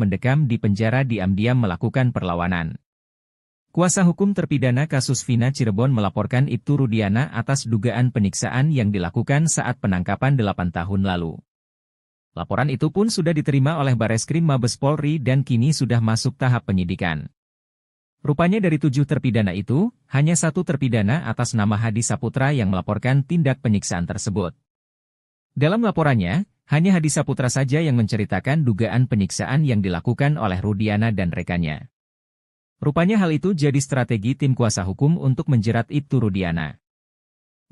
mendekam di penjara diam-diam melakukan perlawanan. Kuasa hukum terpidana kasus Vina Cirebon melaporkan Ibtu Rudiana atas dugaan penyiksaan yang dilakukan saat penangkapan 8 tahun lalu. Laporan itu pun sudah diterima oleh Bareskrim Mabes Polri dan kini sudah masuk tahap penyidikan. Rupanya dari 7 terpidana itu, hanya 1 terpidana atas nama Hadi Saputra yang melaporkan tindak penyiksaan tersebut. Dalam laporannya, hanya Hadi Saputra saja yang menceritakan dugaan penyiksaan yang dilakukan oleh Rudiana dan rekannya. Rupanya hal itu jadi strategi tim kuasa hukum untuk menjerat Ibtu Rudiana.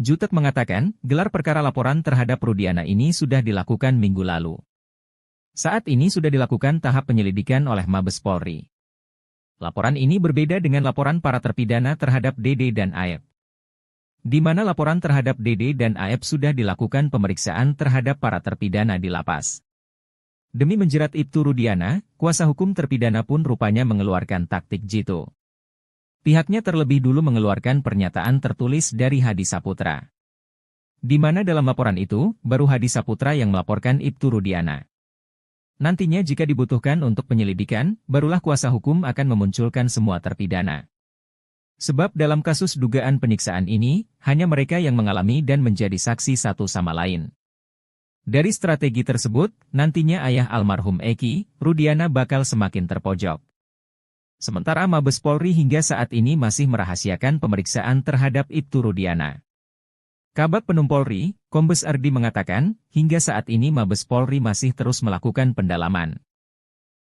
Jutek mengatakan, gelar perkara laporan terhadap Rudiana ini sudah dilakukan minggu lalu. Saat ini sudah dilakukan tahap penyelidikan oleh Mabes Polri. Laporan ini berbeda dengan laporan para terpidana terhadap Dede dan Aep. Di mana laporan terhadap Dede dan Aep sudah dilakukan pemeriksaan terhadap para terpidana di lapas. Demi menjerat Ibtu Rudiana, kuasa hukum terpidana pun rupanya mengeluarkan taktik jitu. Pihaknya terlebih dulu mengeluarkan pernyataan tertulis dari Hadi Saputra. Di mana dalam laporan itu, baru Hadi Saputra yang melaporkan Ibtu Rudiana. Nantinya jika dibutuhkan untuk penyelidikan, barulah kuasa hukum akan memunculkan semua terpidana. Sebab dalam kasus dugaan penyiksaan ini, hanya mereka yang mengalami dan menjadi saksi satu sama lain. Dari strategi tersebut, nantinya ayah almarhum Eki, Rudiana bakal semakin terpojok. Sementara Mabes Polri hingga saat ini masih merahasiakan pemeriksaan terhadap Ibtu Rudiana. Kabag Penum Polri, Kombes Ardi mengatakan, hingga saat ini Mabes Polri masih terus melakukan pendalaman.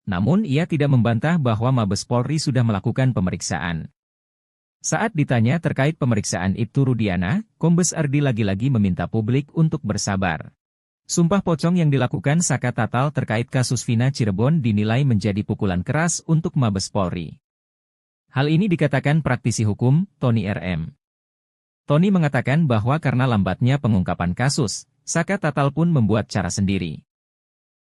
Namun ia tidak membantah bahwa Mabes Polri sudah melakukan pemeriksaan. Saat ditanya terkait pemeriksaan Ibtu Rudiana, Kombes Ardi lagi-lagi meminta publik untuk bersabar. Sumpah pocong yang dilakukan Saka Tatal terkait kasus Vina Cirebon dinilai menjadi pukulan keras untuk Mabes Polri. Hal ini dikatakan praktisi hukum, Tony RM. Tony mengatakan bahwa karena lambatnya pengungkapan kasus, Saka Tatal pun membuat cara sendiri.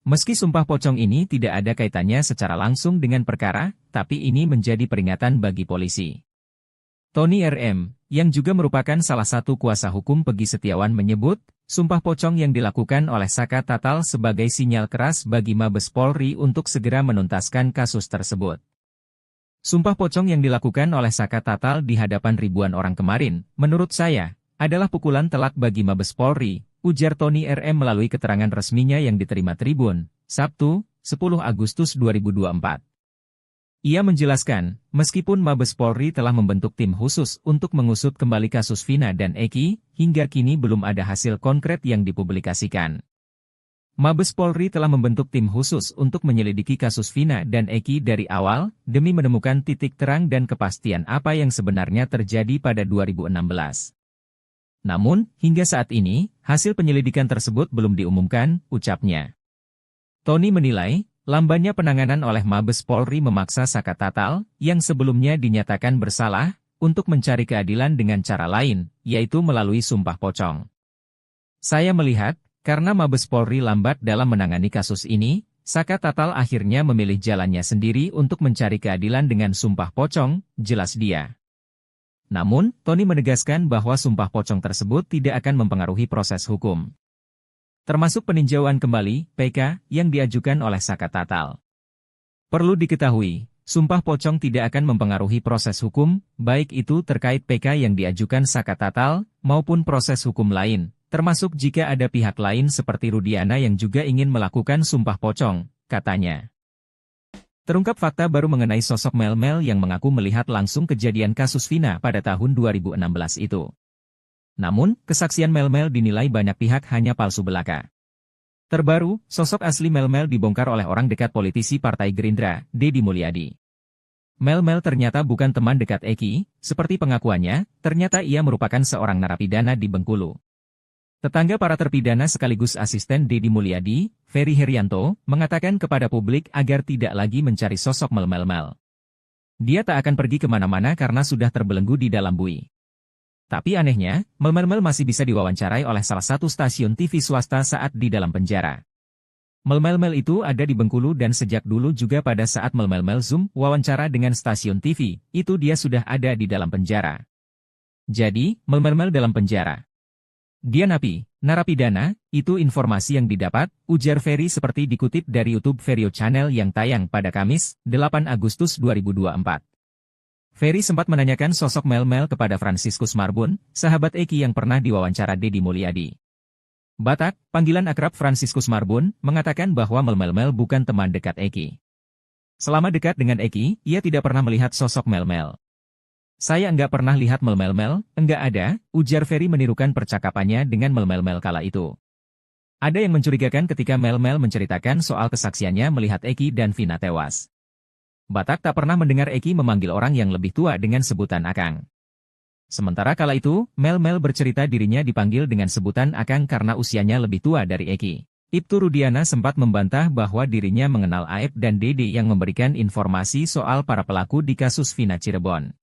Meski sumpah pocong ini tidak ada kaitannya secara langsung dengan perkara, tapi ini menjadi peringatan bagi polisi. Tony RM, yang juga merupakan salah satu kuasa hukum Pegi Setiawan menyebut, sumpah pocong yang dilakukan oleh Saka Tatal sebagai sinyal keras bagi Mabes Polri untuk segera menuntaskan kasus tersebut. Sumpah pocong yang dilakukan oleh Saka Tatal di hadapan ribuan orang kemarin, menurut saya, adalah pukulan telak bagi Mabes Polri, ujar Tony RM melalui keterangan resminya yang diterima Tribun, Sabtu, 10 Agustus 2024. Ia menjelaskan, meskipun Mabes Polri telah membentuk tim khusus untuk mengusut kembali kasus Vina dan Eki, hingga kini belum ada hasil konkret yang dipublikasikan. Mabes Polri telah membentuk tim khusus untuk menyelidiki kasus Vina dan Eki dari awal, demi menemukan titik terang dan kepastian apa yang sebenarnya terjadi pada 2016. Namun, hingga saat ini, hasil penyelidikan tersebut belum diumumkan, ucapnya. Tony menilai, lambannya penanganan oleh Mabes Polri memaksa Saka Tatal, yang sebelumnya dinyatakan bersalah, untuk mencari keadilan dengan cara lain, yaitu melalui sumpah pocong. Saya melihat, karena Mabes Polri lambat dalam menangani kasus ini, Saka Tatal akhirnya memilih jalannya sendiri untuk mencari keadilan dengan sumpah pocong, jelas dia. Namun, Tony menegaskan bahwa sumpah pocong tersebut tidak akan mempengaruhi proses hukum. Termasuk peninjauan kembali, PK, yang diajukan oleh Saka Tatal. Perlu diketahui, sumpah pocong tidak akan mempengaruhi proses hukum, baik itu terkait PK yang diajukan Saka Tatal, maupun proses hukum lain, termasuk jika ada pihak lain seperti Rudiana yang juga ingin melakukan sumpah pocong, katanya. Terungkap fakta baru mengenai sosok Mel-Mel yang mengaku melihat langsung kejadian kasus Vina pada tahun 2016 itu. Namun, kesaksian Mel-Mel dinilai banyak pihak hanya palsu belaka. Terbaru, sosok asli Mel-Mel dibongkar oleh orang dekat politisi Partai Gerindra, Deddy Mulyadi. Mel-Mel ternyata bukan teman dekat Eki, seperti pengakuannya, ternyata ia merupakan seorang narapidana di Bengkulu. Tetangga para terpidana sekaligus asisten Deddy Mulyadi, Ferry Herianto, mengatakan kepada publik agar tidak lagi mencari sosok Mel-Mel. Dia tak akan pergi kemana-mana karena sudah terbelenggu di dalam bui. Tapi anehnya, Mel-Mel masih bisa diwawancarai oleh salah satu stasiun TV swasta saat di dalam penjara. Mel-Mel itu ada di Bengkulu dan sejak dulu juga pada saat Mel-Mel Zoom wawancara dengan stasiun TV, itu dia sudah ada di dalam penjara. Jadi, Mel-Mel dalam penjara. Dia napi, Narapidana, itu informasi yang didapat, ujar Ferry seperti dikutip dari YouTube Verio Channel yang tayang pada Kamis, 8 Agustus 2024. Ferry sempat menanyakan sosok Mel-Mel kepada Franciscus Marbun, sahabat Eki yang pernah diwawancara Deddy Mulyadi. Batak, panggilan akrab Franciscus Marbun, mengatakan bahwa Mel-Mel bukan teman dekat Eki. Selama dekat dengan Eki, ia tidak pernah melihat sosok Mel-Mel. Saya enggak pernah lihat Mel-Mel, enggak ada, ujar Ferry menirukan percakapannya dengan Mel-Mel kala itu. Ada yang mencurigakan ketika Mel-Mel menceritakan soal kesaksiannya melihat Eki dan Vina tewas. Batak tak pernah mendengar Eki memanggil orang yang lebih tua dengan sebutan Akang. Sementara kala itu, Mel-Mel bercerita dirinya dipanggil dengan sebutan Akang karena usianya lebih tua dari Eki. Ibtu Rudiana sempat membantah bahwa dirinya mengenal Aep dan Dede yang memberikan informasi soal para pelaku di kasus Vina Cirebon.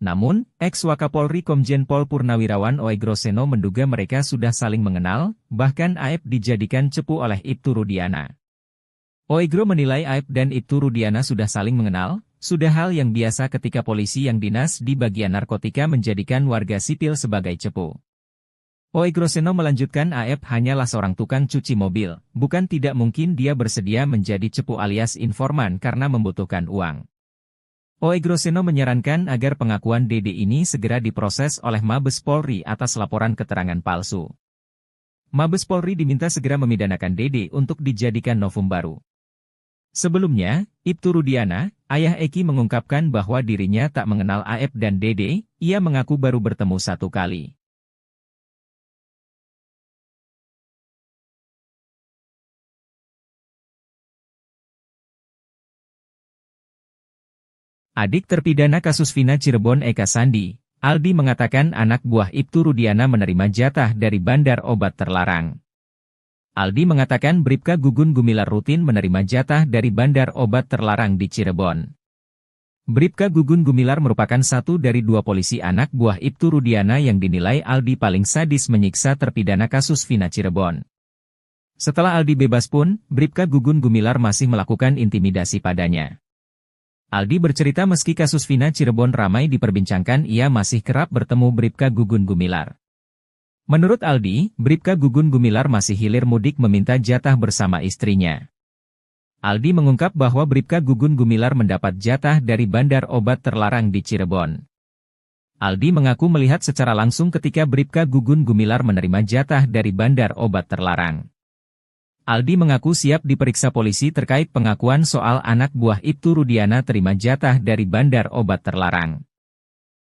Namun, ex-Wakapolri Komjen Pol Purnawirawan Oegro Seno menduga mereka sudah saling mengenal, bahkan Aep dijadikan cepu oleh Ibtu Rudiana. Oegro menilai Aep dan Ibtu Rudiana sudah saling mengenal, sudah hal yang biasa ketika polisi yang dinas di bagian narkotika menjadikan warga sipil sebagai cepu. Oegro Seno melanjutkan Aep hanyalah seorang tukang cuci mobil, bukan tidak mungkin dia bersedia menjadi cepu alias informan karena membutuhkan uang. Oegro Seno menyarankan agar pengakuan Dede ini segera diproses oleh Mabes Polri atas laporan keterangan palsu. Mabes Polri diminta segera memidanakan Dede untuk dijadikan novum baru. Sebelumnya, Ibtu Rudiana, ayah Eki mengungkapkan bahwa dirinya tak mengenal Aep dan Dede, ia mengaku baru bertemu satu kali. Adik terpidana kasus Vina Cirebon Eka Sandi, Aldi mengatakan anak buah Ibtu Rudiana menerima jatah dari bandar obat terlarang. Aldi mengatakan Bribka Gugun Gumilar rutin menerima jatah dari bandar obat terlarang di Cirebon. Bribka Gugun Gumilar merupakan satu dari dua polisi anak buah Ibtu Rudiana yang dinilai Aldi paling sadis menyiksa terpidana kasus Vina Cirebon. Setelah Aldi bebas pun, Bribka Gugun Gumilar masih melakukan intimidasi padanya. Aldi bercerita meski kasus Vina Cirebon ramai diperbincangkan ia masih kerap bertemu Bribka Gugun Gumilar. Menurut Aldi, Bribka Gugun Gumilar masih hilir mudik meminta jatah bersama istrinya. Aldi mengungkap bahwa Bribka Gugun Gumilar mendapat jatah dari bandar obat terlarang di Cirebon. Aldi mengaku melihat secara langsung ketika Bribka Gugun Gumilar menerima jatah dari bandar obat terlarang. Aldi mengaku siap diperiksa polisi terkait pengakuan soal anak buah Ibtu Rudiana terima jatah dari bandar obat terlarang.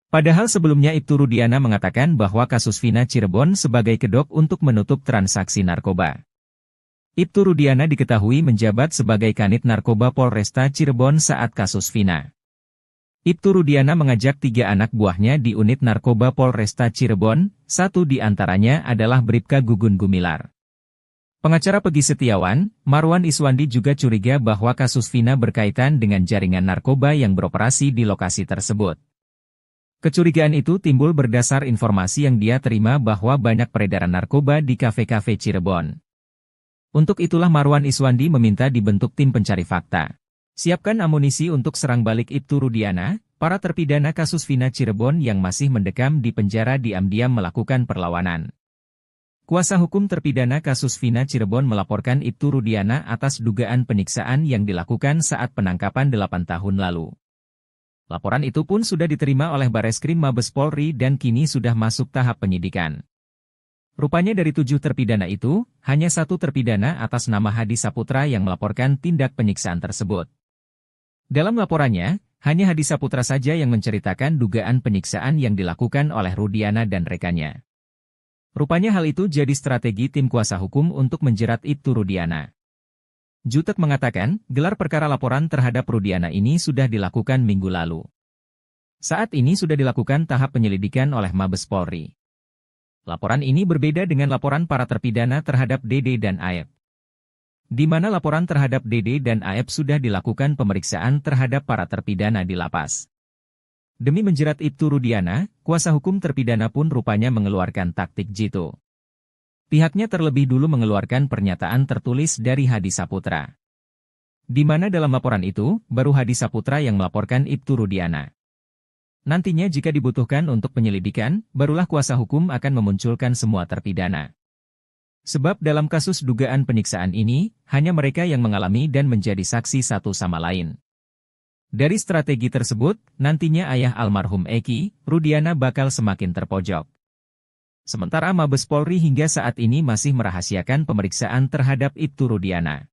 Padahal sebelumnya Ibtu Rudiana mengatakan bahwa kasus Vina Cirebon sebagai kedok untuk menutup transaksi narkoba. Ibtu Rudiana diketahui menjabat sebagai Kanit Narkoba Polresta Cirebon saat kasus Vina. Ibtu Rudiana mengajak 3 anak buahnya di unit narkoba Polresta Cirebon, satu di antaranya adalah Bribka Gugun Gumilar. Pengacara Pegi Setiawan, Marwan Iswandi juga curiga bahwa kasus Vina berkaitan dengan jaringan narkoba yang beroperasi di lokasi tersebut. Kecurigaan itu timbul berdasar informasi yang dia terima bahwa banyak peredaran narkoba di kafe-kafe Cirebon. Untuk itulah Marwan Iswandi meminta dibentuk tim pencari fakta. Siapkan amunisi untuk serang balik Ibtu Rudiana, para terpidana kasus Vina Cirebon yang masih mendekam di penjara diam-diam melakukan perlawanan. Kuasa hukum terpidana kasus Vina Cirebon melaporkan Ibtu Rudiana atas dugaan penyiksaan yang dilakukan saat penangkapan 8 tahun lalu. Laporan itu pun sudah diterima oleh Bareskrim Mabes Polri dan kini sudah masuk tahap penyidikan. Rupanya dari 7 terpidana itu, hanya 1 terpidana atas nama Hadi Saputra yang melaporkan tindak penyiksaan tersebut. Dalam laporannya, hanya Hadi Saputra saja yang menceritakan dugaan penyiksaan yang dilakukan oleh Rudiana dan rekannya. Rupanya hal itu jadi strategi tim kuasa hukum untuk menjerat Ibtu Rudiana. Jutek mengatakan, gelar perkara laporan terhadap Rudiana ini sudah dilakukan minggu lalu. Saat ini sudah dilakukan tahap penyelidikan oleh Mabes Polri. Laporan ini berbeda dengan laporan para terpidana terhadap Dede dan Aep. Di mana laporan terhadap Dede dan Aep sudah dilakukan pemeriksaan terhadap para terpidana di lapas. Demi menjerat Ibtu Rudiana, kuasa hukum terpidana pun rupanya mengeluarkan taktik jitu. Pihaknya terlebih dulu mengeluarkan pernyataan tertulis dari Hadi Saputra. Di mana dalam laporan itu, baru Hadi Saputra yang melaporkan Ibtu Rudiana. Nantinya jika dibutuhkan untuk penyelidikan, barulah kuasa hukum akan memunculkan semua terpidana. Sebab dalam kasus dugaan penyiksaan ini, hanya mereka yang mengalami dan menjadi saksi satu sama lain. Dari strategi tersebut, nantinya ayah almarhum Eki, Rudiana bakal semakin terpojok. Sementara Mabes Polri hingga saat ini masih merahasiakan pemeriksaan terhadap Ibtu Rudiana.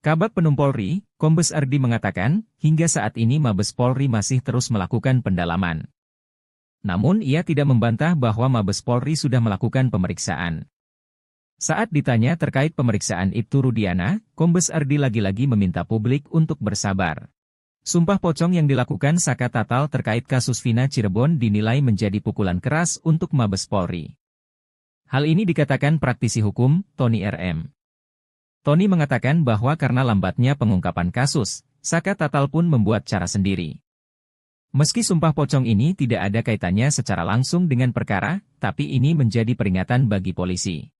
Kabag Penum Polri, Kombes Ardi mengatakan, hingga saat ini Mabes Polri masih terus melakukan pendalaman. Namun ia tidak membantah bahwa Mabes Polri sudah melakukan pemeriksaan. Saat ditanya terkait pemeriksaan Ibtu Rudiana, Kombes Ardi lagi-lagi meminta publik untuk bersabar. Sumpah pocong yang dilakukan Saka Tatal terkait kasus Vina Cirebon dinilai menjadi pukulan keras untuk Mabes Polri. Hal ini dikatakan praktisi hukum, Tony RM. Tony mengatakan bahwa karena lambatnya pengungkapan kasus, Saka Tatal pun membuat cara sendiri. Meski sumpah pocong ini tidak ada kaitannya secara langsung dengan perkara, tapi ini menjadi peringatan bagi polisi.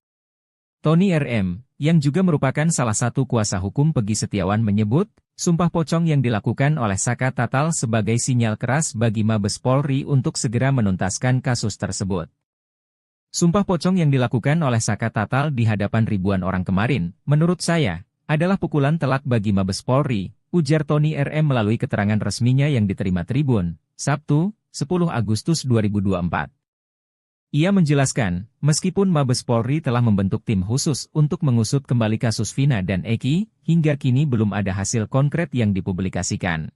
Tony RM, yang juga merupakan salah satu kuasa hukum Peggy Setiawan menyebut, sumpah pocong yang dilakukan oleh Saka Tatal sebagai sinyal keras bagi Mabes Polri untuk segera menuntaskan kasus tersebut. Sumpah pocong yang dilakukan oleh Saka Tatal di hadapan ribuan orang kemarin, menurut saya, adalah pukulan telak bagi Mabes Polri, ujar Tony RM melalui keterangan resminya yang diterima Tribun, Sabtu, 10 Agustus 2024. Ia menjelaskan, meskipun Mabes Polri telah membentuk tim khusus untuk mengusut kembali kasus Vina dan Eki, hingga kini belum ada hasil konkret yang dipublikasikan.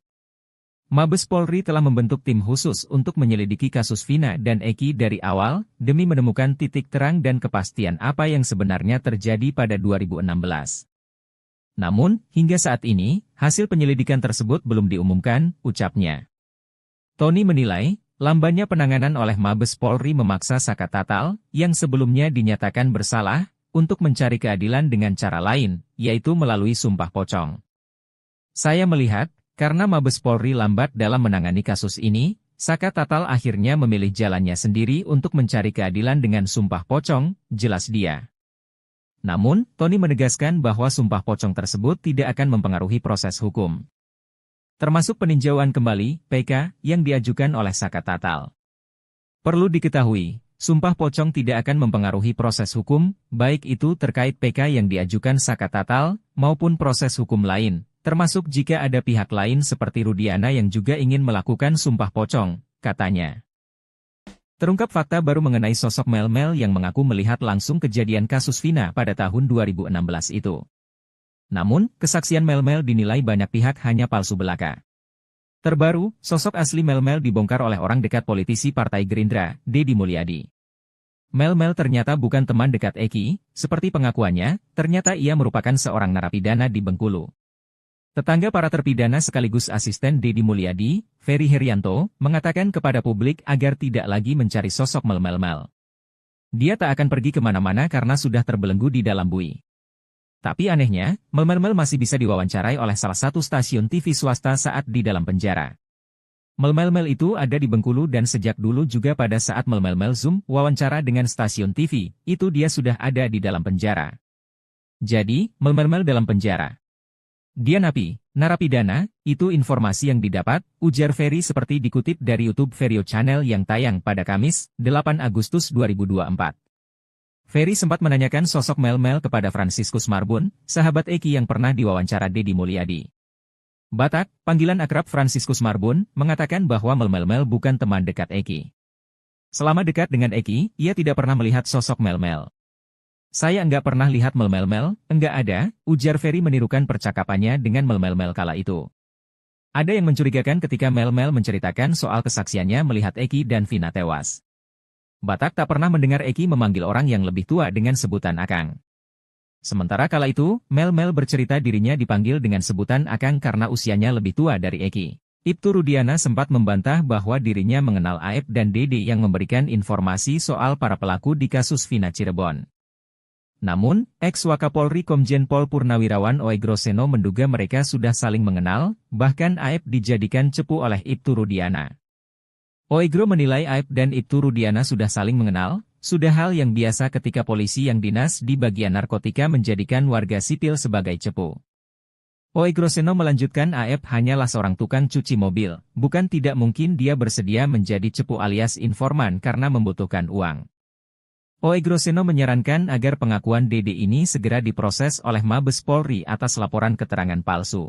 Mabes Polri telah membentuk tim khusus untuk menyelidiki kasus Vina dan Eki dari awal, demi menemukan titik terang dan kepastian apa yang sebenarnya terjadi pada 2016. Namun, hingga saat ini, hasil penyelidikan tersebut belum diumumkan, ucapnya. Tony menilai, lambannya penanganan oleh Mabes Polri memaksa Saka Tatal, yang sebelumnya dinyatakan bersalah, untuk mencari keadilan dengan cara lain, yaitu melalui sumpah pocong. Saya melihat, karena Mabes Polri lambat dalam menangani kasus ini, Saka Tatal akhirnya memilih jalannya sendiri untuk mencari keadilan dengan sumpah pocong, jelas dia. Namun, Tony menegaskan bahwa sumpah pocong tersebut tidak akan mempengaruhi proses hukum. Termasuk peninjauan kembali, PK, yang diajukan oleh Saka Tatal. Perlu diketahui, sumpah pocong tidak akan mempengaruhi proses hukum, baik itu terkait PK yang diajukan Saka Tatal, maupun proses hukum lain, termasuk jika ada pihak lain seperti Rudiana yang juga ingin melakukan sumpah pocong, katanya. Terungkap fakta baru mengenai sosok Mel-Mel yang mengaku melihat langsung kejadian kasus Vina pada tahun 2016 itu. Namun, kesaksian Mel-Mel dinilai banyak pihak hanya palsu belaka. Terbaru, sosok asli Mel-Mel dibongkar oleh orang dekat politisi Partai Gerindra, Deddy Mulyadi. Mel-Mel ternyata bukan teman dekat Eki, seperti pengakuannya, ternyata ia merupakan seorang narapidana di Bengkulu. Tetangga para terpidana sekaligus asisten Deddy Mulyadi, Ferry Herianto, mengatakan kepada publik agar tidak lagi mencari sosok Mel-Mel. Dia tak akan pergi kemana-mana karena sudah terbelenggu di dalam bui. Tapi anehnya, Mel-Mel masih bisa diwawancarai oleh salah satu stasiun TV swasta saat di dalam penjara. Mel-Mel itu ada di Bengkulu dan sejak dulu juga pada saat Mel-Mel Zoom wawancara dengan stasiun TV, itu dia sudah ada di dalam penjara. Jadi, Mel-Mel dalam penjara. Dia napi, narapidana, itu informasi yang didapat, ujar Ferry seperti dikutip dari YouTube Verio Channel yang tayang pada Kamis, 8 Agustus 2024. Ferry sempat menanyakan sosok Mel-Mel kepada Franciscus Marbun, sahabat Eki yang pernah diwawancara Deddy Mulyadi. Batak, panggilan akrab Franciscus Marbun, mengatakan bahwa Mel-Mel bukan teman dekat Eki. Selama dekat dengan Eki, ia tidak pernah melihat sosok Mel-Mel. Saya enggak pernah lihat Mel-Mel, enggak ada, ujar Ferry menirukan percakapannya dengan Mel-Mel kala itu. Ada yang mencurigakan ketika Mel-Mel menceritakan soal kesaksiannya melihat Eki dan Vina tewas. Batak tak pernah mendengar Eki memanggil orang yang lebih tua dengan sebutan Akang. Sementara kala itu, Mel-Mel bercerita dirinya dipanggil dengan sebutan Akang karena usianya lebih tua dari Eki. Ibtu Rudiana sempat membantah bahwa dirinya mengenal Aep dan Dede yang memberikan informasi soal para pelaku di kasus Vina Cirebon. Namun, ex-Wakapolri Komjen Pol Purnawirawan Oegro Seno menduga mereka sudah saling mengenal, bahkan Aep dijadikan cepu oleh Ibtu Rudiana. Oegro menilai Aep dan Ibtu Rudiana sudah saling mengenal, sudah hal yang biasa ketika polisi yang dinas di bagian narkotika menjadikan warga sipil sebagai cepu. Oegro Seno melanjutkan Aep hanyalah seorang tukang cuci mobil, bukan tidak mungkin dia bersedia menjadi cepu alias informan karena membutuhkan uang. Oegroseno menyarankan agar pengakuan Dede ini segera diproses oleh Mabes Polri atas laporan keterangan palsu.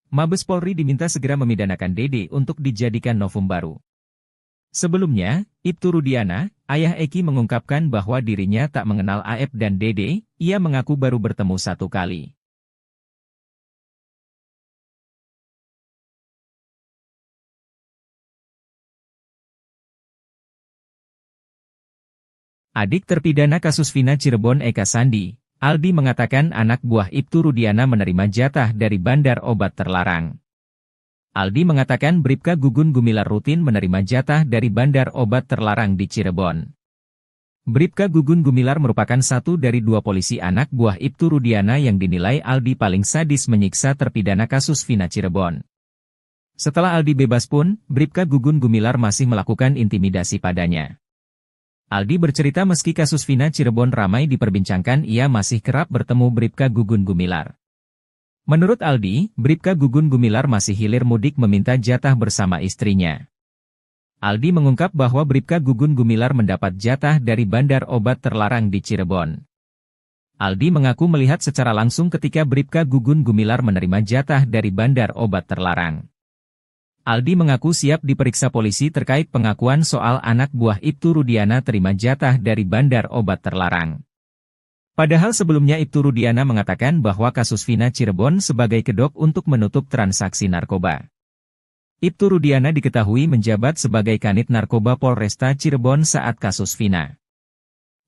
Mabes Polri diminta segera memidanakan Dede untuk dijadikan novum baru. Sebelumnya, Ibtu Rudiana, ayah Eki mengungkapkan bahwa dirinya tak mengenal Aep dan Dede, ia mengaku baru bertemu satu kali. Adik terpidana kasus Vina Cirebon Eka Sandi, Aldi mengatakan anak buah Ibtu Rudiana menerima jatah dari bandar obat terlarang. Aldi mengatakan Bribka Gugun Gumilar rutin menerima jatah dari bandar obat terlarang di Cirebon. Bribka Gugun Gumilar merupakan satu dari dua polisi anak buah Ibtu Rudiana yang dinilai Aldi paling sadis menyiksa terpidana kasus Vina Cirebon. Setelah Aldi bebas pun, Bribka Gugun Gumilar masih melakukan intimidasi padanya. Aldi bercerita meski kasus Vina Cirebon ramai diperbincangkan, ia masih kerap bertemu Bribka Gugun Gumilar. Menurut Aldi, Bribka Gugun Gumilar masih hilir mudik meminta jatah bersama istrinya. Aldi mengungkap bahwa Bribka Gugun Gumilar mendapat jatah dari bandar obat terlarang di Cirebon. Aldi mengaku melihat secara langsung ketika Bribka Gugun Gumilar menerima jatah dari bandar obat terlarang. Aldi mengaku siap diperiksa polisi terkait pengakuan soal anak buah Ibtu Rudiana terima jatah dari bandar obat terlarang. Padahal sebelumnya Ibtu Rudiana mengatakan bahwa kasus Vina Cirebon sebagai kedok untuk menutup transaksi narkoba. Ibtu Rudiana diketahui menjabat sebagai Kanit Narkoba Polresta Cirebon saat kasus Vina.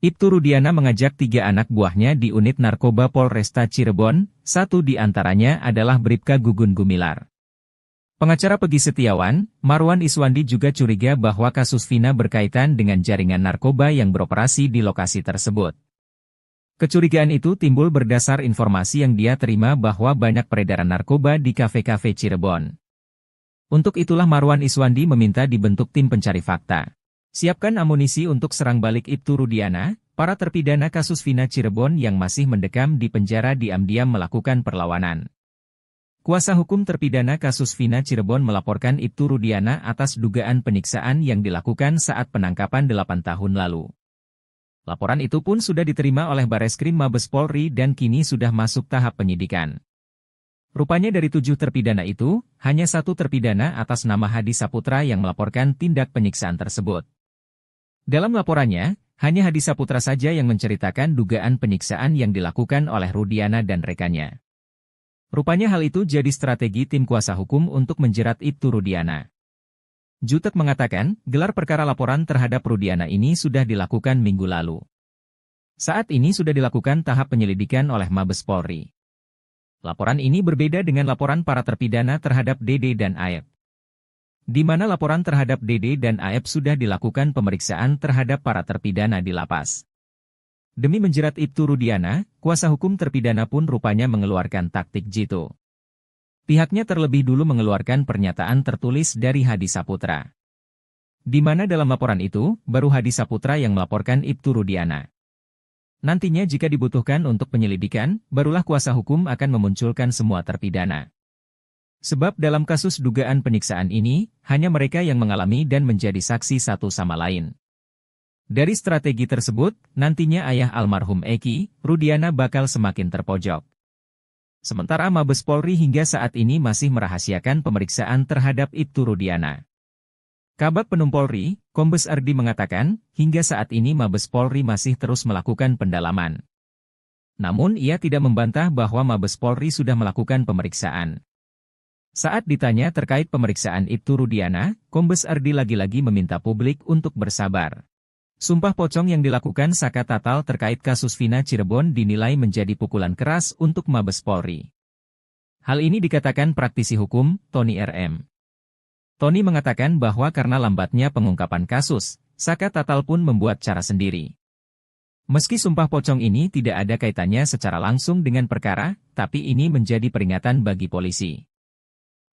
Ibtu Rudiana mengajak 3 anak buahnya di unit narkoba Polresta Cirebon, satu di antaranya adalah Bribka Gugun Gumilar. Pengacara Pegi Setiawan, Marwan Iswandi juga curiga bahwa kasus Vina berkaitan dengan jaringan narkoba yang beroperasi di lokasi tersebut. Kecurigaan itu timbul berdasar informasi yang dia terima bahwa banyak peredaran narkoba di kafe-kafe Cirebon. Untuk itulah Marwan Iswandi meminta dibentuk tim pencari fakta. Siapkan amunisi untuk serang balik Ibtu Rudiana, para terpidana kasus Vina Cirebon yang masih mendekam di penjara diam-diam melakukan perlawanan. Kuasa hukum terpidana kasus Vina Cirebon melaporkan Ibtu Rudiana atas dugaan penyiksaan yang dilakukan saat penangkapan 8 tahun lalu. Laporan itu pun sudah diterima oleh Bareskrim Mabes Polri dan kini sudah masuk tahap penyidikan. Rupanya dari 7 terpidana itu, hanya 1 terpidana atas nama Hadi Saputra yang melaporkan tindak penyiksaan tersebut. Dalam laporannya, hanya Hadi Saputra saja yang menceritakan dugaan penyiksaan yang dilakukan oleh Rudiana dan rekannya. Rupanya hal itu jadi strategi tim kuasa hukum untuk menjerat Ibtu Rudiana. Jutek mengatakan, gelar perkara laporan terhadap Rudiana ini sudah dilakukan minggu lalu. Saat ini sudah dilakukan tahap penyelidikan oleh Mabes Polri. Laporan ini berbeda dengan laporan para terpidana terhadap Dede dan Aep. Di mana laporan terhadap Dede dan Aep sudah dilakukan pemeriksaan terhadap para terpidana di lapas. Demi menjerat Ibtu Rudiana, kuasa hukum terpidana pun rupanya mengeluarkan taktik jitu. Pihaknya terlebih dulu mengeluarkan pernyataan tertulis dari Hadi Saputra. Di mana dalam laporan itu, baru Hadi Saputra yang melaporkan Ibtu Rudiana. Nantinya jika dibutuhkan untuk penyelidikan, barulah kuasa hukum akan memunculkan semua terpidana. Sebab dalam kasus dugaan penyiksaan ini, hanya mereka yang mengalami dan menjadi saksi satu sama lain. Dari strategi tersebut, nantinya ayah almarhum Eki, Rudiana bakal semakin terpojok. Sementara Mabes Polri hingga saat ini masih merahasiakan pemeriksaan terhadap Ibtu Rudiana. Kabag Penum Polri, Kombes Ardi mengatakan, hingga saat ini Mabes Polri masih terus melakukan pendalaman. Namun ia tidak membantah bahwa Mabes Polri sudah melakukan pemeriksaan. Saat ditanya terkait pemeriksaan Ibtu Rudiana, Kombes Ardi lagi-lagi meminta publik untuk bersabar. Sumpah pocong yang dilakukan Saka Tatal terkait kasus Vina Cirebon dinilai menjadi pukulan keras untuk Mabes Polri. Hal ini dikatakan praktisi hukum, Tony RM. Tony mengatakan bahwa karena lambatnya pengungkapan kasus, Saka Tatal pun membuat cara sendiri. Meski sumpah pocong ini tidak ada kaitannya secara langsung dengan perkara, tapi ini menjadi peringatan bagi polisi.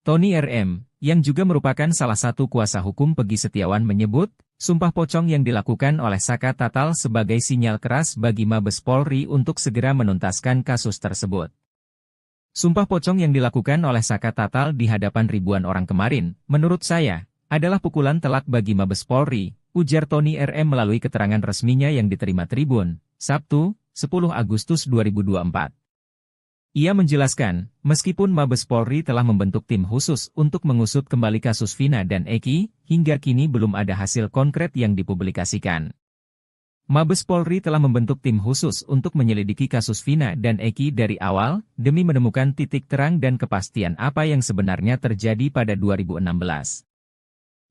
Tony RM, yang juga merupakan salah satu kuasa hukum Pegi Setiawan menyebut, sumpah pocong yang dilakukan oleh Saka Tatal sebagai sinyal keras bagi Mabes Polri untuk segera menuntaskan kasus tersebut. Sumpah pocong yang dilakukan oleh Saka Tatal di hadapan ribuan orang kemarin, menurut saya, adalah pukulan telak bagi Mabes Polri, ujar Tony RM melalui keterangan resminya yang diterima Tribun, Sabtu, 10 Agustus 2024. Ia menjelaskan, meskipun Mabes Polri telah membentuk tim khusus untuk mengusut kembali kasus Vina dan Eki, hingga kini belum ada hasil konkret yang dipublikasikan. Mabes Polri telah membentuk tim khusus untuk menyelidiki kasus Vina dan Eki dari awal, demi menemukan titik terang dan kepastian apa yang sebenarnya terjadi pada 2016.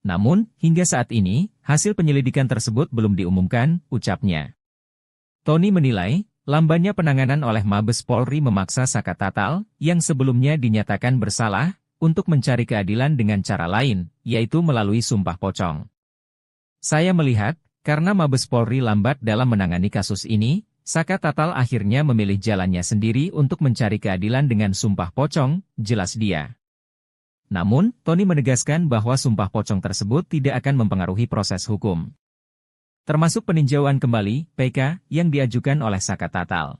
Namun, hingga saat ini, hasil penyelidikan tersebut belum diumumkan, ucapnya. Tony menilai, lambannya penanganan oleh Mabes Polri memaksa Saka Tatal, yang sebelumnya dinyatakan bersalah, untuk mencari keadilan dengan cara lain, yaitu melalui sumpah pocong. Saya melihat, karena Mabes Polri lambat dalam menangani kasus ini, Saka Tatal akhirnya memilih jalannya sendiri untuk mencari keadilan dengan sumpah pocong, jelas dia. Namun, Tony menegaskan bahwa sumpah pocong tersebut tidak akan mempengaruhi proses hukum. Termasuk peninjauan kembali, PK, yang diajukan oleh Saka Tatal.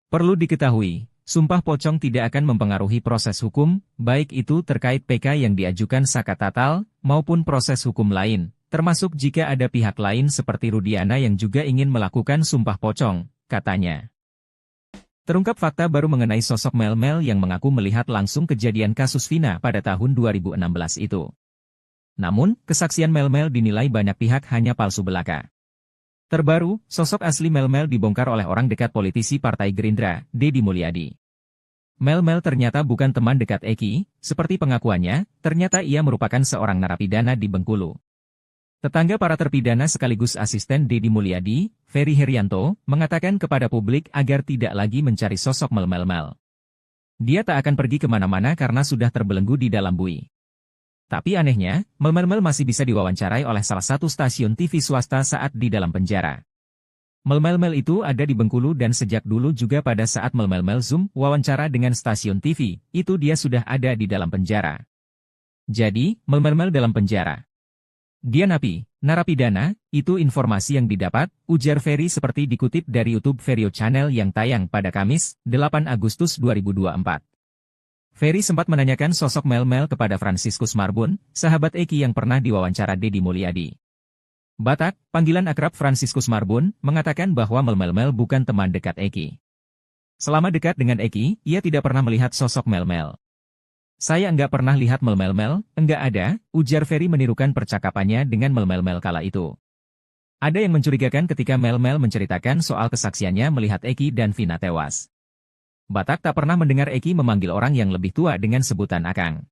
Perlu diketahui, sumpah pocong tidak akan mempengaruhi proses hukum, baik itu terkait PK yang diajukan Saka Tatal, maupun proses hukum lain, termasuk jika ada pihak lain seperti Rudiana yang juga ingin melakukan sumpah pocong, katanya. Terungkap fakta baru mengenai sosok Mel-Mel yang mengaku melihat langsung kejadian kasus Vina pada tahun 2016 itu. Namun, kesaksian Mel-Mel dinilai banyak pihak hanya palsu belaka. Terbaru, sosok asli Mel-Mel dibongkar oleh orang dekat politisi Partai Gerindra, Deddy Mulyadi. Mel-Mel ternyata bukan teman dekat Eki, seperti pengakuannya, ternyata ia merupakan seorang narapidana di Bengkulu. Tetangga para terpidana sekaligus asisten Deddy Mulyadi, Ferry Herianto, mengatakan kepada publik agar tidak lagi mencari sosok Mel-Mel. Dia tak akan pergi kemana-mana karena sudah terbelenggu di dalam bui. Tapi anehnya, Mel-Mel masih bisa diwawancarai oleh salah satu stasiun TV swasta saat di dalam penjara. Mel-Mel itu ada di Bengkulu dan sejak dulu juga pada saat Mel-Mel Zoom wawancara dengan stasiun TV, itu dia sudah ada di dalam penjara. Jadi, Mel-Mel dalam penjara. Dia napi, narapidana, itu informasi yang didapat, ujar Ferry seperti dikutip dari YouTube Verio Channel yang tayang pada Kamis, 8 Agustus 2024. Ferry sempat menanyakan sosok Mel-Mel kepada Franciscus Marbun, sahabat Eki yang pernah diwawancara Deddy Mulyadi. Batak, panggilan akrab Franciscus Marbun, mengatakan bahwa Mel-Mel bukan teman dekat Eki. Selama dekat dengan Eki, ia tidak pernah melihat sosok Mel-Mel. Saya enggak pernah lihat Mel-Mel, enggak ada, ujar Ferry menirukan percakapannya dengan Mel-Mel kala itu. Ada yang mencurigakan ketika Mel-Mel menceritakan soal kesaksiannya melihat Eki dan Vina tewas. Batak tak pernah mendengar Eki memanggil orang yang lebih tua dengan sebutan Akang.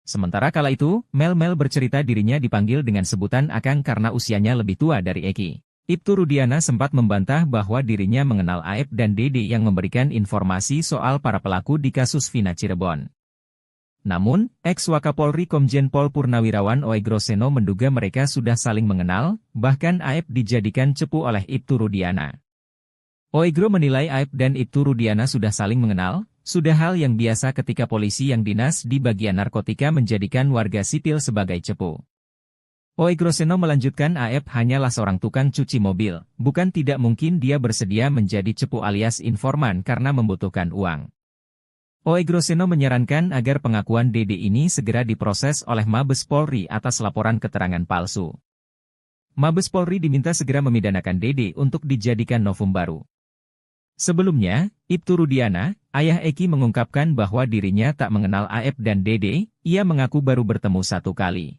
Sementara kala itu, Mel-Mel bercerita dirinya dipanggil dengan sebutan Akang karena usianya lebih tua dari Eki. Ibtu Rudiana sempat membantah bahwa dirinya mengenal Aep dan Dede yang memberikan informasi soal para pelaku di kasus Vina Cirebon. Namun, ex-Wakapolri Komjen Pol Purnawirawan Oegro Seno menduga mereka sudah saling mengenal, bahkan Aep dijadikan cepu oleh Ibtu Rudiana. Oegro menilai Aep dan Ibtu Rudiana sudah saling mengenal, sudah hal yang biasa ketika polisi yang dinas di bagian narkotika menjadikan warga sipil sebagai cepu. Oegro Seno melanjutkan Aep hanyalah seorang tukang cuci mobil, bukan tidak mungkin dia bersedia menjadi cepu alias informan karena membutuhkan uang. Oegro Seno menyarankan agar pengakuan Dede ini segera diproses oleh Mabes Polri atas laporan keterangan palsu. Mabes Polri diminta segera memidanakan Dede untuk dijadikan novum baru. Sebelumnya, Ibtu Rudiana, ayah Eki mengungkapkan bahwa dirinya tak mengenal Aep dan Dede, ia mengaku baru bertemu satu kali.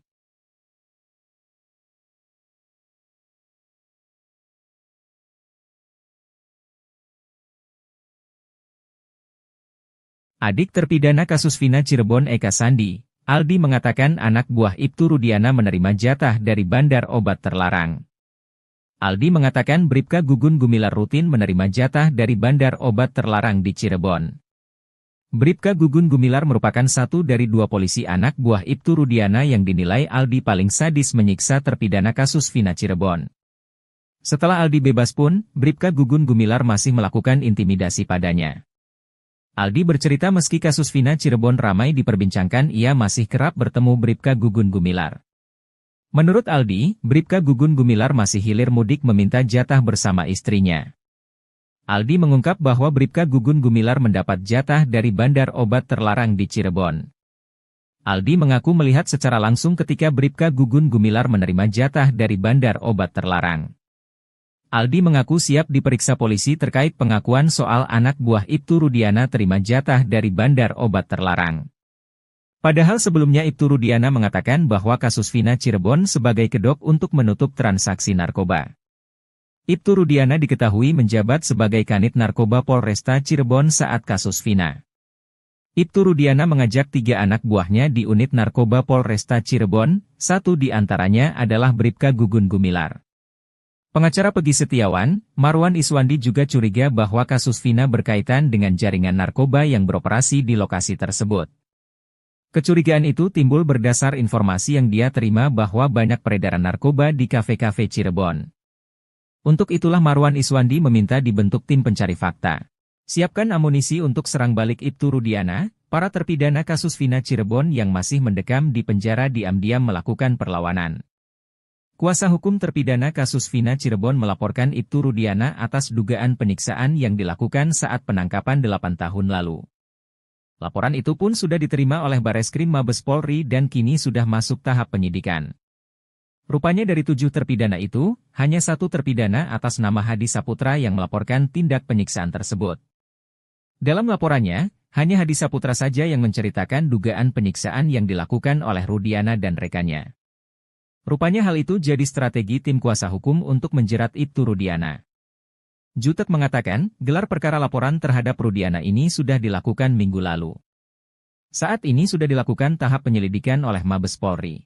Adik terpidana kasus Vina Cirebon Eka Sandi, Aldi mengatakan anak buah Ibtu Rudiana menerima jatah dari bandar obat terlarang. Aldi mengatakan Bribka Gugun Gumilar rutin menerima jatah dari bandar obat terlarang di Cirebon. Bribka Gugun Gumilar merupakan satu dari dua polisi anak buah Ibtu Rudiana yang dinilai Aldi paling sadis menyiksa terpidana kasus Vina Cirebon. Setelah Aldi bebas pun, Bribka Gugun Gumilar masih melakukan intimidasi padanya. Aldi bercerita meski kasus Vina Cirebon ramai diperbincangkan ia masih kerap bertemu Bribka Gugun Gumilar. Menurut Aldi, Bribka Gugun Gumilar masih hilir mudik meminta jatah bersama istrinya. Aldi mengungkap bahwa Bribka Gugun Gumilar mendapat jatah dari bandar obat terlarang di Cirebon. Aldi mengaku melihat secara langsung ketika Bribka Gugun Gumilar menerima jatah dari bandar obat terlarang. Aldi mengaku siap diperiksa polisi terkait pengakuan soal anak buah Ibtu Rudiana terima jatah dari bandar obat terlarang. Padahal sebelumnya Ibtu Rudiana mengatakan bahwa kasus Vina Cirebon sebagai kedok untuk menutup transaksi narkoba. Ibtu Rudiana diketahui menjabat sebagai Kanit Narkoba Polresta Cirebon saat kasus Vina. Ibtu Rudiana mengajak 3 anak buahnya di unit narkoba Polresta Cirebon, satu di antaranya adalah Bribka Gugun Gumilar. Pengacara Pegi Setiawan, Marwan Iswandi juga curiga bahwa kasus Vina berkaitan dengan jaringan narkoba yang beroperasi di lokasi tersebut. Kecurigaan itu timbul berdasar informasi yang dia terima bahwa banyak peredaran narkoba di kafe-kafe Cirebon. Untuk itulah Marwan Iswandi meminta dibentuk tim pencari fakta. Siapkan amunisi untuk serang balik Ibtu Rudiana, para terpidana kasus Vina Cirebon yang masih mendekam di penjara diam-diam melakukan perlawanan. Kuasa hukum terpidana kasus Vina Cirebon melaporkan Ibtu Rudiana atas dugaan penyiksaan yang dilakukan saat penangkapan 8 tahun lalu. Laporan itu pun sudah diterima oleh Bareskrim Mabes Polri dan kini sudah masuk tahap penyidikan. Rupanya dari 7 terpidana itu, hanya 1 terpidana atas nama Hadi Saputra yang melaporkan tindak penyiksaan tersebut. Dalam laporannya, hanya Hadi Saputra saja yang menceritakan dugaan penyiksaan yang dilakukan oleh Rudiana dan rekannya. Rupanya hal itu jadi strategi tim kuasa hukum untuk menjerat Ibtu Rudiana. Jutek mengatakan, gelar perkara laporan terhadap Rudiana ini sudah dilakukan minggu lalu. Saat ini sudah dilakukan tahap penyelidikan oleh Mabes Polri.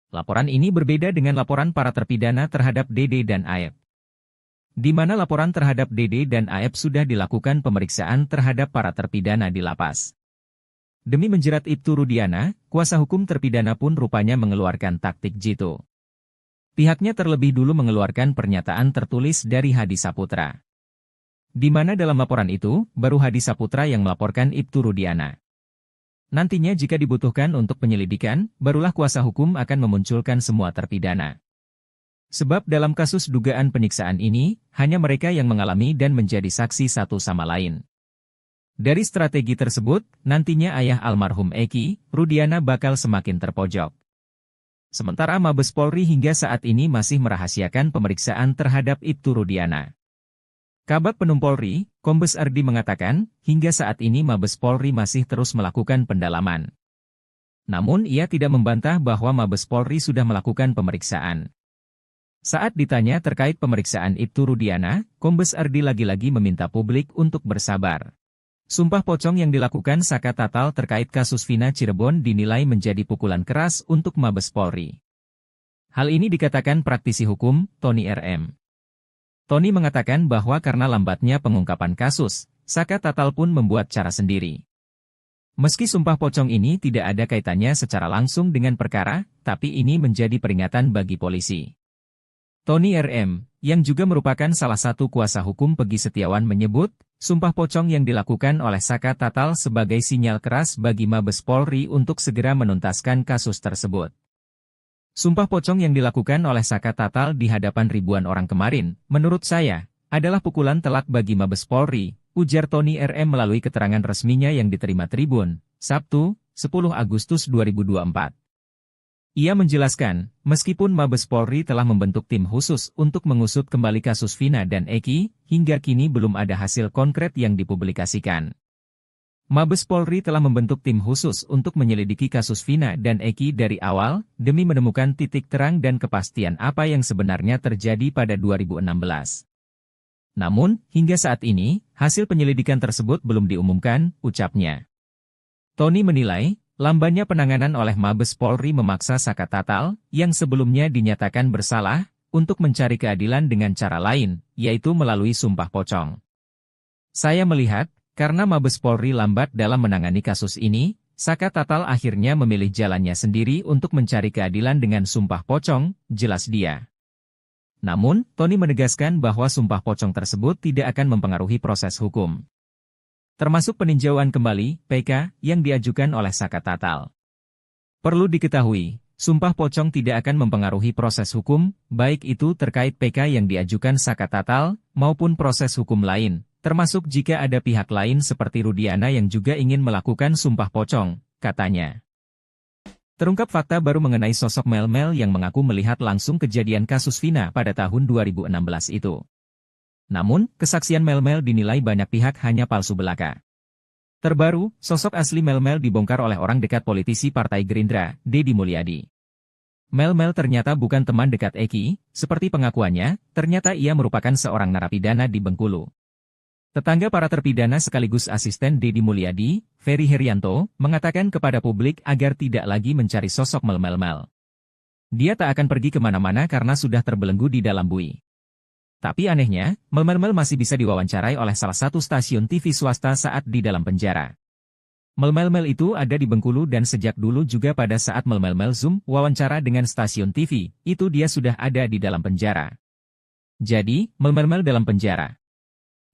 Laporan ini berbeda dengan laporan para terpidana terhadap Dede dan Aep. Di mana laporan terhadap Dede dan Aep sudah dilakukan pemeriksaan terhadap para terpidana di lapas. Demi menjerat Ibtu Rudiana, kuasa hukum terpidana pun rupanya mengeluarkan taktik jitu. Pihaknya terlebih dulu mengeluarkan pernyataan tertulis dari Hadi Saputra. Di mana dalam laporan itu, baru Hadi Saputra yang melaporkan Ibtu Rudiana. Nantinya jika dibutuhkan untuk penyelidikan, barulah kuasa hukum akan memunculkan semua terpidana. Sebab dalam kasus dugaan penyiksaan ini, hanya mereka yang mengalami dan menjadi saksi satu sama lain. Dari strategi tersebut, nantinya ayah almarhum Eki, Rudiana bakal semakin terpojok. Sementara Mabes Polri hingga saat ini masih merahasiakan pemeriksaan terhadap Ibtu Rudiana. Kabag Penum Polri, Kombes Ardi mengatakan, hingga saat ini Mabes Polri masih terus melakukan pendalaman. Namun ia tidak membantah bahwa Mabes Polri sudah melakukan pemeriksaan. Saat ditanya terkait pemeriksaan Ibtu Rudiana, Kombes Ardi lagi-lagi meminta publik untuk bersabar. Sumpah pocong yang dilakukan Saka Tatal terkait kasus Vina Cirebon dinilai menjadi pukulan keras untuk Mabes Polri. Hal ini dikatakan praktisi hukum, Tony RM. Tony mengatakan bahwa karena lambatnya pengungkapan kasus, Saka Tatal pun membuat cara sendiri. Meski sumpah pocong ini tidak ada kaitannya secara langsung dengan perkara, tapi ini menjadi peringatan bagi polisi. Tony RM, yang juga merupakan salah satu kuasa hukum Pegi Setiawan menyebut, sumpah pocong yang dilakukan oleh Saka Tatal sebagai sinyal keras bagi Mabes Polri untuk segera menuntaskan kasus tersebut. Sumpah pocong yang dilakukan oleh Saka Tatal di hadapan ribuan orang kemarin, menurut saya, adalah pukulan telak bagi Mabes Polri, ujar Tony RM melalui keterangan resminya yang diterima Tribun, Sabtu, 10 Agustus 2024. Ia menjelaskan, meskipun Mabes Polri telah membentuk tim khusus untuk mengusut kembali kasus Vina dan Eki, hingga kini belum ada hasil konkret yang dipublikasikan. Mabes Polri telah membentuk tim khusus untuk menyelidiki kasus Vina dan Eki dari awal, demi menemukan titik terang dan kepastian apa yang sebenarnya terjadi pada 2016. Namun, hingga saat ini, hasil penyelidikan tersebut belum diumumkan, ucapnya. Tony menilai, lambannya penanganan oleh Mabes Polri memaksa Saka Tatal, yang sebelumnya dinyatakan bersalah, untuk mencari keadilan dengan cara lain, yaitu melalui sumpah pocong. Saya melihat, karena Mabes Polri lambat dalam menangani kasus ini, Saka Tatal akhirnya memilih jalannya sendiri untuk mencari keadilan dengan sumpah pocong, jelas dia. Namun, Tony menegaskan bahwa sumpah pocong tersebut tidak akan mempengaruhi proses hukum. Termasuk peninjauan kembali, PK, yang diajukan oleh Saka Tatal. Perlu diketahui, sumpah pocong tidak akan mempengaruhi proses hukum, baik itu terkait PK yang diajukan Saka Tatal, maupun proses hukum lain, termasuk jika ada pihak lain seperti Rudiana yang juga ingin melakukan sumpah pocong, katanya. Terungkap fakta baru mengenai sosok Mel-Mel yang mengaku melihat langsung kejadian kasus Vina pada tahun 2016 itu. Namun, kesaksian Mel-Mel dinilai banyak pihak hanya palsu belaka. Terbaru, sosok asli Mel-Mel dibongkar oleh orang dekat politisi Partai Gerindra, Deddy Mulyadi. Mel-Mel ternyata bukan teman dekat Eki, seperti pengakuannya, ternyata ia merupakan seorang narapidana di Bengkulu. Tetangga para terpidana sekaligus asisten Deddy Mulyadi, Ferry Herianto, mengatakan kepada publik agar tidak lagi mencari sosok Mel-Mel. Dia tak akan pergi kemana-mana karena sudah terbelenggu di dalam bui. Tapi anehnya, Mel-Mel masih bisa diwawancarai oleh salah satu stasiun TV swasta saat di dalam penjara. Mel-Mel itu ada di Bengkulu dan sejak dulu juga pada saat Mel-Mel Zoom wawancara dengan stasiun TV, itu dia sudah ada di dalam penjara. Jadi, Mel-Mel dalam penjara.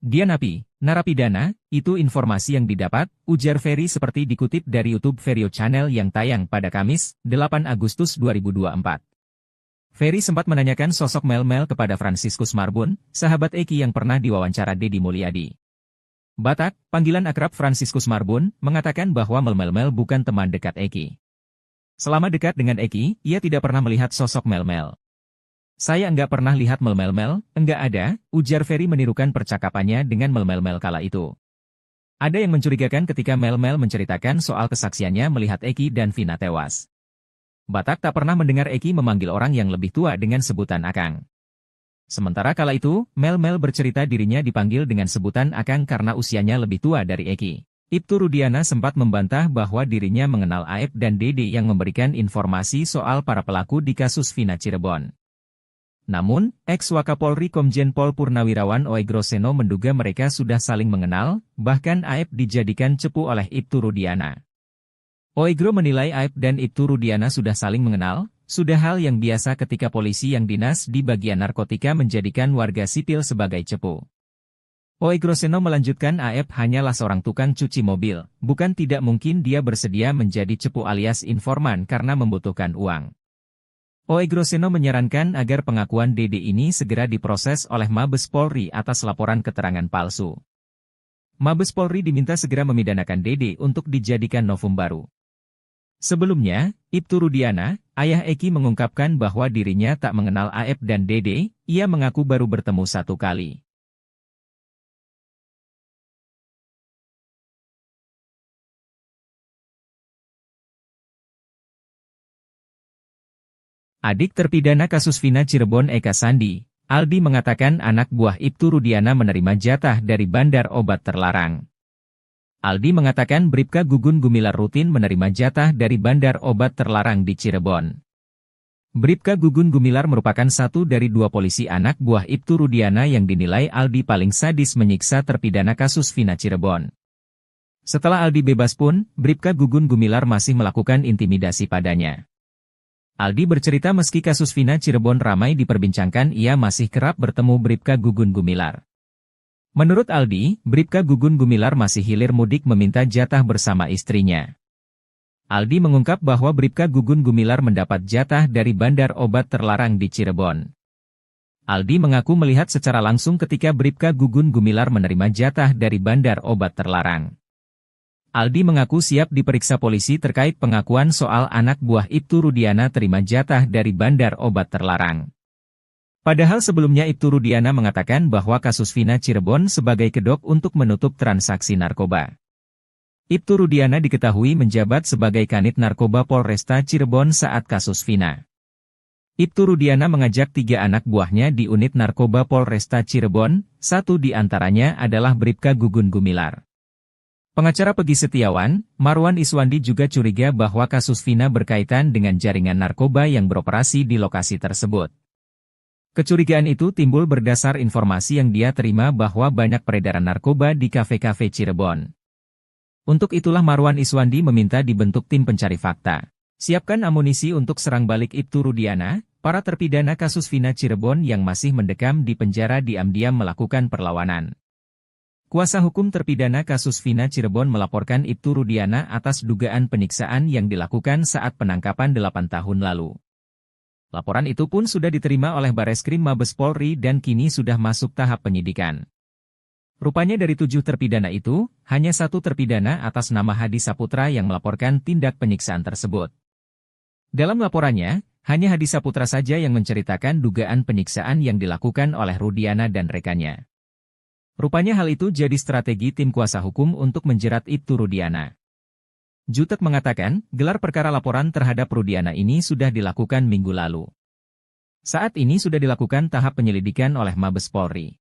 Dia napi, narapidana, itu informasi yang didapat, ujar Ferry seperti dikutip dari YouTube Verio Channel yang tayang pada Kamis, 8 Agustus 2024. Ferry sempat menanyakan sosok Mel-Mel kepada Franciscus Marbun, sahabat Eki yang pernah diwawancara Deddy Mulyadi. Batak, panggilan akrab Franciscus Marbun, mengatakan bahwa Mel-Mel bukan teman dekat Eki. Selama dekat dengan Eki, ia tidak pernah melihat sosok Mel-Mel. Saya enggak pernah lihat Mel-Mel, enggak ada, ujar Ferry menirukan percakapannya dengan Mel-Mel kala itu. Ada yang mencurigakan ketika Mel-Mel menceritakan soal kesaksiannya melihat Eki dan Vina tewas. Batak tak pernah mendengar Eki memanggil orang yang lebih tua dengan sebutan Akang. Sementara kala itu, Mel-Mel bercerita dirinya dipanggil dengan sebutan Akang karena usianya lebih tua dari Eki. Ibtu Rudiana sempat membantah bahwa dirinya mengenal Aep dan Dede yang memberikan informasi soal para pelaku di kasus Vina Cirebon. Namun, ex-Wakapolri Komjen Pol Purnawirawan Oegro Seno menduga mereka sudah saling mengenal, bahkan Aep dijadikan cepu oleh Ibtu Rudiana. Oegro menilai Aep dan Ibtu Rudiana sudah saling mengenal, sudah hal yang biasa ketika polisi yang dinas di bagian narkotika menjadikan warga sipil sebagai cepu. Oegro Seno melanjutkan Aep hanyalah seorang tukang cuci mobil, bukan tidak mungkin dia bersedia menjadi cepu alias informan karena membutuhkan uang. Oegro Seno menyarankan agar pengakuan Dede ini segera diproses oleh Mabes Polri atas laporan keterangan palsu. Mabes Polri diminta segera memidanakan Dede untuk dijadikan novum baru. Sebelumnya, Ibtu Rudiana, ayah Eki mengungkapkan bahwa dirinya tak mengenal Aep dan Dede, ia mengaku baru bertemu satu kali. Adik terpidana kasus Vina Cirebon Eka Sandi, Aldi mengatakan anak buah Ibtu Rudiana menerima jatah dari bandar obat terlarang. Aldi mengatakan Bribka Gugun Gumilar rutin menerima jatah dari bandar obat terlarang di Cirebon. Bribka Gugun Gumilar merupakan satu dari dua polisi anak buah Ibtu Rudiana yang dinilai Aldi paling sadis menyiksa terpidana kasus Vina Cirebon. Setelah Aldi bebas pun, Bribka Gugun Gumilar masih melakukan intimidasi padanya. Aldi bercerita meski kasus Vina Cirebon ramai diperbincangkan, ia masih kerap bertemu Bribka Gugun Gumilar. Menurut Aldi, Bribka Gugun Gumilar masih hilir mudik meminta jatah bersama istrinya. Aldi mengungkap bahwa Bribka Gugun Gumilar mendapat jatah dari bandar obat terlarang di Cirebon. Aldi mengaku melihat secara langsung ketika Bribka Gugun Gumilar menerima jatah dari bandar obat terlarang. Aldi mengaku siap diperiksa polisi terkait pengakuan soal anak buah Ibtu Rudiana terima jatah dari bandar obat terlarang. Padahal sebelumnya Ibtu Rudiana mengatakan bahwa kasus Vina Cirebon sebagai kedok untuk menutup transaksi narkoba. Ibtu Rudiana diketahui menjabat sebagai Kanit Narkoba Polresta Cirebon saat kasus Vina. Ibtu Rudiana mengajak 3 anak buahnya di unit narkoba Polresta Cirebon, satu di antaranya adalah Bribka Gugun Gumilar. Pengacara Pegi Setiawan, Marwan Iswandi juga curiga bahwa kasus Vina berkaitan dengan jaringan narkoba yang beroperasi di lokasi tersebut. Kecurigaan itu timbul berdasar informasi yang dia terima bahwa banyak peredaran narkoba di kafe-kafe Cirebon. Untuk itulah Marwan Iswandi meminta dibentuk tim pencari fakta. Siapkan amunisi untuk serang balik Ibtu Rudiana, para terpidana kasus Vina Cirebon yang masih mendekam di penjara diam-diam melakukan perlawanan. Kuasa hukum terpidana kasus Vina Cirebon melaporkan Ibtu Rudiana atas dugaan penyiksaan yang dilakukan saat penangkapan 8 tahun lalu. Laporan itu pun sudah diterima oleh Bareskrim Mabes Polri dan kini sudah masuk tahap penyidikan. Rupanya dari 7 terpidana itu, hanya 1 terpidana atas nama Hadi Saputra yang melaporkan tindak penyiksaan tersebut. Dalam laporannya, hanya Hadi Saputra saja yang menceritakan dugaan penyiksaan yang dilakukan oleh Rudiana dan rekannya. Rupanya hal itu jadi strategi tim kuasa hukum untuk menjerat Ibtu Rudiana. Jutek mengatakan, gelar perkara laporan terhadap Rudiana ini sudah dilakukan minggu lalu. Saat ini sudah dilakukan tahap penyelidikan oleh Mabes Polri.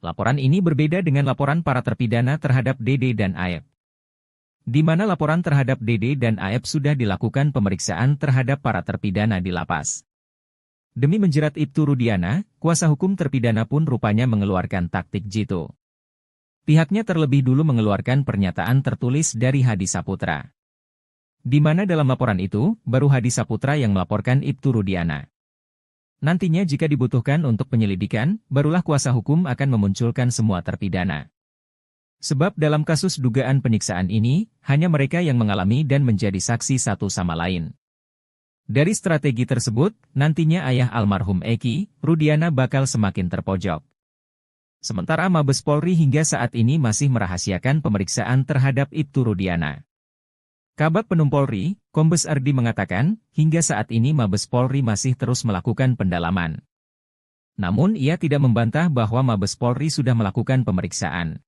Laporan ini berbeda dengan laporan para terpidana terhadap Dede dan Aep. Di mana laporan terhadap Dede dan Aep sudah dilakukan pemeriksaan terhadap para terpidana di lapas. Demi menjerat Ibtu Rudiana, kuasa hukum terpidana pun rupanya mengeluarkan taktik jitu. Pihaknya terlebih dulu mengeluarkan pernyataan tertulis dari Hadi Saputra. Di mana dalam laporan itu, baru Hadi Saputra yang melaporkan Ibtu Rudiana. Nantinya jika dibutuhkan untuk penyelidikan, barulah kuasa hukum akan memunculkan semua terpidana. Sebab dalam kasus dugaan penyiksaan ini, hanya mereka yang mengalami dan menjadi saksi satu sama lain. Dari strategi tersebut, nantinya ayah almarhum Eki, Rudiana bakal semakin terpojok. Sementara Mabes Polri hingga saat ini masih merahasiakan pemeriksaan terhadap Ibtu Rudiana. Kabag Penum Polri, Kombes Ardi mengatakan, hingga saat ini Mabes Polri masih terus melakukan pendalaman. Namun ia tidak membantah bahwa Mabes Polri sudah melakukan pemeriksaan.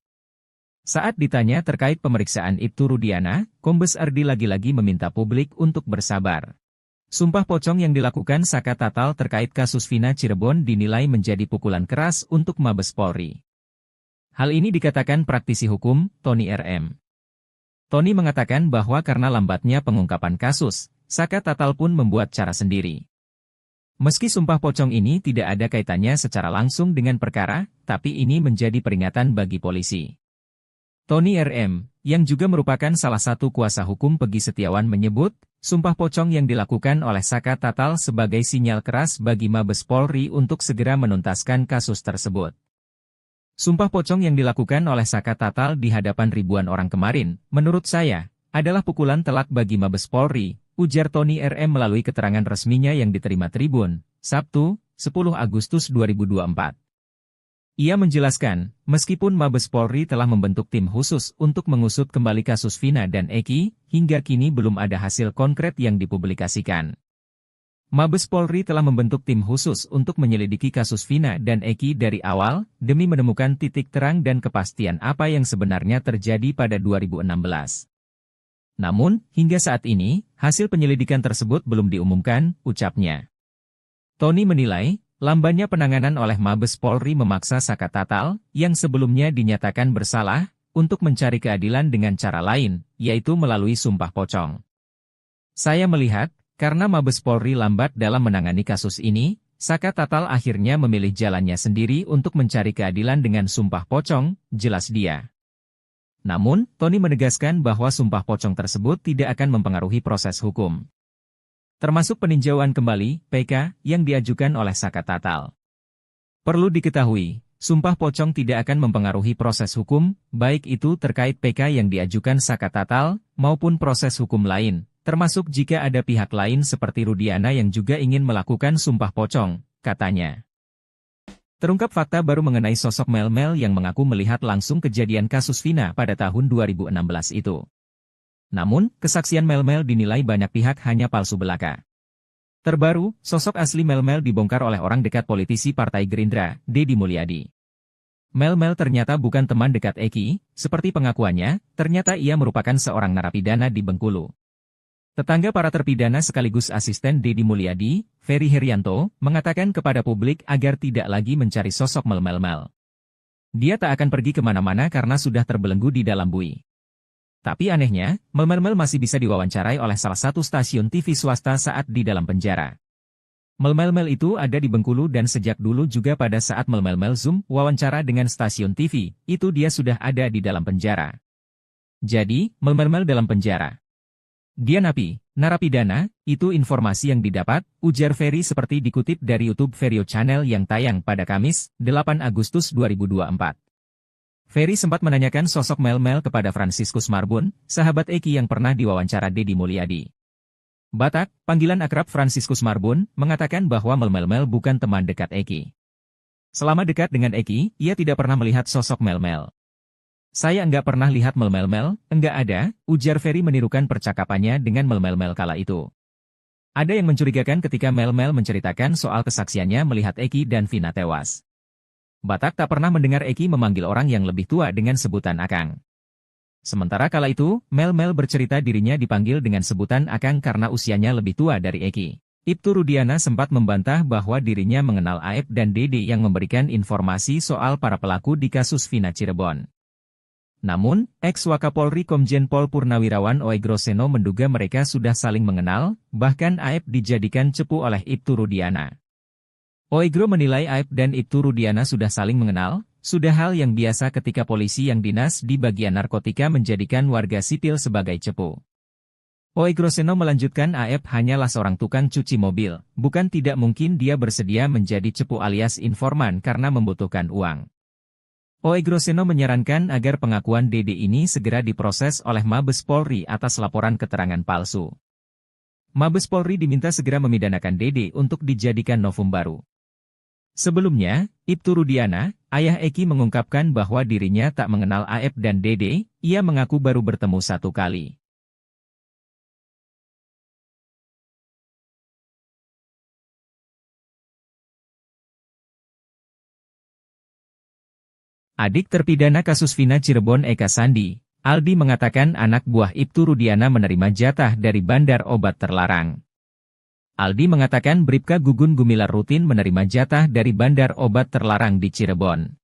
Saat ditanya terkait pemeriksaan Ibtu Rudiana, Kombes Ardi lagi-lagi meminta publik untuk bersabar. Sumpah pocong yang dilakukan Saka Tatal terkait kasus Vina Cirebon dinilai menjadi pukulan keras untuk Mabes Polri. Hal ini dikatakan praktisi hukum, Tony RM. Tony mengatakan bahwa karena lambatnya pengungkapan kasus, Saka Tatal pun membuat cara sendiri. Meski sumpah pocong ini tidak ada kaitannya secara langsung dengan perkara, tapi ini menjadi peringatan bagi polisi. Tony RM, yang juga merupakan salah satu kuasa hukum Pegi Setiawan menyebut, sumpah pocong yang dilakukan oleh Saka Tatal sebagai sinyal keras bagi Mabes Polri untuk segera menuntaskan kasus tersebut. Sumpah pocong yang dilakukan oleh Saka Tatal di hadapan ribuan orang kemarin, menurut saya, adalah pukulan telak bagi Mabes Polri, ujar Tony RM melalui keterangan resminya yang diterima Tribun, Sabtu, 10 Agustus 2024. Ia menjelaskan, meskipun Mabes Polri telah membentuk tim khusus untuk mengusut kembali kasus Vina dan Eki, hingga kini belum ada hasil konkret yang dipublikasikan. Mabes Polri telah membentuk tim khusus untuk menyelidiki kasus Vina dan Eki dari awal, demi menemukan titik terang dan kepastian apa yang sebenarnya terjadi pada 2016. Namun, hingga saat ini, hasil penyelidikan tersebut belum diumumkan, ucapnya. Tony menilai, lambannya penanganan oleh Mabes Polri memaksa Saka Tatal, yang sebelumnya dinyatakan bersalah, untuk mencari keadilan dengan cara lain, yaitu melalui sumpah pocong. Saya melihat, karena Mabes Polri lambat dalam menangani kasus ini, Saka Tatal akhirnya memilih jalannya sendiri untuk mencari keadilan dengan sumpah pocong, jelas dia. Namun, Tony menegaskan bahwa sumpah pocong tersebut tidak akan mempengaruhi proses hukum. Termasuk peninjauan kembali, PK, yang diajukan oleh Saka Tatal. Perlu diketahui, sumpah pocong tidak akan mempengaruhi proses hukum, baik itu terkait PK yang diajukan Saka Tatal, maupun proses hukum lain. Termasuk jika ada pihak lain seperti Rudiana yang juga ingin melakukan sumpah pocong, katanya. Terungkap fakta baru mengenai sosok Mel-Mel yang mengaku melihat langsung kejadian kasus Vina pada tahun 2016 itu. Namun, kesaksian Mel-Mel dinilai banyak pihak hanya palsu belaka. Terbaru, sosok asli Mel-Mel dibongkar oleh orang dekat politisi Partai Gerindra, Deddy Mulyadi. Mel-Mel ternyata bukan teman dekat Eki, seperti pengakuannya, ternyata ia merupakan seorang narapidana di Bengkulu. Tetangga para terpidana sekaligus asisten Deddy Mulyadi, Ferry Herianto, mengatakan kepada publik agar tidak lagi mencari sosok Mel-Mel. Dia tak akan pergi kemana-mana karena sudah terbelenggu di dalam bui. Tapi anehnya, Mel-Mel masih bisa diwawancarai oleh salah satu stasiun TV swasta saat di dalam penjara. Mel-Mel itu ada di Bengkulu dan sejak dulu juga pada saat Mel-Mel Zoom wawancara dengan stasiun TV, itu dia sudah ada di dalam penjara. Jadi, Mel-Mel dalam penjara. Dia napi, narapidana, itu informasi yang didapat, ujar Ferry seperti dikutip dari YouTube Verio Channel yang tayang pada Kamis, 8 Agustus 2024. Ferry sempat menanyakan sosok Mel-Mel kepada Franciscus Marbun, sahabat Eki yang pernah diwawancara Deddy Mulyadi. Batak, panggilan akrab Franciscus Marbun, mengatakan bahwa Mel-Mel bukan teman dekat Eki. Selama dekat dengan Eki, ia tidak pernah melihat sosok Mel-Mel. Saya enggak pernah lihat Mel-Mel, enggak ada, ujar Ferry menirukan percakapannya dengan Mel-Mel kala itu. Ada yang mencurigakan ketika Mel menceritakan soal kesaksiannya melihat Eki dan Vina tewas. Batak tak pernah mendengar Eki memanggil orang yang lebih tua dengan sebutan Akang. Sementara kala itu, Mel bercerita dirinya dipanggil dengan sebutan Akang karena usianya lebih tua dari Eki. Ibtu Rudiana sempat membantah bahwa dirinya mengenal Aep dan Dede yang memberikan informasi soal para pelaku di kasus Vina Cirebon. Namun, ex-Wakapolri Komjen Pol Purnawirawan Oegro Seno menduga mereka sudah saling mengenal, bahkan Aep dijadikan cepu oleh Ibtu Rudiana. Oegro menilai Aep dan Ibtu Rudiana sudah saling mengenal, sudah hal yang biasa ketika polisi yang dinas di bagian narkotika menjadikan warga sipil sebagai cepu. Oegro Seno melanjutkan Aep hanyalah seorang tukang cuci mobil, bukan tidak mungkin dia bersedia menjadi cepu alias informan karena membutuhkan uang. Oegro Seno menyarankan agar pengakuan Dede ini segera diproses oleh Mabes Polri atas laporan keterangan palsu. Mabes Polri diminta segera memidanakan Dede untuk dijadikan novum baru. Sebelumnya, Ibtu Rudiana, ayah Eki mengungkapkan bahwa dirinya tak mengenal Aep dan Dede, ia mengaku baru bertemu satu kali. Adik terpidana kasus Vina Cirebon Eka Sandi, Aldi mengatakan anak buah Ibtu Rudiana menerima jatah dari bandar obat terlarang. Aldi mengatakan Bribka Gugun Gumilar rutin menerima jatah dari bandar obat terlarang di Cirebon.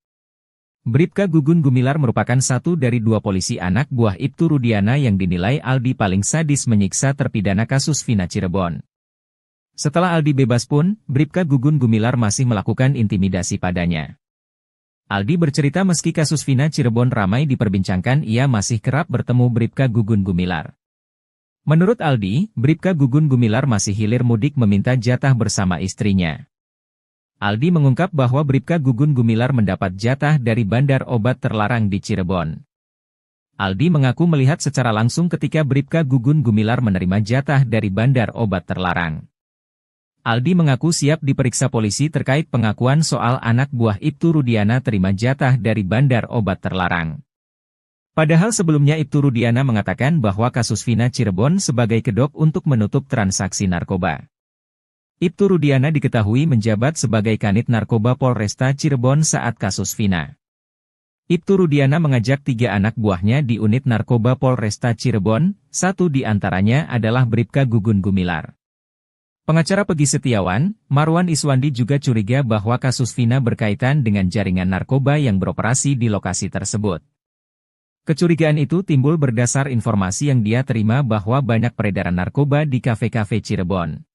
Bribka Gugun Gumilar merupakan satu dari dua polisi anak buah Ibtu Rudiana yang dinilai Aldi paling sadis menyiksa terpidana kasus Vina Cirebon. Setelah Aldi bebas pun, Bribka Gugun Gumilar masih melakukan intimidasi padanya. Aldi bercerita meski kasus Vina Cirebon ramai diperbincangkan ia masih kerap bertemu Bribka Gugun Gumilar. Menurut Aldi, Bribka Gugun Gumilar masih hilir mudik meminta jatah bersama istrinya. Aldi mengungkap bahwa Bribka Gugun Gumilar mendapat jatah dari bandar obat terlarang di Cirebon. Aldi mengaku melihat secara langsung ketika Bribka Gugun Gumilar menerima jatah dari bandar obat terlarang. Aldi mengaku siap diperiksa polisi terkait pengakuan soal anak buah Ibtu Rudiana terima jatah dari bandar obat terlarang. Padahal sebelumnya Ibtu Rudiana mengatakan bahwa kasus Vina Cirebon sebagai kedok untuk menutup transaksi narkoba. Ibtu Rudiana diketahui menjabat sebagai Kanit Narkoba Polresta Cirebon saat kasus Vina. Ibtu Rudiana mengajak 3 anak buahnya di unit narkoba Polresta Cirebon, satu di antaranya adalah Bribka Gugun Gumilar. Pengacara Pegi Setiawan, Marwan Iswandi juga curiga bahwa kasus Vina berkaitan dengan jaringan narkoba yang beroperasi di lokasi tersebut. Kecurigaan itu timbul berdasar informasi yang dia terima bahwa banyak peredaran narkoba di kafe-kafe Cirebon.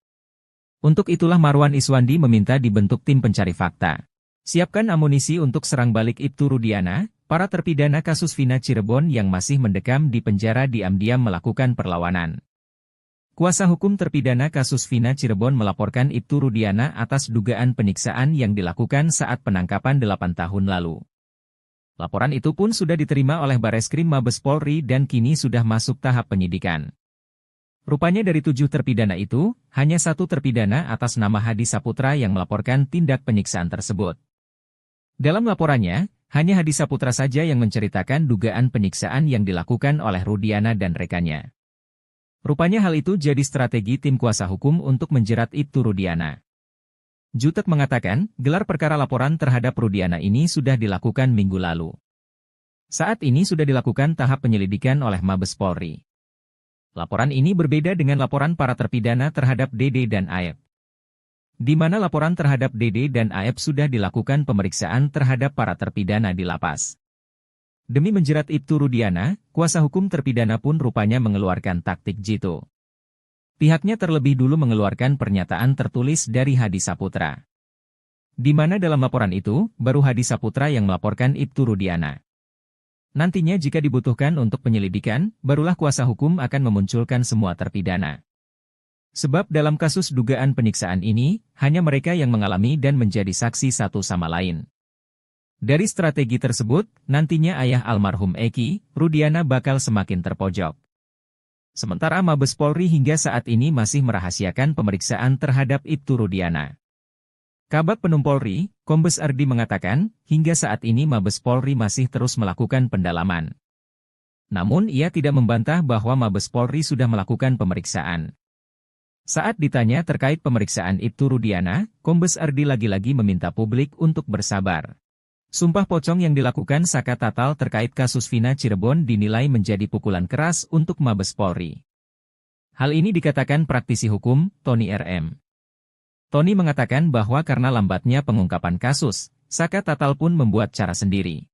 Untuk itulah Marwan Iswandi meminta dibentuk tim pencari fakta. Siapkan amunisi untuk serang balik Ibtu Rudiana, para terpidana kasus Vina Cirebon yang masih mendekam di penjara diam-diam melakukan perlawanan. Kuasa hukum terpidana kasus Vina Cirebon melaporkan Ibtu Rudiana atas dugaan penyiksaan yang dilakukan saat penangkapan 8 tahun lalu. Laporan itu pun sudah diterima oleh Bareskrim Mabes Polri dan kini sudah masuk tahap penyidikan. Rupanya dari 7 terpidana itu, hanya 1 terpidana atas nama Hadi Saputra yang melaporkan tindak penyiksaan tersebut. Dalam laporannya, hanya Hadi Saputra saja yang menceritakan dugaan penyiksaan yang dilakukan oleh Rudiana dan rekannya. Rupanya hal itu jadi strategi tim kuasa hukum untuk menjerat Ibtu Rudiana. Jutek mengatakan, gelar perkara laporan terhadap Rudiana ini sudah dilakukan minggu lalu. Saat ini sudah dilakukan tahap penyelidikan oleh Mabes Polri. Laporan ini berbeda dengan laporan para terpidana terhadap Dede dan Aep. Di mana laporan terhadap Dede dan Aep sudah dilakukan pemeriksaan terhadap para terpidana di lapas. Demi menjerat Ibtu Rudiana, kuasa hukum terpidana pun rupanya mengeluarkan taktik jitu. Pihaknya terlebih dulu mengeluarkan pernyataan tertulis dari Hadi Saputra. Di mana dalam laporan itu, baru Hadi Saputra yang melaporkan Ibtu Rudiana. Nantinya jika dibutuhkan untuk penyelidikan, barulah kuasa hukum akan memunculkan semua terpidana. Sebab dalam kasus dugaan penyiksaan ini, hanya mereka yang mengalami dan menjadi saksi satu sama lain. Dari strategi tersebut, nantinya ayah almarhum Eki, Rudiana bakal semakin terpojok. Sementara Mabes Polri hingga saat ini masih merahasiakan pemeriksaan terhadap Ibtu Rudiana. Kabag Penum Polri, Kombes Ardi mengatakan, hingga saat ini Mabes Polri masih terus melakukan pendalaman. Namun ia tidak membantah bahwa Mabes Polri sudah melakukan pemeriksaan. Saat ditanya terkait pemeriksaan Ibtu Rudiana, Kombes Ardi lagi-lagi meminta publik untuk bersabar. Sumpah pocong yang dilakukan Saka Tatal terkait kasus Vina Cirebon dinilai menjadi pukulan keras untuk Mabes Polri. Hal ini dikatakan praktisi hukum, Tony RM. Tony mengatakan bahwa karena lambatnya pengungkapan kasus, Saka Tatal pun membuat cara sendiri.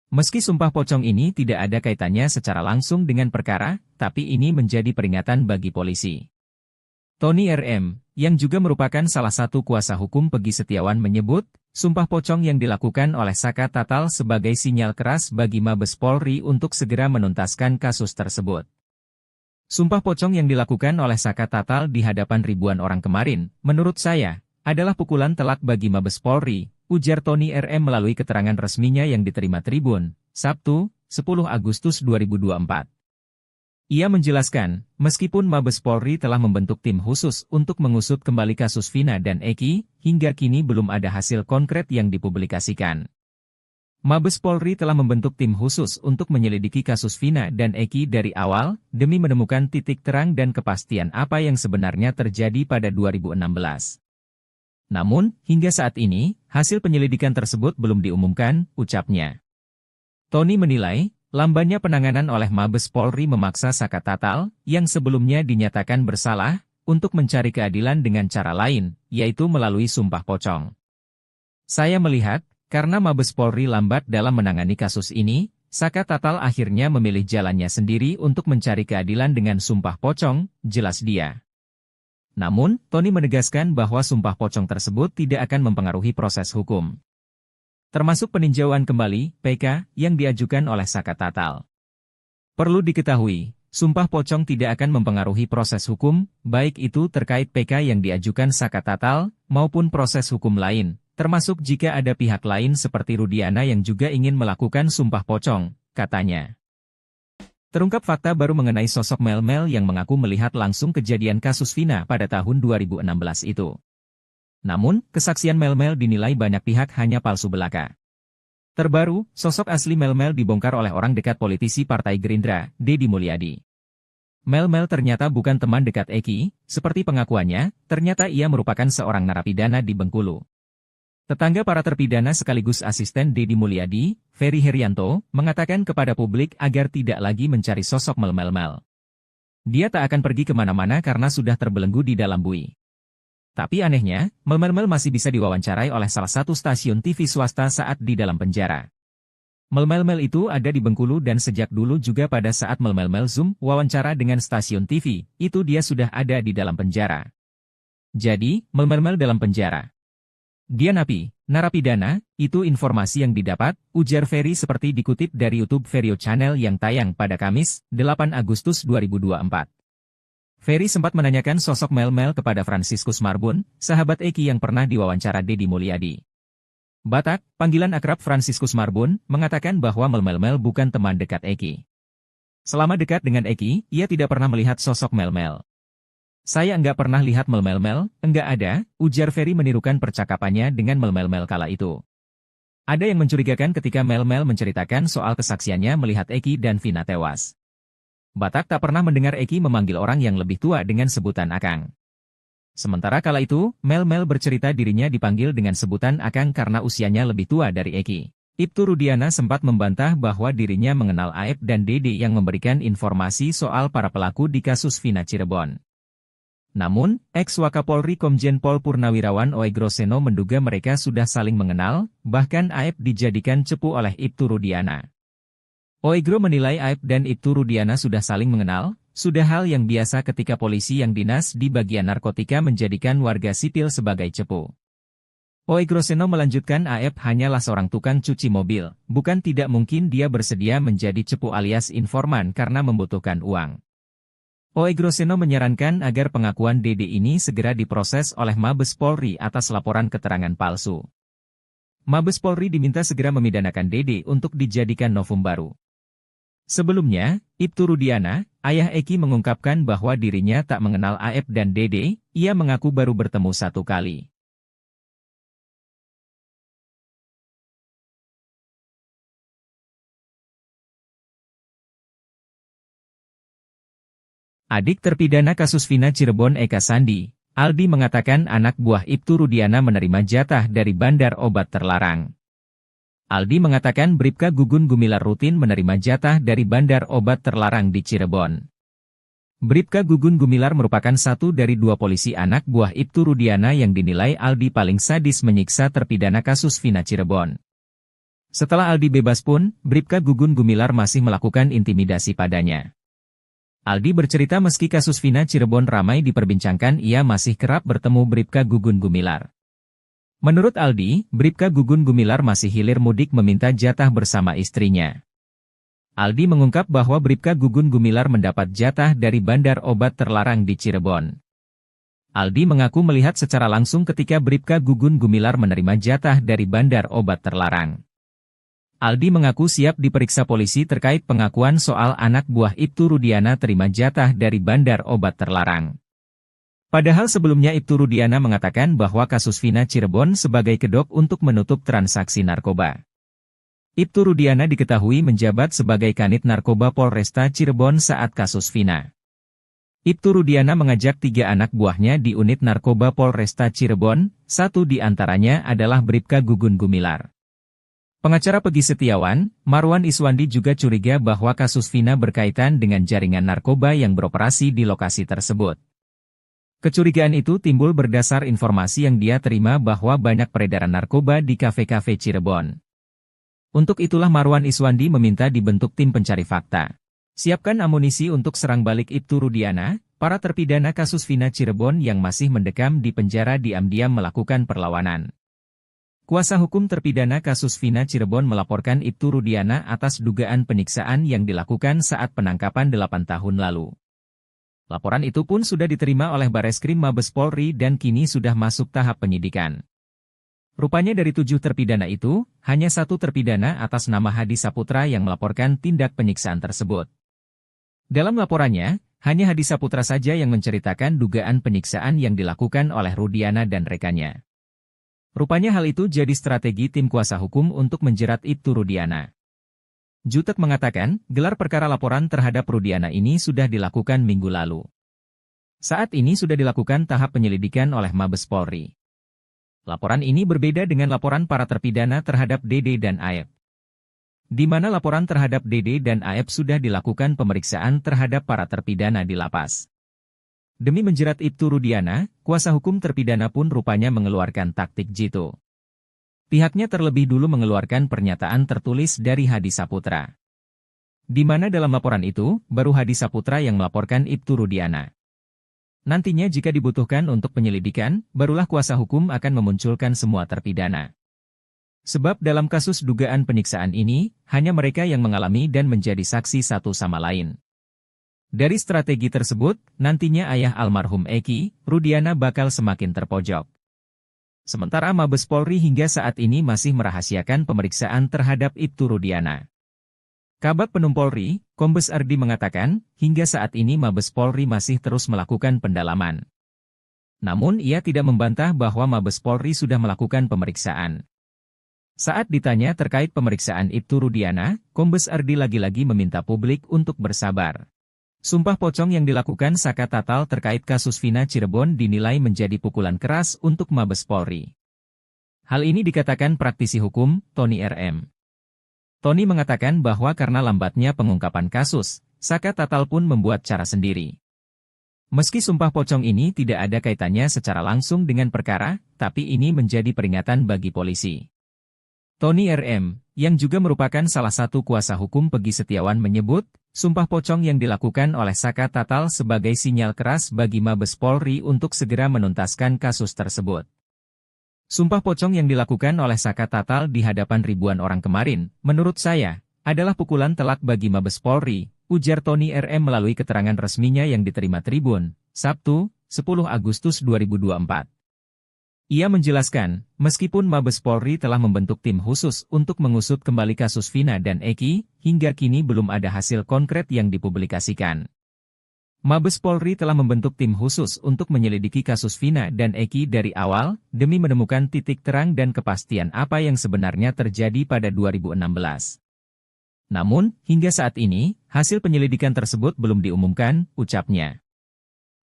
Meski sumpah pocong ini tidak ada kaitannya secara langsung dengan perkara, tapi ini menjadi peringatan bagi polisi. Tony RM, yang juga merupakan salah satu kuasa hukum Peggy Setiawan menyebut, sumpah pocong yang dilakukan oleh Saka Tatal sebagai sinyal keras bagi Mabes Polri untuk segera menuntaskan kasus tersebut. Sumpah pocong yang dilakukan oleh Saka Tatal di hadapan ribuan orang kemarin, menurut saya, adalah pukulan telak bagi Mabes Polri, ujar Tony RM melalui keterangan resminya yang diterima Tribun, Sabtu, 10 Agustus 2024. Ia menjelaskan, meskipun Mabes Polri telah membentuk tim khusus untuk mengusut kembali kasus Vina dan Eki, hingga kini belum ada hasil konkret yang dipublikasikan. Mabes Polri telah membentuk tim khusus untuk menyelidiki kasus Vina dan Eki dari awal, demi menemukan titik terang dan kepastian apa yang sebenarnya terjadi pada 2016. Namun, hingga saat ini, hasil penyelidikan tersebut belum diumumkan, ucapnya. Tony menilai, lambannya penanganan oleh Mabes Polri memaksa Saka Tatal, yang sebelumnya dinyatakan bersalah, untuk mencari keadilan dengan cara lain, yaitu melalui sumpah pocong. Saya melihat, karena Mabes Polri lambat dalam menangani kasus ini, Saka Tatal akhirnya memilih jalannya sendiri untuk mencari keadilan dengan sumpah pocong, jelas dia. Namun, Tony menegaskan bahwa sumpah pocong tersebut tidak akan mempengaruhi proses hukum. Termasuk peninjauan kembali, PK, yang diajukan oleh Saka Tatal. Perlu diketahui, sumpah pocong tidak akan mempengaruhi proses hukum, baik itu terkait PK yang diajukan Saka Tatal, maupun proses hukum lain. Termasuk jika ada pihak lain seperti Rudiana yang juga ingin melakukan sumpah pocong, katanya. Terungkap fakta baru mengenai sosok Mel-Mel yang mengaku melihat langsung kejadian kasus Vina pada tahun 2016 itu. Namun, kesaksian Mel-Mel dinilai banyak pihak hanya palsu belaka. Terbaru, sosok asli Mel-Mel dibongkar oleh orang dekat politisi Partai Gerindra, Deddy Mulyadi. Mel-Mel ternyata bukan teman dekat Eki, seperti pengakuannya, ternyata ia merupakan seorang narapidana di Bengkulu. Tetangga para terpidana sekaligus asisten Deddy Mulyadi, Ferry Herianto, mengatakan kepada publik agar tidak lagi mencari sosok Mel-Mel. Dia tak akan pergi kemana-mana karena sudah terbelenggu di dalam bui. Tapi anehnya, Mel-Mel masih bisa diwawancarai oleh salah satu stasiun TV swasta saat di dalam penjara. Mel-Mel itu ada di Bengkulu dan sejak dulu juga pada saat Mel-Mel Zoom wawancara dengan stasiun TV, itu dia sudah ada di dalam penjara. Jadi, Mel-Mel dalam penjara. Dia napi, narapidana, itu informasi yang didapat, ujar Ferry seperti dikutip dari YouTube Verio Channel yang tayang pada Kamis, 8 Agustus 2024. Ferry sempat menanyakan sosok Mel-Mel kepada Franciscus Marbun, sahabat Eki yang pernah diwawancara Deddy Mulyadi. Batak, panggilan akrab Franciscus Marbun, mengatakan bahwa Mel-Mel bukan teman dekat Eki. Selama dekat dengan Eki, ia tidak pernah melihat sosok Mel-Mel. Saya enggak pernah lihat Mel-Mel, enggak ada, ujar Ferry menirukan percakapannya dengan Mel-Mel kala itu. Ada yang mencurigakan ketika Mel-Mel menceritakan soal kesaksiannya melihat Eki dan Vina tewas. Batak tak pernah mendengar Eki memanggil orang yang lebih tua dengan sebutan Akang. Sementara kala itu, Mel-Mel bercerita dirinya dipanggil dengan sebutan Akang karena usianya lebih tua dari Eki. Ibtu Rudiana sempat membantah bahwa dirinya mengenal Aep dan Dede yang memberikan informasi soal para pelaku di kasus Vina Cirebon. Namun, ex-Wakapolri Komjen Pol Purnawirawan Oegro Seno menduga mereka sudah saling mengenal, bahkan Aep dijadikan cepu oleh Ibtu Rudiana. Oegro menilai Aep dan Ibtu Rudiana sudah saling mengenal, sudah hal yang biasa ketika polisi yang dinas di bagian narkotika menjadikan warga sipil sebagai cepu. Oegro Seno melanjutkan Aep hanyalah seorang tukang cuci mobil, bukan tidak mungkin dia bersedia menjadi cepu alias informan karena membutuhkan uang. Oegro Seno menyarankan agar pengakuan Dede ini segera diproses oleh Mabes Polri atas laporan keterangan palsu. Mabes Polri diminta segera memidanakan Dede untuk dijadikan novum baru. Sebelumnya, Ibtu Rudiana, ayah Eki mengungkapkan bahwa dirinya tak mengenal Aep dan Dede, ia mengaku baru bertemu satu kali. Adik terpidana kasus Vina Cirebon Eka Sandi, Aldi mengatakan anak buah Ibtu Rudiana menerima jatah dari bandar obat terlarang. Aldi mengatakan Bribka Gugun Gumilar rutin menerima jatah dari bandar obat terlarang di Cirebon. Bribka Gugun Gumilar merupakan satu dari dua polisi anak buah Ibtu Rudiana yang dinilai Aldi paling sadis menyiksa terpidana kasus Vina Cirebon. Setelah Aldi bebas pun, Bribka Gugun Gumilar masih melakukan intimidasi padanya. Aldi bercerita meski kasus Vina Cirebon ramai diperbincangkan, ia masih kerap bertemu Bribka Gugun Gumilar. Menurut Aldi, Bribka Gugun Gumilar masih hilir mudik meminta jatah bersama istrinya. Aldi mengungkap bahwa Bribka Gugun Gumilar mendapat jatah dari bandar obat terlarang di Cirebon. Aldi mengaku melihat secara langsung ketika Bribka Gugun Gumilar menerima jatah dari bandar obat terlarang. Aldi mengaku siap diperiksa polisi terkait pengakuan soal anak buah Ibtu Rudiana terima jatah dari bandar obat terlarang. Padahal sebelumnya Ibtu Rudiana mengatakan bahwa kasus Vina Cirebon sebagai kedok untuk menutup transaksi narkoba. Ibtu Rudiana diketahui menjabat sebagai Kanit Narkoba Polresta Cirebon saat kasus Vina. Ibtu Rudiana mengajak 3 anak buahnya di unit narkoba Polresta Cirebon, satu di antaranya adalah Bribka Gugun Gumilar. Pengacara Pegi Setiawan, Marwan Iswandi juga curiga bahwa kasus Vina berkaitan dengan jaringan narkoba yang beroperasi di lokasi tersebut. Kecurigaan itu timbul berdasar informasi yang dia terima bahwa banyak peredaran narkoba di kafe-kafe Cirebon. Untuk itulah Marwan Iswandi meminta dibentuk tim pencari fakta. Siapkan amunisi untuk serang balik Ibtu Rudiana, para terpidana kasus Vina Cirebon yang masih mendekam di penjara diam-diam melakukan perlawanan. Kuasa hukum terpidana kasus Vina Cirebon melaporkan Ibtu Rudiana atas dugaan penyiksaan yang dilakukan saat penangkapan 8 tahun lalu. Laporan itu pun sudah diterima oleh Bareskrim Mabes Polri dan kini sudah masuk tahap penyidikan. Rupanya dari 7 terpidana itu, hanya 1 terpidana atas nama Hadi Saputra yang melaporkan tindak penyiksaan tersebut. Dalam laporannya, hanya Hadi Saputra saja yang menceritakan dugaan penyiksaan yang dilakukan oleh Rudiana dan rekannya. Rupanya hal itu jadi strategi tim kuasa hukum untuk menjerat Ibtu Rudiana. Jutek mengatakan, gelar perkara laporan terhadap Rudiana ini sudah dilakukan minggu lalu. Saat ini sudah dilakukan tahap penyelidikan oleh Mabes Polri. Laporan ini berbeda dengan laporan para terpidana terhadap Dede dan Aep. Di mana laporan terhadap Dede dan Aep sudah dilakukan pemeriksaan terhadap para terpidana di lapas. Demi menjerat Ibtu Rudiana, kuasa hukum terpidana pun rupanya mengeluarkan taktik jitu. Pihaknya terlebih dulu mengeluarkan pernyataan tertulis dari Hadi Saputra. Di mana dalam laporan itu, baru Hadi Saputra yang melaporkan Ibtu Rudiana. Nantinya jika dibutuhkan untuk penyelidikan, barulah kuasa hukum akan memunculkan semua terpidana. Sebab dalam kasus dugaan penyiksaan ini, hanya mereka yang mengalami dan menjadi saksi satu sama lain. Dari strategi tersebut, nantinya ayah almarhum Eki, Rudiana bakal semakin terpojok. Sementara Mabes Polri hingga saat ini masih merahasiakan pemeriksaan terhadap Ibtu Rudiana. Kabag Penum Polri, Kombes Ardi mengatakan, hingga saat ini Mabes Polri masih terus melakukan pendalaman. Namun ia tidak membantah bahwa Mabes Polri sudah melakukan pemeriksaan. Saat ditanya terkait pemeriksaan Ibtu Rudiana, Kombes Ardi lagi-lagi meminta publik untuk bersabar. Sumpah pocong yang dilakukan Saka Tatal terkait kasus Vina Cirebon dinilai menjadi pukulan keras untuk Mabes Polri. Hal ini dikatakan praktisi hukum, Tony RM. Tony mengatakan bahwa karena lambatnya pengungkapan kasus, Saka Tatal pun membuat cara sendiri. Meski sumpah pocong ini tidak ada kaitannya secara langsung dengan perkara, tapi ini menjadi peringatan bagi polisi. Tony RM, yang juga merupakan salah satu kuasa hukum Pegi Setiawan menyebut, sumpah pocong yang dilakukan oleh Saka Tatal sebagai sinyal keras bagi Mabes Polri untuk segera menuntaskan kasus tersebut. Sumpah pocong yang dilakukan oleh Saka Tatal di hadapan ribuan orang kemarin, menurut saya, adalah pukulan telak bagi Mabes Polri, ujar Tony RM melalui keterangan resminya yang diterima Tribun, Sabtu, 10 Agustus 2024. Ia menjelaskan, meskipun Mabes Polri telah membentuk tim khusus untuk mengusut kembali kasus Vina dan Eki, hingga kini belum ada hasil konkret yang dipublikasikan. Mabes Polri telah membentuk tim khusus untuk menyelidiki kasus Vina dan Eki dari awal, demi menemukan titik terang dan kepastian apa yang sebenarnya terjadi pada 2016. Namun, hingga saat ini, hasil penyelidikan tersebut belum diumumkan, ucapnya.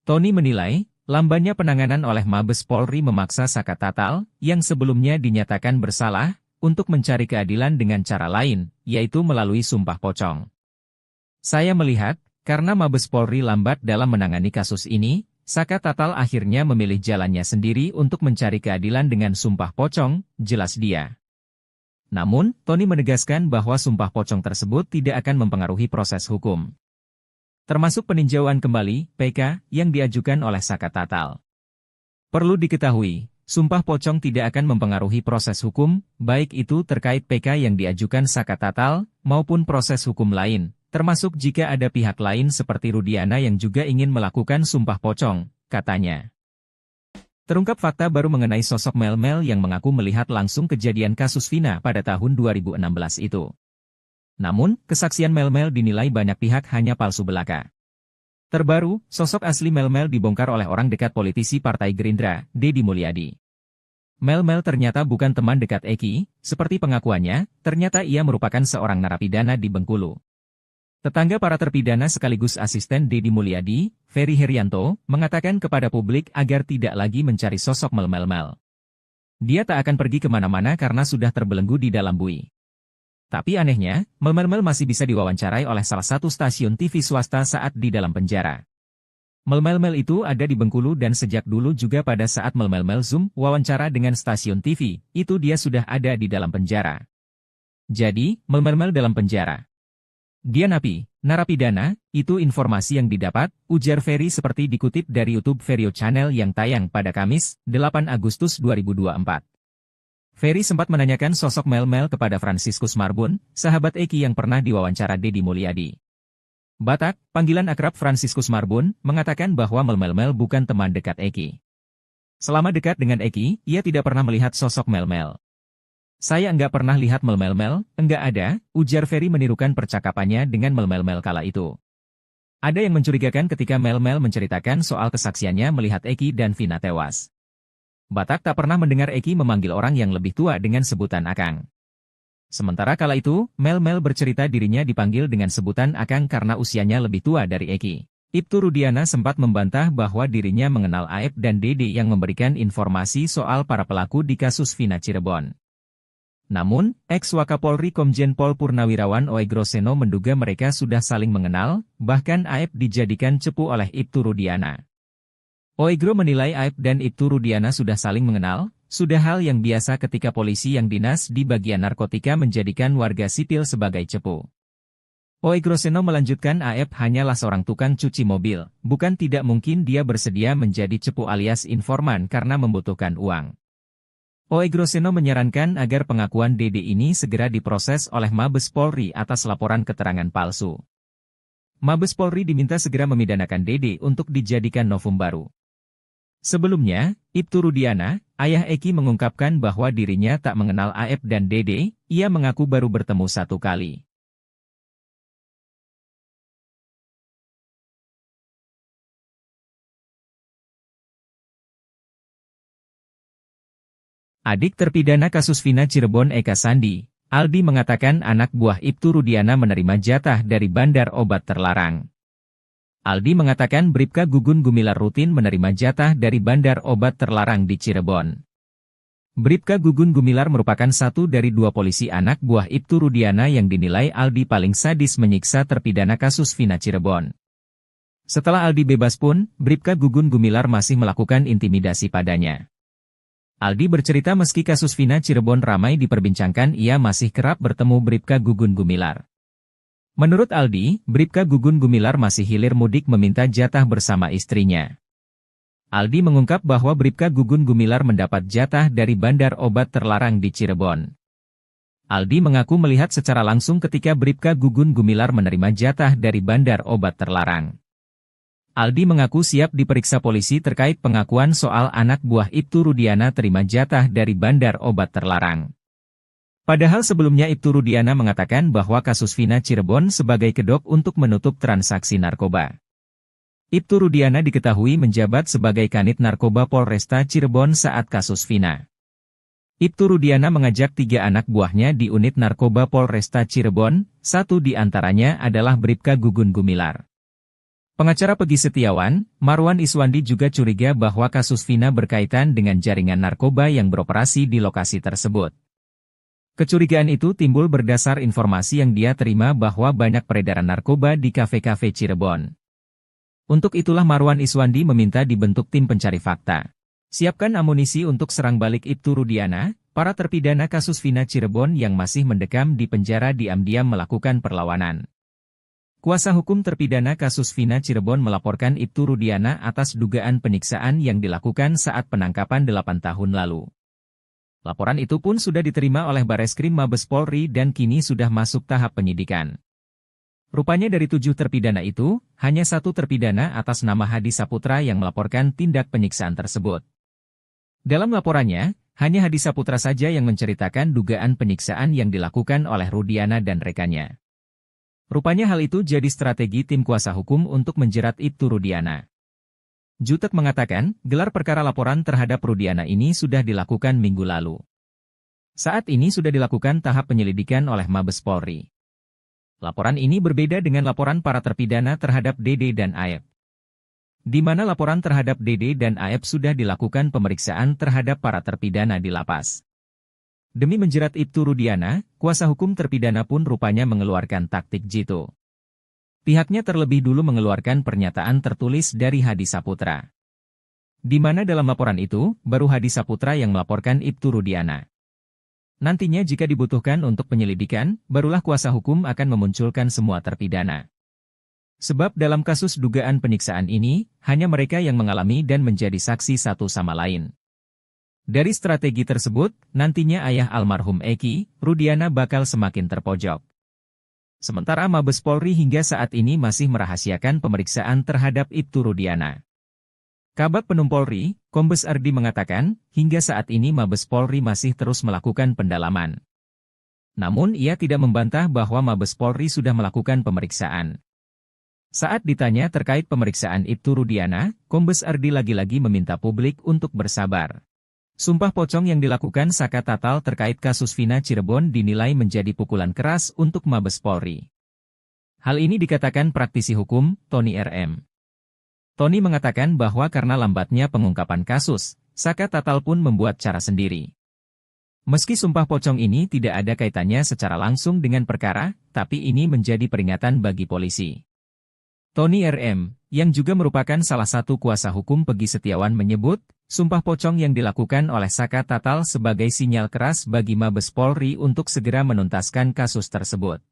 Tony menilai, lambannya penanganan oleh Mabes Polri memaksa Saka Tatal, yang sebelumnya dinyatakan bersalah, untuk mencari keadilan dengan cara lain, yaitu melalui sumpah pocong. Saya melihat, karena Mabes Polri lambat dalam menangani kasus ini, Saka Tatal akhirnya memilih jalannya sendiri untuk mencari keadilan dengan sumpah pocong, jelas dia. Namun, Tony menegaskan bahwa sumpah pocong tersebut tidak akan mempengaruhi proses hukum. Termasuk peninjauan kembali, PK, yang diajukan oleh Saka Tatal. Perlu diketahui, sumpah pocong tidak akan mempengaruhi proses hukum, baik itu terkait PK yang diajukan Saka Tatal, maupun proses hukum lain, termasuk jika ada pihak lain seperti Rudiana yang juga ingin melakukan sumpah pocong, katanya. Terungkap fakta baru mengenai sosok Mel-Mel yang mengaku melihat langsung kejadian kasus Vina pada tahun 2016 itu. Namun, kesaksian Mel-Mel dinilai banyak pihak hanya palsu belaka. Terbaru, sosok asli Mel-Mel dibongkar oleh orang dekat politisi Partai Gerindra, Deddy Mulyadi. Mel-Mel ternyata bukan teman dekat Eki, seperti pengakuannya, ternyata ia merupakan seorang narapidana di Bengkulu. Tetangga para terpidana sekaligus asisten Deddy Mulyadi, Ferry Herianto, mengatakan kepada publik agar tidak lagi mencari sosok Mel-Mel. Dia tak akan pergi kemana-mana karena sudah terbelenggu di dalam bui. Tapi anehnya, Mel-Mel masih bisa diwawancarai oleh salah satu stasiun TV swasta saat di dalam penjara. Mel-Mel itu ada di Bengkulu dan sejak dulu juga pada saat Mel-Mel Zoom wawancara dengan stasiun TV, itu dia sudah ada di dalam penjara. Jadi, Mel-Mel dalam penjara. Dia napi, narapidana, itu informasi yang didapat, ujar Ferry seperti dikutip dari YouTube Verio Channel yang tayang pada Kamis, 8 Agustus 2024. Ferry sempat menanyakan sosok Mel-Mel kepada Franciscus Marbun, sahabat Eki yang pernah diwawancara Deddy Mulyadi. Batak, panggilan akrab Franciscus Marbun, mengatakan bahwa Mel-Mel bukan teman dekat Eki. Selama dekat dengan Eki, ia tidak pernah melihat sosok Mel-Mel. Saya enggak pernah lihat Mel-Mel, enggak ada, ujar Ferry menirukan percakapannya dengan Mel-Mel kala itu. Ada yang mencurigakan ketika Mel-Mel menceritakan soal kesaksiannya melihat Eki dan Vina tewas. Batak tak pernah mendengar Eki memanggil orang yang lebih tua dengan sebutan Akang. Sementara kala itu, Mel-Mel bercerita dirinya dipanggil dengan sebutan Akang karena usianya lebih tua dari Eki. Ibtu Rudiana sempat membantah bahwa dirinya mengenal Aep dan Dede yang memberikan informasi soal para pelaku di kasus Vina Cirebon. Namun, ex-Wakapolri Komjen Pol Purnawirawan Oegro Seno menduga mereka sudah saling mengenal, bahkan Aep dijadikan cepu oleh Ibtu Rudiana. Oegro menilai Aep dan Ibtu Rudiana sudah saling mengenal, sudah hal yang biasa ketika polisi yang dinas di bagian narkotika menjadikan warga sipil sebagai cepu. Oegro Seno melanjutkan Aep hanyalah seorang tukang cuci mobil, bukan tidak mungkin dia bersedia menjadi cepu alias informan karena membutuhkan uang. Oegro Seno menyarankan agar pengakuan Dede ini segera diproses oleh Mabes Polri atas laporan keterangan palsu. Mabes Polri diminta segera memidanakan Dede untuk dijadikan novum baru. Sebelumnya, Ibtu Rudiana, ayah Eki mengungkapkan bahwa dirinya tak mengenal Aep dan Dede, ia mengaku baru bertemu satu kali. Adik terpidana kasus Vina Cirebon Eka Sandi, Aldi mengatakan anak buah Ibtu Rudiana menerima jatah dari bandar obat terlarang. Aldi mengatakan Bribka Gugun Gumilar rutin menerima jatah dari bandar obat terlarang di Cirebon. Bribka Gugun Gumilar merupakan satu dari dua polisi anak buah Ibtu Rudiana yang dinilai Aldi paling sadis menyiksa terpidana kasus Vina Cirebon. Setelah Aldi bebas pun, Bribka Gugun Gumilar masih melakukan intimidasi padanya. Aldi bercerita meski kasus Vina Cirebon ramai diperbincangkan ia masih kerap bertemu Bribka Gugun Gumilar. Menurut Aldi, Bribka Gugun Gumilar masih hilir mudik meminta jatah bersama istrinya. Aldi mengungkap bahwa Bribka Gugun Gumilar mendapat jatah dari bandar obat terlarang di Cirebon. Aldi mengaku melihat secara langsung ketika Bribka Gugun Gumilar menerima jatah dari bandar obat terlarang. Aldi mengaku siap diperiksa polisi terkait pengakuan soal anak buah Ibtu Rudiana terima jatah dari bandar obat terlarang. Padahal sebelumnya Ibtu Rudiana mengatakan bahwa kasus Vina Cirebon sebagai kedok untuk menutup transaksi narkoba. Ibtu Rudiana diketahui menjabat sebagai Kanit Narkoba Polresta Cirebon saat kasus Vina. Ibtu Rudiana mengajak 3 anak buahnya di unit narkoba Polresta Cirebon, 1 di antaranya adalah Bribka Gugun Gumilar. Pengacara Pegi Setiawan, Marwan Iswandi juga curiga bahwa kasus Vina berkaitan dengan jaringan narkoba yang beroperasi di lokasi tersebut. Kecurigaan itu timbul berdasar informasi yang dia terima bahwa banyak peredaran narkoba di kafe-kafe Cirebon. Untuk itulah Marwan Iswandi meminta dibentuk tim pencari fakta. Siapkan amunisi untuk serang balik Ibtu Rudiana, para terpidana kasus Vina Cirebon yang masih mendekam di penjara diam-diam melakukan perlawanan. Kuasa hukum terpidana kasus Vina Cirebon melaporkan Ibtu Rudiana atas dugaan penyiksaan yang dilakukan saat penangkapan 8 tahun lalu. Laporan itu pun sudah diterima oleh Bareskrim Mabes Polri dan kini sudah masuk tahap penyidikan. Rupanya dari 7 terpidana itu, hanya 1 terpidana atas nama Hadi Saputra yang melaporkan tindak penyiksaan tersebut. Dalam laporannya, hanya Hadi Saputra saja yang menceritakan dugaan penyiksaan yang dilakukan oleh Rudiana dan rekannya. Rupanya hal itu jadi strategi tim kuasa hukum untuk menjerat Ibtu Rudiana. Jutek mengatakan, gelar perkara laporan terhadap Rudiana ini sudah dilakukan minggu lalu. Saat ini sudah dilakukan tahap penyelidikan oleh Mabes Polri. Laporan ini berbeda dengan laporan para terpidana terhadap Dede dan Aep, di mana laporan terhadap Dede dan Aep sudah dilakukan pemeriksaan terhadap para terpidana di lapas. Demi menjerat Ibtu Rudiana, kuasa hukum terpidana pun rupanya mengeluarkan taktik jitu. Pihaknya terlebih dulu mengeluarkan pernyataan tertulis dari Hadi Saputra, di mana dalam laporan itu, baru Hadi Saputra yang melaporkan Ibtu Rudiana. Nantinya jika dibutuhkan untuk penyelidikan, barulah kuasa hukum akan memunculkan semua terpidana. Sebab dalam kasus dugaan penyiksaan ini, hanya mereka yang mengalami dan menjadi saksi satu sama lain. Dari strategi tersebut, nantinya ayah almarhum Eki, Rudiana bakal semakin terpojok. Sementara Mabes Polri hingga saat ini masih merahasiakan pemeriksaan terhadap Ibtu Rudiana. Kabag Penum Polri, Kombes Ardi mengatakan, hingga saat ini Mabes Polri masih terus melakukan pendalaman. Namun ia tidak membantah bahwa Mabes Polri sudah melakukan pemeriksaan. Saat ditanya terkait pemeriksaan Ibtu Rudiana, Kombes Ardi lagi-lagi meminta publik untuk bersabar. Sumpah pocong yang dilakukan Saka Tatal terkait kasus Vina Cirebon dinilai menjadi pukulan keras untuk Mabes Polri. Hal ini dikatakan praktisi hukum, Tony RM. Tony mengatakan bahwa karena lambatnya pengungkapan kasus, Saka Tatal pun membuat cara sendiri. Meski sumpah pocong ini tidak ada kaitannya secara langsung dengan perkara, tapi ini menjadi peringatan bagi polisi. Tony RM, yang juga merupakan salah satu kuasa hukum Pegi Setiawan menyebut, sumpah pocong yang dilakukan oleh Saka Tatal sebagai sinyal keras bagi Mabes Polri untuk segera menuntaskan kasus tersebut.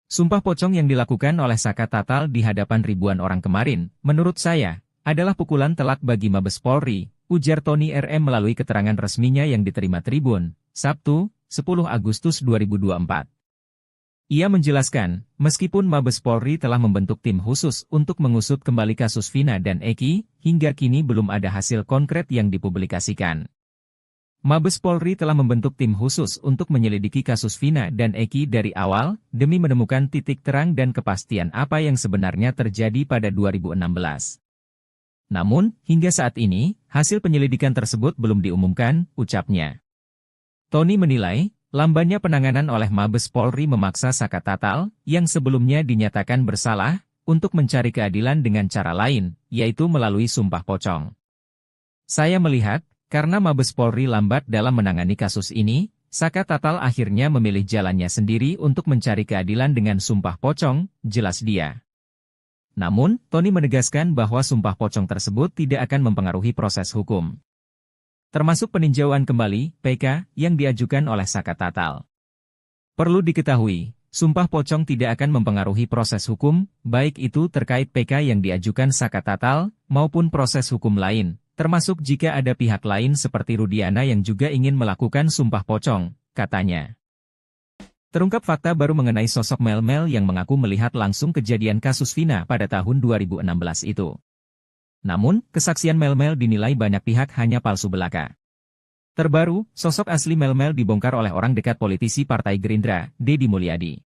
Sumpah pocong yang dilakukan oleh Saka Tatal di hadapan ribuan orang kemarin, menurut saya, adalah pukulan telak bagi Mabes Polri, ujar Tony RM melalui keterangan resminya yang diterima Tribun, Sabtu, 10 Agustus 2024. Ia menjelaskan, meskipun Mabes Polri telah membentuk tim khusus untuk mengusut kembali kasus Vina dan Eki, hingga kini belum ada hasil konkret yang dipublikasikan. Mabes Polri telah membentuk tim khusus untuk menyelidiki kasus Vina dan Eki dari awal, demi menemukan titik terang dan kepastian apa yang sebenarnya terjadi pada 2016. Namun, hingga saat ini, hasil penyelidikan tersebut belum diumumkan, ucapnya. Tony menilai, lambannya penanganan oleh Mabes Polri memaksa Saka Tatal, yang sebelumnya dinyatakan bersalah, untuk mencari keadilan dengan cara lain, yaitu melalui sumpah pocong. Saya melihat, karena Mabes Polri lambat dalam menangani kasus ini, Saka Tatal akhirnya memilih jalannya sendiri untuk mencari keadilan dengan sumpah pocong, jelas dia. Namun, Tony menegaskan bahwa sumpah pocong tersebut tidak akan mempengaruhi proses hukum, termasuk peninjauan kembali, PK, yang diajukan oleh Saka Tatal. Perlu diketahui, sumpah pocong tidak akan mempengaruhi proses hukum, baik itu terkait PK yang diajukan Saka Tatal, maupun proses hukum lain, termasuk jika ada pihak lain seperti Rudiana yang juga ingin melakukan sumpah pocong, katanya. Terungkap fakta baru mengenai sosok Mel-Mel yang mengaku melihat langsung kejadian kasus Vina pada tahun 2016 itu. Namun, kesaksian Mel-Mel dinilai banyak pihak hanya palsu belaka. Terbaru, sosok asli Mel-Mel dibongkar oleh orang dekat politisi Partai Gerindra, Deddy Mulyadi.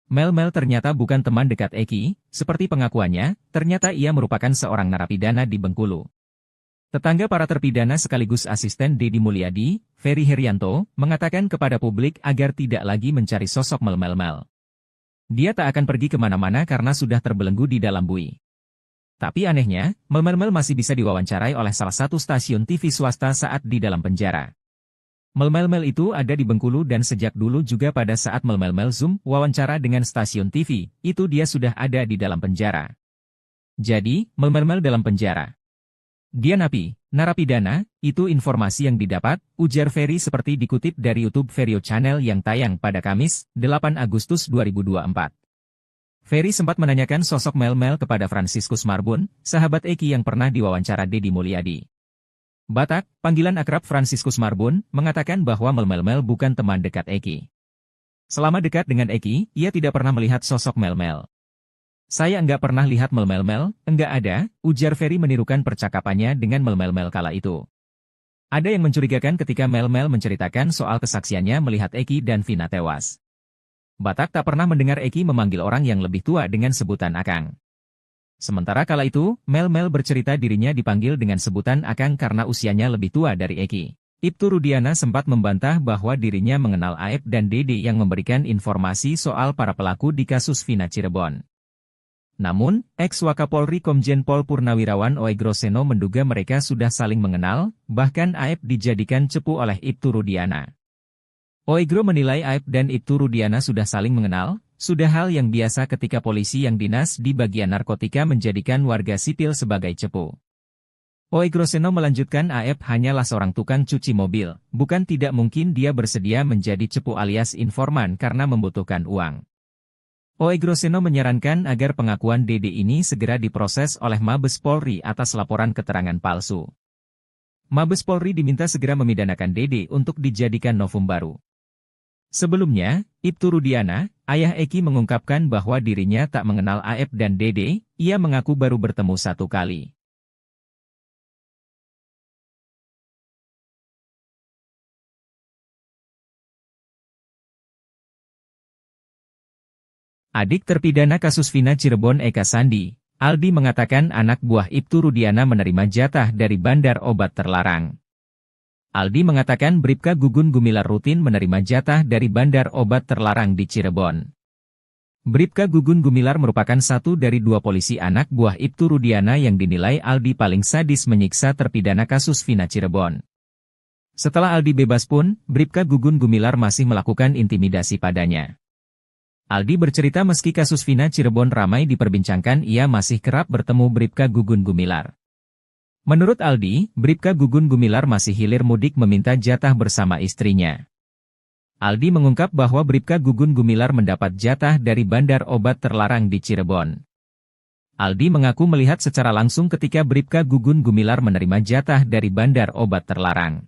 Mel-Mel ternyata bukan teman dekat Eki, seperti pengakuannya, ternyata ia merupakan seorang narapidana di Bengkulu. Tetangga para terpidana sekaligus asisten Deddy Mulyadi, Ferry Herianto, mengatakan kepada publik agar tidak lagi mencari sosok Mel. Dia tak akan pergi kemana-mana karena sudah terbelenggu di dalam bui. Tapi anehnya, Mel masih bisa diwawancarai oleh salah satu stasiun TV swasta saat di dalam penjara. Mel itu ada di Bengkulu dan sejak dulu juga pada saat Mel Zoom wawancara dengan stasiun TV, itu dia sudah ada di dalam penjara. Jadi, Mel dalam penjara. Dia napi, narapidana, itu informasi yang didapat, ujar Ferry seperti dikutip dari YouTube Verio Channel yang tayang pada Kamis, 8 Agustus 2024. Ferry sempat menanyakan sosok Mel kepada Franciscus Marbun, sahabat Eki yang pernah diwawancara Deddy Mulyadi. Batak, panggilan akrab Franciscus Marbun, mengatakan bahwa Mel bukan teman dekat Eki. Selama dekat dengan Eki, ia tidak pernah melihat sosok Mel. Saya enggak pernah lihat Mel, enggak ada, ujar Ferry menirukan percakapannya dengan Mel kala itu. Ada yang mencurigakan ketika Mel menceritakan soal kesaksiannya melihat Eki dan Vina tewas. Batak tak pernah mendengar Eki memanggil orang yang lebih tua dengan sebutan Akang. Sementara kala itu, Mel bercerita dirinya dipanggil dengan sebutan Akang karena usianya lebih tua dari Eki. Ibtu Rudiana sempat membantah bahwa dirinya mengenal Aep dan Dede yang memberikan informasi soal para pelaku di kasus Vina Cirebon. Namun, ex-Wakapolri Komjen Pol Purnawirawan Oegroseno menduga mereka sudah saling mengenal, bahkan Aep dijadikan cepu oleh Ibtu Rudiana. Oegro menilai Aep dan Ibtu Rudiana sudah saling mengenal, sudah hal yang biasa ketika polisi yang dinas di bagian narkotika menjadikan warga sipil sebagai cepu. Oegroseno melanjutkan Aep hanyalah seorang tukang cuci mobil, bukan tidak mungkin dia bersedia menjadi cepu alias informan karena membutuhkan uang. Oegroseno menyarankan agar pengakuan Dede ini segera diproses oleh Mabes Polri atas laporan keterangan palsu. Mabes Polri diminta segera memidanakan Dede untuk dijadikan novum baru. Sebelumnya, Ibtu Rudiana, ayah Eki mengungkapkan bahwa dirinya tak mengenal Aep dan Dede, ia mengaku baru bertemu satu kali. Adik terpidana kasus Vina Cirebon Eka Sandi, Aldi mengatakan anak buah Ibtu Rudiana menerima jatah dari bandar obat terlarang. Aldi mengatakan Bribka Gugun Gumilar rutin menerima jatah dari bandar obat terlarang di Cirebon. Bribka Gugun Gumilar merupakan satu dari 2 polisi anak buah Ibtu Rudiana yang dinilai Aldi paling sadis menyiksa terpidana kasus Vina Cirebon. Setelah Aldi bebas pun, Bribka Gugun Gumilar masih melakukan intimidasi padanya. Aldi bercerita meski kasus Vina Cirebon ramai diperbincangkan, ia masih kerap bertemu Bribka Gugun Gumilar. Menurut Aldi, Bribka Gugun Gumilar masih hilir mudik meminta jatah bersama istrinya. Aldi mengungkap bahwa Bribka Gugun Gumilar mendapat jatah dari bandar obat terlarang di Cirebon. Aldi mengaku melihat secara langsung ketika Bribka Gugun Gumilar menerima jatah dari bandar obat terlarang.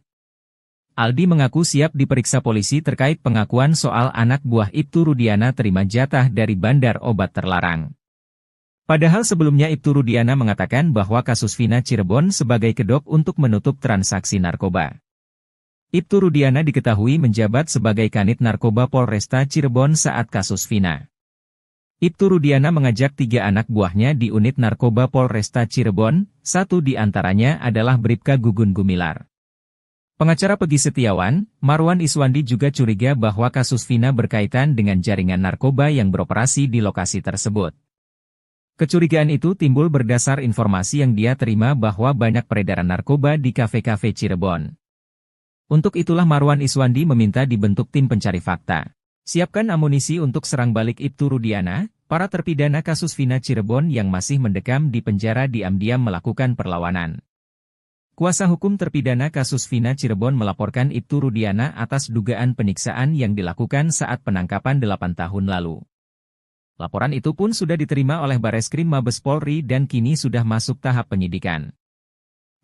Aldi mengaku siap diperiksa polisi terkait pengakuan soal anak buah Ibtu Rudiana terima jatah dari bandar obat terlarang. Padahal sebelumnya Ibtu Rudiana mengatakan bahwa kasus Vina Cirebon sebagai kedok untuk menutup transaksi narkoba. Ibtu Rudiana diketahui menjabat sebagai Kanit Narkoba Polresta Cirebon saat kasus Vina. Ibtu Rudiana mengajak 3 anak buahnya di unit narkoba Polresta Cirebon, satu di antaranya adalah Bribka Gugun Gumilar. Pengacara Pegi Setiawan, Marwan Iswandi juga curiga bahwa kasus Vina berkaitan dengan jaringan narkoba yang beroperasi di lokasi tersebut. Kecurigaan itu timbul berdasar informasi yang dia terima bahwa banyak peredaran narkoba di kafe-kafe Cirebon. Untuk itulah Marwan Iswandi meminta dibentuk tim pencari fakta. Siapkan amunisi untuk serang balik Ibtu Rudiana, para terpidana kasus Vina Cirebon yang masih mendekam di penjara diam-diam melakukan perlawanan. Kuasa hukum terpidana kasus Vina Cirebon melaporkan Ibtu Rudiana atas dugaan penyiksaan yang dilakukan saat penangkapan 8 tahun lalu. Laporan itu pun sudah diterima oleh Bareskrim Mabes Polri dan kini sudah masuk tahap penyidikan.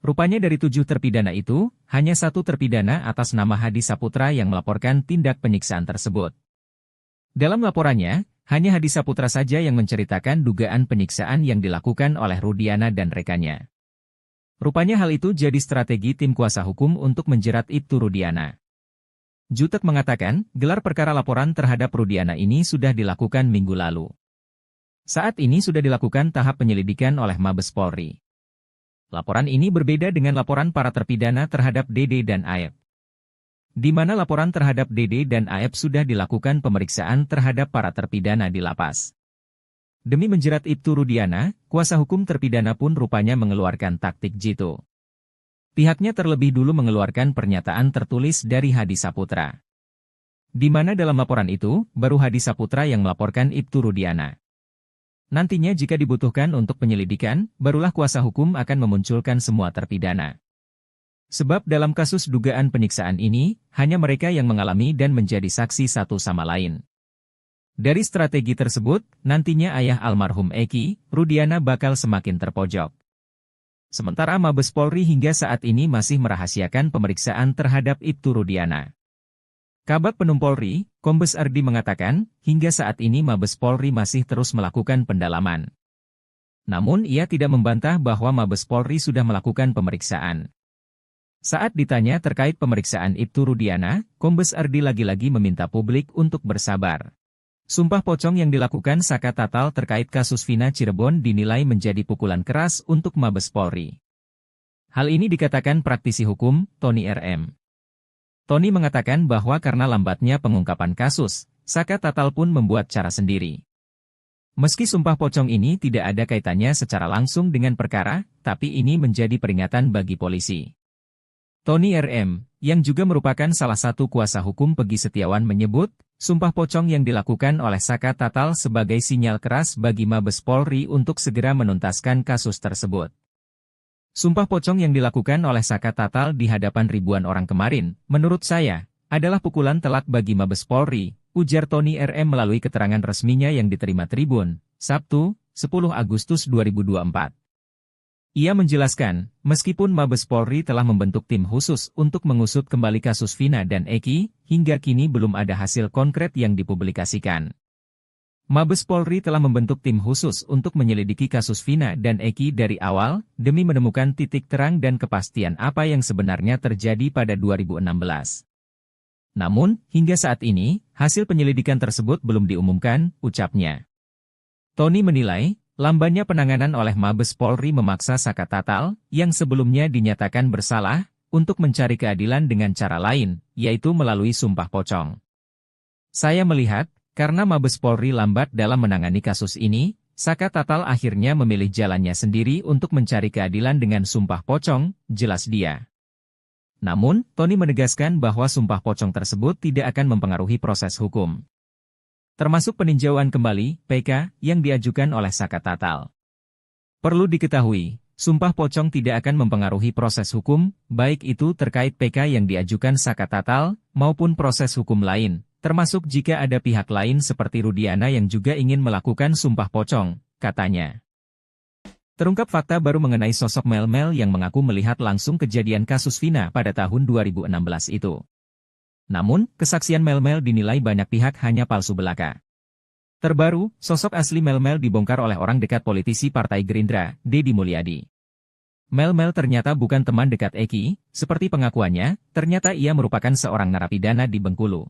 Rupanya dari 7 terpidana itu, hanya 1 terpidana atas nama Hadi Saputra yang melaporkan tindak penyiksaan tersebut. Dalam laporannya, hanya Hadi Saputra saja yang menceritakan dugaan penyiksaan yang dilakukan oleh Rudiana dan rekannya. Rupanya hal itu jadi strategi tim kuasa hukum untuk menjerat Ibtu Rudiana. Jutek mengatakan, gelar perkara laporan terhadap Rudiana ini sudah dilakukan minggu lalu. Saat ini sudah dilakukan tahap penyelidikan oleh Mabes Polri. Laporan ini berbeda dengan laporan para terpidana terhadap Dede dan Aep. di mana laporan terhadap Dede dan Aep sudah dilakukan pemeriksaan terhadap para terpidana di lapas. Demi menjerat Ibtu Rudiana, kuasa hukum terpidana pun rupanya mengeluarkan taktik jitu. Pihaknya terlebih dulu mengeluarkan pernyataan tertulis dari Hadi Saputra. Di mana dalam laporan itu, baru Hadi Saputra yang melaporkan Ibtu Rudiana. Nantinya jika dibutuhkan untuk penyelidikan, barulah kuasa hukum akan memunculkan semua terpidana. Sebab dalam kasus dugaan penyiksaan ini, hanya mereka yang mengalami dan menjadi saksi satu sama lain. Dari strategi tersebut, nantinya ayah almarhum Eki, Rudiana bakal semakin terpojok. Sementara Mabes Polri hingga saat ini masih merahasiakan pemeriksaan terhadap Ibtu Rudiana. Kabag Penum Polri, Kombes Ardi mengatakan, hingga saat ini Mabes Polri masih terus melakukan pendalaman. Namun ia tidak membantah bahwa Mabes Polri sudah melakukan pemeriksaan. Saat ditanya terkait pemeriksaan Ibtu Rudiana, Kombes Ardi lagi-lagi meminta publik untuk bersabar. Sumpah pocong yang dilakukan Saka Tatal terkait kasus Vina Cirebon dinilai menjadi pukulan keras untuk Mabes Polri. Hal ini dikatakan praktisi hukum, Tony RM. Tony mengatakan bahwa karena lambatnya pengungkapan kasus, Saka Tatal pun membuat cara sendiri. Meski sumpah pocong ini tidak ada kaitannya secara langsung dengan perkara, tapi ini menjadi peringatan bagi polisi. Tony RM, yang juga merupakan salah satu kuasa hukum Pegi Setiawan menyebut, sumpah pocong yang dilakukan oleh Saka Tatal sebagai sinyal keras bagi Mabes Polri untuk segera menuntaskan kasus tersebut. Sumpah pocong yang dilakukan oleh Saka Tatal di hadapan ribuan orang kemarin, menurut saya, adalah pukulan telak bagi Mabes Polri, ujar Tony RM melalui keterangan resminya yang diterima Tribun, Sabtu, 10 Agustus 2024. Ia menjelaskan, meskipun Mabes Polri telah membentuk tim khusus untuk mengusut kembali kasus Vina dan Eki, hingga kini belum ada hasil konkret yang dipublikasikan. Mabes Polri telah membentuk tim khusus untuk menyelidiki kasus Vina dan Eki dari awal, demi menemukan titik terang dan kepastian apa yang sebenarnya terjadi pada 2016. Namun, hingga saat ini, hasil penyelidikan tersebut belum diumumkan, ucapnya. Tony menilai, lambannya penanganan oleh Mabes Polri memaksa Saka Tatal, yang sebelumnya dinyatakan bersalah, untuk mencari keadilan dengan cara lain, yaitu melalui sumpah pocong. Saya melihat, karena Mabes Polri lambat dalam menangani kasus ini, Saka Tatal akhirnya memilih jalannya sendiri untuk mencari keadilan dengan sumpah pocong, jelas dia. Namun, Tony menegaskan bahwa sumpah pocong tersebut tidak akan mempengaruhi proses hukum. Termasuk peninjauan kembali, PK, yang diajukan oleh Saka Tatal. Perlu diketahui, sumpah pocong tidak akan mempengaruhi proses hukum, baik itu terkait PK yang diajukan Saka Tatal, maupun proses hukum lain. Termasuk jika ada pihak lain seperti Rudiana yang juga ingin melakukan sumpah pocong, katanya. Terungkap fakta baru mengenai sosok Mel-Mel yang mengaku melihat langsung kejadian kasus Vina pada tahun 2016 itu. Namun, kesaksian Mel-Mel dinilai banyak pihak hanya palsu belaka. Terbaru, sosok asli Mel-Mel dibongkar oleh orang dekat politisi Partai Gerindra, Deddy Mulyadi. Mel-Mel ternyata bukan teman dekat Eki, seperti pengakuannya, ternyata ia merupakan seorang narapidana di Bengkulu.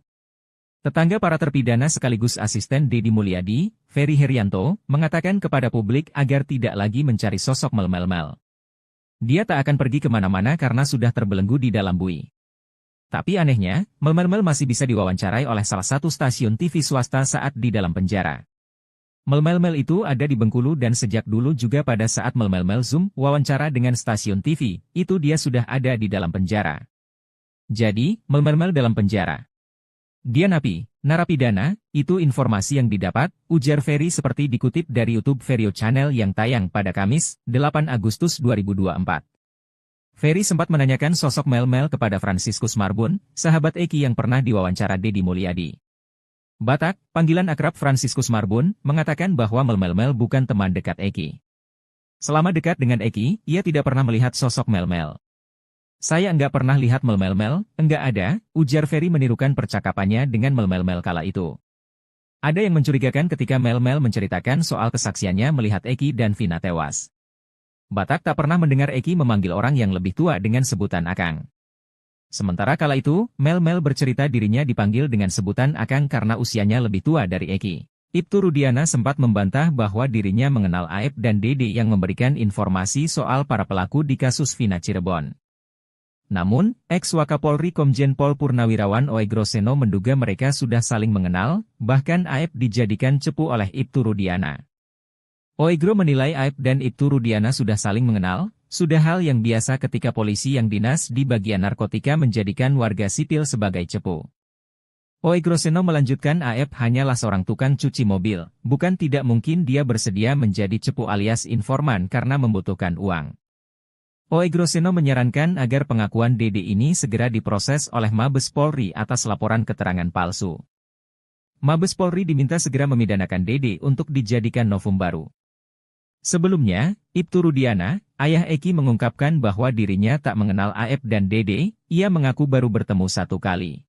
Tetangga para terpidana sekaligus asisten Deddy Mulyadi, Ferry Herianto, mengatakan kepada publik agar tidak lagi mencari sosok Mel-Mel. Dia tak akan pergi kemana-mana karena sudah terbelenggu di dalam bui. Tapi anehnya, Mel-Mel masih bisa diwawancarai oleh salah satu stasiun TV swasta saat di dalam penjara. Mel-Mel itu ada di Bengkulu dan sejak dulu juga pada saat Mel-Mel Zoom wawancara dengan stasiun TV, itu dia sudah ada di dalam penjara. Jadi, Mel-Mel dalam penjara. Dia napi, narapidana, itu informasi yang didapat, ujar Ferry seperti dikutip dari YouTube Verio Channel yang tayang pada Kamis, 8 Agustus 2024. Ferry sempat menanyakan sosok Mel-Mel kepada Franciscus Marbun, sahabat Eki yang pernah diwawancara Deddy Mulyadi. Batak, panggilan akrab Franciscus Marbun, mengatakan bahwa Mel-Mel bukan teman dekat Eki. Selama dekat dengan Eki, ia tidak pernah melihat sosok Mel-Mel. Saya enggak pernah lihat Mel-Mel, enggak ada, ujar Ferry menirukan percakapannya dengan Mel-Mel kala itu. Ada yang mencurigakan ketika Mel-Mel menceritakan soal kesaksiannya melihat Eki dan Vina tewas. Batak tak pernah mendengar Eki memanggil orang yang lebih tua dengan sebutan Akang. Sementara kala itu, Mel-Mel bercerita dirinya dipanggil dengan sebutan Akang karena usianya lebih tua dari Eki. Ibtu Rudiana sempat membantah bahwa dirinya mengenal Aep dan Dede yang memberikan informasi soal para pelaku di kasus Vina Cirebon. Namun, ex-Wakapolri Komjen Pol Purnawirawan Oegro Seno menduga mereka sudah saling mengenal, bahkan Aep dijadikan cepu oleh Ibtu Rudiana. Oegro menilai Aep dan Ibtu Rudiana sudah saling mengenal, sudah hal yang biasa ketika polisi yang dinas di bagian narkotika menjadikan warga sipil sebagai cepu. Oegro Seno melanjutkan Aep hanyalah seorang tukang cuci mobil, bukan tidak mungkin dia bersedia menjadi cepu alias informan karena membutuhkan uang. Oegro Seno menyarankan agar pengakuan Dede ini segera diproses oleh Mabes Polri atas laporan keterangan palsu. Mabes Polri diminta segera memidanakan Dede untuk dijadikan novum baru. Sebelumnya, Ibtu Rudiana, ayah Eki mengungkapkan bahwa dirinya tak mengenal Aep dan Dede, ia mengaku baru bertemu satu kali.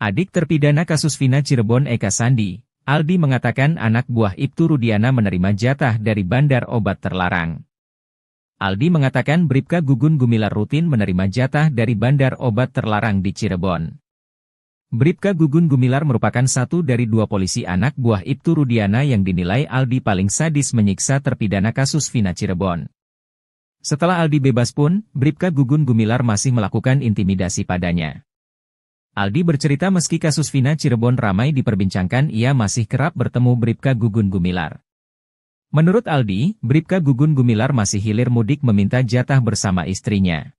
Adik terpidana kasus Vina Cirebon Eka Sandi, Aldi mengatakan anak buah Ibtu Rudiana menerima jatah dari bandar obat terlarang. Aldi mengatakan Bribka Gugun Gumilar rutin menerima jatah dari bandar obat terlarang di Cirebon. Bribka Gugun Gumilar merupakan satu dari dua polisi anak buah Ibtu Rudiana yang dinilai Aldi paling sadis menyiksa terpidana kasus Vina Cirebon. Setelah Aldi bebas pun, Bribka Gugun Gumilar masih melakukan intimidasi padanya. Aldi bercerita meski kasus Vina Cirebon ramai diperbincangkan ia masih kerap bertemu Bribka Gugun Gumilar. Menurut Aldi, Bribka Gugun Gumilar masih hilir mudik meminta jatah bersama istrinya.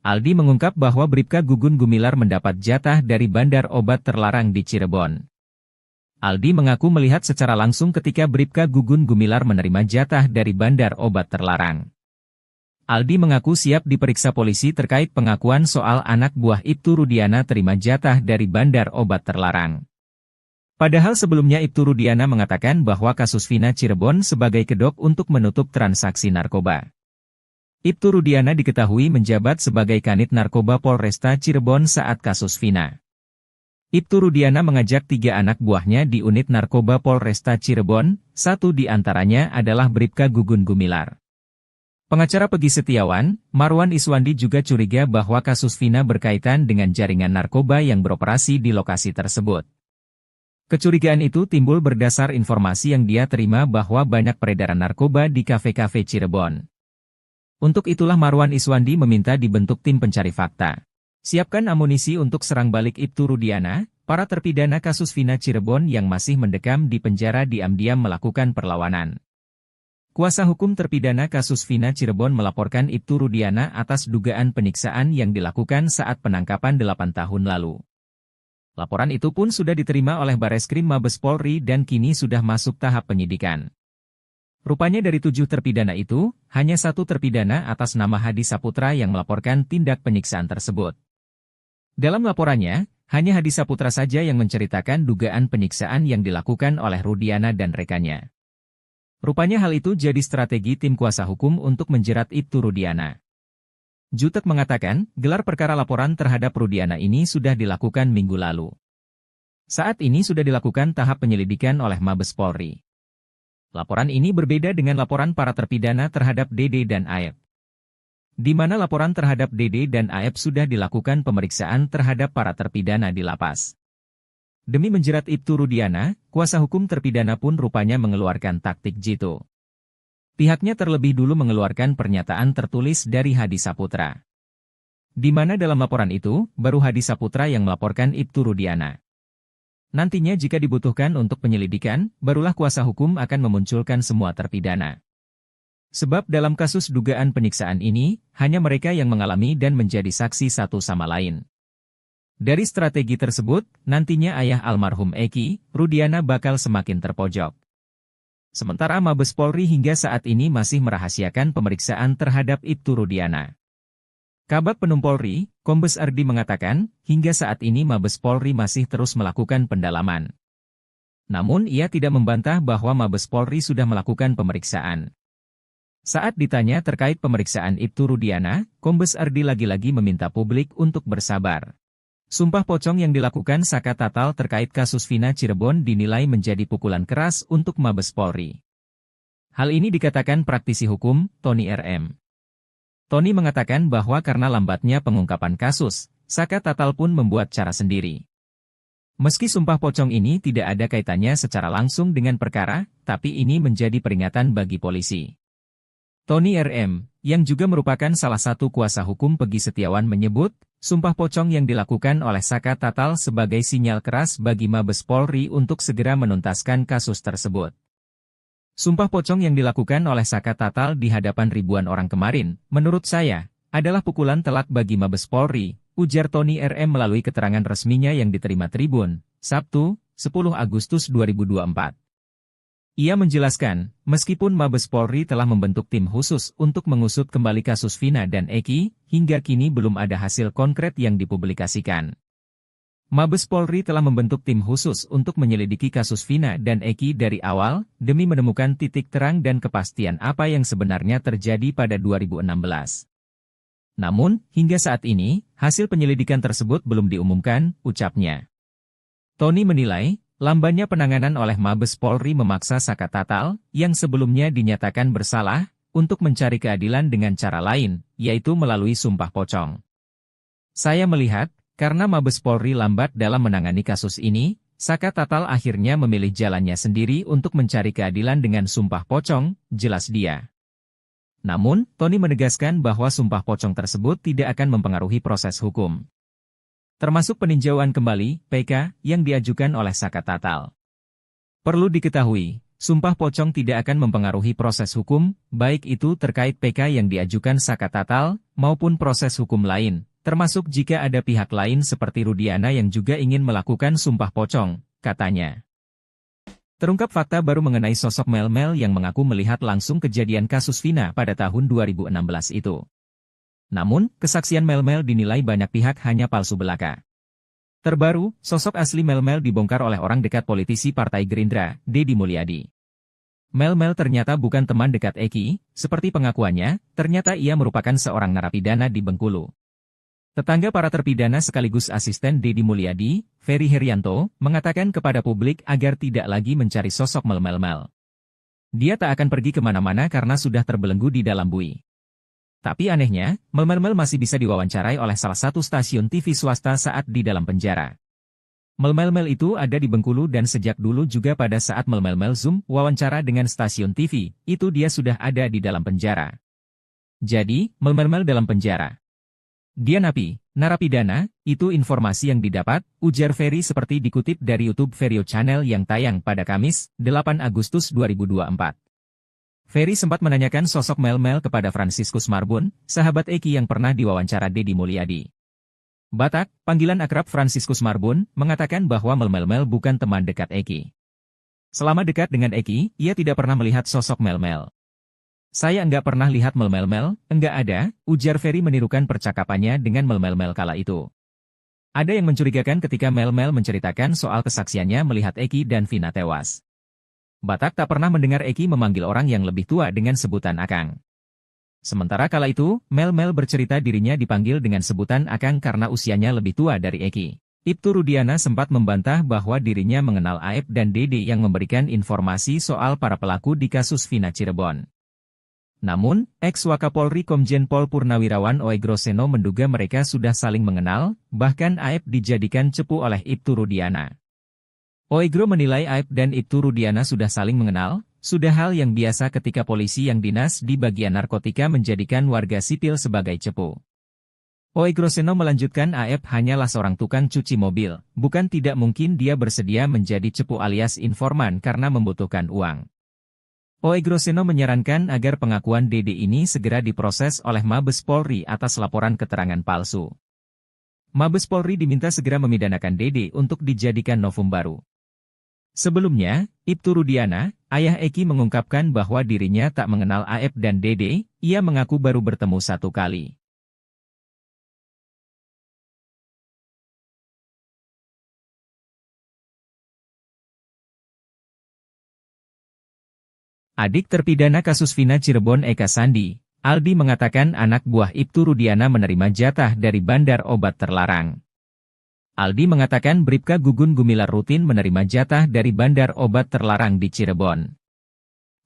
Aldi mengungkap bahwa Bribka Gugun Gumilar mendapat jatah dari bandar obat terlarang di Cirebon. Aldi mengaku melihat secara langsung ketika Bribka Gugun Gumilar menerima jatah dari bandar obat terlarang. Aldi mengaku siap diperiksa polisi terkait pengakuan soal anak buah Ibtu Rudiana terima jatah dari bandar obat terlarang. Padahal sebelumnya Ibtu Rudiana mengatakan bahwa kasus Vina Cirebon sebagai kedok untuk menutup transaksi narkoba. Ibtu Rudiana diketahui menjabat sebagai Kanit Narkoba Polresta Cirebon saat kasus Vina. Ibtu Rudiana mengajak 3 anak buahnya di unit narkoba Polresta Cirebon, satu di antaranya adalah Bribka Gugun Gumilar. Pengacara Pegi Setiawan, Marwan Iswandi juga curiga bahwa kasus Vina berkaitan dengan jaringan narkoba yang beroperasi di lokasi tersebut. Kecurigaan itu timbul berdasar informasi yang dia terima bahwa banyak peredaran narkoba di kafe-kafe Cirebon. Untuk itulah Marwan Iswandi meminta dibentuk tim pencari fakta. Siapkan amunisi untuk serang balik Ibtu Rudiana, para terpidana kasus Vina Cirebon yang masih mendekam di penjara diam-diam melakukan perlawanan. Kuasa hukum terpidana kasus Vina Cirebon melaporkan Ibtu Rudiana atas dugaan penyiksaan yang dilakukan saat penangkapan 8 tahun lalu. Laporan itu pun sudah diterima oleh Bareskrim Mabes Polri dan kini sudah masuk tahap penyidikan. Rupanya dari 7 terpidana itu, hanya 1 terpidana atas nama Hadi Saputra yang melaporkan tindak penyiksaan tersebut. Dalam laporannya, hanya Hadi Saputra saja yang menceritakan dugaan penyiksaan yang dilakukan oleh Rudiana dan rekannya. Rupanya hal itu jadi strategi tim kuasa hukum untuk menjerat Ibtu Rudiana. Jutek mengatakan, gelar perkara laporan terhadap Rudiana ini sudah dilakukan minggu lalu. Saat ini sudah dilakukan tahap penyelidikan oleh Mabes Polri. Laporan ini berbeda dengan laporan para terpidana terhadap Dede dan Aep. Di mana laporan terhadap Dede dan Aep sudah dilakukan pemeriksaan terhadap para terpidana di lapas. Demi menjerat Ibtu Rudiana, kuasa hukum terpidana pun rupanya mengeluarkan taktik jitu. Pihaknya terlebih dulu mengeluarkan pernyataan tertulis dari Hadi Saputra. Di mana dalam laporan itu, baru Hadi Saputra yang melaporkan Ibtu Rudiana. Nantinya jika dibutuhkan untuk penyelidikan, barulah kuasa hukum akan memunculkan semua terpidana. Sebab dalam kasus dugaan penyiksaan ini, hanya mereka yang mengalami dan menjadi saksi satu sama lain. Dari strategi tersebut, nantinya ayah almarhum Eki, Rudiana bakal semakin terpojok. Sementara Mabes Polri hingga saat ini masih merahasiakan pemeriksaan terhadap Ibtu Rudiana. Kabag Penum Polri, Kombes Ardi mengatakan, hingga saat ini Mabes Polri masih terus melakukan pendalaman. Namun ia tidak membantah bahwa Mabes Polri sudah melakukan pemeriksaan. Saat ditanya terkait pemeriksaan Ibtu Rudiana, Kombes Ardi lagi-lagi meminta publik untuk bersabar. Sumpah pocong yang dilakukan Saka Tatal terkait kasus Vina Cirebon dinilai menjadi pukulan keras untuk Mabes Polri. Hal ini dikatakan praktisi hukum, Tony RM. Tony mengatakan bahwa karena lambatnya pengungkapan kasus, Saka Tatal pun membuat cara sendiri. Meski sumpah pocong ini tidak ada kaitannya secara langsung dengan perkara, tapi ini menjadi peringatan bagi polisi. Tony RM, yang juga merupakan salah satu kuasa hukum Peggy Setiawan menyebut, sumpah pocong yang dilakukan oleh Saka Tatal sebagai sinyal keras bagi Mabes Polri untuk segera menuntaskan kasus tersebut. Sumpah pocong yang dilakukan oleh Saka Tatal di hadapan ribuan orang kemarin, menurut saya, adalah pukulan telak bagi Mabes Polri, ujar Tony RM melalui keterangan resminya yang diterima Tribun, Sabtu, 10 Agustus 2024. Ia menjelaskan, meskipun Mabes Polri telah membentuk tim khusus untuk mengusut kembali kasus Vina dan Eki, hingga kini belum ada hasil konkret yang dipublikasikan. Mabes Polri telah membentuk tim khusus untuk menyelidiki kasus Vina dan Eki dari awal, demi menemukan titik terang dan kepastian apa yang sebenarnya terjadi pada 2016. Namun, hingga saat ini, hasil penyelidikan tersebut belum diumumkan, ucapnya. Tony menilai, lambannya penanganan oleh Mabes Polri memaksa Saka Tatal, yang sebelumnya dinyatakan bersalah, untuk mencari keadilan dengan cara lain, yaitu melalui sumpah pocong. Saya melihat, karena Mabes Polri lambat dalam menangani kasus ini, Saka Tatal akhirnya memilih jalannya sendiri untuk mencari keadilan dengan sumpah pocong, jelas dia. Namun, Tony menegaskan bahwa sumpah pocong tersebut tidak akan mempengaruhi proses hukum. Termasuk peninjauan kembali, PK, yang diajukan oleh Saka Tatal. Perlu diketahui, sumpah pocong tidak akan mempengaruhi proses hukum, baik itu terkait PK yang diajukan Saka Tatal, maupun proses hukum lain, termasuk jika ada pihak lain seperti Rudiana yang juga ingin melakukan sumpah pocong, katanya. Terungkap fakta baru mengenai sosok Mel-Mel yang mengaku melihat langsung kejadian kasus Vina pada tahun 2016 itu. Namun, kesaksian Mel-Mel dinilai banyak pihak hanya palsu belaka. Terbaru, sosok asli Mel-Mel dibongkar oleh orang dekat politisi Partai Gerindra, Deddy Mulyadi. Mel-Mel ternyata bukan teman dekat Eki, seperti pengakuannya, ternyata ia merupakan seorang narapidana di Bengkulu. Tetangga para terpidana sekaligus asisten Deddy Mulyadi, Ferry Herianto, mengatakan kepada publik agar tidak lagi mencari sosok Mel-Mel. Dia tak akan pergi kemana-mana karena sudah terbelenggu di dalam bui. Tapi anehnya, Mel-Mel masih bisa diwawancarai oleh salah satu stasiun TV swasta saat di dalam penjara. Mel-Mel itu ada di Bengkulu dan sejak dulu juga pada saat Mel-Mel Zoom wawancara dengan stasiun TV, itu dia sudah ada di dalam penjara. Jadi, Mel-Mel dalam penjara. Dia napi, narapidana, itu informasi yang didapat, ujar Ferry seperti dikutip dari YouTube Verio Channel yang tayang pada Kamis, 8 Agustus 2024. Ferry sempat menanyakan sosok Mel-Mel kepada Franciscus Marbun, sahabat Eki yang pernah diwawancara Deddy Mulyadi. Batak, panggilan akrab Franciscus Marbun, mengatakan bahwa Mel-Mel bukan teman dekat Eki. Selama dekat dengan Eki, ia tidak pernah melihat sosok Mel-Mel. Saya enggak pernah lihat Mel-Mel, enggak ada, ujar Ferry menirukan percakapannya dengan Mel-Mel kala itu. Ada yang mencurigakan ketika Mel-Mel menceritakan soal kesaksiannya melihat Eki dan Vina tewas. Batak tak pernah mendengar Eki memanggil orang yang lebih tua dengan sebutan Akang. Sementara kala itu, Mel-Mel bercerita dirinya dipanggil dengan sebutan Akang karena usianya lebih tua dari Eki. Ibtu Rudiana sempat membantah bahwa dirinya mengenal Aep dan Dede yang memberikan informasi soal para pelaku di kasus Vina Cirebon. Namun, ex-Wakapolri Komjen Pol Purnawirawan Oegro Seno menduga mereka sudah saling mengenal, bahkan Aep dijadikan cepu oleh Ibtu Rudiana. Oegro menilai Aep dan Ibtu Rudiana sudah saling mengenal, sudah hal yang biasa ketika polisi yang dinas di bagian narkotika menjadikan warga sipil sebagai cepu. Oegro Seno melanjutkan Aep hanyalah seorang tukang cuci mobil, bukan tidak mungkin dia bersedia menjadi cepu alias informan karena membutuhkan uang. Oegro Seno menyarankan agar pengakuan Dede ini segera diproses oleh Mabes Polri atas laporan keterangan palsu. Mabes Polri diminta segera memidanakan Dede untuk dijadikan novum baru. Sebelumnya, Ibtu Rudiana, ayah Eki mengungkapkan bahwa dirinya tak mengenal Aep dan Dede, ia mengaku baru bertemu satu kali. Adik terpidana kasus Vina Cirebon Eka Sandi, Aldi mengatakan anak buah Ibtu Rudiana menerima jatah dari bandar obat terlarang. Aldi mengatakan Bribka Gugun Gumilar rutin menerima jatah dari bandar obat terlarang di Cirebon.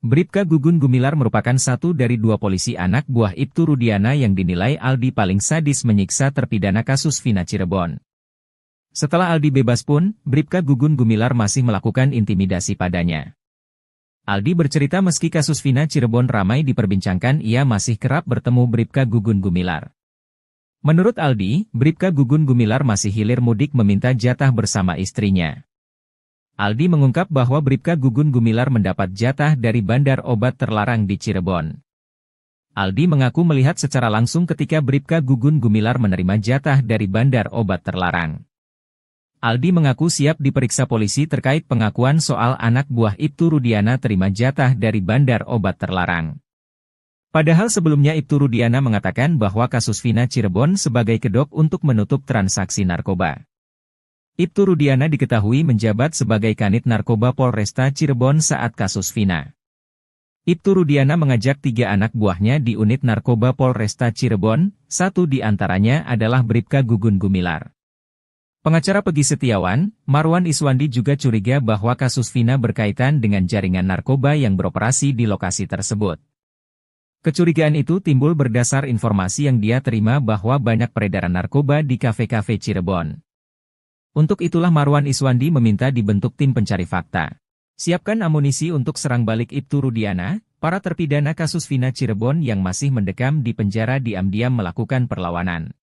Bribka Gugun Gumilar merupakan satu dari dua polisi anak buah Ibtu Rudiana yang dinilai Aldi paling sadis menyiksa terpidana kasus Vina Cirebon. Setelah Aldi bebas pun, Bribka Gugun Gumilar masih melakukan intimidasi padanya. Aldi bercerita meski kasus Vina Cirebon ramai diperbincangkan, ia masih kerap bertemu Bribka Gugun Gumilar. Menurut Aldi, Bribka Gugun Gumilar masih hilir mudik meminta jatah bersama istrinya. Aldi mengungkap bahwa Bribka Gugun Gumilar mendapat jatah dari bandar obat terlarang di Cirebon. Aldi mengaku melihat secara langsung ketika Bribka Gugun Gumilar menerima jatah dari bandar obat terlarang. Aldi mengaku siap diperiksa polisi terkait pengakuan soal anak buah Ibtu Rudiana terima jatah dari bandar obat terlarang. Padahal sebelumnya Ibtu Rudiana mengatakan bahwa kasus Vina Cirebon sebagai kedok untuk menutup transaksi narkoba. Ibtu Rudiana diketahui menjabat sebagai Kanit Narkoba Polresta Cirebon saat kasus Vina. Ibtu Rudiana mengajak 3 anak buahnya di unit narkoba Polresta Cirebon, satu di antaranya adalah Bribka Gugun Gumilar. Pengacara Pegi Setiawan, Marwan Iswandi juga curiga bahwa kasus Vina berkaitan dengan jaringan narkoba yang beroperasi di lokasi tersebut. Kecurigaan itu timbul berdasar informasi yang dia terima bahwa banyak peredaran narkoba di kafe-kafe Cirebon. Untuk itulah Marwan Iswandi meminta dibentuk tim pencari fakta. Siapkan amunisi untuk serang balik Ibtu Rudiana, para terpidana kasus Vina Cirebon yang masih mendekam di penjara diam-diam melakukan perlawanan.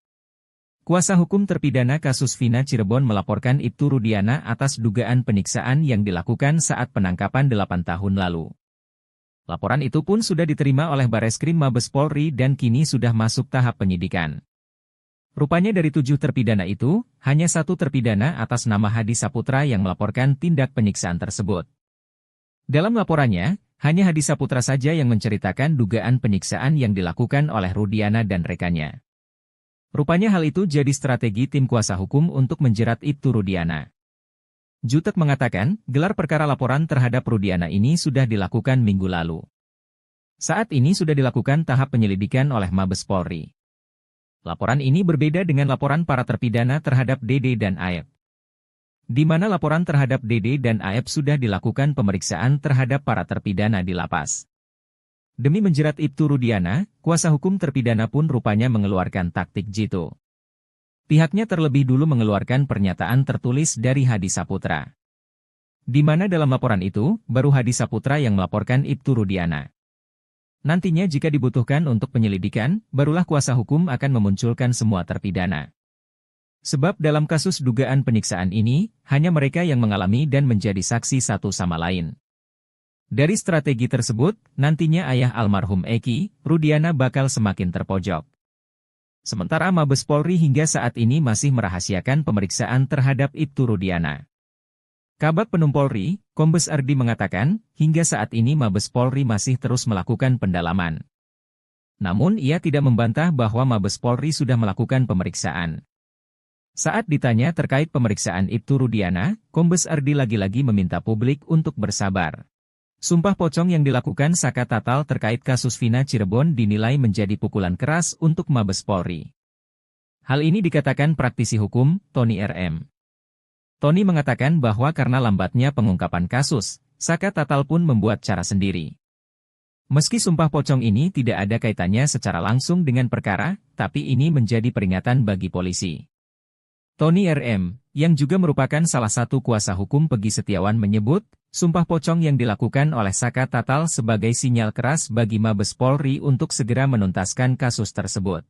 Kuasa hukum terpidana kasus Vina Cirebon melaporkan Ibtu Rudiana atas dugaan penyiksaan yang dilakukan saat penangkapan 8 tahun lalu. Laporan itu pun sudah diterima oleh Bareskrim Mabes Polri dan kini sudah masuk tahap penyidikan. Rupanya dari 7 terpidana itu, hanya 1 terpidana atas nama Hadi Saputra yang melaporkan tindak penyiksaan tersebut. Dalam laporannya, hanya Hadi Saputra saja yang menceritakan dugaan penyiksaan yang dilakukan oleh Rudiana dan rekannya. Rupanya hal itu jadi strategi tim kuasa hukum untuk menjerat Ibtu Rudiana. Jutek mengatakan, gelar perkara laporan terhadap Rudiana ini sudah dilakukan minggu lalu. Saat ini sudah dilakukan tahap penyelidikan oleh Mabes Polri. Laporan ini berbeda dengan laporan para terpidana terhadap Dede dan Aep. Di mana laporan terhadap Dede dan Aep sudah dilakukan pemeriksaan terhadap para terpidana di lapas. Demi menjerat Ibtu Rudiana, kuasa hukum terpidana pun rupanya mengeluarkan taktik jitu. Pihaknya terlebih dulu mengeluarkan pernyataan tertulis dari Hadi Saputra. Di mana dalam laporan itu, baru Hadi Saputra yang melaporkan Ibtu Rudiana. Nantinya jika dibutuhkan untuk penyelidikan, barulah kuasa hukum akan memunculkan semua terpidana. Sebab dalam kasus dugaan penyiksaan ini, hanya mereka yang mengalami dan menjadi saksi satu sama lain. Dari strategi tersebut, nantinya ayah almarhum Eki, Rudiana bakal semakin terpojok. Sementara Mabes Polri hingga saat ini masih merahasiakan pemeriksaan terhadap Ibtu Rudiana. Kabag Penum Polri, Kombes Ardi mengatakan, hingga saat ini Mabes Polri masih terus melakukan pendalaman. Namun ia tidak membantah bahwa Mabes Polri sudah melakukan pemeriksaan. Saat ditanya terkait pemeriksaan Ibtu Rudiana, Kombes Ardi lagi-lagi meminta publik untuk bersabar. Sumpah pocong yang dilakukan Saka Tatal terkait kasus Vina Cirebon dinilai menjadi pukulan keras untuk Mabes Polri. Hal ini dikatakan praktisi hukum, Tony RM. Tony mengatakan bahwa karena lambatnya pengungkapan kasus, Saka Tatal pun membuat cara sendiri. Meski sumpah pocong ini tidak ada kaitannya secara langsung dengan perkara, tapi ini menjadi peringatan bagi polisi. Tony RM, yang juga merupakan salah satu kuasa hukum Pegi Setiawan menyebut, sumpah pocong yang dilakukan oleh Saka Tatal sebagai sinyal keras bagi Mabes Polri untuk segera menuntaskan kasus tersebut.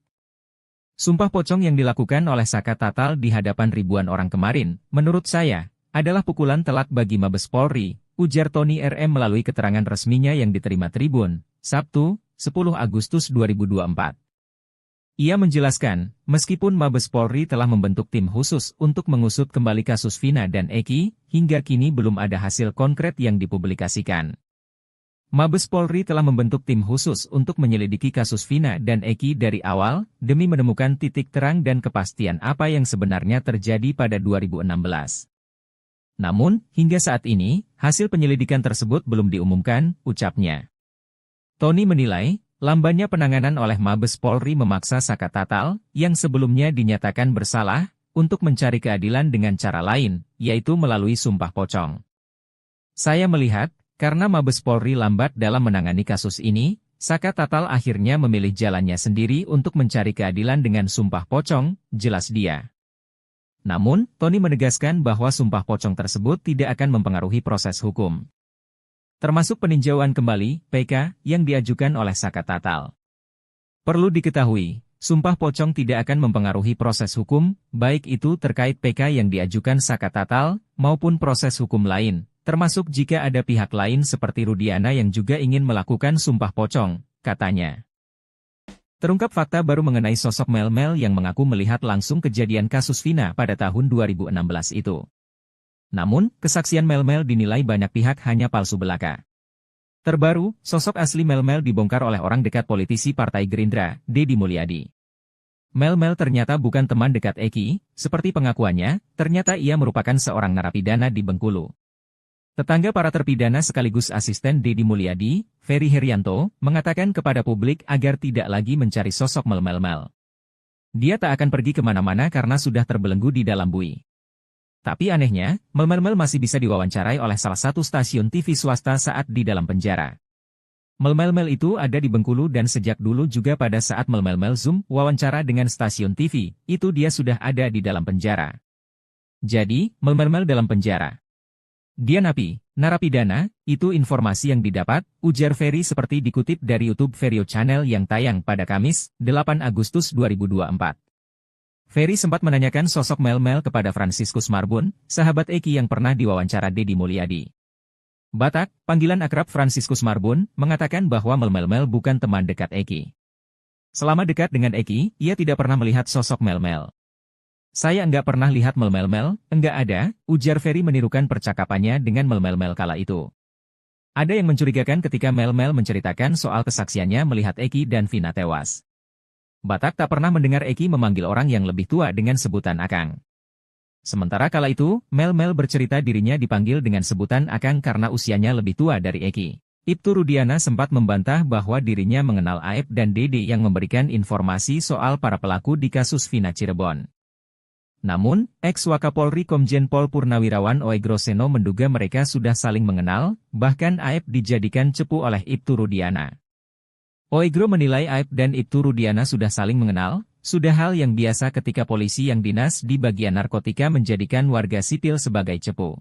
Sumpah pocong yang dilakukan oleh Saka Tatal di hadapan ribuan orang kemarin, menurut saya, adalah pukulan telak bagi Mabes Polri, ujar Tony RM melalui keterangan resminya yang diterima Tribun, Sabtu, 10 Agustus 2024. Ia menjelaskan, meskipun Mabes Polri telah membentuk tim khusus untuk mengusut kembali kasus Vina dan Eki, hingga kini belum ada hasil konkret yang dipublikasikan. Mabes Polri telah membentuk tim khusus untuk menyelidiki kasus Vina dan Eki dari awal, demi menemukan titik terang dan kepastian apa yang sebenarnya terjadi pada 2016. Namun, hingga saat ini, hasil penyelidikan tersebut belum diumumkan, ucapnya. Tony menilai, lambannya penanganan oleh Mabes Polri memaksa Saka Tatal, yang sebelumnya dinyatakan bersalah, untuk mencari keadilan dengan cara lain, yaitu melalui sumpah pocong. Saya melihat, karena Mabes Polri lambat dalam menangani kasus ini, Saka Tatal akhirnya memilih jalannya sendiri untuk mencari keadilan dengan sumpah pocong, jelas dia. Namun, Tony menegaskan bahwa sumpah pocong tersebut tidak akan mempengaruhi proses hukum. Termasuk peninjauan kembali, PK, yang diajukan oleh Saka Tatal. Perlu diketahui, sumpah pocong tidak akan mempengaruhi proses hukum, baik itu terkait PK yang diajukan Saka Tatal, maupun proses hukum lain, termasuk jika ada pihak lain seperti Rudiana yang juga ingin melakukan sumpah pocong, katanya. Terungkap fakta baru mengenai sosok Mel-Mel yang mengaku melihat langsung kejadian kasus Vina pada tahun 2016 itu. Namun, kesaksian Mel-Mel dinilai banyak pihak hanya palsu belaka. Terbaru, sosok asli Mel-Mel dibongkar oleh orang dekat politisi Partai Gerindra, Deddy Mulyadi. Mel-Mel ternyata bukan teman dekat Eki, seperti pengakuannya, ternyata ia merupakan seorang narapidana di Bengkulu. Tetangga para terpidana sekaligus asisten Deddy Mulyadi, Ferry Herianto, mengatakan kepada publik agar tidak lagi mencari sosok Mel-Mel. Dia tak akan pergi kemana-mana karena sudah terbelenggu di dalam bui. Tapi anehnya, Mel-Mel masih bisa diwawancarai oleh salah satu stasiun TV swasta saat di dalam penjara. Mel-Mel itu ada di Bengkulu dan sejak dulu juga pada saat Mel-Mel Zoom wawancara dengan stasiun TV, itu dia sudah ada di dalam penjara. Jadi, Mel-Mel dalam penjara. Dia napi, narapidana, itu informasi yang didapat, ujar Ferry seperti dikutip dari YouTube Verio Channel yang tayang pada Kamis, 8 Agustus 2024. Ferry sempat menanyakan sosok Mel-Mel kepada Franciscus Marbun, sahabat Eki yang pernah diwawancara Deddy Mulyadi. Batak, panggilan akrab Franciscus Marbun, mengatakan bahwa Mel-Mel bukan teman dekat Eki. Selama dekat dengan Eki, ia tidak pernah melihat sosok Mel-Mel. Saya enggak pernah lihat Mel-Mel, enggak ada, ujar Ferry menirukan percakapannya dengan Mel-Mel kala itu. Ada yang mencurigakan ketika Mel-Mel menceritakan soal kesaksiannya melihat Eki dan Vina tewas. Batak tak pernah mendengar Eki memanggil orang yang lebih tua dengan sebutan Akang. Sementara kala itu, Mel-Mel bercerita dirinya dipanggil dengan sebutan Akang karena usianya lebih tua dari Eki. Ibtu Rudiana sempat membantah bahwa dirinya mengenal Aep dan Dede yang memberikan informasi soal para pelaku di kasus Vina Cirebon. Namun, ex-Wakapolri Komjen Pol Purnawirawan Oegro Seno menduga mereka sudah saling mengenal, bahkan Aep dijadikan cepu oleh Ibtu Rudiana. Oegro menilai Aep dan Ibtu Rudiana sudah saling mengenal, sudah hal yang biasa ketika polisi yang dinas di bagian narkotika menjadikan warga sipil sebagai cepu.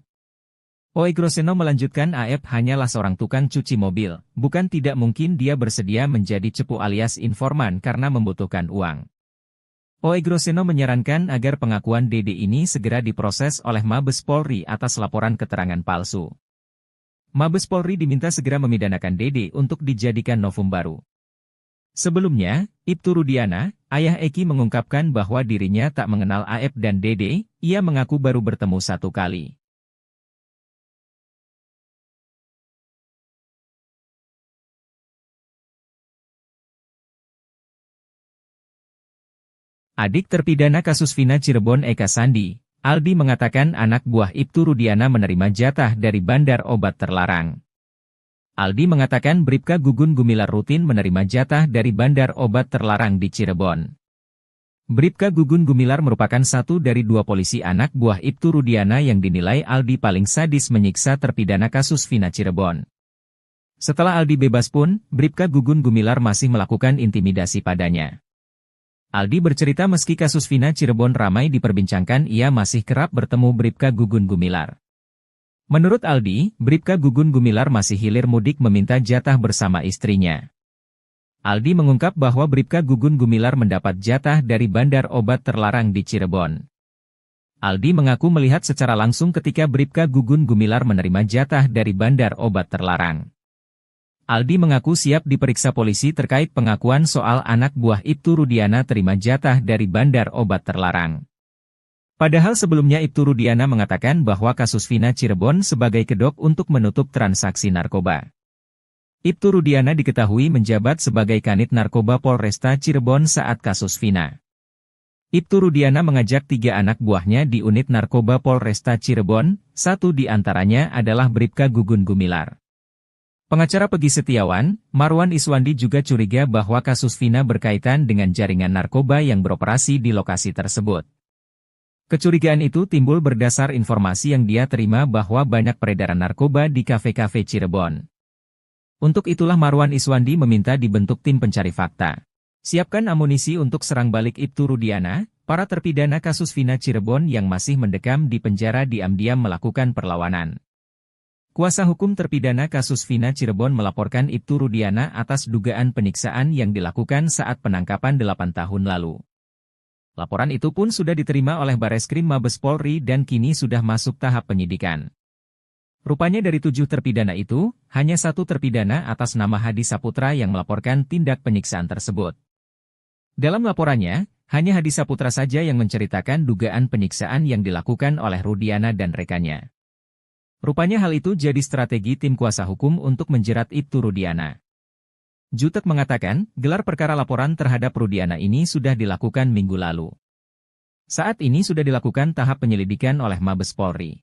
Oegro Seno melanjutkan Aep hanyalah seorang tukang cuci mobil, bukan tidak mungkin dia bersedia menjadi cepu alias informan karena membutuhkan uang. Oegro Seno menyarankan agar pengakuan Dede ini segera diproses oleh Mabes Polri atas laporan keterangan palsu. Mabes Polri diminta segera memidanakan Dede untuk dijadikan novum baru. Sebelumnya, Ibtu Rudiana, ayah Eki mengungkapkan bahwa dirinya tak mengenal Aep dan Dede, ia mengaku baru bertemu satu kali. Adik terpidana kasus Vina Cirebon Eka Sandi, Aldi mengatakan anak buah Ibtu Rudiana menerima jatah dari bandar obat terlarang. Aldi mengatakan Bribka Gugun Gumilar rutin menerima jatah dari bandar obat terlarang di Cirebon. Bribka Gugun Gumilar merupakan satu dari dua polisi anak buah Ibtu Rudiana yang dinilai Aldi paling sadis menyiksa terpidana kasus Vina Cirebon. Setelah Aldi bebas pun, Bribka Gugun Gumilar masih melakukan intimidasi padanya. Aldi bercerita meski kasus Vina Cirebon ramai diperbincangkan ia masih kerap bertemu Bribka Gugun Gumilar. Menurut Aldi, Bribka Gugun Gumilar masih hilir mudik meminta jatah bersama istrinya. Aldi mengungkap bahwa Bribka Gugun Gumilar mendapat jatah dari bandar obat terlarang di Cirebon. Aldi mengaku melihat secara langsung ketika Bribka Gugun Gumilar menerima jatah dari bandar obat terlarang. Aldi mengaku siap diperiksa polisi terkait pengakuan soal anak buah Ibtu Rudiana terima jatah dari bandar obat terlarang. Padahal sebelumnya Ibtu Rudiana mengatakan bahwa kasus Vina Cirebon sebagai kedok untuk menutup transaksi narkoba. Ibtu Rudiana diketahui menjabat sebagai Kanit Narkoba Polresta Cirebon saat kasus Vina. Ibtu Rudiana mengajak 3 anak buahnya di unit narkoba Polresta Cirebon, satu di antaranya adalah Bribka Gugun Gumilar. Pengacara Pegi Setiawan, Marwan Iswandi juga curiga bahwa kasus Vina berkaitan dengan jaringan narkoba yang beroperasi di lokasi tersebut. Kecurigaan itu timbul berdasar informasi yang dia terima bahwa banyak peredaran narkoba di kafe-kafe Cirebon. Untuk itulah Marwan Iswandi meminta dibentuk tim pencari fakta. Siapkan amunisi untuk serang balik Ibtu Rudiana, Para terpidana kasus Vina Cirebon yang masih mendekam di penjara diam-diam melakukan perlawanan. Kuasa hukum terpidana kasus Vina Cirebon melaporkan Ibtu Rudiana atas dugaan penyiksaan yang dilakukan saat penangkapan 8 tahun lalu. Laporan itu pun sudah diterima oleh Bareskrim Mabes Polri dan kini sudah masuk tahap penyidikan. Rupanya dari 7 terpidana itu, hanya 1 terpidana atas nama Hadi Saputra yang melaporkan tindak penyiksaan tersebut. Dalam laporannya, hanya Hadi Saputra saja yang menceritakan dugaan penyiksaan yang dilakukan oleh Rudiana dan rekannya. Rupanya hal itu jadi strategi tim kuasa hukum untuk menjerat Ibtu Rudiana. Jutek mengatakan, gelar perkara laporan terhadap Rudiana ini sudah dilakukan minggu lalu. Saat ini sudah dilakukan tahap penyelidikan oleh Mabes Polri.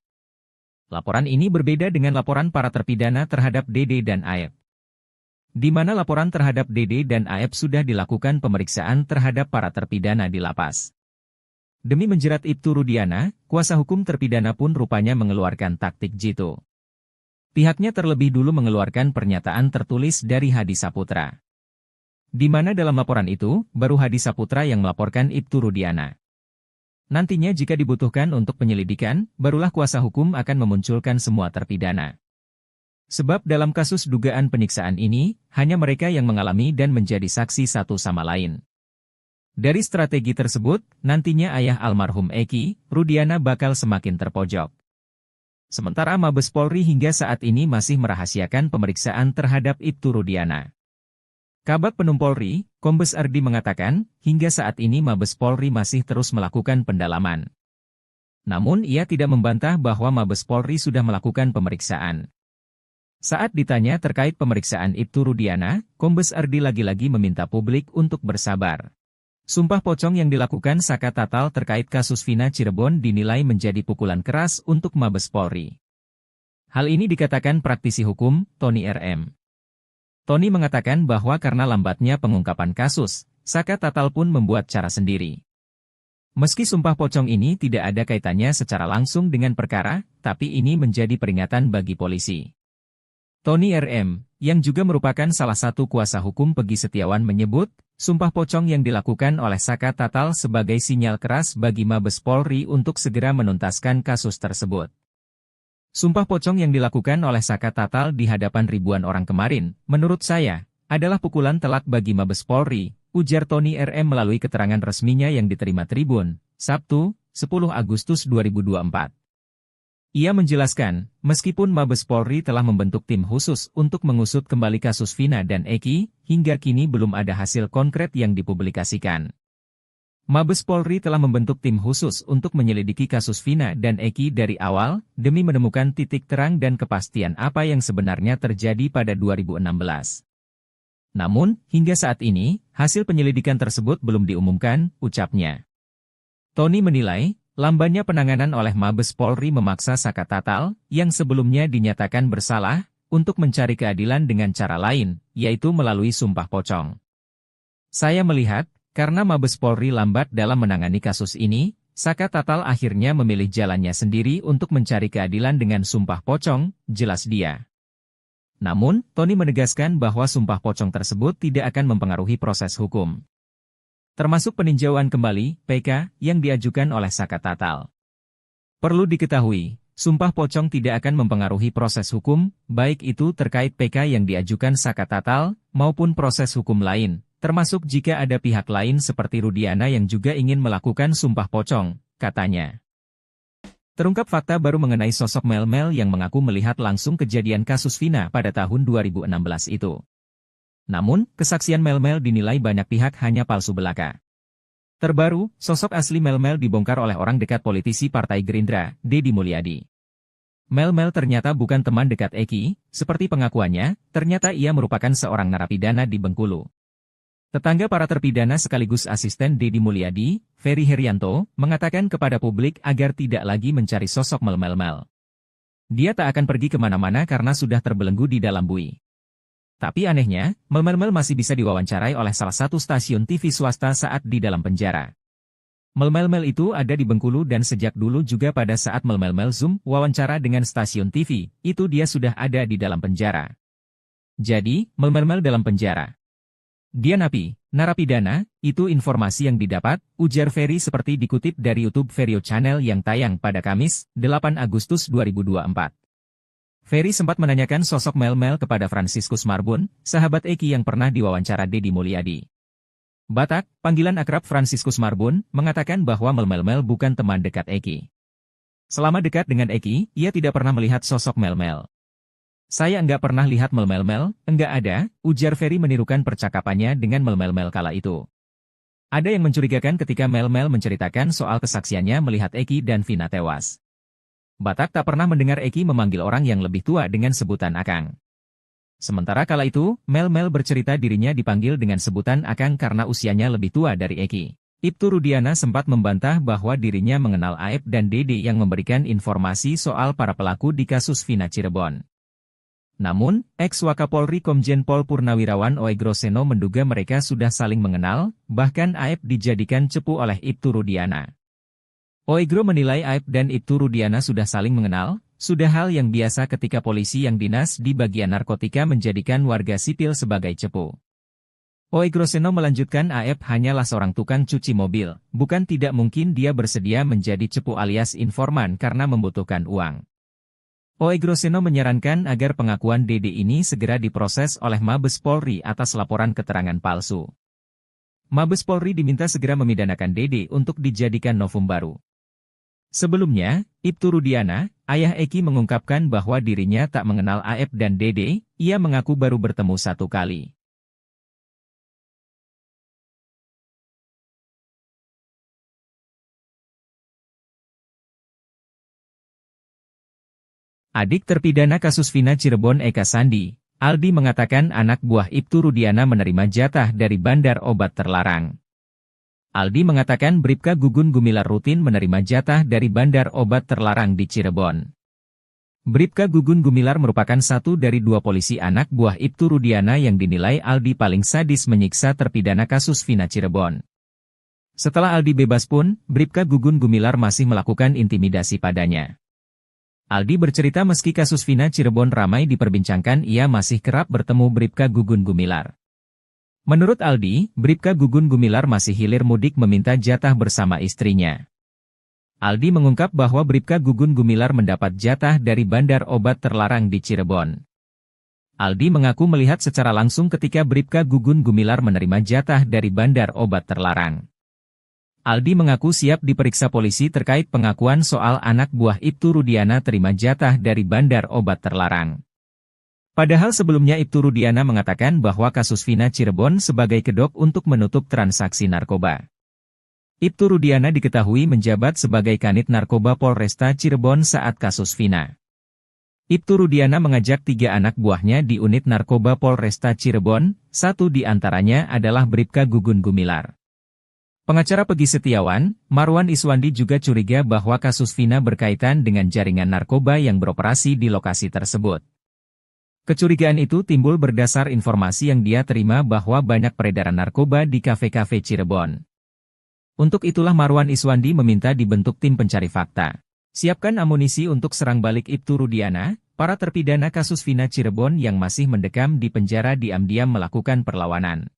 Laporan ini berbeda dengan laporan para terpidana terhadap Dede dan Aep. Di mana laporan terhadap Dede dan Aep sudah dilakukan pemeriksaan terhadap para terpidana di lapas. Demi menjerat Ibtu Rudiana, kuasa hukum terpidana pun rupanya mengeluarkan taktik jitu. Pihaknya terlebih dulu mengeluarkan pernyataan tertulis dari Hadi Saputra. Di mana dalam laporan itu, baru Hadi Saputra yang melaporkan Ibtu Rudiana. Nantinya jika dibutuhkan untuk penyelidikan, barulah kuasa hukum akan memunculkan semua terpidana. Sebab dalam kasus dugaan penyiksaan ini, hanya mereka yang mengalami dan menjadi saksi satu sama lain. Dari strategi tersebut, nantinya ayah almarhum Eki, Rudiana bakal semakin terpojok. Sementara Mabes Polri hingga saat ini masih merahasiakan pemeriksaan terhadap Ibtu Rudiana. Kabag Penum Polri, Kombes Ardi mengatakan, hingga saat ini Mabes Polri masih terus melakukan pendalaman. Namun ia tidak membantah bahwa Mabes Polri sudah melakukan pemeriksaan. Saat ditanya terkait pemeriksaan Ibtu Rudiana, Kombes Ardi lagi-lagi meminta publik untuk bersabar. Sumpah pocong yang dilakukan Saka Tatal terkait kasus Vina Cirebon dinilai menjadi pukulan keras untuk Mabes Polri. Hal ini dikatakan praktisi hukum, Tony RM. Tony mengatakan bahwa karena lambatnya pengungkapan kasus, Saka Tatal pun membuat cara sendiri. Meski sumpah pocong ini tidak ada kaitannya secara langsung dengan perkara, tapi ini menjadi peringatan bagi polisi. Tony RM, yang juga merupakan salah satu kuasa hukum Pegi Setiawan menyebut, sumpah pocong yang dilakukan oleh Saka Tatal sebagai sinyal keras bagi Mabes Polri untuk segera menuntaskan kasus tersebut. Sumpah pocong yang dilakukan oleh Saka Tatal di hadapan ribuan orang kemarin, menurut saya, adalah pukulan telak bagi Mabes Polri, ujar Tony RM melalui keterangan resminya yang diterima Tribun, Sabtu, 10 Agustus 2024. Ia menjelaskan, meskipun Mabes Polri telah membentuk tim khusus untuk mengusut kembali kasus Vina dan Eki, hingga kini belum ada hasil konkret yang dipublikasikan. Mabes Polri telah membentuk tim khusus untuk menyelidiki kasus Vina dan Eki dari awal, demi menemukan titik terang dan kepastian apa yang sebenarnya terjadi pada 2016. Namun, hingga saat ini, hasil penyelidikan tersebut belum diumumkan, ucapnya. Tony menilai, lambannya penanganan oleh Mabes Polri memaksa Saka Tatal, yang sebelumnya dinyatakan bersalah, untuk mencari keadilan dengan cara lain, yaitu melalui sumpah pocong. Saya melihat, karena Mabes Polri lambat dalam menangani kasus ini, Saka Tatal akhirnya memilih jalannya sendiri untuk mencari keadilan dengan sumpah pocong, jelas dia. Namun, Tony menegaskan bahwa sumpah pocong tersebut tidak akan mempengaruhi proses hukum. Termasuk peninjauan kembali, PK, yang diajukan oleh Saka Tatal. Perlu diketahui, sumpah pocong tidak akan mempengaruhi proses hukum, baik itu terkait PK yang diajukan Saka Tatal, maupun proses hukum lain, termasuk jika ada pihak lain seperti Rudiana yang juga ingin melakukan sumpah pocong, katanya. Terungkap fakta baru mengenai sosok Mel-Mel yang mengaku melihat langsung kejadian kasus Vina pada tahun 2016 itu. Namun, kesaksian Mel-Mel dinilai banyak pihak hanya palsu belaka. Terbaru, sosok asli Mel-Mel dibongkar oleh orang dekat politisi Partai Gerindra, Deddy Mulyadi. Mel-Mel ternyata bukan teman dekat Eki, seperti pengakuannya, ternyata ia merupakan seorang narapidana di Bengkulu. Tetangga para terpidana sekaligus asisten Deddy Mulyadi, Ferry Herianto, mengatakan kepada publik agar tidak lagi mencari sosok Mel-Mel. Dia tak akan pergi kemana-mana karena sudah terbelenggu di dalam bui. Tapi anehnya, Mel-Mel masih bisa diwawancarai oleh salah satu stasiun TV swasta saat di dalam penjara. Mel-Mel itu ada di Bengkulu dan sejak dulu juga pada saat Mel-Mel Zoom wawancara dengan stasiun TV, itu dia sudah ada di dalam penjara. Jadi, Mel-Mel dalam penjara. Dia napi. Narapidana, itu informasi yang didapat, ujar Ferry seperti dikutip dari YouTube Verio Channel yang tayang pada Kamis, 8 Agustus 2024. Ferry sempat menanyakan sosok Mel-Mel kepada Franciscus Marbun, sahabat Eki yang pernah diwawancara Deddy Mulyadi. Batak, panggilan akrab Franciscus Marbun, mengatakan bahwa Mel-Mel bukan teman dekat Eki. Selama dekat dengan Eki, ia tidak pernah melihat sosok Mel-Mel. Saya enggak pernah lihat Mel-Mel, enggak ada, ujar Ferry menirukan percakapannya dengan Mel-Mel kala itu. Ada yang mencurigakan ketika Mel-Mel menceritakan soal kesaksiannya melihat Eki dan Vina tewas. Batak tak pernah mendengar Eki memanggil orang yang lebih tua dengan sebutan Akang. Sementara kala itu, Mel-Mel bercerita dirinya dipanggil dengan sebutan Akang karena usianya lebih tua dari Eki. Ibtu Rudiana sempat membantah bahwa dirinya mengenal Aep dan Dede yang memberikan informasi soal para pelaku di kasus Vina Cirebon. Namun, ex-Wakapolri Komjen Pol Purnawirawan Oegro Seno menduga mereka sudah saling mengenal, bahkan Aep dijadikan cepu oleh Ibtu Rudiana. Oegro menilai Aep dan Ibtu Rudiana sudah saling mengenal, sudah hal yang biasa ketika polisi yang dinas di bagian narkotika menjadikan warga sipil sebagai cepu. Oegro Seno melanjutkan Aep hanyalah seorang tukang cuci mobil, bukan tidak mungkin dia bersedia menjadi cepu alias informan karena membutuhkan uang. Oegro Seno menyarankan agar pengakuan Dede ini segera diproses oleh Mabes Polri atas laporan keterangan palsu. Mabes Polri diminta segera memidanakan Dede untuk dijadikan novum baru. Sebelumnya, Ibtu Rudiana, ayah Eki mengungkapkan bahwa dirinya tak mengenal Aep dan Dede, ia mengaku baru bertemu satu kali. Adik terpidana kasus Vina Cirebon Eka Sandi, Aldi mengatakan anak buah Ibtu Rudiana menerima jatah dari bandar obat terlarang. Aldi mengatakan Bribka Gugun Gumilar rutin menerima jatah dari bandar obat terlarang di Cirebon. Bribka Gugun Gumilar merupakan satu dari dua polisi anak buah Ibtu Rudiana yang dinilai Aldi paling sadis menyiksa terpidana kasus Vina Cirebon. Setelah Aldi bebas pun, Bribka Gugun Gumilar masih melakukan intimidasi padanya. Aldi bercerita meski kasus Vina Cirebon ramai diperbincangkan ia masih kerap bertemu Bribka Gugun Gumilar. Menurut Aldi, Bribka Gugun Gumilar masih hilir mudik meminta jatah bersama istrinya. Aldi mengungkap bahwa Bribka Gugun Gumilar mendapat jatah dari bandar obat terlarang di Cirebon. Aldi mengaku melihat secara langsung ketika Bribka Gugun Gumilar menerima jatah dari bandar obat terlarang. Aldi mengaku siap diperiksa polisi terkait pengakuan soal anak buah Ibtu Rudiana terima jatah dari bandar obat terlarang. Padahal sebelumnya Ibtu Rudiana mengatakan bahwa kasus Vina Cirebon sebagai kedok untuk menutup transaksi narkoba. Ibtu Rudiana diketahui menjabat sebagai Kanit Narkoba Polresta Cirebon saat kasus Vina. Ibtu Rudiana mengajak 3 anak buahnya di unit narkoba Polresta Cirebon, satu di antaranya adalah Bribka Gugun Gumilar. Pengacara Pegi Setiawan, Marwan Iswandi juga curiga bahwa kasus Vina berkaitan dengan jaringan narkoba yang beroperasi di lokasi tersebut. Kecurigaan itu timbul berdasar informasi yang dia terima bahwa banyak peredaran narkoba di kafe-kafe Cirebon. Untuk itulah Marwan Iswandi meminta dibentuk tim pencari fakta. Siapkan amunisi untuk serang balik Ibtu Rudiana, para terpidana kasus Vina Cirebon yang masih mendekam di penjara diam-diam melakukan perlawanan.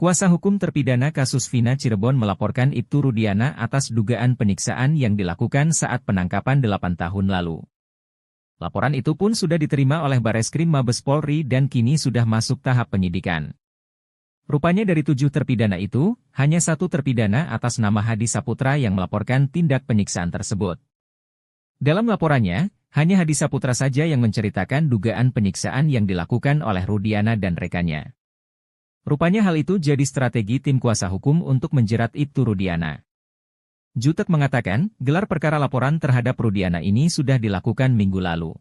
Kuasa hukum terpidana kasus Vina Cirebon melaporkan Ibtu Rudiana atas dugaan penyiksaan yang dilakukan saat penangkapan 8 tahun lalu. Laporan itu pun sudah diterima oleh Bareskrim Mabes Polri dan kini sudah masuk tahap penyidikan. Rupanya dari 7 terpidana itu, hanya 1 terpidana atas nama Hadi Saputra yang melaporkan tindak penyiksaan tersebut. Dalam laporannya, hanya Hadi Saputra saja yang menceritakan dugaan penyiksaan yang dilakukan oleh Rudiana dan rekannya. Rupanya hal itu jadi strategi tim kuasa hukum untuk menjerat Ibtu Rudiana. Jutek mengatakan, gelar perkara laporan terhadap Rudiana ini sudah dilakukan minggu lalu.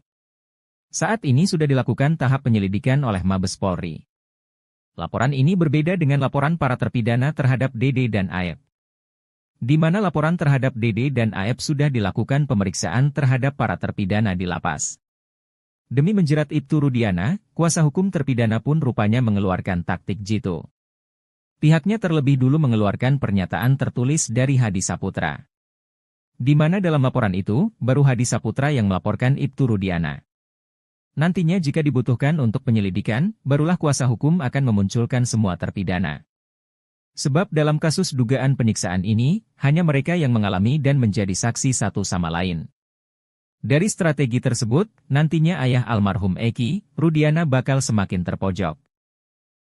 Saat ini sudah dilakukan tahap penyelidikan oleh Mabes Polri. Laporan ini berbeda dengan laporan para terpidana terhadap Dede dan Aep. Di mana laporan terhadap Dede dan Aep sudah dilakukan pemeriksaan terhadap para terpidana di lapas. Demi menjerat Ibtu Rudiana, kuasa hukum terpidana pun rupanya mengeluarkan taktik jitu. Pihaknya terlebih dulu mengeluarkan pernyataan tertulis dari Hadi Saputra. Di mana dalam laporan itu, baru Hadi Saputra yang melaporkan Ibtu Rudiana. Nantinya jika dibutuhkan untuk penyelidikan, barulah kuasa hukum akan memunculkan semua terpidana. Sebab dalam kasus dugaan penyiksaan ini, hanya mereka yang mengalami dan menjadi saksi satu sama lain. Dari strategi tersebut, nantinya ayah almarhum Eki, Rudiana bakal semakin terpojok.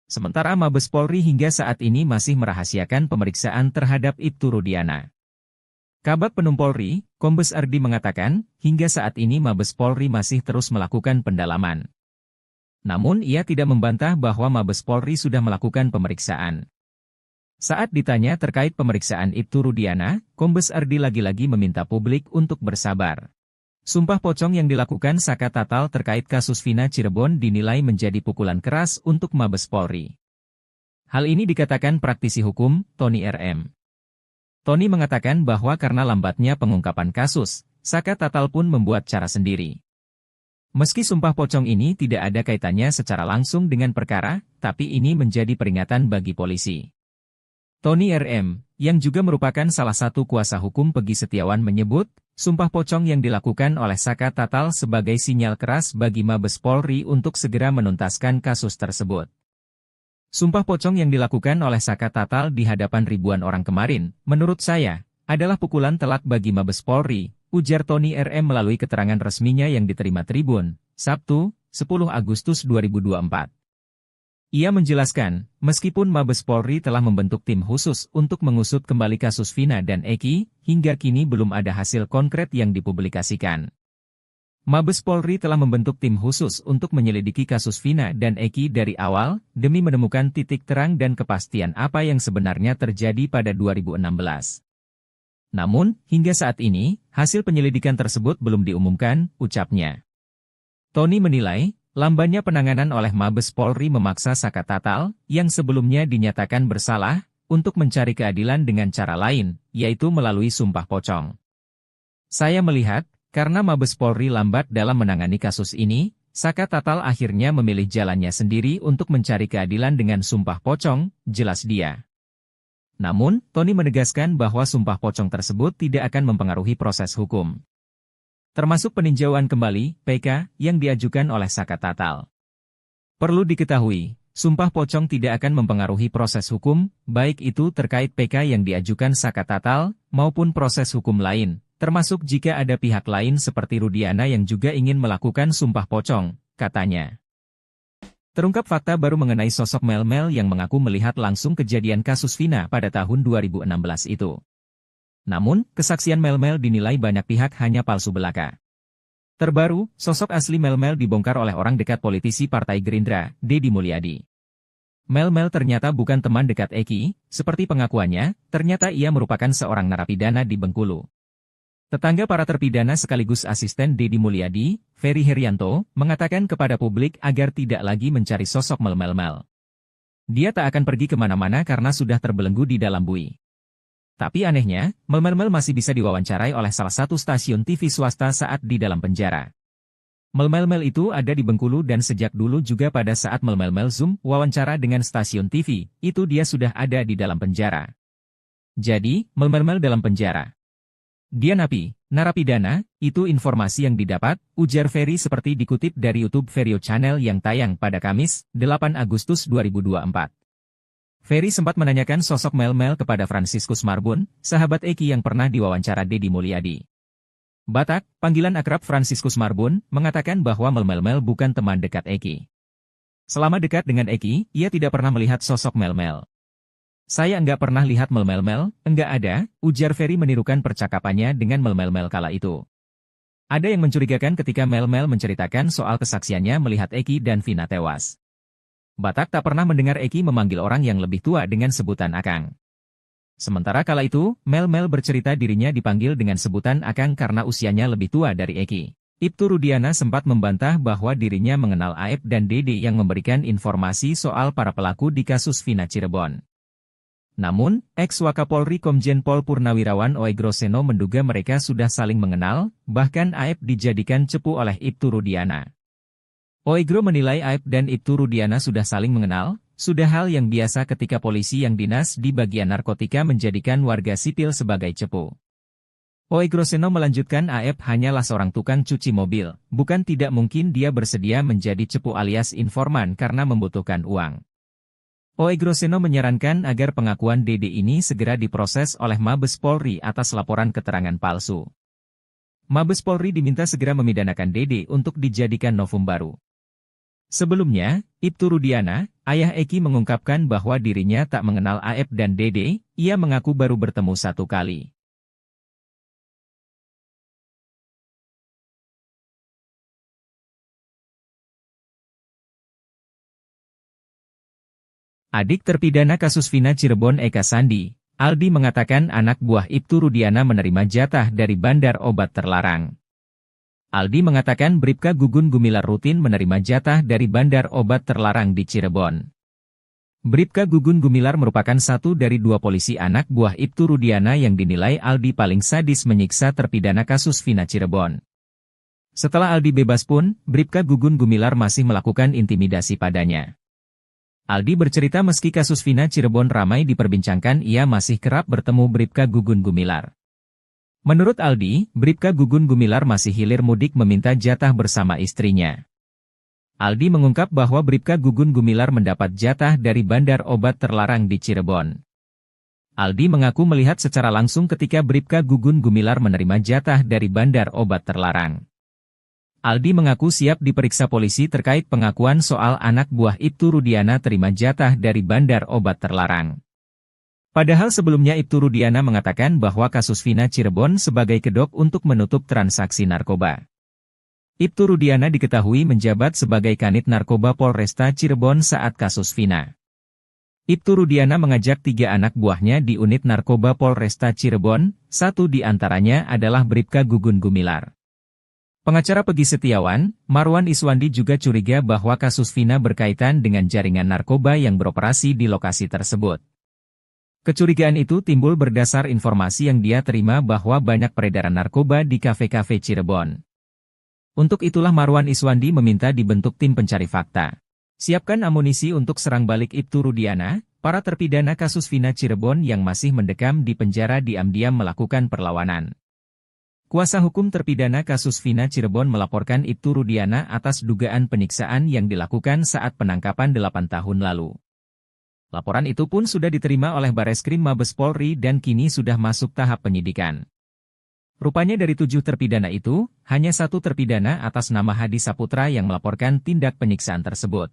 Sementara Mabes Polri hingga saat ini masih merahasiakan pemeriksaan terhadap Ibtu Rudiana. Kabag Penum Polri, Kombes Ardi mengatakan, hingga saat ini Mabes Polri masih terus melakukan pendalaman. Namun ia tidak membantah bahwa Mabes Polri sudah melakukan pemeriksaan. Saat ditanya terkait pemeriksaan Ibtu Rudiana, Kombes Ardi lagi-lagi meminta publik untuk bersabar. Sumpah pocong yang dilakukan Saka Tatal terkait kasus Vina Cirebon dinilai menjadi pukulan keras untuk Mabes Polri. Hal ini dikatakan praktisi hukum, Tony RM. Tony mengatakan bahwa karena lambatnya pengungkapan kasus, Saka Tatal pun membuat cara sendiri. Meski sumpah pocong ini tidak ada kaitannya secara langsung dengan perkara, tapi ini menjadi peringatan bagi polisi. Tony RM, yang juga merupakan salah satu kuasa hukum Peggy Setiawan menyebut, sumpah pocong yang dilakukan oleh Saka Tatal sebagai sinyal keras bagi Mabes Polri untuk segera menuntaskan kasus tersebut. Sumpah pocong yang dilakukan oleh Saka Tatal di hadapan ribuan orang kemarin, menurut saya, adalah pukulan telak bagi Mabes Polri, ujar Tony RM melalui keterangan resminya yang diterima Tribun, Sabtu, 10 Agustus 2024. Ia menjelaskan, meskipun Mabes Polri telah membentuk tim khusus untuk mengusut kembali kasus Vina dan Eki, hingga kini belum ada hasil konkret yang dipublikasikan. Mabes Polri telah membentuk tim khusus untuk menyelidiki kasus Vina dan Eki dari awal, demi menemukan titik terang dan kepastian apa yang sebenarnya terjadi pada 2016. Namun, hingga saat ini, hasil penyelidikan tersebut belum diumumkan, ucapnya. Tony menilai, lambannya penanganan oleh Mabes Polri memaksa Saka Tatal, yang sebelumnya dinyatakan bersalah, untuk mencari keadilan dengan cara lain, yaitu melalui sumpah pocong. Saya melihat, karena Mabes Polri lambat dalam menangani kasus ini, Saka Tatal akhirnya memilih jalannya sendiri untuk mencari keadilan dengan sumpah pocong, jelas dia. Namun, Tony menegaskan bahwa sumpah pocong tersebut tidak akan mempengaruhi proses hukum. Termasuk peninjauan kembali, PK, yang diajukan oleh Saka Tatal. Perlu diketahui, sumpah pocong tidak akan mempengaruhi proses hukum, baik itu terkait PK yang diajukan Saka Tatal, maupun proses hukum lain. Termasuk jika ada pihak lain seperti Rudiana yang juga ingin melakukan sumpah pocong, katanya. Terungkap fakta baru mengenai sosok Mel-Mel yang mengaku melihat langsung kejadian kasus Vina pada tahun 2016 itu. Namun, kesaksian Mel-Mel dinilai banyak pihak hanya palsu belaka. Terbaru, sosok asli Mel-Mel dibongkar oleh orang dekat politisi Partai Gerindra, Deddy Mulyadi. Mel-Mel ternyata bukan teman dekat Eki, seperti pengakuannya, ternyata ia merupakan seorang narapidana di Bengkulu. Tetangga para terpidana sekaligus asisten Deddy Mulyadi, Ferry Herianto, mengatakan kepada publik agar tidak lagi mencari sosok Mel-Mel. Dia tak akan pergi kemana-mana karena sudah terbelenggu di dalam bui. Tapi anehnya, Mel-Mel masih bisa diwawancarai oleh salah satu stasiun TV swasta saat di dalam penjara. Mel-Mel itu ada di Bengkulu dan sejak dulu juga pada saat Mel-Mel Zoom wawancara dengan stasiun TV, itu dia sudah ada di dalam penjara. Jadi, Mel-Mel dalam penjara. Dia napi, narapidana, itu informasi yang didapat, ujar Ferry seperti dikutip dari YouTube Verio Channel yang tayang pada Kamis, 8 Agustus 2024. Ferry sempat menanyakan sosok Mel-Mel kepada Franciscus Marbun, sahabat Eki yang pernah diwawancara Deddy Mulyadi. Batak, panggilan akrab Franciscus Marbun, mengatakan bahwa Mel-Mel bukan teman dekat Eki. Selama dekat dengan Eki, ia tidak pernah melihat sosok Mel-Mel. Saya enggak pernah lihat Mel-Mel, enggak ada, ujar Ferry menirukan percakapannya dengan Mel-Mel kala itu. Ada yang mencurigakan ketika Mel-Mel menceritakan soal kesaksiannya melihat Eki dan Vina tewas. Batak tak pernah mendengar Eki memanggil orang yang lebih tua dengan sebutan Akang. Sementara kala itu, Mel-Mel bercerita dirinya dipanggil dengan sebutan Akang karena usianya lebih tua dari Eki. Ibtu Rudiana sempat membantah bahwa dirinya mengenal Aep dan Dede yang memberikan informasi soal para pelaku di kasus Vina Cirebon. Namun, ex-Wakapolri Komjen Pol Purnawirawan Oegro Seno menduga mereka sudah saling mengenal, bahkan Aep dijadikan cepu oleh Ibtu Rudiana. Oegro menilai Aep dan Ibtu Rudiana sudah saling mengenal, sudah hal yang biasa ketika polisi yang dinas di bagian narkotika menjadikan warga sipil sebagai cepu. Oegro Seno melanjutkan Aep hanyalah seorang tukang cuci mobil, bukan tidak mungkin dia bersedia menjadi cepu alias informan karena membutuhkan uang. Oegroseno menyarankan agar pengakuan Dede ini segera diproses oleh Mabes Polri atas laporan keterangan palsu. Mabes Polri diminta segera memidanakan Dede untuk dijadikan novum baru. Sebelumnya, Ibtu Rudiana, ayah Eki mengungkapkan bahwa dirinya tak mengenal Aep dan Dede, ia mengaku baru bertemu satu kali. Adik terpidana kasus Vina Cirebon Eka Sandi, Aldi mengatakan anak buah Ibtu Rudiana menerima jatah dari bandar obat terlarang. Aldi mengatakan Bribka Gugun Gumilar rutin menerima jatah dari bandar obat terlarang di Cirebon. Bribka Gugun Gumilar merupakan satu dari dua polisi anak buah Ibtu Rudiana yang dinilai Aldi paling sadis menyiksa terpidana kasus Vina Cirebon. Setelah Aldi bebas pun, Bribka Gugun Gumilar masih melakukan intimidasi padanya. Aldi bercerita meski kasus Vina Cirebon ramai diperbincangkan, ia masih kerap bertemu Bribka Gugun Gumilar. Menurut Aldi, Bribka Gugun Gumilar masih hilir mudik meminta jatah bersama istrinya. Aldi mengungkap bahwa Bribka Gugun Gumilar mendapat jatah dari bandar obat terlarang di Cirebon. Aldi mengaku melihat secara langsung ketika Bribka Gugun Gumilar menerima jatah dari bandar obat terlarang. Aldi mengaku siap diperiksa polisi terkait pengakuan soal anak buah Ibtu Rudiana terima jatah dari bandar obat terlarang. Padahal sebelumnya Ibtu Rudiana mengatakan bahwa kasus Vina Cirebon sebagai kedok untuk menutup transaksi narkoba. Ibtu Rudiana diketahui menjabat sebagai Kanit Narkoba Polresta Cirebon saat kasus Vina. Ibtu Rudiana mengajak 3 anak buahnya di unit narkoba Polresta Cirebon, satu di antaranya adalah Bribka Gugun Gumilar. Pengacara Pegi Setiawan, Marwan Iswandi juga curiga bahwa kasus Vina berkaitan dengan jaringan narkoba yang beroperasi di lokasi tersebut. Kecurigaan itu timbul berdasar informasi yang dia terima bahwa banyak peredaran narkoba di kafe-kafe Cirebon. Untuk itulah Marwan Iswandi meminta dibentuk tim pencari fakta. Siapkan amunisi untuk serang balik Ibtu Rudiana, para terpidana kasus Vina Cirebon yang masih mendekam di penjara diam-diam melakukan perlawanan. Kuasa hukum terpidana kasus Vina Cirebon melaporkan Ibtu Rudiana atas dugaan penyiksaan yang dilakukan saat penangkapan 8 tahun lalu. Laporan itu pun sudah diterima oleh Bareskrim Mabes Polri dan kini sudah masuk tahap penyidikan. Rupanya dari 7 terpidana itu, hanya 1 terpidana atas nama Hadi Saputra yang melaporkan tindak penyiksaan tersebut.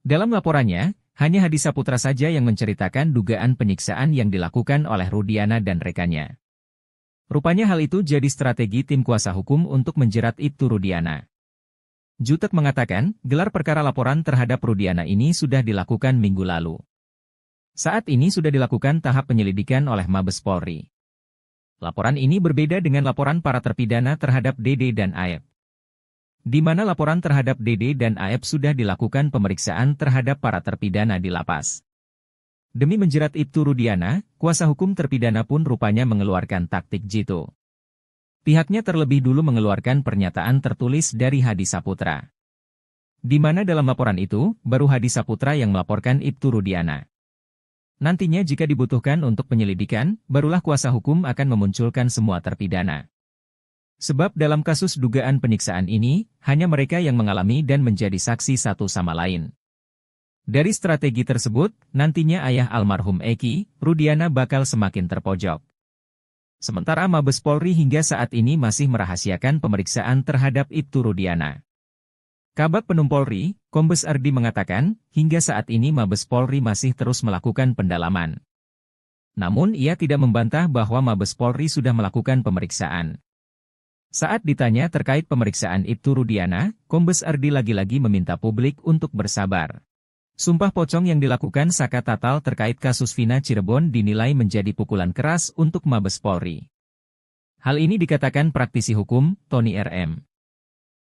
Dalam laporannya, hanya Hadi Saputra saja yang menceritakan dugaan penyiksaan yang dilakukan oleh Rudiana dan rekannya. Rupanya hal itu jadi strategi tim kuasa hukum untuk menjerat Ibtu Rudiana. Jutek mengatakan, gelar perkara laporan terhadap Rudiana ini sudah dilakukan minggu lalu. Saat ini sudah dilakukan tahap penyelidikan oleh Mabes Polri. Laporan ini berbeda dengan laporan para terpidana terhadap Dede dan Aep. Di mana laporan terhadap Dede dan Aep sudah dilakukan pemeriksaan terhadap para terpidana di lapas. Demi menjerat Ibtu Rudiana, kuasa hukum terpidana pun rupanya mengeluarkan taktik jitu. Pihaknya terlebih dulu mengeluarkan pernyataan tertulis dari Hadi Saputra. Di mana dalam laporan itu, baru Hadi Saputra yang melaporkan Ibtu Rudiana. Nantinya jika dibutuhkan untuk penyelidikan, barulah kuasa hukum akan memunculkan semua terpidana. Sebab dalam kasus dugaan penyiksaan ini, hanya mereka yang mengalami dan menjadi saksi satu sama lain. Dari strategi tersebut, nantinya ayah almarhum Eki, Rudiana bakal semakin terpojok. Sementara Mabes Polri hingga saat ini masih merahasiakan pemeriksaan terhadap Ibtu Rudiana. Kabag Penum Polri, Kombes Ardi mengatakan, hingga saat ini Mabes Polri masih terus melakukan pendalaman. Namun ia tidak membantah bahwa Mabes Polri sudah melakukan pemeriksaan. Saat ditanya terkait pemeriksaan Ibtu Rudiana, Kombes Ardi lagi-lagi meminta publik untuk bersabar. Sumpah pocong yang dilakukan Saka Tatal terkait kasus Vina Cirebon dinilai menjadi pukulan keras untuk Mabes Polri. Hal ini dikatakan praktisi hukum, Tony RM.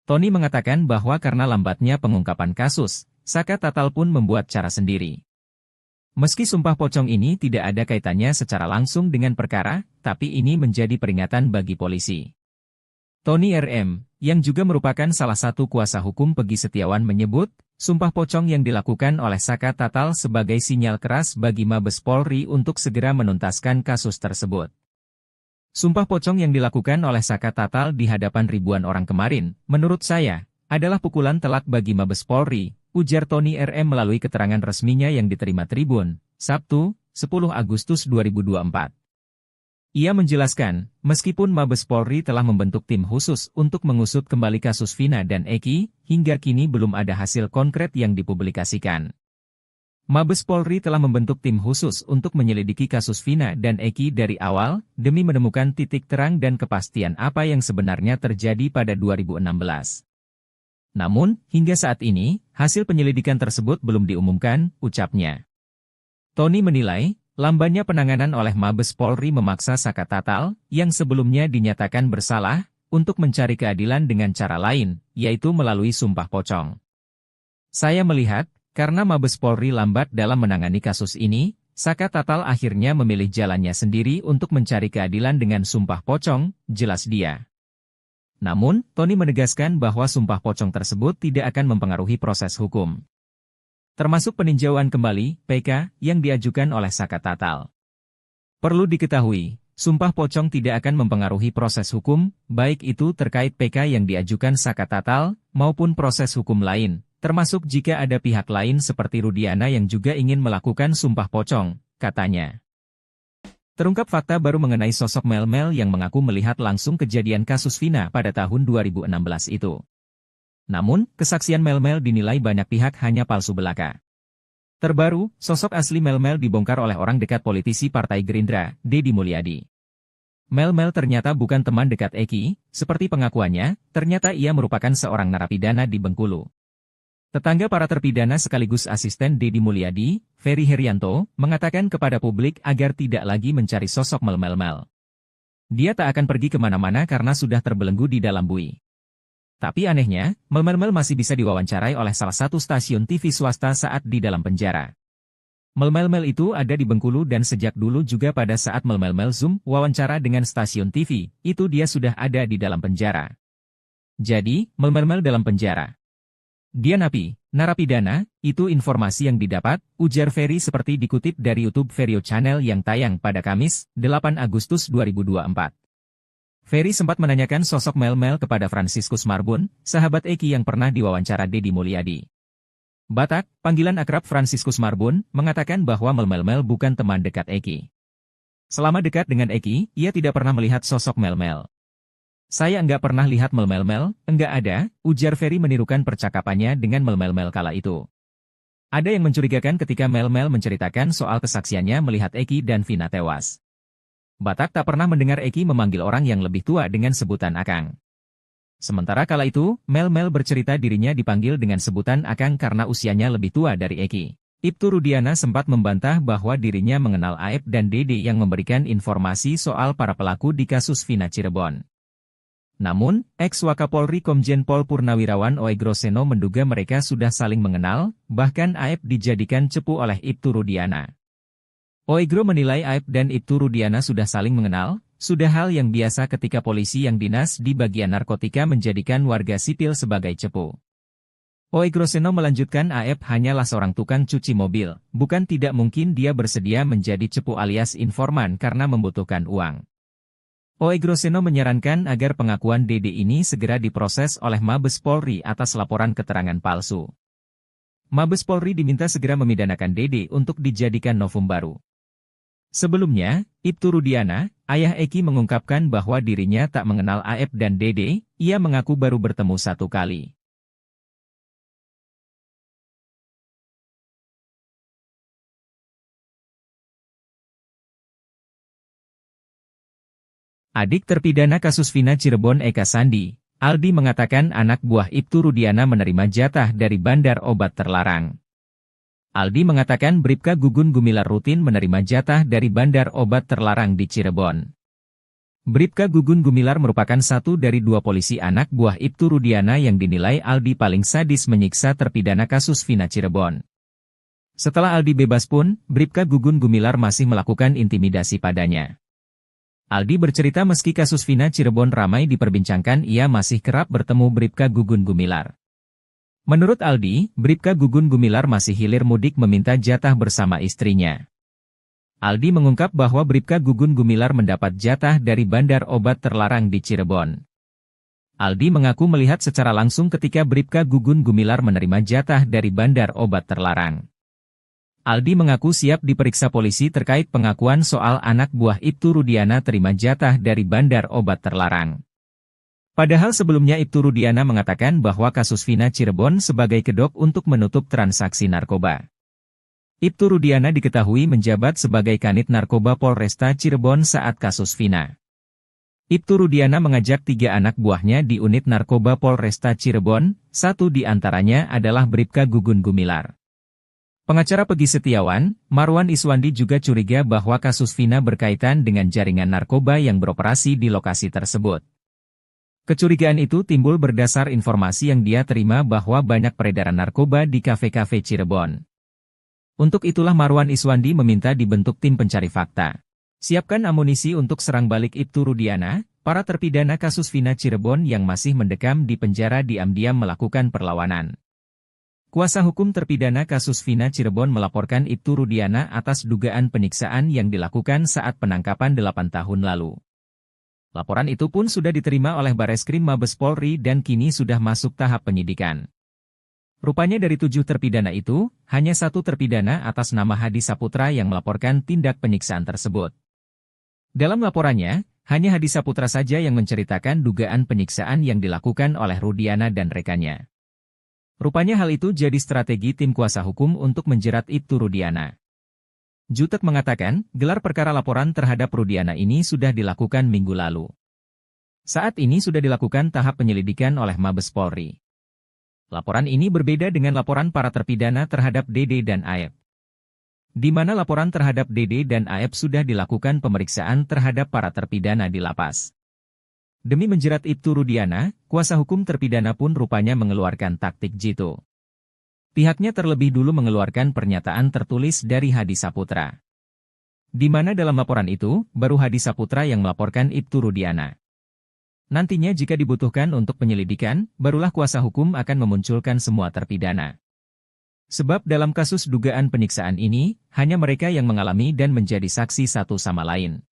Tony mengatakan bahwa karena lambatnya pengungkapan kasus, Saka Tatal pun membuat cara sendiri. Meski sumpah pocong ini tidak ada kaitannya secara langsung dengan perkara, tapi ini menjadi peringatan bagi polisi. Tony RM, yang juga merupakan salah satu kuasa hukum Pegi Setiawan menyebut, sumpah pocong yang dilakukan oleh Saka Tatal sebagai sinyal keras bagi Mabes Polri untuk segera menuntaskan kasus tersebut. Sumpah pocong yang dilakukan oleh Saka Tatal di hadapan ribuan orang kemarin, menurut saya, adalah pukulan telak bagi Mabes Polri, ujar Tony RM melalui keterangan resminya yang diterima Tribun, Sabtu, 10 Agustus 2024. Ia menjelaskan, meskipun Mabes Polri telah membentuk tim khusus untuk mengusut kembali kasus Vina dan Eki, hingga kini belum ada hasil konkret yang dipublikasikan. Mabes Polri telah membentuk tim khusus untuk menyelidiki kasus Vina dan Eki dari awal, demi menemukan titik terang dan kepastian apa yang sebenarnya terjadi pada 2016. Namun, hingga saat ini, hasil penyelidikan tersebut belum diumumkan, ucapnya. Tony menilai, lambannya penanganan oleh Mabes Polri memaksa Saka Tatal, yang sebelumnya dinyatakan bersalah, untuk mencari keadilan dengan cara lain, yaitu melalui sumpah pocong. Saya melihat, karena Mabes Polri lambat dalam menangani kasus ini, Saka Tatal akhirnya memilih jalannya sendiri untuk mencari keadilan dengan sumpah pocong, jelas dia. Namun, Tony menegaskan bahwa sumpah pocong tersebut tidak akan mempengaruhi proses hukum. Termasuk peninjauan kembali, PK, yang diajukan oleh Saka Tatal. Perlu diketahui, sumpah pocong tidak akan mempengaruhi proses hukum, baik itu terkait PK yang diajukan Saka Tatal, maupun proses hukum lain, termasuk jika ada pihak lain seperti Rudiana yang juga ingin melakukan sumpah pocong, katanya. Terungkap fakta baru mengenai sosok Mel-Mel yang mengaku melihat langsung kejadian kasus Vina pada tahun 2016 itu. Namun, kesaksian Mel-Mel dinilai banyak pihak hanya palsu belaka. Terbaru, sosok asli Mel-Mel dibongkar oleh orang dekat politisi Partai Gerindra, Deddy Mulyadi. Mel-Mel ternyata bukan teman dekat Eki, seperti pengakuannya, ternyata ia merupakan seorang narapidana di Bengkulu. Tetangga para terpidana sekaligus asisten Deddy Mulyadi, Ferry Herianto, mengatakan kepada publik agar tidak lagi mencari sosok Mel-Mel. Dia tak akan pergi kemana-mana karena sudah terbelenggu di dalam bui. Tapi anehnya, Mel-Mel masih bisa diwawancarai oleh salah satu stasiun TV swasta saat di dalam penjara. Mel-Mel itu ada di Bengkulu dan sejak dulu juga pada saat Mel-Mel Zoom wawancara dengan stasiun TV, itu dia sudah ada di dalam penjara. Jadi, Mel-Mel dalam penjara. Dia napi, narapidana, itu informasi yang didapat, ujar Ferry seperti dikutip dari YouTube Verio Channel yang tayang pada Kamis, 8 Agustus 2024. Ferry sempat menanyakan sosok Mel-Mel kepada Franciscus Marbun, sahabat Eki yang pernah diwawancara Deddy Mulyadi. Batak, panggilan akrab Franciscus Marbun, mengatakan bahwa Mel-Mel bukan teman dekat Eki. Selama dekat dengan Eki, ia tidak pernah melihat sosok Mel-Mel. Saya enggak pernah lihat Mel-Mel, enggak ada, ujar Ferry menirukan percakapannya dengan Mel-Mel kala itu. Ada yang mencurigakan ketika Mel-Mel menceritakan soal kesaksiannya melihat Eki dan Vina tewas. Batak tak pernah mendengar Eki memanggil orang yang lebih tua dengan sebutan Akang. Sementara kala itu, Mel-Mel bercerita dirinya dipanggil dengan sebutan Akang karena usianya lebih tua dari Eki. Ibtu Rudiana sempat membantah bahwa dirinya mengenal Aep dan Dede yang memberikan informasi soal para pelaku di kasus Vina Cirebon. Namun, ex-Wakapolri Komjen Pol Purnawirawan Oegro Seno menduga mereka sudah saling mengenal, bahkan Aep dijadikan cepu oleh Ibtu Rudiana. Oegro menilai Aep dan Ibtu Rudiana sudah saling mengenal, sudah hal yang biasa ketika polisi yang dinas di bagian narkotika menjadikan warga sipil sebagai cepu. Oegro Seno melanjutkan Aep hanyalah seorang tukang cuci mobil, bukan tidak mungkin dia bersedia menjadi cepu alias informan karena membutuhkan uang. Oegro Seno menyarankan agar pengakuan Dede ini segera diproses oleh Mabes Polri atas laporan keterangan palsu. Mabes Polri diminta segera memidanakan Dede untuk dijadikan novum baru. Sebelumnya, Ibtu Rudiana, ayah Eki mengungkapkan bahwa dirinya tak mengenal Aep dan Dede, ia mengaku baru bertemu satu kali. Adik terpidana kasus Vina Cirebon Eka Sandi, Aldi mengatakan anak buah Ibtu Rudiana menerima jatah dari bandar obat terlarang. Aldi mengatakan Bribka Gugun Gumilar rutin menerima jatah dari bandar obat terlarang di Cirebon. Bribka Gugun Gumilar merupakan satu dari dua polisi anak buah Ibtu Rudiana yang dinilai Aldi paling sadis menyiksa terpidana kasus Vina Cirebon. Setelah Aldi bebas pun, Bribka Gugun Gumilar masih melakukan intimidasi padanya. Aldi bercerita meski kasus Vina Cirebon ramai diperbincangkan, ia masih kerap bertemu Bribka Gugun Gumilar. Menurut Aldi, Bribka Gugun Gumilar masih hilir mudik meminta jatah bersama istrinya. Aldi mengungkap bahwa Bribka Gugun Gumilar mendapat jatah dari bandar obat terlarang di Cirebon. Aldi mengaku melihat secara langsung ketika Bribka Gugun Gumilar menerima jatah dari bandar obat terlarang. Aldi mengaku siap diperiksa polisi terkait pengakuan soal anak buah Ibtu Rudiana terima jatah dari bandar obat terlarang. Padahal sebelumnya Ibtu Rudiana mengatakan bahwa kasus Vina Cirebon sebagai kedok untuk menutup transaksi narkoba. Ibtu Rudiana diketahui menjabat sebagai Kanit Narkoba Polresta Cirebon saat kasus Vina. Ibtu Rudiana mengajak 3 anak buahnya di unit narkoba Polresta Cirebon, satu di antaranya adalah Bribka Gugun Gumilar. Pengacara Pegi Setiawan, Marwan Iswandi juga curiga bahwa kasus Vina berkaitan dengan jaringan narkoba yang beroperasi di lokasi tersebut. Kecurigaan itu timbul berdasar informasi yang dia terima bahwa banyak peredaran narkoba di kafe-kafe Cirebon. Untuk itulah Marwan Iswandi meminta dibentuk tim pencari fakta. Siapkan amunisi untuk serang balik Ibtu Rudiana, para terpidana kasus Vina Cirebon yang masih mendekam di penjara diam-diam melakukan perlawanan. Kuasa hukum terpidana kasus Vina Cirebon melaporkan Ibtu Rudiana atas dugaan penyiksaan yang dilakukan saat penangkapan 8 tahun lalu. Laporan itu pun sudah diterima oleh Bareskrim Mabes Polri dan kini sudah masuk tahap penyidikan. Rupanya dari 7 terpidana itu, hanya 1 terpidana atas nama Hadi Saputra yang melaporkan tindak penyiksaan tersebut. Dalam laporannya, hanya Hadi Saputra saja yang menceritakan dugaan penyiksaan yang dilakukan oleh Rudiana dan rekannya. Rupanya hal itu jadi strategi tim kuasa hukum untuk menjerat Ibtu Rudiana. Jutek mengatakan, gelar perkara laporan terhadap Rudiana ini sudah dilakukan minggu lalu. Saat ini sudah dilakukan tahap penyelidikan oleh Mabes Polri. Laporan ini berbeda dengan laporan para terpidana terhadap Dede dan Aep, di mana laporan terhadap Dede dan Aep sudah dilakukan pemeriksaan terhadap para terpidana di lapas. Demi menjerat Ibtu Rudiana, kuasa hukum terpidana pun rupanya mengeluarkan taktik jitu. Pihaknya terlebih dulu mengeluarkan pernyataan tertulis dari Hadi Saputra, di mana dalam laporan itu, baru Hadi Saputra yang melaporkan Ibtu Rudiana. Nantinya jika dibutuhkan untuk penyelidikan, barulah kuasa hukum akan memunculkan semua terpidana. Sebab dalam kasus dugaan penyiksaan ini, hanya mereka yang mengalami dan menjadi saksi satu sama lain.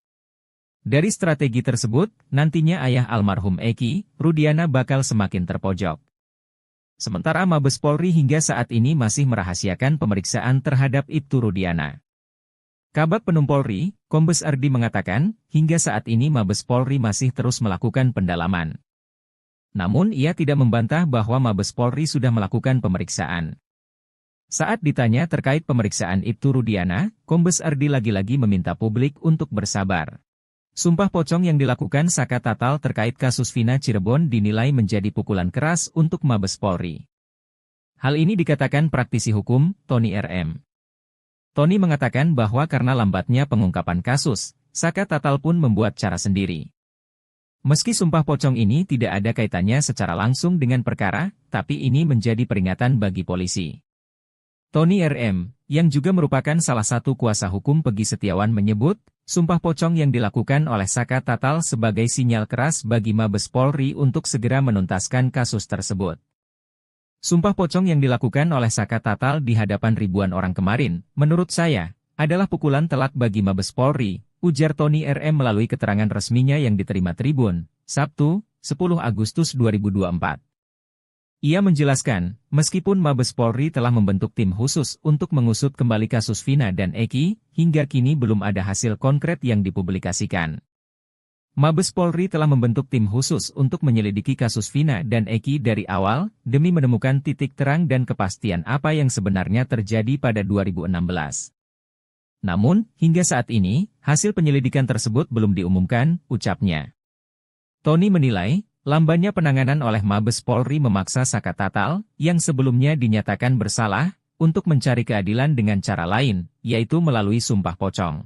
Dari strategi tersebut, nantinya ayah almarhum Eki, Rudiana bakal semakin terpojok. Sementara Mabes Polri hingga saat ini masih merahasiakan pemeriksaan terhadap Ibtu Rudiana. Kabag Penum Polri, Kombes Ardi mengatakan, hingga saat ini Mabes Polri masih terus melakukan pendalaman. Namun ia tidak membantah bahwa Mabes Polri sudah melakukan pemeriksaan. Saat ditanya terkait pemeriksaan Ibtu Rudiana, Kombes Ardi lagi-lagi meminta publik untuk bersabar. Sumpah pocong yang dilakukan Saka Tatal terkait kasus Vina Cirebon dinilai menjadi pukulan keras untuk Mabes Polri. Hal ini dikatakan praktisi hukum, Tony RM. Tony mengatakan bahwa karena lambatnya pengungkapan kasus, Saka Tatal pun membuat cara sendiri. Meski sumpah pocong ini tidak ada kaitannya secara langsung dengan perkara, tapi ini menjadi peringatan bagi polisi. Tony RM, yang juga merupakan salah satu kuasa hukum Pegi Setiawan menyebut, sumpah pocong yang dilakukan oleh Saka Tatal sebagai sinyal keras bagi Mabes Polri untuk segera menuntaskan kasus tersebut. Sumpah pocong yang dilakukan oleh Saka Tatal di hadapan ribuan orang kemarin, menurut saya, adalah pukulan telak bagi Mabes Polri, ujar Tony RM melalui keterangan resminya yang diterima Tribun, Sabtu, 10 Agustus 2024. Ia menjelaskan, meskipun Mabes Polri telah membentuk tim khusus untuk mengusut kembali kasus Vina dan Eki, hingga kini belum ada hasil konkret yang dipublikasikan. Mabes Polri telah membentuk tim khusus untuk menyelidiki kasus Vina dan Eki dari awal, demi menemukan titik terang dan kepastian apa yang sebenarnya terjadi pada 2016. Namun, hingga saat ini, hasil penyelidikan tersebut belum diumumkan, ucapnya. Tony menilai, lambannya penanganan oleh Mabes Polri memaksa Saka Tatal, yang sebelumnya dinyatakan bersalah, untuk mencari keadilan dengan cara lain, yaitu melalui sumpah pocong.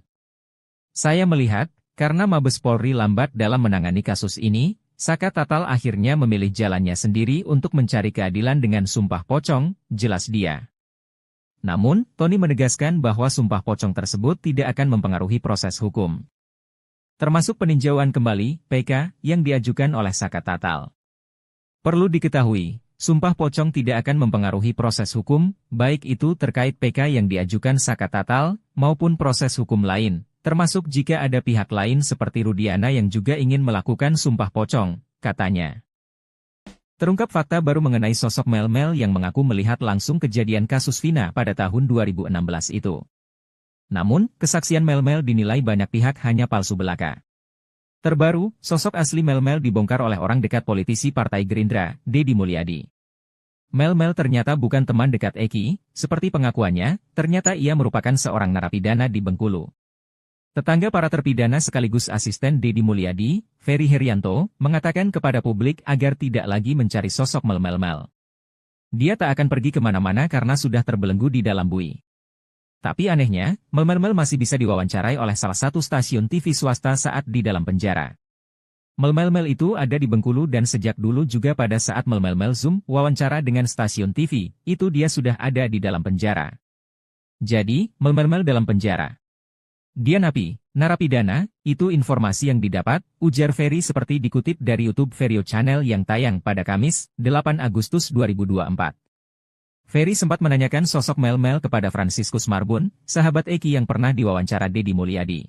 Saya melihat, karena Mabes Polri lambat dalam menangani kasus ini, Saka Tatal akhirnya memilih jalannya sendiri untuk mencari keadilan dengan sumpah pocong, jelas dia. Namun, Tony menegaskan bahwa sumpah pocong tersebut tidak akan mempengaruhi proses hukum. Termasuk peninjauan kembali, PK, yang diajukan oleh Saka Tatal. Perlu diketahui, sumpah pocong tidak akan mempengaruhi proses hukum, baik itu terkait PK yang diajukan Saka Tatal, maupun proses hukum lain, termasuk jika ada pihak lain seperti Rudiana yang juga ingin melakukan sumpah pocong, katanya. Terungkap fakta baru mengenai sosok Mel-Mel yang mengaku melihat langsung kejadian kasus Vina pada tahun 2016 itu. Namun, kesaksian Mel-Mel dinilai banyak pihak hanya palsu belaka. Terbaru, sosok asli Mel-Mel dibongkar oleh orang dekat politisi Partai Gerindra, Deddy Mulyadi. Mel-Mel ternyata bukan teman dekat Eki, seperti pengakuannya, ternyata ia merupakan seorang narapidana di Bengkulu. Tetangga para terpidana sekaligus asisten Deddy Mulyadi, Ferry Herianto, mengatakan kepada publik agar tidak lagi mencari sosok Mel-Mel. Dia tak akan pergi kemana-mana karena sudah terbelenggu di dalam bui. Tapi anehnya, Mel-Mel masih bisa diwawancarai oleh salah satu stasiun TV swasta saat di dalam penjara. Mel-Mel itu ada di Bengkulu dan sejak dulu juga pada saat Mel-Mel Zoom wawancara dengan stasiun TV, itu dia sudah ada di dalam penjara. Jadi, Mel-Mel dalam penjara. Dia napi, narapidana, itu informasi yang didapat, ujar Ferry seperti dikutip dari YouTube Verio Channel yang tayang pada Kamis, 8 Agustus 2024. Ferry sempat menanyakan sosok Mel-Mel kepada Franciscus Marbun, sahabat Eki yang pernah diwawancara Deddy Mulyadi.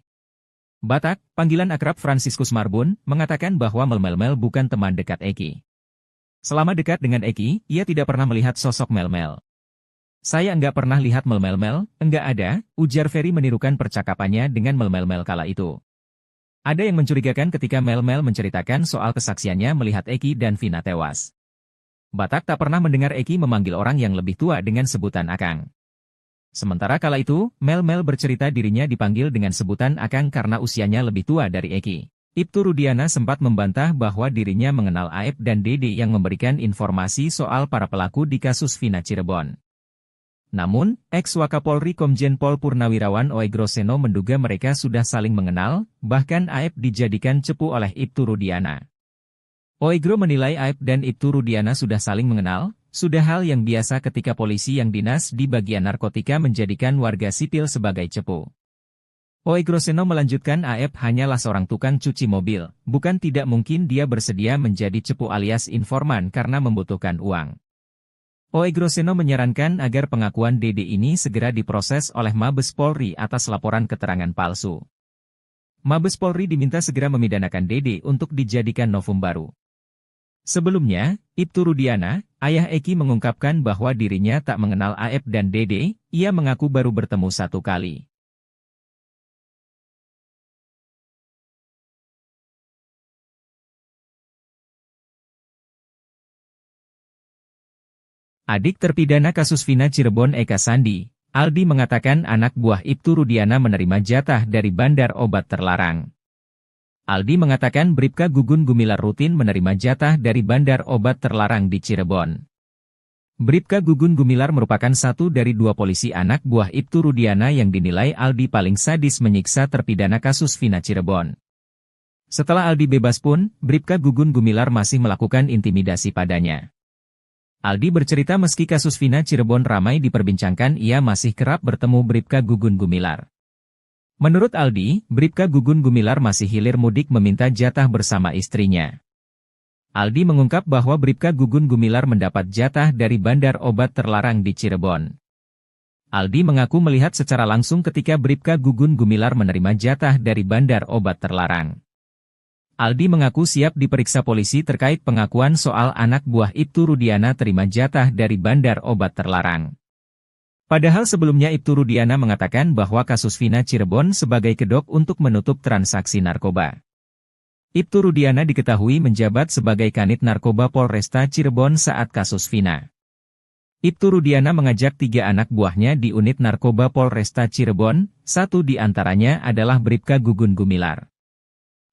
Batak, panggilan akrab Franciscus Marbun, mengatakan bahwa Mel-Mel bukan teman dekat Eki. Selama dekat dengan Eki, ia tidak pernah melihat sosok Mel-Mel. Saya enggak pernah lihat Mel-Mel, enggak ada, ujar Ferry menirukan percakapannya dengan Mel-Mel kala itu. Ada yang mencurigakan ketika Mel-Mel menceritakan soal kesaksiannya melihat Eki dan Vina tewas. Batak tak pernah mendengar Eki memanggil orang yang lebih tua dengan sebutan Akang. Sementara kala itu, Mel-Mel bercerita dirinya dipanggil dengan sebutan Akang karena usianya lebih tua dari Eki. Ibtu Rudiana sempat membantah bahwa dirinya mengenal Aep dan Dede yang memberikan informasi soal para pelaku di kasus Vina Cirebon. Namun, ex-Wakapolri Komjen Pol Purnawirawan Oegro Seno menduga mereka sudah saling mengenal, bahkan Aep dijadikan cepu oleh Ibtu Rudiana. Oegro menilai Aep dan Ibtu Rudiana sudah saling mengenal, sudah hal yang biasa ketika polisi yang dinas di bagian narkotika menjadikan warga sipil sebagai cepu. Oegro Seno melanjutkan Aep hanyalah seorang tukang cuci mobil, bukan tidak mungkin dia bersedia menjadi cepu alias informan karena membutuhkan uang. Oegro Seno menyarankan agar pengakuan Dede ini segera diproses oleh Mabes Polri atas laporan keterangan palsu. Mabes Polri diminta segera memidanakan Dede untuk dijadikan novum baru. Sebelumnya, Ibtu Rudiana, ayah Eki mengungkapkan bahwa dirinya tak mengenal Aep dan Dede, ia mengaku baru bertemu satu kali. Adik terpidana kasus Vina Cirebon Eka Sandi, Aldi mengatakan anak buah Ibtu Rudiana menerima jatah dari bandar obat terlarang. Aldi mengatakan Bribka Gugun Gumilar rutin menerima jatah dari bandar obat terlarang di Cirebon. Bribka Gugun Gumilar merupakan satu dari dua polisi anak buah Ibtu Rudiana yang dinilai Aldi paling sadis menyiksa terpidana kasus Vina Cirebon. Setelah Aldi bebas pun, Bribka Gugun Gumilar masih melakukan intimidasi padanya. Aldi bercerita meski kasus Vina Cirebon ramai diperbincangkan ia masih kerap bertemu Bribka Gugun Gumilar. Menurut Aldi, Bribka Gugun Gumilar masih hilir mudik meminta jatah bersama istrinya. Aldi mengungkap bahwa Bribka Gugun Gumilar mendapat jatah dari bandar obat terlarang di Cirebon. Aldi mengaku melihat secara langsung ketika Bribka Gugun Gumilar menerima jatah dari bandar obat terlarang. Aldi mengaku siap diperiksa polisi terkait pengakuan soal anak buah Ibtu Rudiana terima jatah dari bandar obat terlarang. Padahal sebelumnya Ibtu Rudiana mengatakan bahwa kasus Vina Cirebon sebagai kedok untuk menutup transaksi narkoba. Ibtu Rudiana diketahui menjabat sebagai Kanit Narkoba Polresta Cirebon saat kasus Vina. Ibtu Rudiana mengajak 3 anak buahnya di unit narkoba Polresta Cirebon, satu di antaranya adalah Bribka Gugun Gumilar.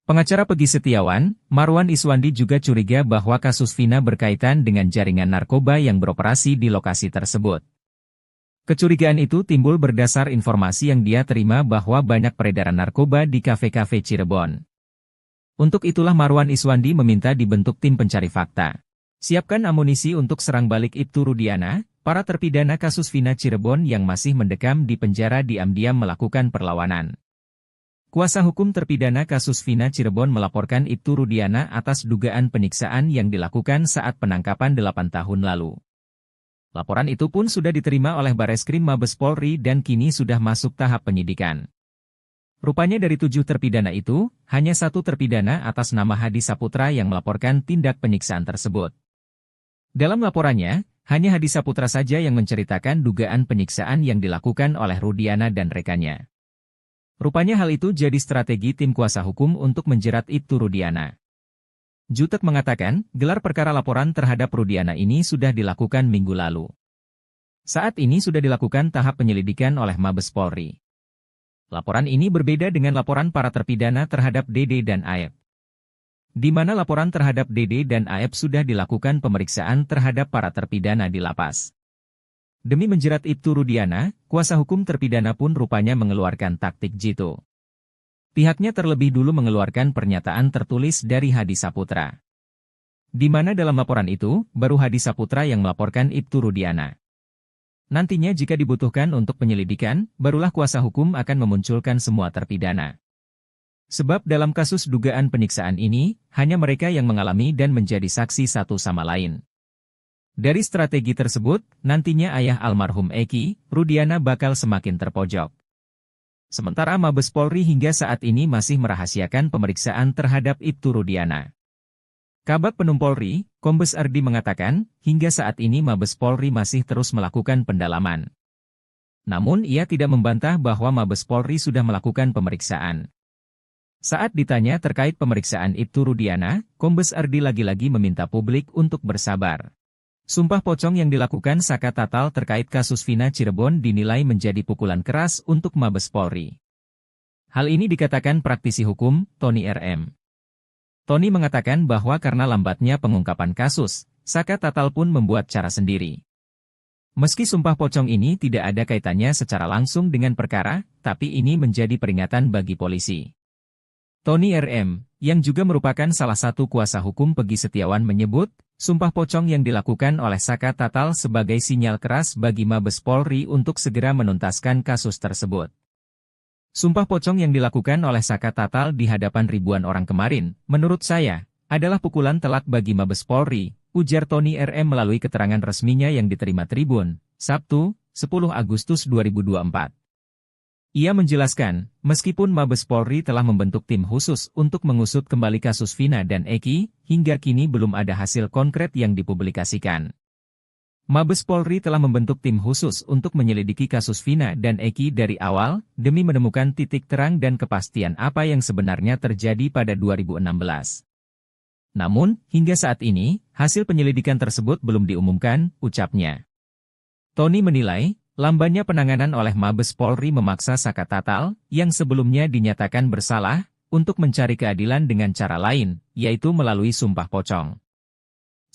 Pengacara Pegi Setiawan, Marwan Iswandi juga curiga bahwa kasus Vina berkaitan dengan jaringan narkoba yang beroperasi di lokasi tersebut. Kecurigaan itu timbul berdasar informasi yang dia terima bahwa banyak peredaran narkoba di kafe-kafe Cirebon. Untuk itulah Marwan Iswandi meminta dibentuk tim pencari fakta. Siapkan amunisi untuk serang balik Ibtu Rudiana, para terpidana kasus Vina Cirebon yang masih mendekam di penjara diam-diam melakukan perlawanan. Kuasa hukum terpidana kasus Vina Cirebon melaporkan Ibtu Rudiana atas dugaan penyiksaan yang dilakukan saat penangkapan 8 tahun lalu. Laporan itu pun sudah diterima oleh Bareskrim Mabes Polri dan kini sudah masuk tahap penyidikan. Rupanya dari 7 terpidana itu, hanya 1 terpidana atas nama Hadi Saputra yang melaporkan tindak penyiksaan tersebut. Dalam laporannya, hanya Hadi Saputra saja yang menceritakan dugaan penyiksaan yang dilakukan oleh Rudiana dan rekannya. Rupanya hal itu jadi strategi tim kuasa hukum untuk menjerat Ibtu Rudiana. Jutek mengatakan, gelar perkara laporan terhadap Rudiana ini sudah dilakukan minggu lalu. Saat ini sudah dilakukan tahap penyelidikan oleh Mabes Polri. Laporan ini berbeda dengan laporan para terpidana terhadap Dede dan Aep. Di mana laporan terhadap Dede dan Aep sudah dilakukan pemeriksaan terhadap para terpidana di lapas. Demi menjerat Ibtu Rudiana, kuasa hukum terpidana pun rupanya mengeluarkan taktik jitu. Pihaknya terlebih dulu mengeluarkan pernyataan tertulis dari Hadi Saputra. Di mana dalam laporan itu, baru Hadi Saputra yang melaporkan Ibtu Rudiana. Nantinya jika dibutuhkan untuk penyelidikan, barulah kuasa hukum akan memunculkan semua terpidana. Sebab dalam kasus dugaan penyiksaan ini, hanya mereka yang mengalami dan menjadi saksi satu sama lain. Dari strategi tersebut, nantinya ayah almarhum Eki, Rudiana bakal semakin terpojok. Sementara Mabes Polri hingga saat ini masih merahasiakan pemeriksaan terhadap Ibtu Rudiana. Kabag Penum Polri, Kombes Ardi mengatakan, hingga saat ini Mabes Polri masih terus melakukan pendalaman. Namun ia tidak membantah bahwa Mabes Polri sudah melakukan pemeriksaan. Saat ditanya terkait pemeriksaan Ibtu Rudiana, Kombes Ardi lagi-lagi meminta publik untuk bersabar. Sumpah pocong yang dilakukan Saka Tatal terkait kasus Vina Cirebon dinilai menjadi pukulan keras untuk Mabes Polri. Hal ini dikatakan praktisi hukum, Tony RM. Tony mengatakan bahwa karena lambatnya pengungkapan kasus, Saka Tatal pun membuat cara sendiri. Meski sumpah pocong ini tidak ada kaitannya secara langsung dengan perkara, tapi ini menjadi peringatan bagi polisi. Tony RM, yang juga merupakan salah satu kuasa hukum Pegi Setiawan menyebut, sumpah pocong yang dilakukan oleh Saka Tatal sebagai sinyal keras bagi Mabes Polri untuk segera menuntaskan kasus tersebut. Sumpah pocong yang dilakukan oleh Saka Tatal di hadapan ribuan orang kemarin, menurut saya, adalah pukulan telak bagi Mabes Polri, ujar Tony RM melalui keterangan resminya yang diterima Tribun, Sabtu, 10 Agustus 2024. Ia menjelaskan, meskipun Mabes Polri telah membentuk tim khusus untuk mengusut kembali kasus Vina dan Eki, hingga kini belum ada hasil konkret yang dipublikasikan. Mabes Polri telah membentuk tim khusus untuk menyelidiki kasus Vina dan Eki dari awal, demi menemukan titik terang dan kepastian apa yang sebenarnya terjadi pada 2016. Namun, hingga saat ini, hasil penyelidikan tersebut belum diumumkan, ucapnya. Tony menilai, lambannya penanganan oleh Mabes Polri memaksa Saka Tatal, yang sebelumnya dinyatakan bersalah, untuk mencari keadilan dengan cara lain, yaitu melalui sumpah pocong.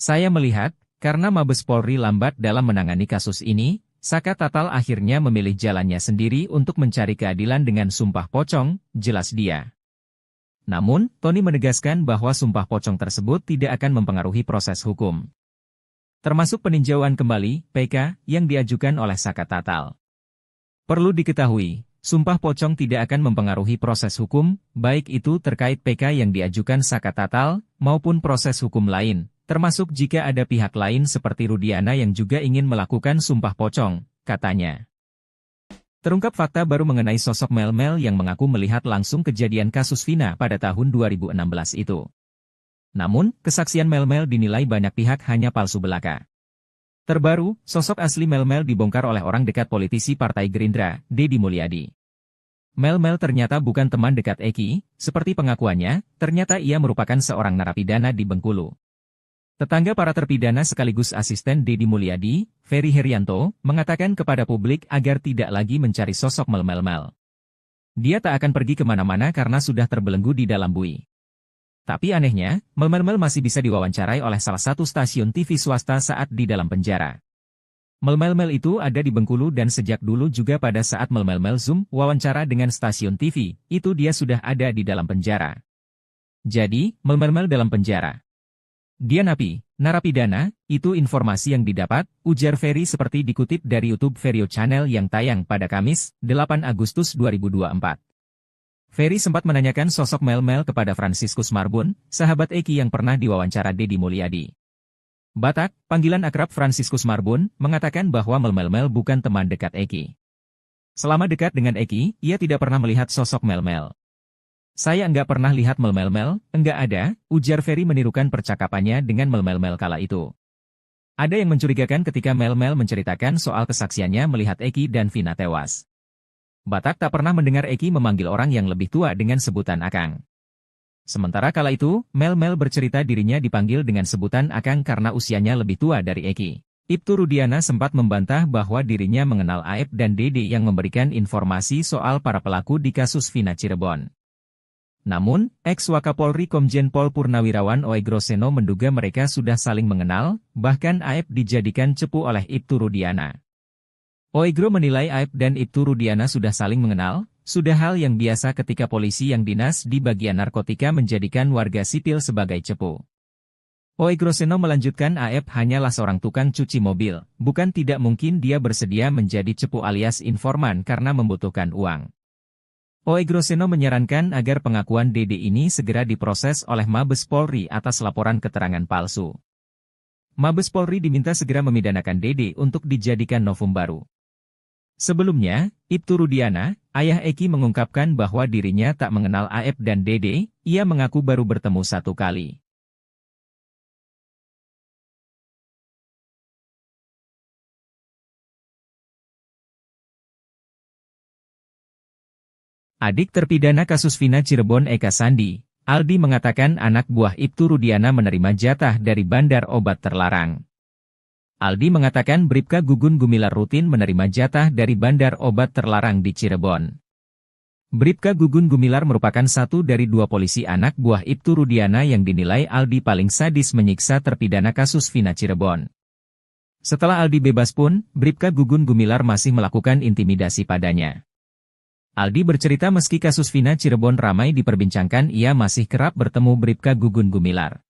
Saya melihat, karena Mabes Polri lambat dalam menangani kasus ini, Saka Tatal akhirnya memilih jalannya sendiri untuk mencari keadilan dengan sumpah pocong, jelas dia. Namun, Tony menegaskan bahwa sumpah pocong tersebut tidak akan mempengaruhi proses hukum. Termasuk peninjauan kembali, PK, yang diajukan oleh Saka Tatal. Perlu diketahui, sumpah pocong tidak akan mempengaruhi proses hukum, baik itu terkait PK yang diajukan Saka Tatal, maupun proses hukum lain, termasuk jika ada pihak lain seperti Rudiana yang juga ingin melakukan sumpah pocong, katanya. Terungkap fakta baru mengenai sosok Mel-Mel yang mengaku melihat langsung kejadian kasus Vina pada tahun 2016 itu. Namun, kesaksian Mel-Mel dinilai banyak pihak hanya palsu belaka. Terbaru, sosok asli Mel-Mel dibongkar oleh orang dekat politisi Partai Gerindra, Deddy Mulyadi. Mel-Mel ternyata bukan teman dekat Eki, seperti pengakuannya, ternyata ia merupakan seorang narapidana di Bengkulu. Tetangga para terpidana sekaligus asisten Deddy Mulyadi, Ferry Herianto, mengatakan kepada publik agar tidak lagi mencari sosok Mel-Mel. Dia tak akan pergi kemana-mana karena sudah terbelenggu di dalam bui. Tapi anehnya, Mel-Mel masih bisa diwawancarai oleh salah satu stasiun TV swasta saat di dalam penjara. Mel-Mel itu ada di Bengkulu dan sejak dulu juga pada saat Mel-Mel Zoom wawancara dengan stasiun TV, itu dia sudah ada di dalam penjara. Jadi, Mel-Mel dalam penjara. Dia napi, narapidana, itu informasi yang didapat, ujar Ferry seperti dikutip dari YouTube Verio Channel yang tayang pada Kamis, 8 Agustus 2024. Ferry sempat menanyakan sosok Mel-Mel kepada Franciscus Marbun, sahabat Eki yang pernah diwawancara Deddy Mulyadi. Batak, panggilan akrab Franciscus Marbun, mengatakan bahwa Mel-Mel bukan teman dekat Eki. Selama dekat dengan Eki, ia tidak pernah melihat sosok Mel-Mel. Saya enggak pernah lihat Mel-Mel, enggak ada, ujar Ferry menirukan percakapannya dengan Mel-Mel kala itu. Ada yang mencurigakan ketika Mel menceritakan soal kesaksiannya melihat Eki dan Vina tewas. Batak tak pernah mendengar Eki memanggil orang yang lebih tua dengan sebutan Akang. Sementara kala itu, Mel bercerita dirinya dipanggil dengan sebutan Akang karena usianya lebih tua dari Eki. Ibtu Rudiana sempat membantah bahwa dirinya mengenal Aep dan Dede yang memberikan informasi soal para pelaku di kasus Vina Cirebon. Namun, ex-Wakapolri Komjen Pol Purnawirawan Oegro Seno menduga mereka sudah saling mengenal, bahkan Aep dijadikan cepu oleh Ibtu Rudiana. Oegro menilai Aep dan Ibtu Rudiana sudah saling mengenal, sudah hal yang biasa ketika polisi yang dinas di bagian narkotika menjadikan warga sipil sebagai cepu. Oegro Seno melanjutkan Aep hanyalah seorang tukang cuci mobil, bukan tidak mungkin dia bersedia menjadi cepu alias informan karena membutuhkan uang. Oegro Seno menyarankan agar pengakuan Dede ini segera diproses oleh Mabes Polri atas laporan keterangan palsu. Mabes Polri diminta segera memidanakan Dede untuk dijadikan novum baru. Sebelumnya, Ibtu Rudiana, ayah Eki mengungkapkan bahwa dirinya tak mengenal Aep dan Dede, ia mengaku baru bertemu satu kali. Adik terpidana kasus Vina Cirebon Eka Sandi, Aldi mengatakan anak buah Ibtu Rudiana menerima jatah dari bandar obat terlarang. Aldi mengatakan Bribka Gugun Gumilar rutin menerima jatah dari bandar obat terlarang di Cirebon. Bribka Gugun Gumilar merupakan satu dari dua polisi anak buah Ibtu Rudiana yang dinilai Aldi paling sadis menyiksa terpidana kasus Vina Cirebon. Setelah Aldi bebas pun, Bribka Gugun Gumilar masih melakukan intimidasi padanya. Aldi bercerita meski kasus Vina Cirebon ramai diperbincangkan ia masih kerap bertemu Bribka Gugun Gumilar.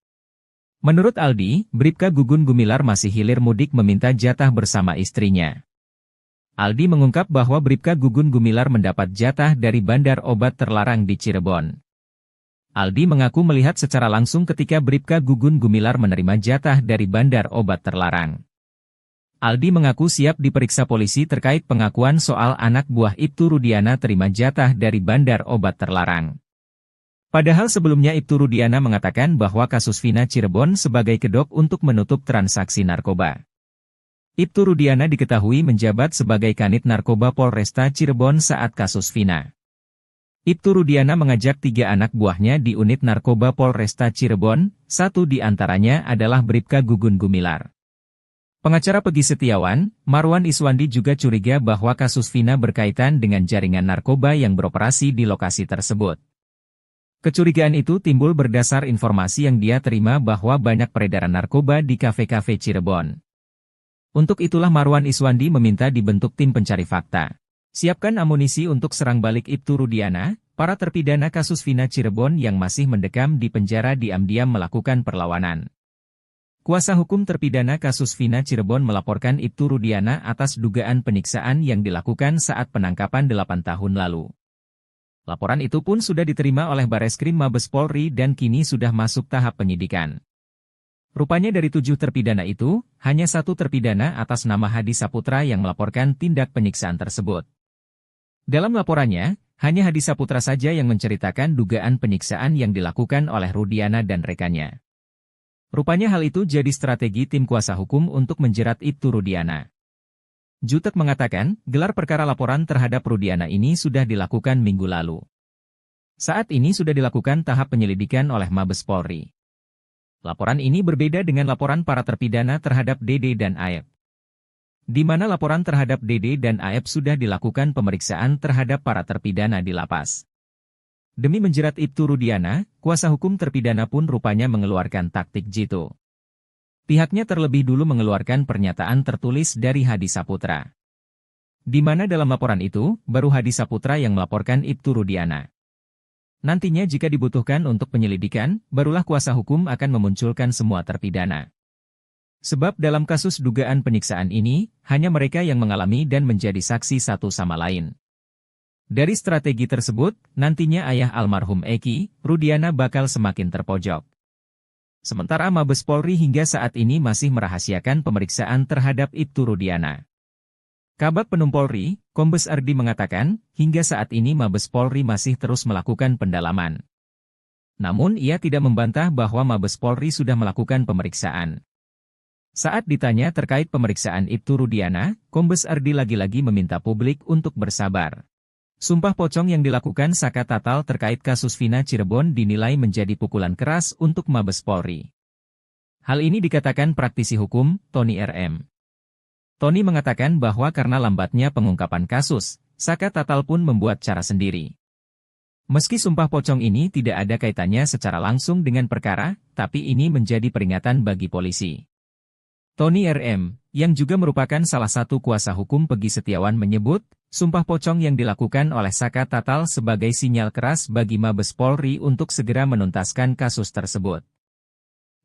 Menurut Aldi, Bribka Gugun Gumilar masih hilir mudik meminta jatah bersama istrinya. Aldi mengungkap bahwa Bribka Gugun Gumilar mendapat jatah dari bandar obat terlarang di Cirebon. Aldi mengaku melihat secara langsung ketika Bribka Gugun Gumilar menerima jatah dari bandar obat terlarang. Aldi mengaku siap diperiksa polisi terkait pengakuan soal anak buah Ibtu Rudiana terima jatah dari bandar obat terlarang. Padahal sebelumnya Ibtu Rudiana mengatakan bahwa kasus Vina Cirebon sebagai kedok untuk menutup transaksi narkoba. Ibtu Rudiana diketahui menjabat sebagai Kanit Narkoba Polresta Cirebon saat kasus Vina. Ibtu Rudiana mengajak 3 anak buahnya di unit narkoba Polresta Cirebon, satu di antaranya adalah Bribka Gugun Gumilar. Pengacara Pegi Setiawan, Marwan Iswandi juga curiga bahwa kasus Vina berkaitan dengan jaringan narkoba yang beroperasi di lokasi tersebut. Kecurigaan itu timbul berdasar informasi yang dia terima bahwa banyak peredaran narkoba di kafe-kafe Cirebon. Untuk itulah Marwan Iswandi meminta dibentuk tim pencari fakta. Siapkan amunisi untuk serang balik Ibtu Rudiana, para terpidana kasus Vina Cirebon yang masih mendekam di penjara diam-diam melakukan perlawanan. Kuasa hukum terpidana kasus Vina Cirebon melaporkan Ibtu Rudiana atas dugaan penyiksaan yang dilakukan saat penangkapan 8 tahun lalu. Laporan itu pun sudah diterima oleh Bareskrim Mabes Polri dan kini sudah masuk tahap penyidikan. Rupanya dari 7 terpidana itu, hanya 1 terpidana atas nama Hadi Saputra yang melaporkan tindak penyiksaan tersebut. Dalam laporannya, hanya Hadi Saputra saja yang menceritakan dugaan penyiksaan yang dilakukan oleh Rudiana dan rekannya. Rupanya hal itu jadi strategi tim kuasa hukum untuk menjerat Ibtu Rudiana. Jutek mengatakan, gelar perkara laporan terhadap Rudiana ini sudah dilakukan minggu lalu. Saat ini sudah dilakukan tahap penyelidikan oleh Mabes Polri. Laporan ini berbeda dengan laporan para terpidana terhadap Dede dan Aep. Di mana laporan terhadap Dede dan Aep sudah dilakukan pemeriksaan terhadap para terpidana di lapas. Demi menjerat Ibtu Rudiana, kuasa hukum terpidana pun rupanya mengeluarkan taktik jitu. Pihaknya terlebih dulu mengeluarkan pernyataan tertulis dari Hadi Saputra. Di mana dalam laporan itu, baru Hadi Saputra yang melaporkan Ibtu Rudiana. Nantinya jika dibutuhkan untuk penyelidikan, barulah kuasa hukum akan memunculkan semua terpidana. Sebab dalam kasus dugaan penyiksaan ini, hanya mereka yang mengalami dan menjadi saksi satu sama lain. Dari strategi tersebut, nantinya ayah almarhum Eki, Rudiana bakal semakin terpojok. Sementara Mabes Polri hingga saat ini masih merahasiakan pemeriksaan terhadap Ibtu Rudiana. Kabag Penum Polri, Kombes Ardi mengatakan, hingga saat ini Mabes Polri masih terus melakukan pendalaman. Namun ia tidak membantah bahwa Mabes Polri sudah melakukan pemeriksaan. Saat ditanya terkait pemeriksaan Ibtu Rudiana, Kombes Ardi lagi-lagi meminta publik untuk bersabar. Sumpah pocong yang dilakukan Saka Tatal terkait kasus Vina Cirebon dinilai menjadi pukulan keras untuk Mabes Polri. Hal ini dikatakan praktisi hukum, Tony RM. Tony mengatakan bahwa karena lambatnya pengungkapan kasus, Saka Tatal pun membuat cara sendiri. Meski sumpah pocong ini tidak ada kaitannya secara langsung dengan perkara, tapi ini menjadi peringatan bagi polisi. Tony RM, yang juga merupakan salah satu kuasa hukum Peggy Setiawan menyebut, sumpah pocong yang dilakukan oleh Saka Tatal sebagai sinyal keras bagi Mabes Polri untuk segera menuntaskan kasus tersebut.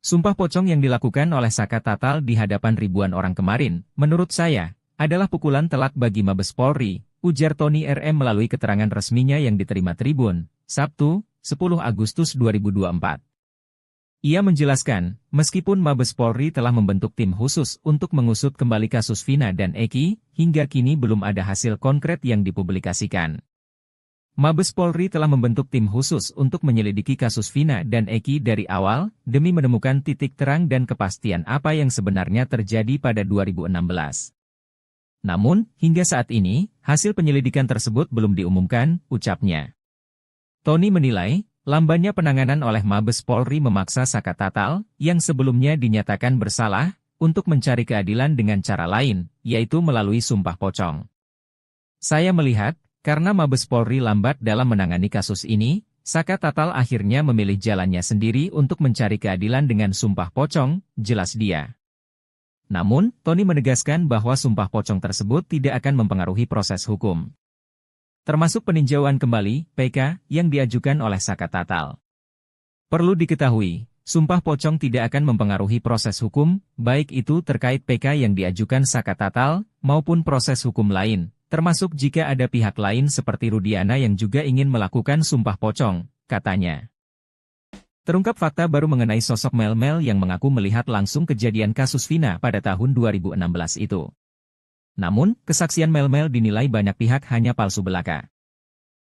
Sumpah pocong yang dilakukan oleh Saka Tatal di hadapan ribuan orang kemarin, menurut saya, adalah pukulan telak bagi Mabes Polri, ujar Tony RM melalui keterangan resminya yang diterima Tribun, Sabtu, 10 Agustus 2024. Ia menjelaskan, meskipun Mabes Polri telah membentuk tim khusus untuk mengusut kembali kasus Vina dan Eki, hingga kini belum ada hasil konkret yang dipublikasikan. Mabes Polri telah membentuk tim khusus untuk menyelidiki kasus Vina dan Eki dari awal, demi menemukan titik terang dan kepastian apa yang sebenarnya terjadi pada 2016. Namun, hingga saat ini, hasil penyelidikan tersebut belum diumumkan, ucapnya. Tony menilai, lambannya penanganan oleh Mabes Polri memaksa Saka Tatal, yang sebelumnya dinyatakan bersalah, untuk mencari keadilan dengan cara lain, yaitu melalui sumpah pocong. Saya melihat, karena Mabes Polri lambat dalam menangani kasus ini, Saka Tatal akhirnya memilih jalannya sendiri untuk mencari keadilan dengan sumpah pocong, jelas dia. Namun, Tony menegaskan bahwa sumpah pocong tersebut tidak akan mempengaruhi proses hukum. Termasuk peninjauan kembali, PK, yang diajukan oleh Saka Tatal. Perlu diketahui, sumpah pocong tidak akan mempengaruhi proses hukum, baik itu terkait PK yang diajukan Saka Tatal, maupun proses hukum lain. Termasuk jika ada pihak lain seperti Rudiana yang juga ingin melakukan sumpah pocong, katanya. Terungkap fakta baru mengenai sosok Mel-Mel yang mengaku melihat langsung kejadian kasus Vina pada tahun 2016 itu. Namun, kesaksian Mel-Mel dinilai banyak pihak hanya palsu belaka.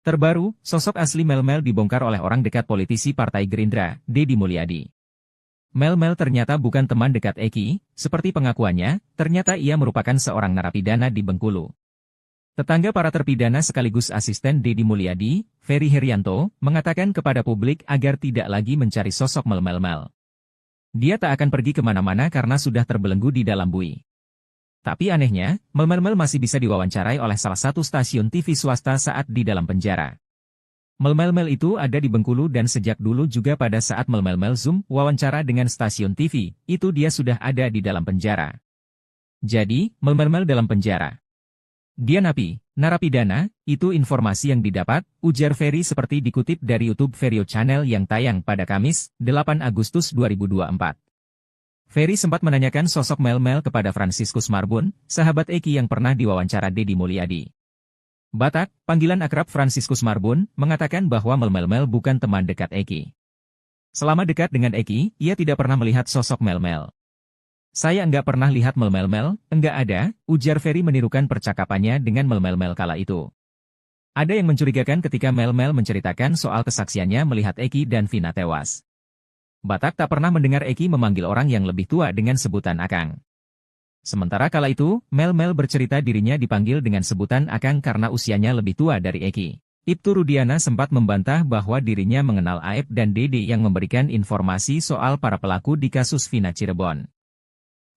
Terbaru, sosok asli Mel-Mel dibongkar oleh orang dekat politisi Partai Gerindra, Deddy Mulyadi. Mel-Mel ternyata bukan teman dekat Eki, seperti pengakuannya, ternyata ia merupakan seorang narapidana di Bengkulu. Tetangga para terpidana sekaligus asisten Deddy Mulyadi, Ferry Herianto, mengatakan kepada publik agar tidak lagi mencari sosok Mel-Mel. Dia tak akan pergi kemana-mana karena sudah terbelenggu di dalam bui. Tapi anehnya, Mel-Mel masih bisa diwawancarai oleh salah satu stasiun TV swasta saat di dalam penjara. Mel-Mel itu ada di Bengkulu dan sejak dulu juga pada saat Mel-Mel Zoom wawancara dengan stasiun TV, itu dia sudah ada di dalam penjara. Jadi, Mel-Mel dalam penjara. Dia napi, narapidana, itu informasi yang didapat, ujar Ferry seperti dikutip dari YouTube Verio Channel yang tayang pada Kamis, 8 Agustus 2024. Ferry sempat menanyakan sosok Mel-Mel kepada Franciscus Marbun, sahabat Eki yang pernah diwawancara Deddy Mulyadi. Batak, panggilan akrab Franciscus Marbun, mengatakan bahwa Mel-Mel bukan teman dekat Eki. Selama dekat dengan Eki, ia tidak pernah melihat sosok Mel-Mel. Saya enggak pernah lihat Mel-Mel, enggak ada, ujar Ferry menirukan percakapannya dengan Mel-Mel kala itu. Ada yang mencurigakan ketika Mel-Mel menceritakan soal kesaksiannya melihat Eki dan Vina tewas. Batak tak pernah mendengar Eki memanggil orang yang lebih tua dengan sebutan Akang. Sementara kala itu, Mel-Mel bercerita dirinya dipanggil dengan sebutan Akang karena usianya lebih tua dari Eki. Ibtu Rudiana sempat membantah bahwa dirinya mengenal Aep dan Dede yang memberikan informasi soal para pelaku di kasus Vina Cirebon.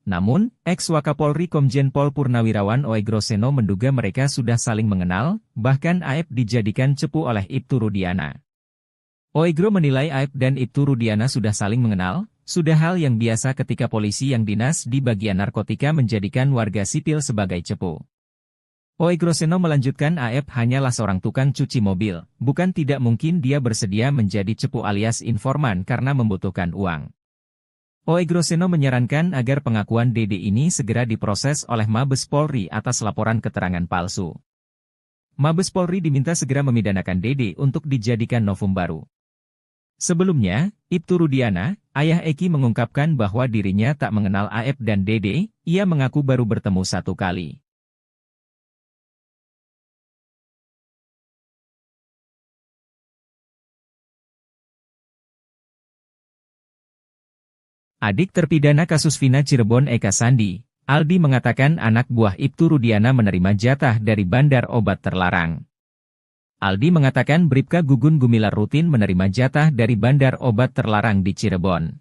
Namun, ex-Wakapolri Komjen Pol Purnawirawan Oegro Seno menduga mereka sudah saling mengenal, bahkan Aep dijadikan cepu oleh Ibtu Rudiana. Oegro menilai Aep dan Ibtu Rudiana sudah saling mengenal, sudah hal yang biasa ketika polisi yang dinas di bagian narkotika menjadikan warga sipil sebagai cepu. Oegro Seno melanjutkan Aep hanyalah seorang tukang cuci mobil, bukan tidak mungkin dia bersedia menjadi cepu alias informan karena membutuhkan uang. Oegro Seno menyarankan agar pengakuan Dede ini segera diproses oleh Mabes Polri atas laporan keterangan palsu. Mabes Polri diminta segera memidanakan Dede untuk dijadikan novum baru. Sebelumnya, Ibtu Rudiana, ayah Eki mengungkapkan bahwa dirinya tak mengenal Aep dan Dede, ia mengaku baru bertemu satu kali. Adik terpidana kasus Vina Cirebon Eka Sandi, Aldi mengatakan anak buah Ibtu Rudiana menerima jatah dari bandar obat terlarang. Aldi mengatakan Bribka Gugun Gumilar rutin menerima jatah dari bandar obat terlarang di Cirebon.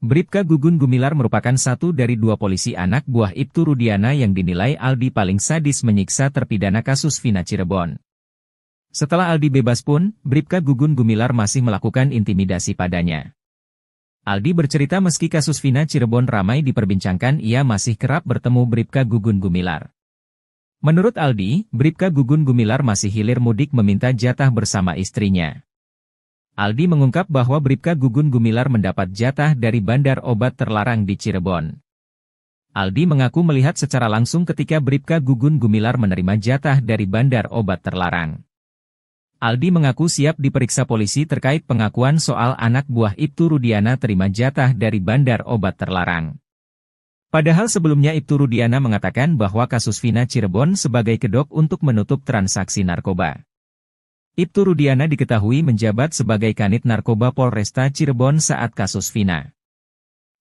Bribka Gugun Gumilar merupakan satu dari dua polisi anak buah Ibtu Rudiana yang dinilai Aldi paling sadis menyiksa terpidana kasus Vina Cirebon. Setelah Aldi bebas pun, Bribka Gugun Gumilar masih melakukan intimidasi padanya. Aldi bercerita meski kasus Vina Cirebon ramai diperbincangkan, ia masih kerap bertemu Bribka Gugun Gumilar. Menurut Aldi, Bribka Gugun Gumilar masih hilir mudik meminta jatah bersama istrinya. Aldi mengungkap bahwa Bribka Gugun Gumilar mendapat jatah dari bandar obat terlarang di Cirebon. Aldi mengaku melihat secara langsung ketika Bribka Gugun Gumilar menerima jatah dari bandar obat terlarang. Aldi mengaku siap diperiksa polisi terkait pengakuan soal anak buah Ibtu Rudiana terima jatah dari bandar obat terlarang. Padahal sebelumnya Ibtu Rudiana mengatakan bahwa kasus Vina Cirebon sebagai kedok untuk menutup transaksi narkoba. Ibtu Rudiana diketahui menjabat sebagai Kanit Narkoba Polresta Cirebon saat kasus Vina.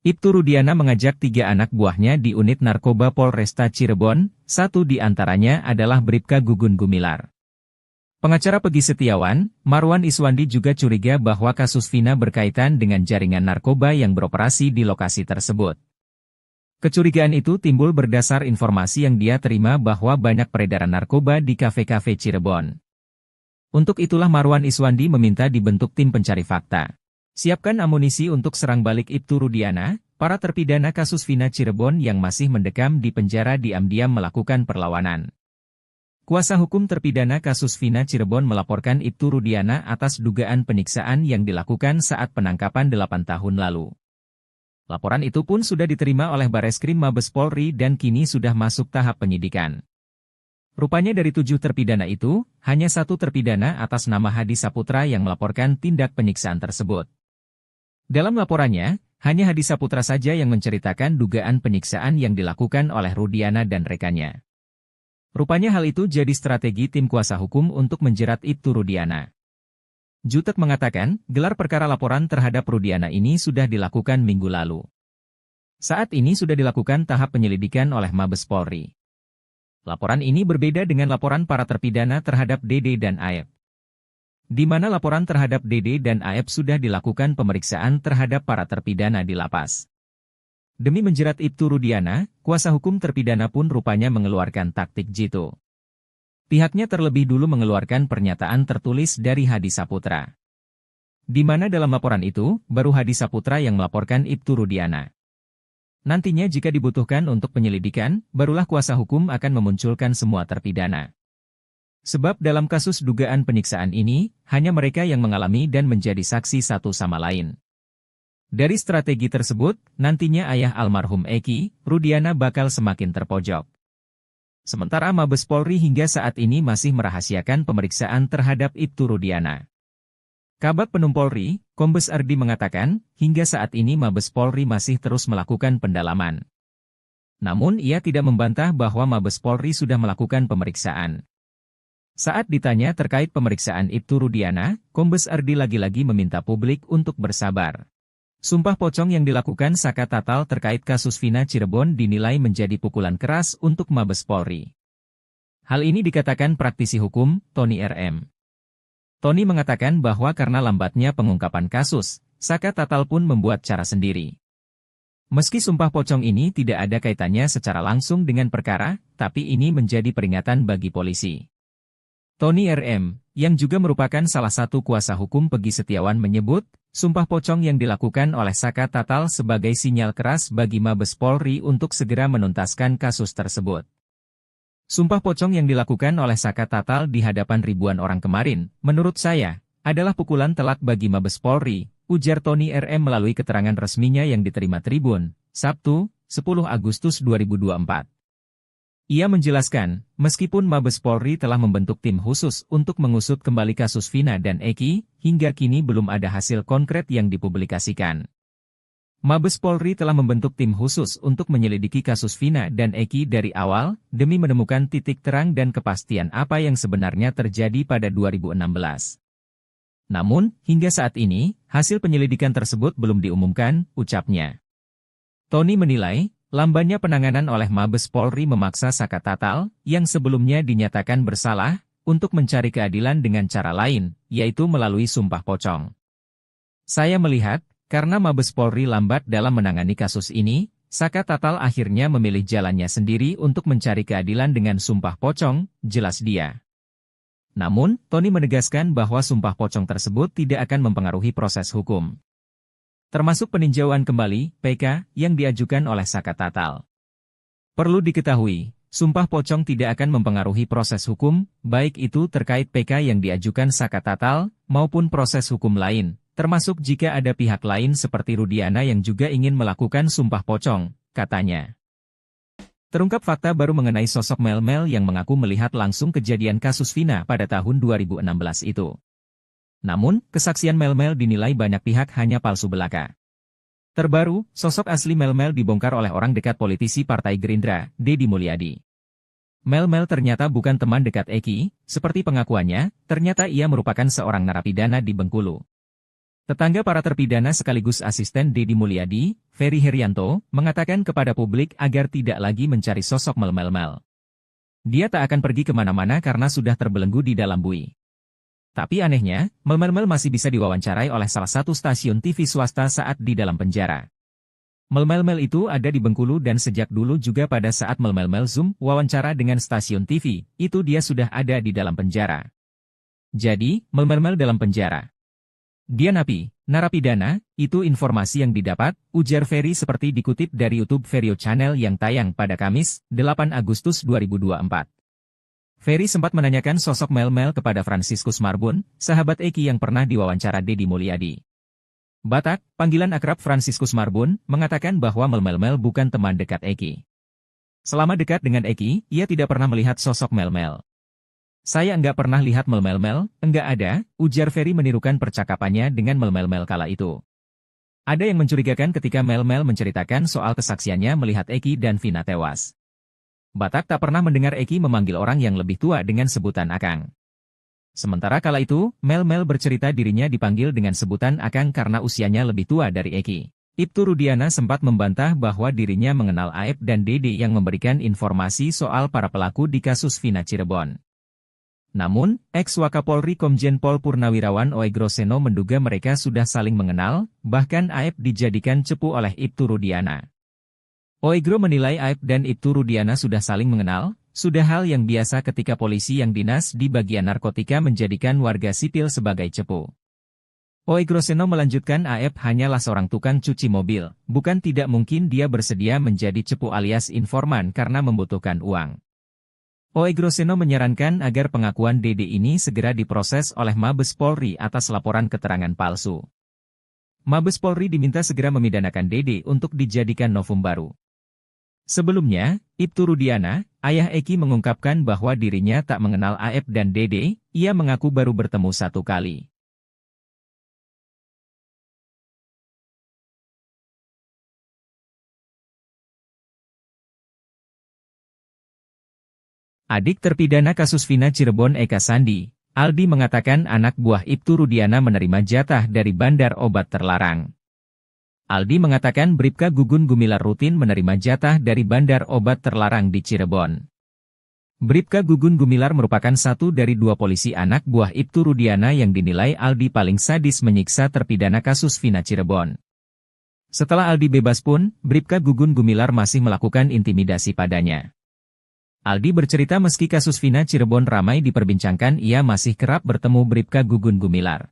Ibtu Rudiana mengajak 3 anak buahnya di unit narkoba Polresta Cirebon, satu di antaranya adalah Bribka Gugun Gumilar. Pengacara Pegi Setiawan, Marwan Iswandi juga curiga bahwa kasus Vina berkaitan dengan jaringan narkoba yang beroperasi di lokasi tersebut. Kecurigaan itu timbul berdasar informasi yang dia terima bahwa banyak peredaran narkoba di kafe-kafe Cirebon. Untuk itulah Marwan Iswandi meminta dibentuk tim pencari fakta. Siapkan amunisi untuk serang balik Ibtu Rudiana, para terpidana kasus Vina Cirebon yang masih mendekam di penjara diam-diam melakukan perlawanan. Kuasa hukum terpidana kasus Vina Cirebon melaporkan Ibtu Rudiana atas dugaan penyiksaan yang dilakukan saat penangkapan 8 tahun lalu. Laporan itu pun sudah diterima oleh Bareskrim Mabes Polri dan kini sudah masuk tahap penyidikan. Rupanya dari 7 terpidana itu, hanya 1 terpidana atas nama Hadi Saputra yang melaporkan tindak penyiksaan tersebut. Dalam laporannya, hanya Hadi Saputra saja yang menceritakan dugaan penyiksaan yang dilakukan oleh Rudiana dan rekannya. Rupanya hal itu jadi strategi tim kuasa hukum untuk menjerat Ibtu Rudiana. Jutek mengatakan, gelar perkara laporan terhadap Rudiana ini sudah dilakukan minggu lalu. Saat ini sudah dilakukan tahap penyelidikan oleh Mabes Polri. Laporan ini berbeda dengan laporan para terpidana terhadap Dede dan Aep. Di mana laporan terhadap Dede dan Aep sudah dilakukan pemeriksaan terhadap para terpidana di lapas. Demi menjerat Ibtu Rudiana, kuasa hukum terpidana pun rupanya mengeluarkan taktik jitu. Pihaknya terlebih dulu mengeluarkan pernyataan tertulis dari Hadi Saputra. Di mana dalam laporan itu, baru Hadi Saputra yang melaporkan Ibtu Rudiana. Nantinya jika dibutuhkan untuk penyelidikan, barulah kuasa hukum akan memunculkan semua terpidana. Sebab dalam kasus dugaan penyiksaan ini, hanya mereka yang mengalami dan menjadi saksi satu sama lain. Dari strategi tersebut, nantinya ayah almarhum Eki, Rudiana bakal semakin terpojok. Sementara Mabes Polri hingga saat ini masih merahasiakan pemeriksaan terhadap Ibtu Rudiana. Kabag Penum Polri, Kombes Ardi mengatakan, hingga saat ini Mabes Polri masih terus melakukan pendalaman. Namun ia tidak membantah bahwa Mabes Polri sudah melakukan pemeriksaan. Saat ditanya terkait pemeriksaan Ibtu Rudiana, Kombes Ardi lagi-lagi meminta publik untuk bersabar. Sumpah pocong yang dilakukan Saka Tatal terkait kasus Vina Cirebon dinilai menjadi pukulan keras untuk Mabes Polri. Hal ini dikatakan praktisi hukum, Tony RM. Tony mengatakan bahwa karena lambatnya pengungkapan kasus, Saka Tatal pun membuat cara sendiri. Meski sumpah pocong ini tidak ada kaitannya secara langsung dengan perkara, tapi ini menjadi peringatan bagi polisi. Tony RM, yang juga merupakan salah satu kuasa hukum Pegi Setiawan menyebut, sumpah pocong yang dilakukan oleh Saka Tatal sebagai sinyal keras bagi Mabes Polri untuk segera menuntaskan kasus tersebut. Sumpah pocong yang dilakukan oleh Saka Tatal di hadapan ribuan orang kemarin, menurut saya, adalah pukulan telak bagi Mabes Polri, ujar Tony RM melalui keterangan resminya yang diterima Tribun, Sabtu, 10 Agustus 2024. Ia menjelaskan, meskipun Mabes Polri telah membentuk tim khusus untuk mengusut kembali kasus Vina dan Eki, hingga kini belum ada hasil konkret yang dipublikasikan. Mabes Polri telah membentuk tim khusus untuk menyelidiki kasus Vina dan Eki dari awal, demi menemukan titik terang dan kepastian apa yang sebenarnya terjadi pada 2016. Namun, hingga saat ini, hasil penyelidikan tersebut belum diumumkan, ucapnya. Tony menilai, lambannya penanganan oleh Mabes Polri memaksa Saka Tatal, yang sebelumnya dinyatakan bersalah, untuk mencari keadilan dengan cara lain, yaitu melalui sumpah pocong. Saya melihat, karena Mabes Polri lambat dalam menangani kasus ini, Saka Tatal akhirnya memilih jalannya sendiri untuk mencari keadilan dengan sumpah pocong, jelas dia. Namun, Tony menegaskan bahwa sumpah pocong tersebut tidak akan mempengaruhi proses hukum. Termasuk peninjauan kembali, PK, yang diajukan oleh Saka Tatal. Perlu diketahui, sumpah pocong tidak akan mempengaruhi proses hukum, baik itu terkait PK yang diajukan Saka Tatal, maupun proses hukum lain, termasuk jika ada pihak lain seperti Rudiana yang juga ingin melakukan sumpah pocong, katanya. Terungkap fakta baru mengenai sosok Mel-Mel yang mengaku melihat langsung kejadian kasus Vina pada tahun 2016 itu. Namun, kesaksian Mel-Mel dinilai banyak pihak hanya palsu belaka. Terbaru, sosok asli Mel-Mel dibongkar oleh orang dekat politisi Partai Gerindra, Deddy Mulyadi. Mel-Mel ternyata bukan teman dekat Eki, seperti pengakuannya, ternyata ia merupakan seorang narapidana di Bengkulu. Tetangga para terpidana sekaligus asisten Deddy Mulyadi, Ferry Herianto, mengatakan kepada publik agar tidak lagi mencari sosok Mel-Mel. Dia tak akan pergi kemana-mana karena sudah terbelenggu di dalam bui. Tapi anehnya, Mel-Mel masih bisa diwawancarai oleh salah satu stasiun TV swasta saat di dalam penjara. Mel-Mel itu ada di Bengkulu dan sejak dulu juga pada saat Mel-Mel Zoom wawancara dengan stasiun TV, itu dia sudah ada di dalam penjara. Jadi, Mel-Mel dalam penjara. Dia napi, narapidana, itu informasi yang didapat, ujar Ferry seperti dikutip dari YouTube Verio Channel yang tayang pada Kamis, 8 Agustus 2024. Ferry sempat menanyakan sosok Mel-Mel kepada Franciscus Marbun, sahabat Eki yang pernah diwawancara Deddy Mulyadi. Batak, panggilan akrab Franciscus Marbun, mengatakan bahwa Mel-Mel bukan teman dekat Eki. Selama dekat dengan Eki, ia tidak pernah melihat sosok Mel-Mel. Saya enggak pernah lihat Mel-Mel, enggak ada, ujar Ferry menirukan percakapannya dengan Mel-Mel kala itu. Ada yang mencurigakan ketika Mel-Mel menceritakan soal kesaksiannya melihat Eki dan Vina tewas. Batak tak pernah mendengar Eki memanggil orang yang lebih tua dengan sebutan Akang. Sementara kala itu, Mel-Mel bercerita dirinya dipanggil dengan sebutan Akang karena usianya lebih tua dari Eki. Ibtu Rudiana sempat membantah bahwa dirinya mengenal Aep dan Dede yang memberikan informasi soal para pelaku di kasus Vina Cirebon. Namun, ex-Wakapolri Komjen Pol Purnawirawan Oegro Seno menduga mereka sudah saling mengenal, bahkan Aep dijadikan cepu oleh Ibtu Rudiana. Oegro menilai Aep dan Ibtu Rudiana sudah saling mengenal, sudah hal yang biasa ketika polisi yang dinas di bagian narkotika menjadikan warga sipil sebagai cepu. Oegro Seno melanjutkan Aep hanyalah seorang tukang cuci mobil, bukan tidak mungkin dia bersedia menjadi cepu alias informan karena membutuhkan uang. Oegro Seno menyarankan agar pengakuan Dede ini segera diproses oleh Mabes Polri atas laporan keterangan palsu. Mabes Polri diminta segera memidanakan Dede untuk dijadikan novum baru. Sebelumnya, Ibtu Rudiana, ayah Eki mengungkapkan bahwa dirinya tak mengenal Aep dan Dede, ia mengaku baru bertemu satu kali. Adik terpidana kasus Vina Cirebon Eka Sandi, Aldi mengatakan anak buah Ibtu Rudiana menerima jatah dari bandar obat terlarang. Aldi mengatakan Bribka Gugun Gumilar rutin menerima jatah dari bandar obat terlarang di Cirebon. Bribka Gugun Gumilar merupakan satu dari dua polisi anak buah Ibtu Rudiana yang dinilai Aldi paling sadis menyiksa terpidana kasus Vina Cirebon. Setelah Aldi bebas pun, Bribka Gugun Gumilar masih melakukan intimidasi padanya. Aldi bercerita meski kasus Vina Cirebon ramai diperbincangkan, ia masih kerap bertemu Bribka Gugun Gumilar.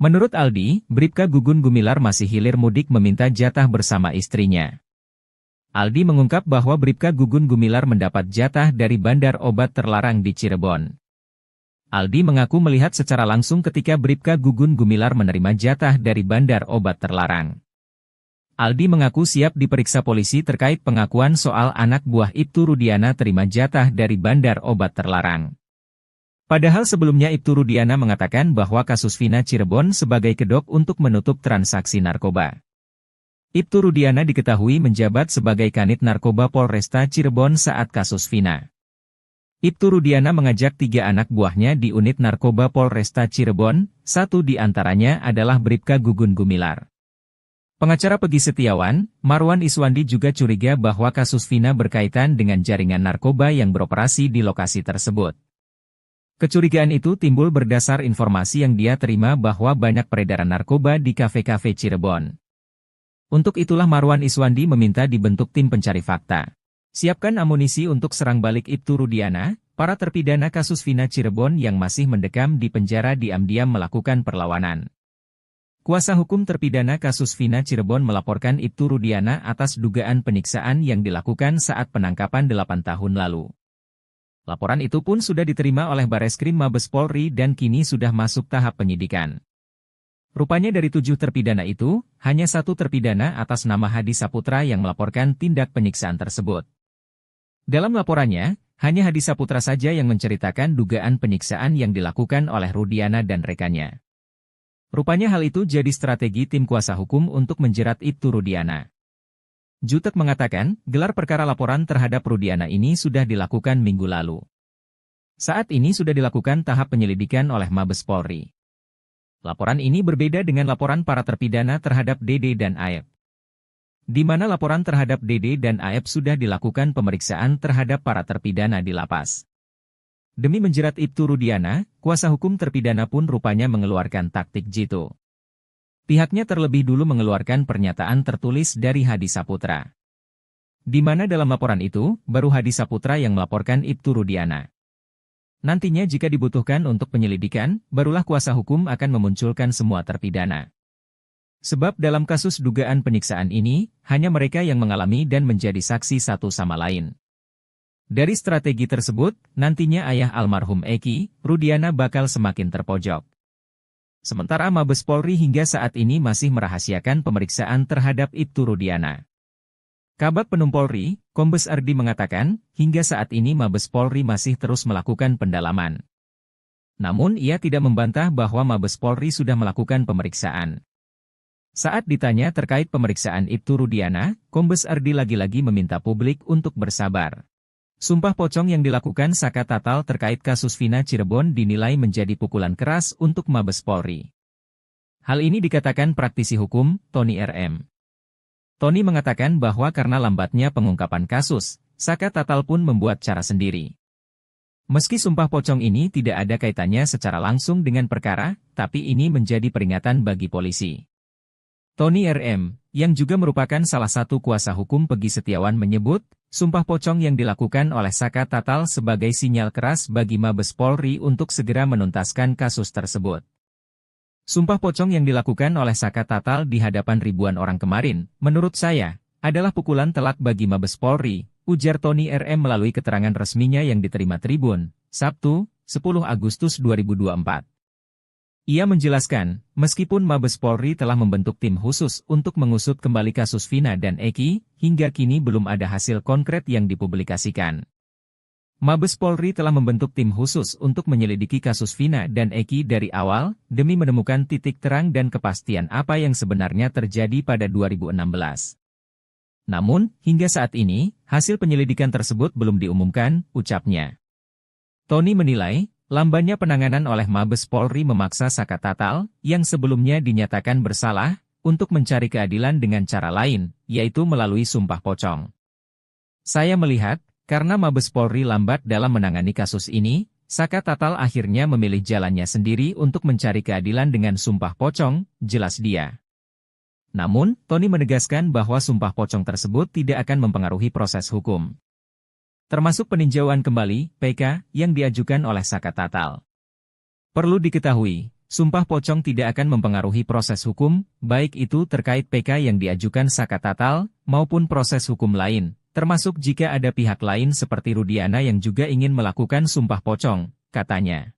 Menurut Aldi, Bribka Gugun Gumilar masih hilir mudik meminta jatah bersama istrinya. Aldi mengungkap bahwa Bribka Gugun Gumilar mendapat jatah dari bandar obat terlarang di Cirebon. Aldi mengaku melihat secara langsung ketika Bribka Gugun Gumilar menerima jatah dari bandar obat terlarang. Aldi mengaku siap diperiksa polisi terkait pengakuan soal anak buah Ibtu Rudiana terima jatah dari bandar obat terlarang. Padahal sebelumnya Ibtu Rudiana mengatakan bahwa kasus Vina Cirebon sebagai kedok untuk menutup transaksi narkoba. Ibtu Rudiana diketahui menjabat sebagai Kanit Narkoba Polresta Cirebon saat kasus Vina. Ibtu Rudiana mengajak 3 anak buahnya di unit narkoba Polresta Cirebon, satu di antaranya adalah Bribka Gugun Gumilar. Pengacara Peggy Setiawan, Marwan Iswandi juga curiga bahwa kasus Vina berkaitan dengan jaringan narkoba yang beroperasi di lokasi tersebut. Kecurigaan itu timbul berdasar informasi yang dia terima bahwa banyak peredaran narkoba di kafe-kafe Cirebon. Untuk itulah Marwan Iswandi meminta dibentuk tim pencari fakta. Siapkan amunisi untuk serang balik Ibtu Rudiana, para terpidana kasus Vina Cirebon yang masih mendekam di penjara diam-diam melakukan perlawanan. Kuasa hukum terpidana kasus Vina Cirebon melaporkan Ibtu Rudiana atas dugaan penyiksaan yang dilakukan saat penangkapan 8 tahun lalu. Laporan itu pun sudah diterima oleh Bareskrim Mabes Polri dan kini sudah masuk tahap penyidikan. Rupanya dari 7 terpidana itu, hanya 1 terpidana atas nama Hadi Saputra yang melaporkan tindak penyiksaan tersebut. Dalam laporannya, hanya Hadi Saputra saja yang menceritakan dugaan penyiksaan yang dilakukan oleh Rudiana dan rekannya. Rupanya hal itu jadi strategi tim kuasa hukum untuk menjerat Ibtu Rudiana. Jutek mengatakan, gelar perkara laporan terhadap Rudiana ini sudah dilakukan minggu lalu. Saat ini sudah dilakukan tahap penyelidikan oleh Mabes Polri. Laporan ini berbeda dengan laporan para terpidana terhadap Dede dan Aep. Di mana laporan terhadap Dede dan Aep sudah dilakukan pemeriksaan terhadap para terpidana di lapas. Demi menjerat Ibtu Rudiana, kuasa hukum terpidana pun rupanya mengeluarkan taktik jitu. Pihaknya terlebih dulu mengeluarkan pernyataan tertulis dari Hadi Saputra. Di mana dalam laporan itu, baru Hadi Saputra yang melaporkan Ibtu Rudiana. Nantinya jika dibutuhkan untuk penyelidikan, barulah kuasa hukum akan memunculkan semua terpidana. Sebab dalam kasus dugaan penyiksaan ini, hanya mereka yang mengalami dan menjadi saksi satu sama lain. Dari strategi tersebut, nantinya ayah almarhum Eki, Rudiana bakal semakin terpojok. Sementara Mabes Polri hingga saat ini masih merahasiakan pemeriksaan terhadap Ibtu Rudiana. Kabag Penum Polri, Kombes Ardi mengatakan, hingga saat ini Mabes Polri masih terus melakukan pendalaman. Namun ia tidak membantah bahwa Mabes Polri sudah melakukan pemeriksaan. Saat ditanya terkait pemeriksaan Ibtu Rudiana, Kombes Ardi lagi-lagi meminta publik untuk bersabar. Sumpah pocong yang dilakukan Saka Tatal terkait kasus Vina Cirebon dinilai menjadi pukulan keras untuk Mabes Polri. Hal ini dikatakan praktisi hukum, Tony RM. Tony mengatakan bahwa karena lambatnya pengungkapan kasus, Saka Tatal pun membuat cara sendiri. Meski sumpah pocong ini tidak ada kaitannya secara langsung dengan perkara, tapi ini menjadi peringatan bagi polisi. Tony RM, yang juga merupakan salah satu kuasa hukum Peggy Setiawan menyebut, sumpah pocong yang dilakukan oleh Saka Tatal sebagai sinyal keras bagi Mabes Polri untuk segera menuntaskan kasus tersebut. Sumpah pocong yang dilakukan oleh Saka Tatal di hadapan ribuan orang kemarin, menurut saya, adalah pukulan telak bagi Mabes Polri, ujar Tony RM melalui keterangan resminya yang diterima Tribun, Sabtu, 10 Agustus 2024. Ia menjelaskan, meskipun Mabes Polri telah membentuk tim khusus untuk mengusut kembali kasus Vina dan Eki, hingga kini belum ada hasil konkret yang dipublikasikan. Mabes Polri telah membentuk tim khusus untuk menyelidiki kasus Vina dan Eki dari awal, demi menemukan titik terang dan kepastian apa yang sebenarnya terjadi pada 2016. Namun, hingga saat ini, hasil penyelidikan tersebut belum diumumkan, ucapnya. Tony menilai, lambannya penanganan oleh Mabes Polri memaksa Saka Tatal, yang sebelumnya dinyatakan bersalah, untuk mencari keadilan dengan cara lain, yaitu melalui sumpah pocong. Saya melihat, karena Mabes Polri lambat dalam menangani kasus ini, Saka Tatal akhirnya memilih jalannya sendiri untuk mencari keadilan dengan sumpah pocong, jelas dia. Namun, Tony menegaskan bahwa sumpah pocong tersebut tidak akan mempengaruhi proses hukum. Termasuk peninjauan kembali, PK, yang diajukan oleh Saka Tatal. Perlu diketahui, sumpah pocong tidak akan mempengaruhi proses hukum, baik itu terkait PK yang diajukan Saka Tatal, maupun proses hukum lain, termasuk jika ada pihak lain seperti Rudiana yang juga ingin melakukan sumpah pocong, katanya.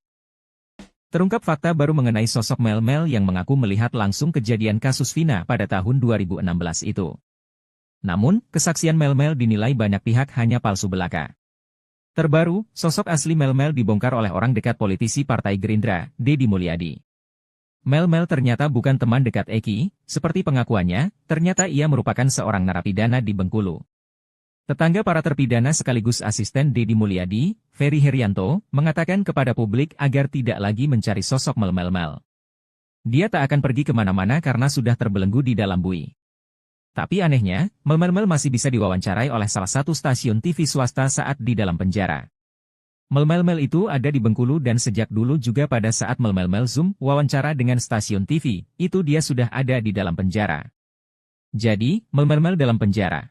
Terungkap fakta baru mengenai sosok Mel-Mel yang mengaku melihat langsung kejadian kasus Vina pada tahun 2016 itu. Namun, kesaksian Mel-Mel dinilai banyak pihak hanya palsu belaka. Terbaru, sosok asli Mel-Mel dibongkar oleh orang dekat politisi Partai Gerindra, Deddy Mulyadi. Mel-Mel ternyata bukan teman dekat Eki, seperti pengakuannya, ternyata ia merupakan seorang narapidana di Bengkulu. Tetangga para terpidana sekaligus asisten Deddy Mulyadi, Ferry Herianto, mengatakan kepada publik agar tidak lagi mencari sosok Mel-Mel. Dia tak akan pergi kemana-mana karena sudah terbelenggu di dalam bui. Tapi anehnya, Melmel masih bisa diwawancarai oleh salah satu stasiun TV swasta saat di dalam penjara. Melmel itu ada di Bengkulu dan sejak dulu juga pada saat Melmel Zoom wawancara dengan stasiun TV, itu dia sudah ada di dalam penjara. Jadi, Melmel dalam penjara.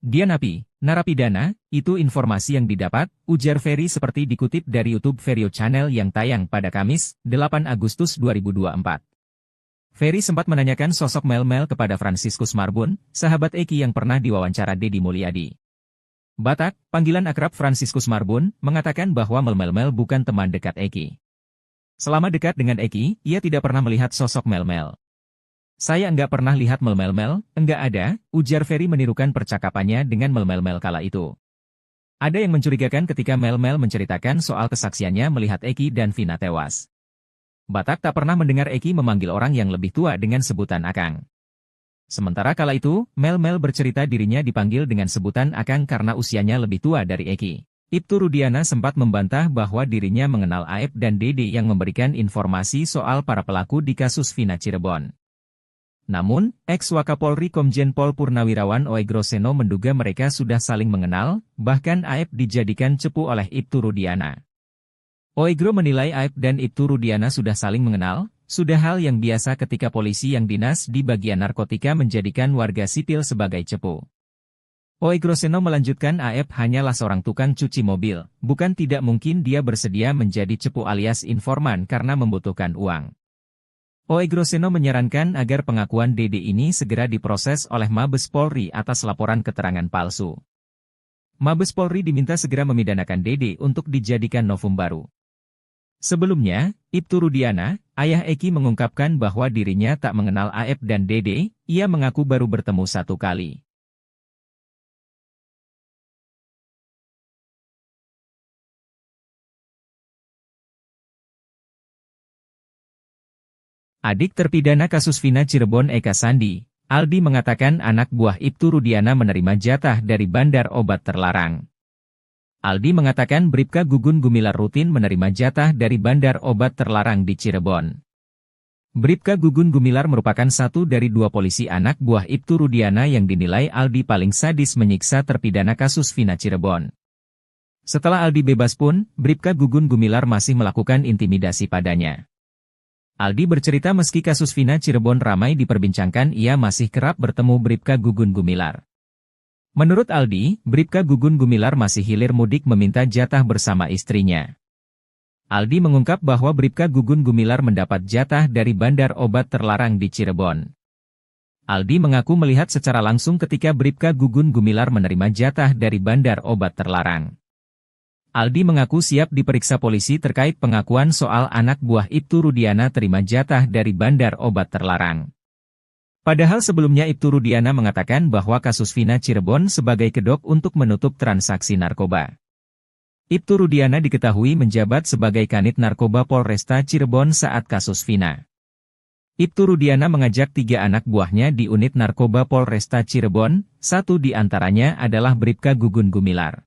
Dia napi, narapidana, itu informasi yang didapat, ujar Ferry seperti dikutip dari YouTube Verio Channel yang tayang pada Kamis, 8 Agustus 2024. Ferry sempat menanyakan sosok Melmel kepada Franciscus Marbun, sahabat Eki yang pernah diwawancara Deddy Mulyadi. Batak, panggilan akrab Franciscus Marbun, mengatakan bahwa Melmel bukan teman dekat Eki. Selama dekat dengan Eki, ia tidak pernah melihat sosok Melmel. Saya enggak pernah lihat Melmel, enggak ada, ujar Ferry menirukan percakapannya dengan Melmel kala itu. Ada yang mencurigakan ketika Melmel menceritakan soal kesaksiannya melihat Eki dan Vina tewas. Batak tak pernah mendengar Eki memanggil orang yang lebih tua dengan sebutan Akang. Sementara kala itu, Melmel bercerita dirinya dipanggil dengan sebutan Akang karena usianya lebih tua dari Eki. Ibtu Rudiana sempat membantah bahwa dirinya mengenal Aep dan Dede yang memberikan informasi soal para pelaku di kasus Vina Cirebon. Namun, ex-Wakapolri Komjen Pol Purnawirawan Oegro Seno menduga mereka sudah saling mengenal, bahkan Aep dijadikan cepu oleh Ibtu Rudiana. Oegro menilai Aep dan Ibtu Rudiana sudah saling mengenal, sudah hal yang biasa ketika polisi yang dinas di bagian narkotika menjadikan warga sipil sebagai cepu. Oegro Seno melanjutkan Aep hanyalah seorang tukang cuci mobil, bukan tidak mungkin dia bersedia menjadi cepu alias informan karena membutuhkan uang. Oegro Seno menyarankan agar pengakuan Dede ini segera diproses oleh Mabes Polri atas laporan keterangan palsu. Mabes Polri diminta segera memidanakan Dede untuk dijadikan novum baru. Sebelumnya, Ibtu Rudiana, ayah Eki mengungkapkan bahwa dirinya tak mengenal Aep dan Dede, ia mengaku baru bertemu satu kali. Adik terpidana kasus Vina Cirebon Eka Sandi, Aldi mengatakan anak buah Ibtu Rudiana menerima jatah dari bandar obat terlarang. Aldi mengatakan Bribka Gugun Gumilar rutin menerima jatah dari bandar obat terlarang di Cirebon. Bribka Gugun Gumilar merupakan satu dari dua polisi anak buah Ibtu Rudiana yang dinilai Aldi paling sadis menyiksa terpidana kasus Vina Cirebon. Setelah Aldi bebas pun, Bribka Gugun Gumilar masih melakukan intimidasi padanya. Aldi bercerita meski kasus Vina Cirebon ramai diperbincangkan, ia masih kerap bertemu Bribka Gugun Gumilar. Menurut Aldi, Bribka Gugun Gumilar masih hilir mudik meminta jatah bersama istrinya. Aldi mengungkap bahwa Bribka Gugun Gumilar mendapat jatah dari bandar obat terlarang di Cirebon. Aldi mengaku melihat secara langsung ketika Bribka Gugun Gumilar menerima jatah dari bandar obat terlarang. Aldi mengaku siap diperiksa polisi terkait pengakuan soal anak buah Ibtu Rudiana terima jatah dari bandar obat terlarang. Padahal sebelumnya Ibtu Rudiana mengatakan bahwa kasus Vina Cirebon sebagai kedok untuk menutup transaksi narkoba. Ibtu Rudiana diketahui menjabat sebagai Kanit Narkoba Polresta Cirebon saat kasus Vina. Ibtu Rudiana mengajak 3 anak buahnya di unit narkoba Polresta Cirebon, satu di antaranya adalah Bribka Gugun Gumilar.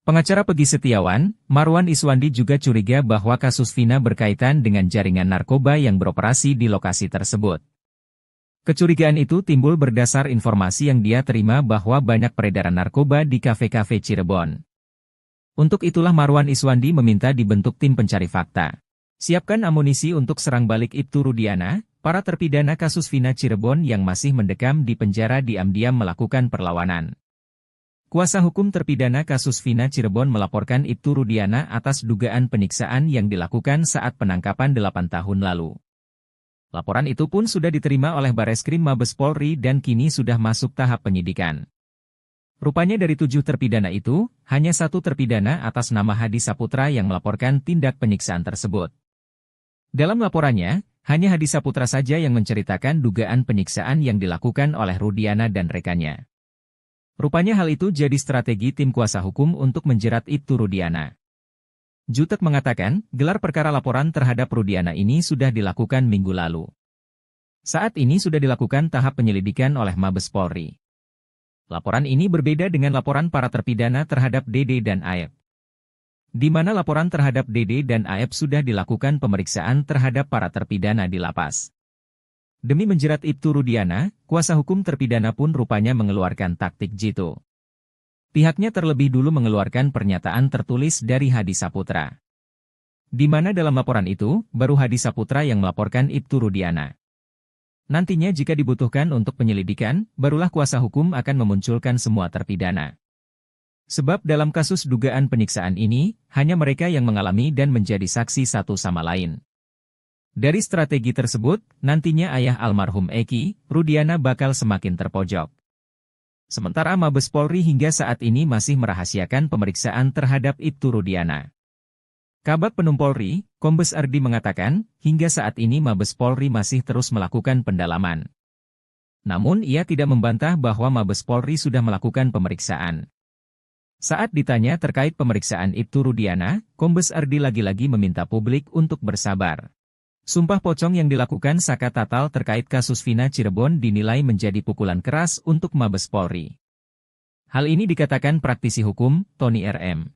Pengacara Pegi Setiawan, Marwan Iswandi juga curiga bahwa kasus Vina berkaitan dengan jaringan narkoba yang beroperasi di lokasi tersebut. Kecurigaan itu timbul berdasar informasi yang dia terima bahwa banyak peredaran narkoba di kafe-kafe Cirebon. Untuk itulah Marwan Iswandi meminta dibentuk tim pencari fakta. Siapkan amunisi untuk serang balik Ibtu Rudiana, para terpidana kasus Vina Cirebon yang masih mendekam di penjara diam-diam melakukan perlawanan. Kuasa hukum terpidana kasus Vina Cirebon melaporkan Ibtu Rudiana atas dugaan penyiksaan yang dilakukan saat penangkapan 8 tahun lalu. Laporan itu pun sudah diterima oleh Bareskrim Mabes Polri dan kini sudah masuk tahap penyidikan. Rupanya dari 7 terpidana itu, hanya 1 terpidana atas nama Hadi Saputra yang melaporkan tindak penyiksaan tersebut. Dalam laporannya, hanya Hadi Saputra saja yang menceritakan dugaan penyiksaan yang dilakukan oleh Rudiana dan rekannya. Rupanya hal itu jadi strategi tim kuasa hukum untuk menjerat Ibtu Rudiana. Jutek mengatakan, gelar perkara laporan terhadap Rudiana ini sudah dilakukan minggu lalu. Saat ini sudah dilakukan tahap penyelidikan oleh Mabes Polri. Laporan ini berbeda dengan laporan para terpidana terhadap Dede dan Aep. Di mana laporan terhadap Dede dan Aep sudah dilakukan pemeriksaan terhadap para terpidana di lapas. Demi menjerat Ibtu Rudiana, kuasa hukum terpidana pun rupanya mengeluarkan taktik jitu. Pihaknya terlebih dulu mengeluarkan pernyataan tertulis dari Hadi Saputra. Di mana dalam laporan itu, baru Hadi Saputra yang melaporkan Ibtu Rudiana. Nantinya jika dibutuhkan untuk penyelidikan, barulah kuasa hukum akan memunculkan semua terpidana. Sebab dalam kasus dugaan penyiksaan ini, hanya mereka yang mengalami dan menjadi saksi satu sama lain. Dari strategi tersebut, nantinya ayah almarhum Eki, Rudiana bakal semakin terpojok. Sementara Mabes Polri hingga saat ini masih merahasiakan pemeriksaan terhadap Ibtu Rudiana. Kabag Penum Polri, Kombes Ardi mengatakan, hingga saat ini Mabes Polri masih terus melakukan pendalaman. Namun ia tidak membantah bahwa Mabes Polri sudah melakukan pemeriksaan. Saat ditanya terkait pemeriksaan Ibtu Rudiana, Kombes Ardi lagi-lagi meminta publik untuk bersabar. Sumpah pocong yang dilakukan Saka Tatal terkait kasus Vina Cirebon dinilai menjadi pukulan keras untuk Mabes Polri. Hal ini dikatakan praktisi hukum, Tony RM.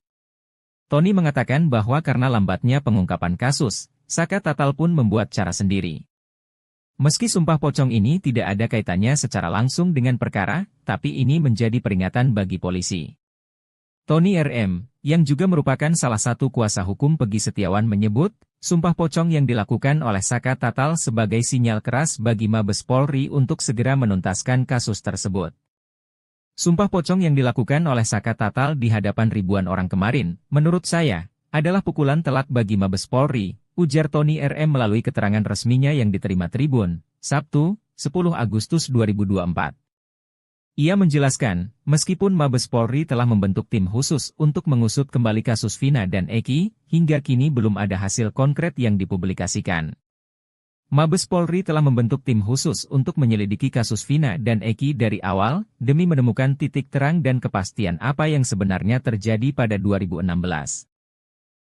Tony mengatakan bahwa karena lambatnya pengungkapan kasus, Saka Tatal pun membuat cara sendiri. Meski sumpah pocong ini tidak ada kaitannya secara langsung dengan perkara, tapi ini menjadi peringatan bagi polisi. Tony RM, yang juga merupakan salah satu kuasa hukum Peggy Setiawan menyebut, sumpah pocong yang dilakukan oleh Saka Tatal sebagai sinyal keras bagi Mabes Polri untuk segera menuntaskan kasus tersebut. Sumpah pocong yang dilakukan oleh Saka Tatal di hadapan ribuan orang kemarin, menurut saya, adalah pukulan telak bagi Mabes Polri, ujar Tony RM melalui keterangan resminya yang diterima Tribun, Sabtu, 10 Agustus 2024. Ia menjelaskan, meskipun Mabes Polri telah membentuk tim khusus untuk mengusut kembali kasus Vina dan Eki, hingga kini belum ada hasil konkret yang dipublikasikan. Mabes Polri telah membentuk tim khusus untuk menyelidiki kasus Vina dan Eki dari awal, demi menemukan titik terang dan kepastian apa yang sebenarnya terjadi pada 2016.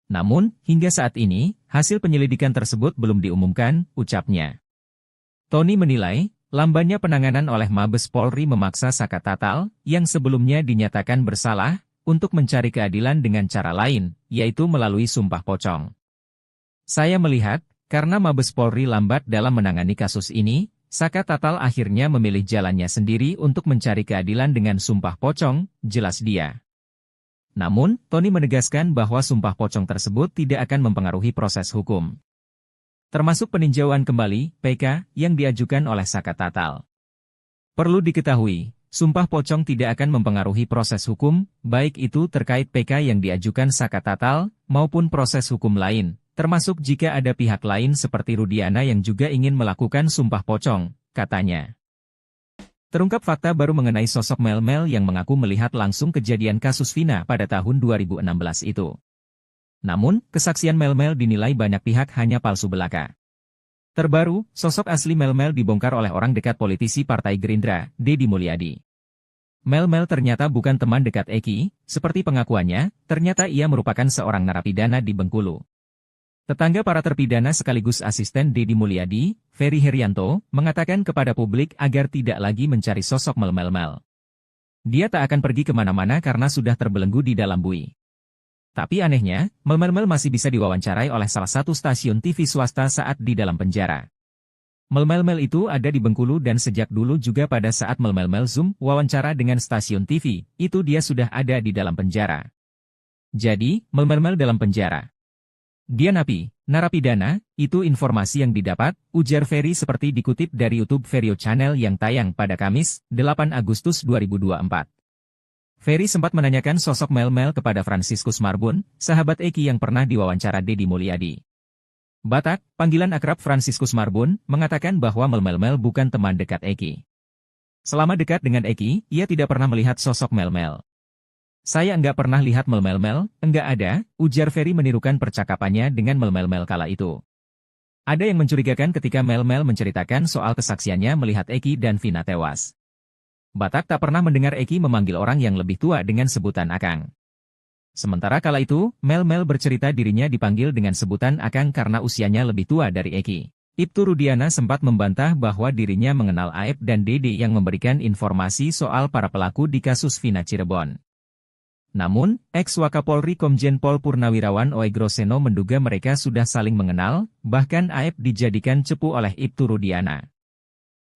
Namun, hingga saat ini, hasil penyelidikan tersebut belum diumumkan, ucapnya. Tony menilai, lambannya penanganan oleh Mabes Polri memaksa Saka Tatal, yang sebelumnya dinyatakan bersalah, untuk mencari keadilan dengan cara lain, yaitu melalui sumpah pocong. Saya melihat, karena Mabes Polri lambat dalam menangani kasus ini, Saka Tatal akhirnya memilih jalannya sendiri untuk mencari keadilan dengan sumpah pocong, jelas dia. Namun, Tony menegaskan bahwa sumpah pocong tersebut tidak akan mempengaruhi proses hukum. Termasuk peninjauan kembali, PK, yang diajukan oleh Saka Tatal. Perlu diketahui, sumpah pocong tidak akan mempengaruhi proses hukum, baik itu terkait PK yang diajukan Saka Tatal, maupun proses hukum lain, termasuk jika ada pihak lain seperti Rudiana yang juga ingin melakukan sumpah pocong, katanya. Terungkap fakta baru mengenai sosok Mel-Mel yang mengaku melihat langsung kejadian kasus Vina pada tahun 2016 itu. Namun, kesaksian Mel-Mel dinilai banyak pihak hanya palsu belaka. Terbaru, sosok asli Mel-Mel dibongkar oleh orang dekat politisi Partai Gerindra, Deddy Mulyadi. Mel-Mel ternyata bukan teman dekat Eki, seperti pengakuannya, ternyata ia merupakan seorang narapidana di Bengkulu. Tetangga para terpidana sekaligus asisten Deddy Mulyadi, Ferry Herianto, mengatakan kepada publik agar tidak lagi mencari sosok Mel-Mel. Dia tak akan pergi kemana-mana karena sudah terbelenggu di dalam bui. Tapi anehnya, Mel-Mel masih bisa diwawancarai oleh salah satu stasiun TV swasta saat di dalam penjara. Mel-Mel itu ada di Bengkulu dan sejak dulu juga pada saat Mel-Mel Zoom wawancara dengan stasiun TV, itu dia sudah ada di dalam penjara. Jadi, Mel-Mel dalam penjara. Dia napi, narapidana, itu informasi yang didapat, ujar Ferry seperti dikutip dari YouTube Verio Channel yang tayang pada Kamis, 8 Agustus 2024. Ferry sempat menanyakan sosok Mel-Mel kepada Franciscus Marbun, sahabat Eki yang pernah diwawancara Deddy Mulyadi. Batak, panggilan akrab Franciscus Marbun, mengatakan bahwa Mel-Mel bukan teman dekat Eki. Selama dekat dengan Eki, ia tidak pernah melihat sosok Mel-Mel. Saya enggak pernah lihat Mel-Mel, enggak ada, ujar Ferry menirukan percakapannya dengan Mel-Mel kala itu. Ada yang mencurigakan ketika Mel-Mel menceritakan soal kesaksiannya melihat Eki dan Vina tewas. Batak tak pernah mendengar Eki memanggil orang yang lebih tua dengan sebutan Akang. Sementara kala itu, Mel-Mel bercerita dirinya dipanggil dengan sebutan Akang karena usianya lebih tua dari Eki. Ibtu Rudiana sempat membantah bahwa dirinya mengenal Aep dan Dede yang memberikan informasi soal para pelaku di kasus Vina Cirebon. Namun, ex-Wakapolri Komjen Pol Purnawirawan Oegroseno menduga mereka sudah saling mengenal, bahkan Aep dijadikan cepu oleh Ibtu Rudiana.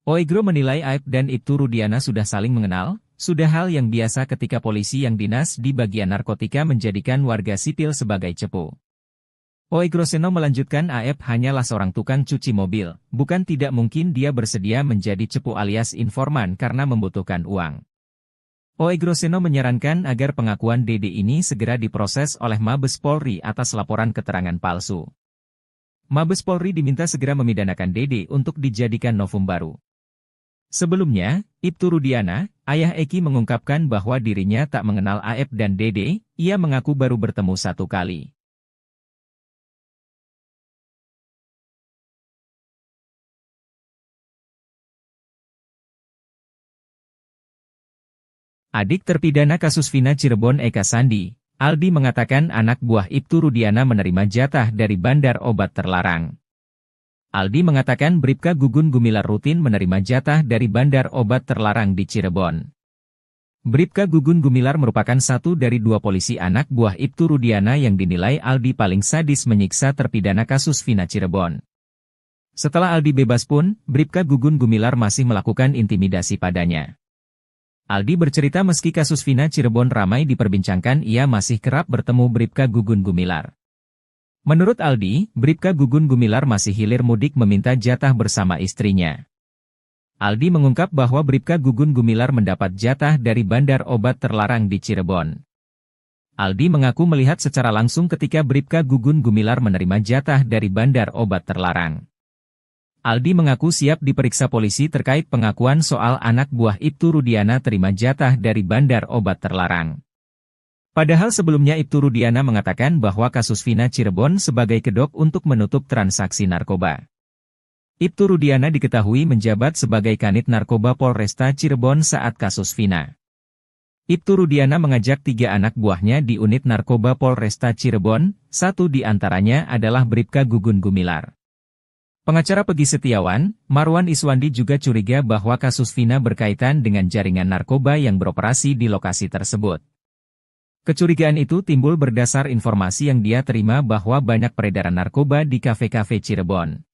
Oegro menilai Aep dan Ibtu Rudiana sudah saling mengenal, sudah hal yang biasa ketika polisi yang dinas di bagian narkotika menjadikan warga sipil sebagai cepu. Oegro Seno melanjutkan Aep hanyalah seorang tukang cuci mobil, bukan tidak mungkin dia bersedia menjadi cepu alias informan karena membutuhkan uang. Oegro Seno menyarankan agar pengakuan Dede ini segera diproses oleh Mabes Polri atas laporan keterangan palsu. Mabes Polri diminta segera memidanakan Dede untuk dijadikan novum baru. Sebelumnya, Ibtu Rudiana, ayah Eki mengungkapkan bahwa dirinya tak mengenal Aep dan Dede, ia mengaku baru bertemu satu kali. Adik terpidana kasus Vina Cirebon Eka Sandi, Aldi mengatakan anak buah Ibtu Rudiana menerima jatah dari bandar obat terlarang. Aldi mengatakan Bribka Gugun Gumilar rutin menerima jatah dari bandar obat terlarang di Cirebon. Bribka Gugun Gumilar merupakan satu dari dua polisi anak buah Ibtu Rudiana yang dinilai Aldi paling sadis menyiksa terpidana kasus Vina Cirebon. Setelah Aldi bebas pun, Bribka Gugun Gumilar masih melakukan intimidasi padanya. Aldi bercerita meski kasus Vina Cirebon ramai diperbincangkan ia masih kerap bertemu Bribka Gugun Gumilar. Menurut Aldi, Bribka Gugun Gumilar masih hilir mudik meminta jatah bersama istrinya. Aldi mengungkap bahwa Bribka Gugun Gumilar mendapat jatah dari bandar obat terlarang di Cirebon. Aldi mengaku melihat secara langsung ketika Bribka Gugun Gumilar menerima jatah dari bandar obat terlarang. Aldi mengaku siap diperiksa polisi terkait pengakuan soal anak buah Ibtu Rudiana terima jatah dari bandar obat terlarang. Padahal sebelumnya Ibtu Rudiana mengatakan bahwa kasus Vina Cirebon sebagai kedok untuk menutup transaksi narkoba. Ibtu Rudiana diketahui menjabat sebagai Kanit Narkoba Polresta Cirebon saat kasus Vina. Ibtu Rudiana mengajak 3 anak buahnya di unit narkoba Polresta Cirebon, satu di antaranya adalah Bribka Gugun Gumilar. Pengacara Pegi Setiawan, Marwan Iswandi juga curiga bahwa kasus Vina berkaitan dengan jaringan narkoba yang beroperasi di lokasi tersebut. Kecurigaan itu timbul berdasar informasi yang dia terima bahwa banyak peredaran narkoba di kafe-kafe Cirebon.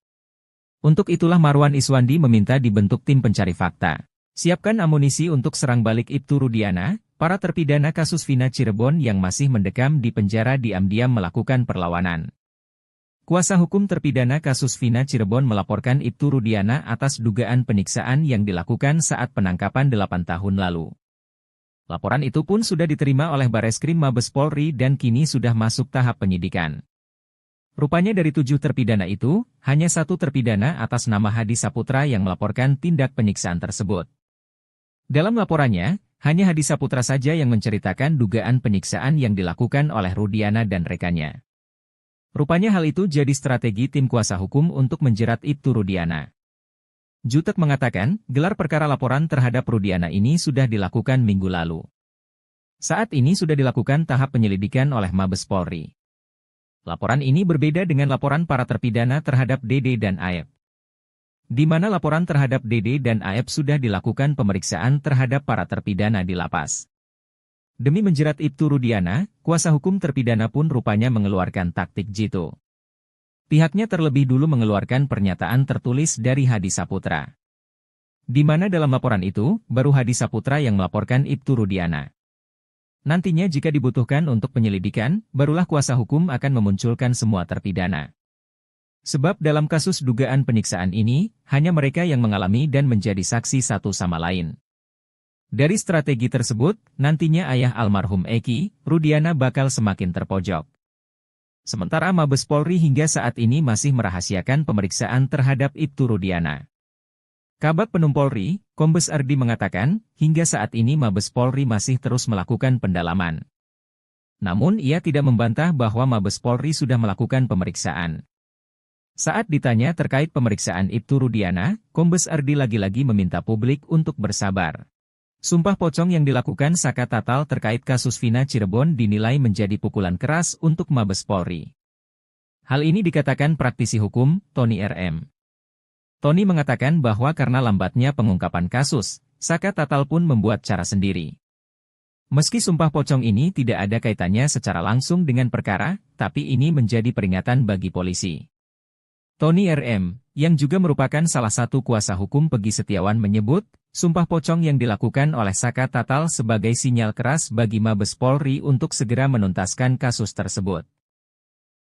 Untuk itulah Marwan Iswandi meminta dibentuk tim pencari fakta. Siapkan amunisi untuk serang balik Ibtu Rudiana, para terpidana kasus Vina Cirebon yang masih mendekam di penjara diam-diam melakukan perlawanan. Kuasa hukum terpidana kasus Vina Cirebon melaporkan Ibtu Rudiana atas dugaan penyiksaan yang dilakukan saat penangkapan 8 tahun lalu. Laporan itu pun sudah diterima oleh Bareskrim Mabes Polri dan kini sudah masuk tahap penyidikan. Rupanya dari 7 terpidana itu, hanya 1 terpidana atas nama Hadi Saputra yang melaporkan tindak penyiksaan tersebut. Dalam laporannya, hanya Hadi Saputra saja yang menceritakan dugaan penyiksaan yang dilakukan oleh Rudiana dan rekannya. Rupanya hal itu jadi strategi tim kuasa hukum untuk menjerat Ibtu Rudiana. Jutek mengatakan, gelar perkara laporan terhadap Rudiana ini sudah dilakukan minggu lalu. Saat ini sudah dilakukan tahap penyelidikan oleh Mabes Polri. Laporan ini berbeda dengan laporan para terpidana terhadap Dede dan Aep. Di mana laporan terhadap Dede dan Aep sudah dilakukan pemeriksaan terhadap para terpidana di lapas. Demi menjerat Ibtu Rudiana, kuasa hukum terpidana pun rupanya mengeluarkan taktik jitu. Pihaknya terlebih dulu mengeluarkan pernyataan tertulis dari Hadi Saputra. Di mana dalam laporan itu, baru Hadi Saputra yang melaporkan Ibtu Rudiana. Nantinya jika dibutuhkan untuk penyelidikan, barulah kuasa hukum akan memunculkan semua terpidana. Sebab dalam kasus dugaan penyiksaan ini, hanya mereka yang mengalami dan menjadi saksi satu sama lain. Dari strategi tersebut, nantinya ayah almarhum Eki, Rudiana bakal semakin terpojok. Sementara Mabes Polri hingga saat ini masih merahasiakan pemeriksaan terhadap Ibtu Rudiana. Kabag Penum Polri, Kombes Ardi mengatakan, hingga saat ini Mabes Polri masih terus melakukan pendalaman. Namun ia tidak membantah bahwa Mabes Polri sudah melakukan pemeriksaan. Saat ditanya terkait pemeriksaan Ibtu Rudiana, Kombes Ardi lagi-lagi meminta publik untuk bersabar. Sumpah pocong yang dilakukan Saka Tatal terkait kasus Vina Cirebon dinilai menjadi pukulan keras untuk Mabes Polri. Hal ini dikatakan praktisi hukum, Tony RM. Tony mengatakan bahwa karena lambatnya pengungkapan kasus, Saka Tatal pun membuat cara sendiri. Meski sumpah pocong ini tidak ada kaitannya secara langsung dengan perkara, tapi ini menjadi peringatan bagi polisi. Tony RM, yang juga merupakan salah satu kuasa hukum Peggy Setiawan menyebut, sumpah pocong yang dilakukan oleh Saka Tatal sebagai sinyal keras bagi Mabes Polri untuk segera menuntaskan kasus tersebut.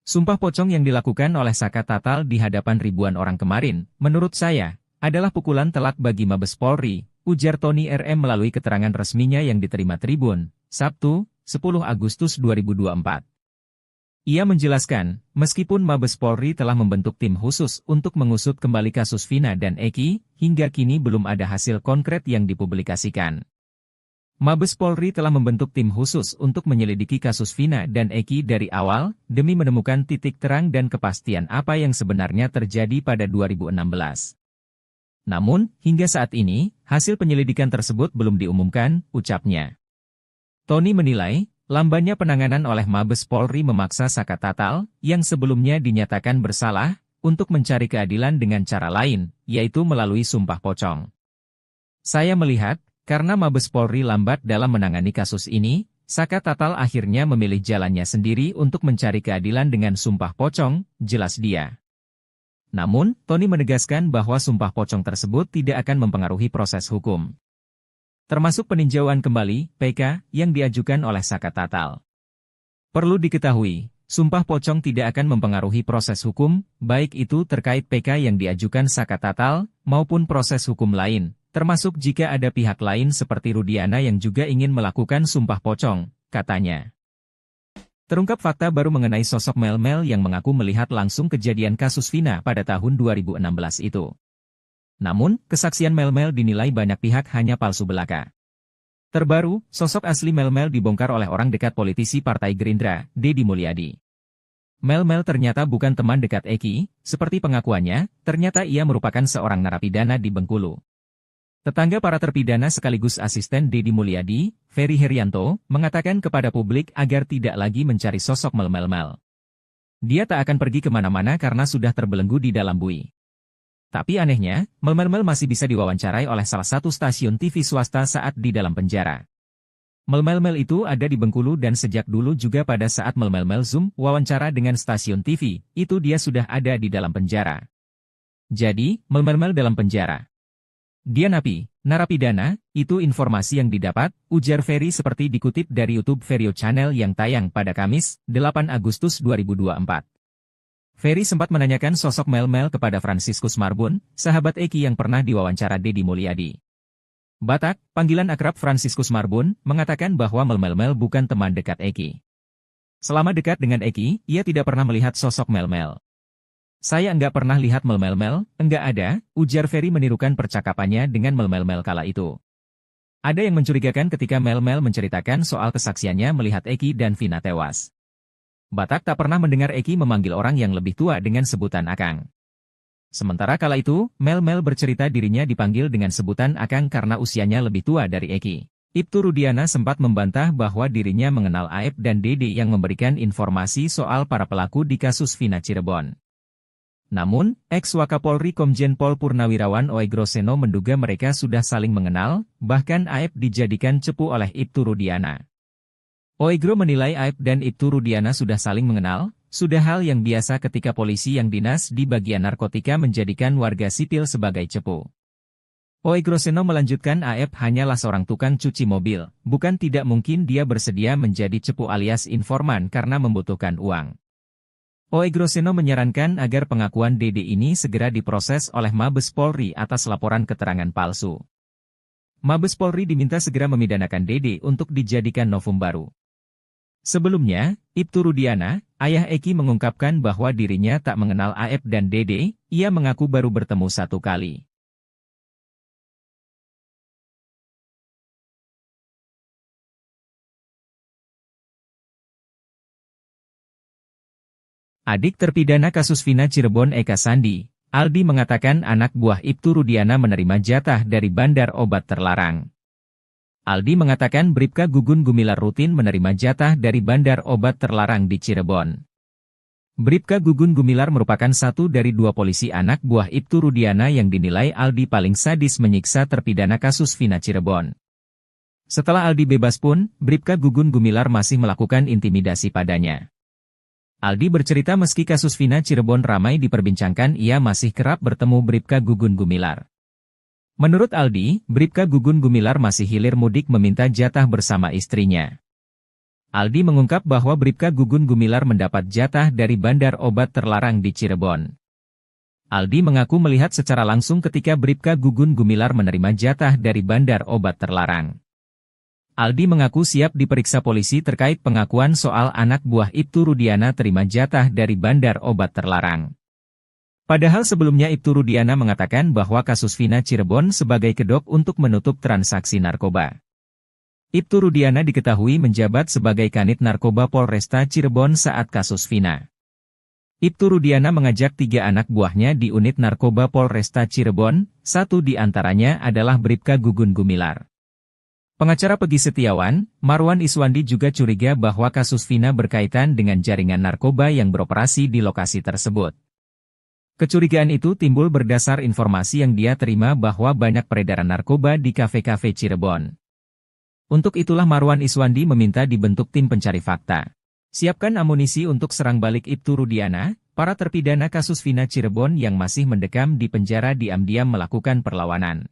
Sumpah pocong yang dilakukan oleh Saka Tatal di hadapan ribuan orang kemarin, menurut saya, adalah pukulan telak bagi Mabes Polri, ujar Tony RM melalui keterangan resminya yang diterima Tribun, Sabtu, 10 Agustus 2024. Ia menjelaskan, meskipun Mabes Polri telah membentuk tim khusus untuk mengusut kembali kasus Vina dan Eki, hingga kini belum ada hasil konkret yang dipublikasikan. Mabes Polri telah membentuk tim khusus untuk menyelidiki kasus Vina dan Eki dari awal, demi menemukan titik terang dan kepastian apa yang sebenarnya terjadi pada 2016. Namun, hingga saat ini, hasil penyelidikan tersebut belum diumumkan, ucapnya. Tony menilai, lambannya penanganan oleh Mabes Polri memaksa Saka Tatal, yang sebelumnya dinyatakan bersalah, untuk mencari keadilan dengan cara lain, yaitu melalui sumpah pocong. Saya melihat, karena Mabes Polri lambat dalam menangani kasus ini, Saka Tatal akhirnya memilih jalannya sendiri untuk mencari keadilan dengan sumpah pocong, jelas dia. Namun, Tony menegaskan bahwa sumpah pocong tersebut tidak akan mempengaruhi proses hukum. Termasuk peninjauan kembali, PK, yang diajukan oleh Saka Tatal. Perlu diketahui, sumpah pocong tidak akan mempengaruhi proses hukum, baik itu terkait PK yang diajukan Saka Tatal, maupun proses hukum lain, termasuk jika ada pihak lain seperti Rudiana yang juga ingin melakukan sumpah pocong, katanya. Terungkap fakta baru mengenai sosok Mel-Mel yang mengaku melihat langsung kejadian kasus Vina pada tahun 2016 itu. Namun, kesaksian Mel-Mel dinilai banyak pihak hanya palsu belaka. Terbaru, sosok asli Mel-Mel dibongkar oleh orang dekat politisi Partai Gerindra, Deddy Mulyadi. Mel-Mel ternyata bukan teman dekat Eki, seperti pengakuannya, ternyata ia merupakan seorang narapidana di Bengkulu. Tetangga para terpidana sekaligus asisten Deddy Mulyadi, Ferry Herianto, mengatakan kepada publik agar tidak lagi mencari sosok Mel-Mel. Dia tak akan pergi kemana-mana karena sudah terbelenggu di dalam bui. Tapi anehnya, Mel-Mel masih bisa diwawancarai oleh salah satu stasiun TV swasta saat di dalam penjara. Mel-Mel itu ada di Bengkulu dan sejak dulu juga pada saat Mel-Mel Zoom wawancara dengan stasiun TV, itu dia sudah ada di dalam penjara. Jadi, Mel-Mel dalam penjara. Dia napi, narapidana, itu informasi yang didapat, ujar Ferry seperti dikutip dari YouTube Verio Channel yang tayang pada Kamis, 8 Agustus 2024. Ferry sempat menanyakan sosok Mel-Mel kepada Franciscus Marbun, sahabat Eki yang pernah diwawancara Deddy Mulyadi. Batak, panggilan akrab Franciscus Marbun, mengatakan bahwa Mel-Mel bukan teman dekat Eki. Selama dekat dengan Eki, ia tidak pernah melihat sosok Mel-Mel. Saya enggak pernah lihat Mel-Mel, enggak ada, ujar Ferry menirukan percakapannya dengan Mel-Mel kala itu. Ada yang mencurigakan ketika Mel-Mel menceritakan soal kesaksiannya melihat Eki dan Vina tewas. Batak tak pernah mendengar Eki memanggil orang yang lebih tua dengan sebutan Akang. Sementara kala itu, Mel-Mel bercerita dirinya dipanggil dengan sebutan Akang karena usianya lebih tua dari Eki. Ibtu Rudiana sempat membantah bahwa dirinya mengenal Aep dan Dede yang memberikan informasi soal para pelaku di kasus Vina Cirebon. Namun, ex-Wakapolri Komjen Pol Purnawirawan Oegro Seno menduga mereka sudah saling mengenal, bahkan Aep dijadikan cepu oleh Ibtu Rudiana. Oegro menilai Aep dan Ibtu Rudiana sudah saling mengenal, sudah hal yang biasa ketika polisi yang dinas di bagian narkotika menjadikan warga sipil sebagai cepu. Oegro Seno melanjutkan Aep hanyalah seorang tukang cuci mobil, bukan tidak mungkin dia bersedia menjadi cepu alias informan karena membutuhkan uang. Oegro Seno menyarankan agar pengakuan Dede ini segera diproses oleh Mabes Polri atas laporan keterangan palsu. Mabes Polri diminta segera memidanakan Dede untuk dijadikan novum baru. Sebelumnya, Ibtu Rudiana, ayah Eki mengungkapkan bahwa dirinya tak mengenal Aep dan Dede, ia mengaku baru bertemu satu kali. Adik terpidana kasus Vina Cirebon Eka Sandi, Aldi mengatakan anak buah Ibtu Rudiana menerima jatah dari bandar obat terlarang. Aldi mengatakan Bribka Gugun Gumilar rutin menerima jatah dari bandar obat terlarang di Cirebon. Bribka Gugun Gumilar merupakan satu dari dua polisi anak buah Ibtu Rudiana yang dinilai Aldi paling sadis menyiksa terpidana kasus Vina Cirebon. Setelah Aldi bebas pun, Bribka Gugun Gumilar masih melakukan intimidasi padanya. Aldi bercerita meski kasus Vina Cirebon ramai diperbincangkan, ia masih kerap bertemu Bribka Gugun Gumilar. Menurut Aldi, Bribka Gugun Gumilar masih hilir mudik meminta jatah bersama istrinya. Aldi mengungkap bahwa Bribka Gugun Gumilar mendapat jatah dari bandar obat terlarang di Cirebon. Aldi mengaku melihat secara langsung ketika Bribka Gugun Gumilar menerima jatah dari bandar obat terlarang. Aldi mengaku siap diperiksa polisi terkait pengakuan soal anak buah Ibtu Rudiana terima jatah dari bandar obat terlarang. Padahal sebelumnya Ibtu Rudiana mengatakan bahwa kasus Vina Cirebon sebagai kedok untuk menutup transaksi narkoba. Ibtu Rudiana diketahui menjabat sebagai Kanit Narkoba Polresta Cirebon saat kasus Vina. Ibtu Rudiana mengajak 3 anak buahnya di unit narkoba Polresta Cirebon, satu di antaranya adalah Bribka Gugun Gumilar. Pengacara Pegi Setiawan, Marwan Iswandi juga curiga bahwa kasus Vina berkaitan dengan jaringan narkoba yang beroperasi di lokasi tersebut. Kecurigaan itu timbul berdasar informasi yang dia terima bahwa banyak peredaran narkoba di kafe-kafe Cirebon. Untuk itulah Marwan Iswandi meminta dibentuk tim pencari fakta. Siapkan amunisi untuk serang balik Ibtu Rudiana, para terpidana kasus Vina Cirebon yang masih mendekam di penjara diam-diam melakukan perlawanan.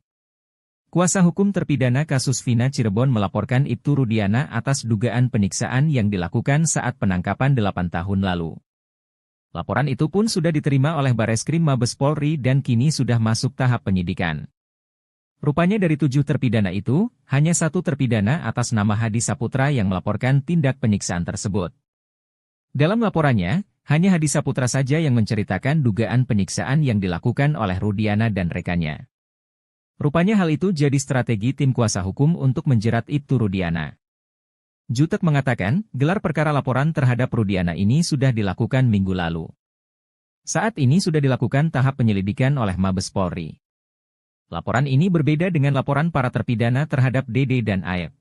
Kuasa hukum terpidana kasus Vina Cirebon melaporkan Ibtu Rudiana atas dugaan penyiksaan yang dilakukan saat penangkapan 8 tahun lalu. Laporan itu pun sudah diterima oleh Bareskrim Mabes Polri dan kini sudah masuk tahap penyidikan. Rupanya dari 7 terpidana itu, hanya 1 terpidana atas nama Hadi Saputra yang melaporkan tindak penyiksaan tersebut. Dalam laporannya, hanya Hadi Saputra saja yang menceritakan dugaan penyiksaan yang dilakukan oleh Rudiana dan rekannya. Rupanya hal itu jadi strategi tim kuasa hukum untuk menjerat Ibtu Rudiana. Jutek mengatakan, gelar perkara laporan terhadap Rudiana ini sudah dilakukan minggu lalu. Saat ini sudah dilakukan tahap penyelidikan oleh Mabes Polri. Laporan ini berbeda dengan laporan para terpidana terhadap Dede dan Aep.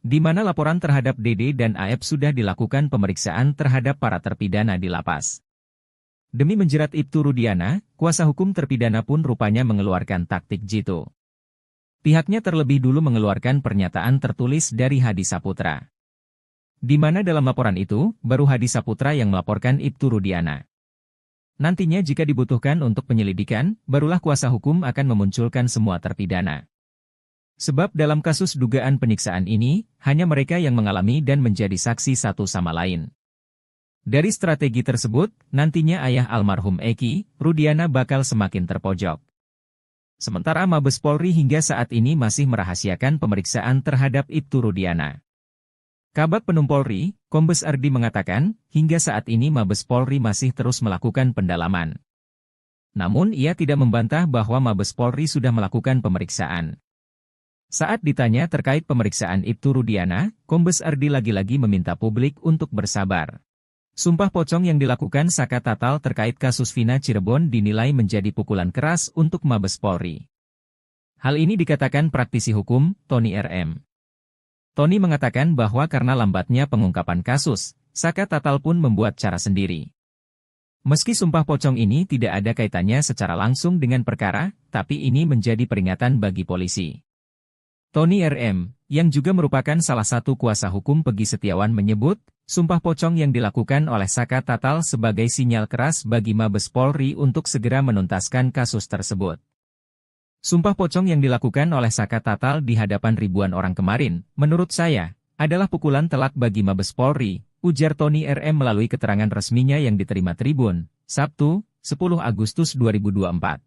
Di mana laporan terhadap Dede dan Aep sudah dilakukan pemeriksaan terhadap para terpidana di lapas. Demi menjerat Ibtu Rudiana, kuasa hukum terpidana pun rupanya mengeluarkan taktik jitu. Pihaknya terlebih dulu mengeluarkan pernyataan tertulis dari Hadi Saputra. Di mana dalam laporan itu, baru Hadi Saputra yang melaporkan Ibtu Rudiana. Nantinya jika dibutuhkan untuk penyelidikan, barulah kuasa hukum akan memunculkan semua terpidana. Sebab dalam kasus dugaan penyiksaan ini, hanya mereka yang mengalami dan menjadi saksi satu sama lain. Dari strategi tersebut, nantinya ayah almarhum Eki, Rudiana bakal semakin terpojok. Sementara Mabes Polri hingga saat ini masih merahasiakan pemeriksaan terhadap Ibtu Rudiana. Kabag Penum Polri, Kombes Ardi mengatakan, hingga saat ini Mabes Polri masih terus melakukan pendalaman. Namun ia tidak membantah bahwa Mabes Polri sudah melakukan pemeriksaan. Saat ditanya terkait pemeriksaan Ibtu Rudiana, Kombes Ardi lagi-lagi meminta publik untuk bersabar. Sumpah pocong yang dilakukan Saka Tatal terkait kasus Vina Cirebon dinilai menjadi pukulan keras untuk Mabes Polri. Hal ini dikatakan praktisi hukum, Tony RM. Tony mengatakan bahwa karena lambatnya pengungkapan kasus, Saka Tatal pun membuat cara sendiri. Meski sumpah pocong ini tidak ada kaitannya secara langsung dengan perkara, tapi ini menjadi peringatan bagi polisi. Tony RM, yang juga merupakan salah satu kuasa hukum Pegi Setiawan menyebut, sumpah pocong yang dilakukan oleh Saka Tatal sebagai sinyal keras bagi Mabes Polri untuk segera menuntaskan kasus tersebut. Sumpah pocong yang dilakukan oleh Saka Tatal di hadapan ribuan orang kemarin, menurut saya, adalah pukulan telak bagi Mabes Polri, ujar Tony RM melalui keterangan resminya yang diterima Tribun, Sabtu, 10 Agustus 2024.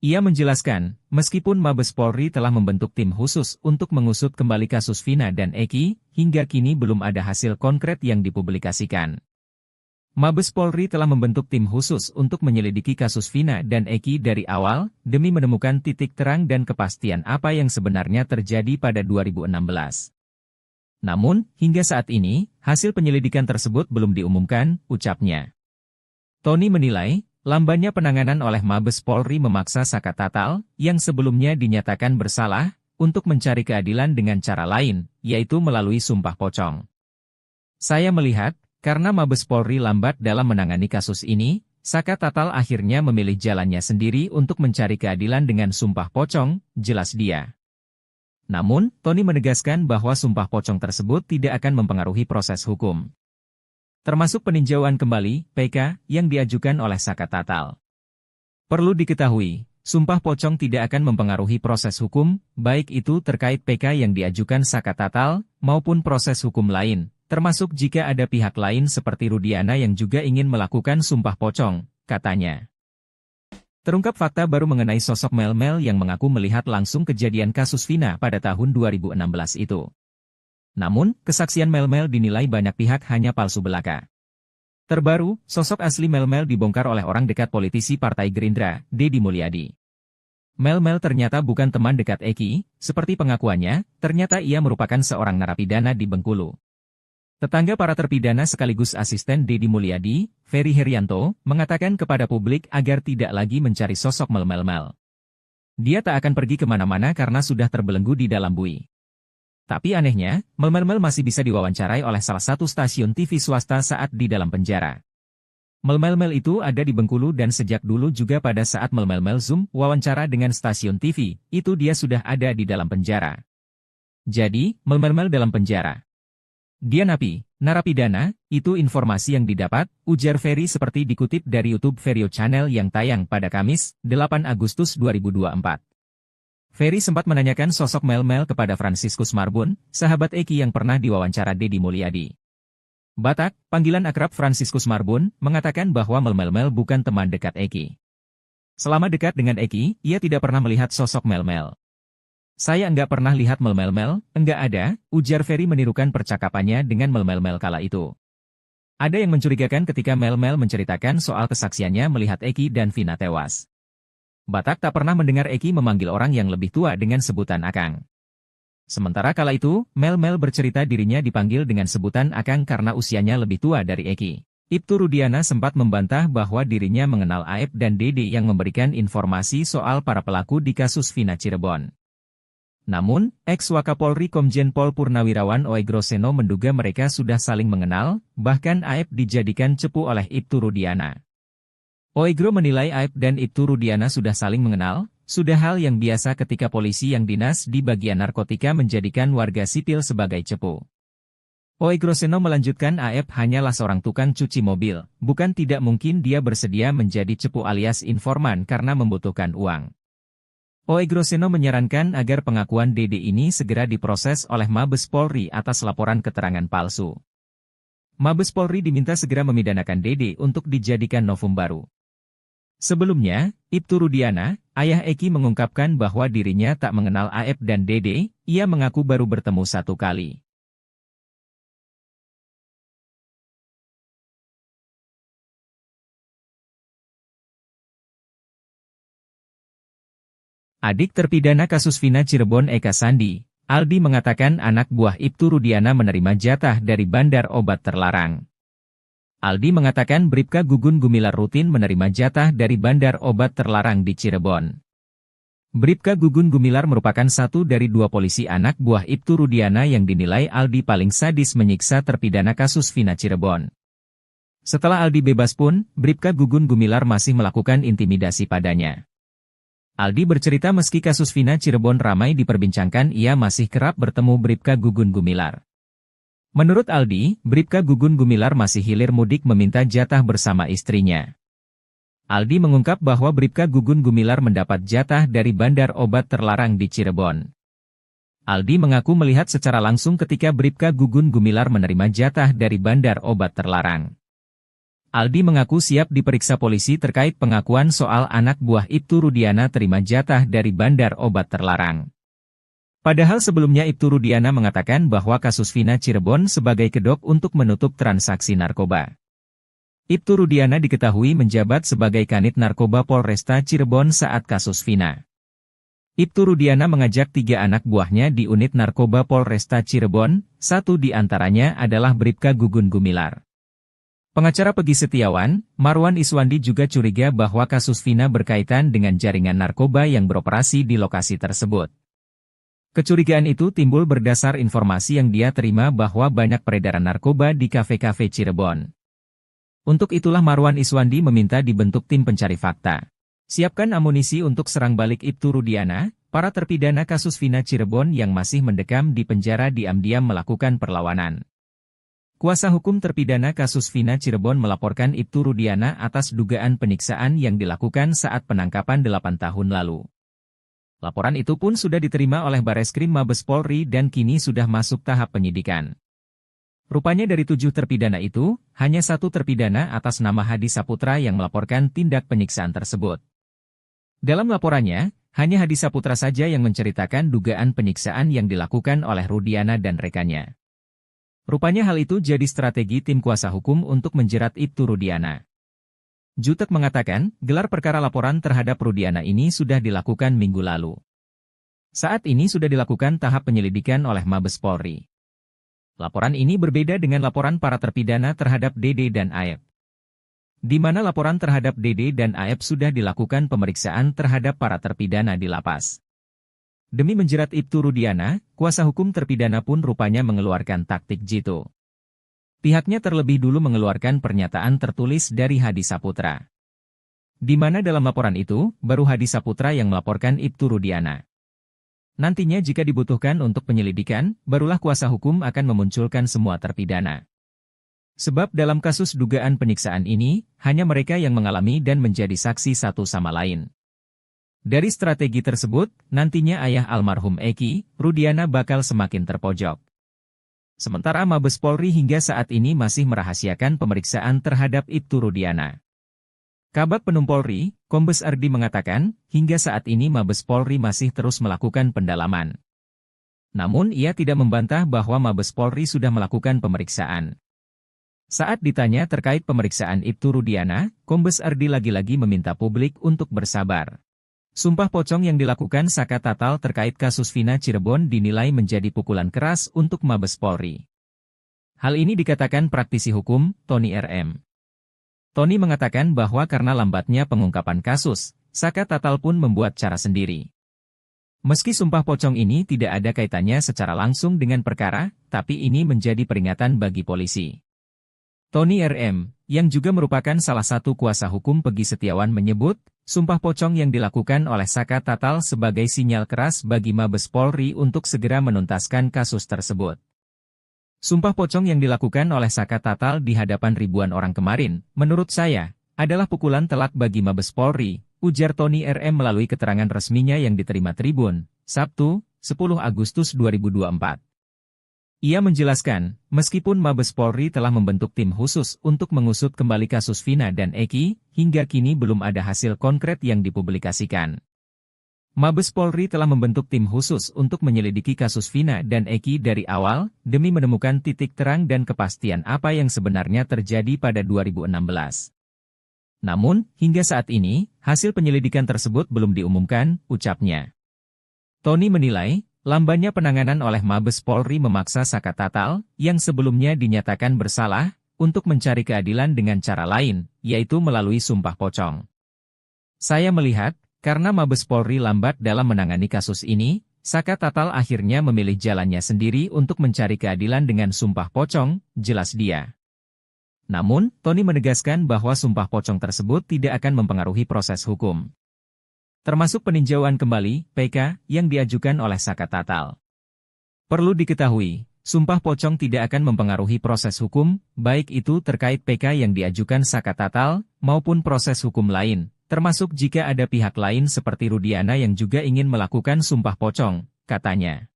Ia menjelaskan, meskipun Mabes Polri telah membentuk tim khusus untuk mengusut kembali kasus Vina dan Eki, hingga kini belum ada hasil konkret yang dipublikasikan. Mabes Polri telah membentuk tim khusus untuk menyelidiki kasus Vina dan Eki dari awal, demi menemukan titik terang dan kepastian apa yang sebenarnya terjadi pada 2016. Namun, hingga saat ini, hasil penyelidikan tersebut belum diumumkan, ucapnya. Tony menilai, lambannya penanganan oleh Mabes Polri memaksa Saka Tatal, yang sebelumnya dinyatakan bersalah, untuk mencari keadilan dengan cara lain, yaitu melalui sumpah pocong. Saya melihat, karena Mabes Polri lambat dalam menangani kasus ini, Saka Tatal akhirnya memilih jalannya sendiri untuk mencari keadilan dengan sumpah pocong, jelas dia. Namun, Tony menegaskan bahwa sumpah pocong tersebut tidak akan mempengaruhi proses hukum. termasuk peninjauan kembali (PK) yang diajukan oleh Saka Tatal. Perlu diketahui, sumpah pocong tidak akan mempengaruhi proses hukum, baik itu terkait PK yang diajukan Saka Tatal, maupun proses hukum lain, termasuk jika ada pihak lain seperti Rudiana yang juga ingin melakukan sumpah pocong, katanya. Terungkap fakta baru mengenai sosok Mel-Mel yang mengaku melihat langsung kejadian kasus Vina pada tahun 2016 itu. Namun, kesaksian Mel-Mel dinilai banyak pihak hanya palsu belaka. Terbaru, sosok asli Mel-Mel dibongkar oleh orang dekat politisi Partai Gerindra, Deddy Mulyadi. Mel-Mel ternyata bukan teman dekat Eki, seperti pengakuannya, ternyata ia merupakan seorang narapidana di Bengkulu. Tetangga para terpidana sekaligus asisten Deddy Mulyadi, Ferry Herianto, mengatakan kepada publik agar tidak lagi mencari sosok Mel-Mel. Dia tak akan pergi kemana-mana karena sudah terbelenggu di dalam bui. Tapi anehnya, Mel-Mel masih bisa diwawancarai oleh salah satu stasiun TV swasta saat di dalam penjara. Mel-Mel itu ada di Bengkulu dan sejak dulu juga pada saat Mel-Mel Zoom wawancara dengan stasiun TV, itu dia sudah ada di dalam penjara. Jadi, Mel-Mel dalam penjara. Dia napi, narapidana, itu informasi yang didapat, ujar Ferry seperti dikutip dari YouTube Verio Channel yang tayang pada Kamis, 8 Agustus 2024. Ferry sempat menanyakan sosok Mel-Mel kepada Franciscus Marbun, sahabat Eki yang pernah diwawancara Deddy Mulyadi. Batak, panggilan akrab Franciscus Marbun, mengatakan bahwa Mel-Mel bukan teman dekat Eki. Selama dekat dengan Eki, ia tidak pernah melihat sosok Mel-Mel. Saya enggak pernah lihat Mel-Mel, enggak ada, ujar Ferry menirukan percakapannya dengan Mel-Mel kala itu. Ada yang mencurigakan ketika Mel-Mel menceritakan soal kesaksiannya melihat Eki dan Vina tewas. Batak tak pernah mendengar Eki memanggil orang yang lebih tua dengan sebutan Akang. Sementara kala itu, Mel-Mel bercerita dirinya dipanggil dengan sebutan Akang karena usianya lebih tua dari Eki. Ibtu Rudiana sempat membantah bahwa dirinya mengenal Aep dan Dede yang memberikan informasi soal para pelaku di kasus Vina Cirebon. Namun, ex-Wakapolri Komjen Pol Purnawirawan Oegro Seno menduga mereka sudah saling mengenal, bahkan Aep dijadikan cepu oleh Ibtu Rudiana. Oegro menilai Aep dan Ibtu Rudiana sudah saling mengenal, sudah hal yang biasa ketika polisi yang dinas di bagian narkotika menjadikan warga sipil sebagai cepu. Oegro Seno melanjutkan Aep hanyalah seorang tukang cuci mobil, bukan tidak mungkin dia bersedia menjadi cepu alias informan karena membutuhkan uang. Oegro Seno menyarankan agar pengakuan Dede ini segera diproses oleh Mabes Polri atas laporan keterangan palsu. Mabes Polri diminta segera memidanakan Dede untuk dijadikan novum baru. Sebelumnya, Ibtu Rudiana, ayah Eki mengungkapkan bahwa dirinya tak mengenal Aep dan Dede, ia mengaku baru bertemu satu kali. Adik terpidana kasus Vina Cirebon Eka Sandi, Aldi mengatakan anak buah Ibtu Rudiana menerima jatah dari bandar obat terlarang. Aldi mengatakan Bribka Gugun Gumilar rutin menerima jatah dari bandar obat terlarang di Cirebon. Bribka Gugun Gumilar merupakan satu dari dua polisi anak buah Ibtu Rudiana yang dinilai Aldi paling sadis menyiksa terpidana kasus Vina Cirebon. Setelah Aldi bebas pun, Bribka Gugun Gumilar masih melakukan intimidasi padanya. Aldi bercerita meski kasus Vina Cirebon ramai diperbincangkan ia masih kerap bertemu Bribka Gugun Gumilar. Menurut Aldi, Bribka Gugun Gumilar masih hilir mudik meminta jatah bersama istrinya. Aldi mengungkap bahwa Bribka Gugun Gumilar mendapat jatah dari bandar obat terlarang di Cirebon. Aldi mengaku melihat secara langsung ketika Bribka Gugun Gumilar menerima jatah dari bandar obat terlarang. Aldi mengaku siap diperiksa polisi terkait pengakuan soal anak buah Ibtu Rudiana terima jatah dari bandar obat terlarang. Padahal sebelumnya Ibtu Rudiana mengatakan bahwa kasus Vina Cirebon sebagai kedok untuk menutup transaksi narkoba. Ibtu Rudiana diketahui menjabat sebagai Kanit Narkoba Polresta Cirebon saat kasus Vina. Ibtu Rudiana mengajak 3 anak buahnya di unit narkoba Polresta Cirebon, satu di antaranya adalah Bribka Gugun Gumilar. Pengacara Pegi Setiawan, Marwan Iswandi juga curiga bahwa kasus Vina berkaitan dengan jaringan narkoba yang beroperasi di lokasi tersebut. Kecurigaan itu timbul berdasar informasi yang dia terima bahwa banyak peredaran narkoba di kafe-kafe Cirebon. Untuk itulah Marwan Iswandi meminta dibentuk tim pencari fakta. Siapkan amunisi untuk serang balik Ibtu Rudiana, para terpidana kasus Vina Cirebon yang masih mendekam di penjara diam-diam melakukan perlawanan. Kuasa hukum terpidana kasus Vina Cirebon melaporkan Ibtu Rudiana atas dugaan penyiksaan yang dilakukan saat penangkapan 8 tahun lalu. Laporan itu pun sudah diterima oleh Bareskrim Mabes Polri dan kini sudah masuk tahap penyidikan. Rupanya dari 7 terpidana itu, hanya 1 terpidana atas nama Hadi Saputra yang melaporkan tindak penyiksaan tersebut. Dalam laporannya, hanya Hadi Saputra saja yang menceritakan dugaan penyiksaan yang dilakukan oleh Rudiana dan rekannya. Rupanya hal itu jadi strategi tim kuasa hukum untuk menjerat Ibtu Rudiana. Jutek mengatakan, gelar perkara laporan terhadap Rudiana ini sudah dilakukan minggu lalu. Saat ini sudah dilakukan tahap penyelidikan oleh Mabes Polri. Laporan ini berbeda dengan laporan para terpidana terhadap Dede dan Aep. Di mana laporan terhadap Dede dan Aep sudah dilakukan pemeriksaan terhadap para terpidana di lapas. Demi menjerat Ibtu Rudiana, kuasa hukum terpidana pun rupanya mengeluarkan taktik jitu. Pihaknya terlebih dulu mengeluarkan pernyataan tertulis dari Hadi Saputra. Di mana dalam laporan itu, baru Hadi Saputra yang melaporkan Ibtu Rudiana. Nantinya jika dibutuhkan untuk penyelidikan, barulah kuasa hukum akan memunculkan semua terpidana. Sebab dalam kasus dugaan penyiksaan ini, hanya mereka yang mengalami dan menjadi saksi satu sama lain. Dari strategi tersebut, nantinya ayah almarhum Eki, Rudiana bakal semakin terpojok. Sementara Mabes Polri hingga saat ini masih merahasiakan pemeriksaan terhadap Ibtu Rudiana. Kabag Penum Polri, Kombes Ardi mengatakan, hingga saat ini Mabes Polri masih terus melakukan pendalaman. Namun ia tidak membantah bahwa Mabes Polri sudah melakukan pemeriksaan. Saat ditanya terkait pemeriksaan Ibtu Rudiana, Kombes Ardi lagi-lagi meminta publik untuk bersabar. Sumpah pocong yang dilakukan Saka Tatal terkait kasus Vina Cirebon dinilai menjadi pukulan keras untuk Mabes Polri. Hal ini dikatakan praktisi hukum, Tony RM. Tony mengatakan bahwa karena lambatnya pengungkapan kasus, Saka Tatal pun membuat cara sendiri. Meski sumpah pocong ini tidak ada kaitannya secara langsung dengan perkara, tapi ini menjadi peringatan bagi polisi. Tony RM, yang juga merupakan salah satu kuasa hukum Pegi Setiawan menyebut, sumpah pocong yang dilakukan oleh Saka Tatal sebagai sinyal keras bagi Mabes Polri untuk segera menuntaskan kasus tersebut. Sumpah pocong yang dilakukan oleh Saka Tatal di hadapan ribuan orang kemarin, menurut saya, adalah pukulan telak bagi Mabes Polri, ujar Tony RM melalui keterangan resminya yang diterima Tribun, Sabtu, 10 Agustus 2024. Ia menjelaskan, meskipun Mabes Polri telah membentuk tim khusus untuk mengusut kembali kasus Vina dan Eki, hingga kini belum ada hasil konkret yang dipublikasikan. Mabes Polri telah membentuk tim khusus untuk menyelidiki kasus Vina dan Eki dari awal, demi menemukan titik terang dan kepastian apa yang sebenarnya terjadi pada 2016. Namun, hingga saat ini, hasil penyelidikan tersebut belum diumumkan, ucapnya. Tony menilai, lambannya penanganan oleh Mabes Polri memaksa Saka Tatal, yang sebelumnya dinyatakan bersalah, untuk mencari keadilan dengan cara lain, yaitu melalui sumpah pocong. Saya melihat, karena Mabes Polri lambat dalam menangani kasus ini, Saka Tatal akhirnya memilih jalannya sendiri untuk mencari keadilan dengan sumpah pocong, jelas dia. Namun, Tony menegaskan bahwa sumpah pocong tersebut tidak akan mempengaruhi proses hukum. Termasuk peninjauan kembali, PK, yang diajukan oleh Saka Tatal. Perlu diketahui, sumpah pocong tidak akan mempengaruhi proses hukum, baik itu terkait PK yang diajukan Saka Tatal, maupun proses hukum lain, termasuk jika ada pihak lain seperti Rudiana yang juga ingin melakukan sumpah pocong, katanya.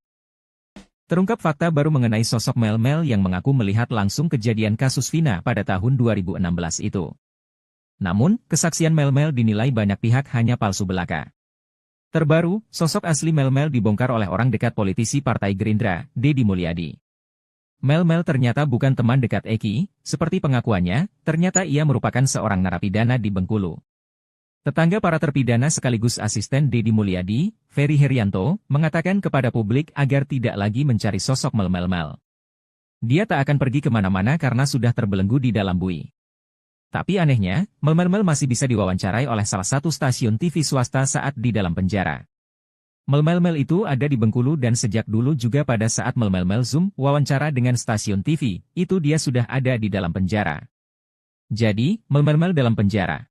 Terungkap fakta baru mengenai sosok Mel-Mel yang mengaku melihat langsung kejadian kasus Vina pada tahun 2016 itu. Namun, kesaksian Mel-Mel dinilai banyak pihak hanya palsu belaka. Terbaru, sosok asli Mel-Mel dibongkar oleh orang dekat politisi Partai Gerindra, Deddy Mulyadi. Mel-Mel ternyata bukan teman dekat Eki, seperti pengakuannya, ternyata ia merupakan seorang narapidana di Bengkulu. Tetangga para terpidana sekaligus asisten Deddy Mulyadi, Ferry Herianto, mengatakan kepada publik agar tidak lagi mencari sosok Mel-Mel. Dia tak akan pergi kemana-mana karena sudah terbelenggu di dalam bui. Tapi anehnya, Mel-Mel masih bisa diwawancarai oleh salah satu stasiun TV swasta saat di dalam penjara. Mel-Mel itu ada di Bengkulu dan sejak dulu juga pada saat Mel-Mel Zoom wawancara dengan stasiun TV, itu dia sudah ada di dalam penjara. Jadi, Mel-Mel dalam penjara.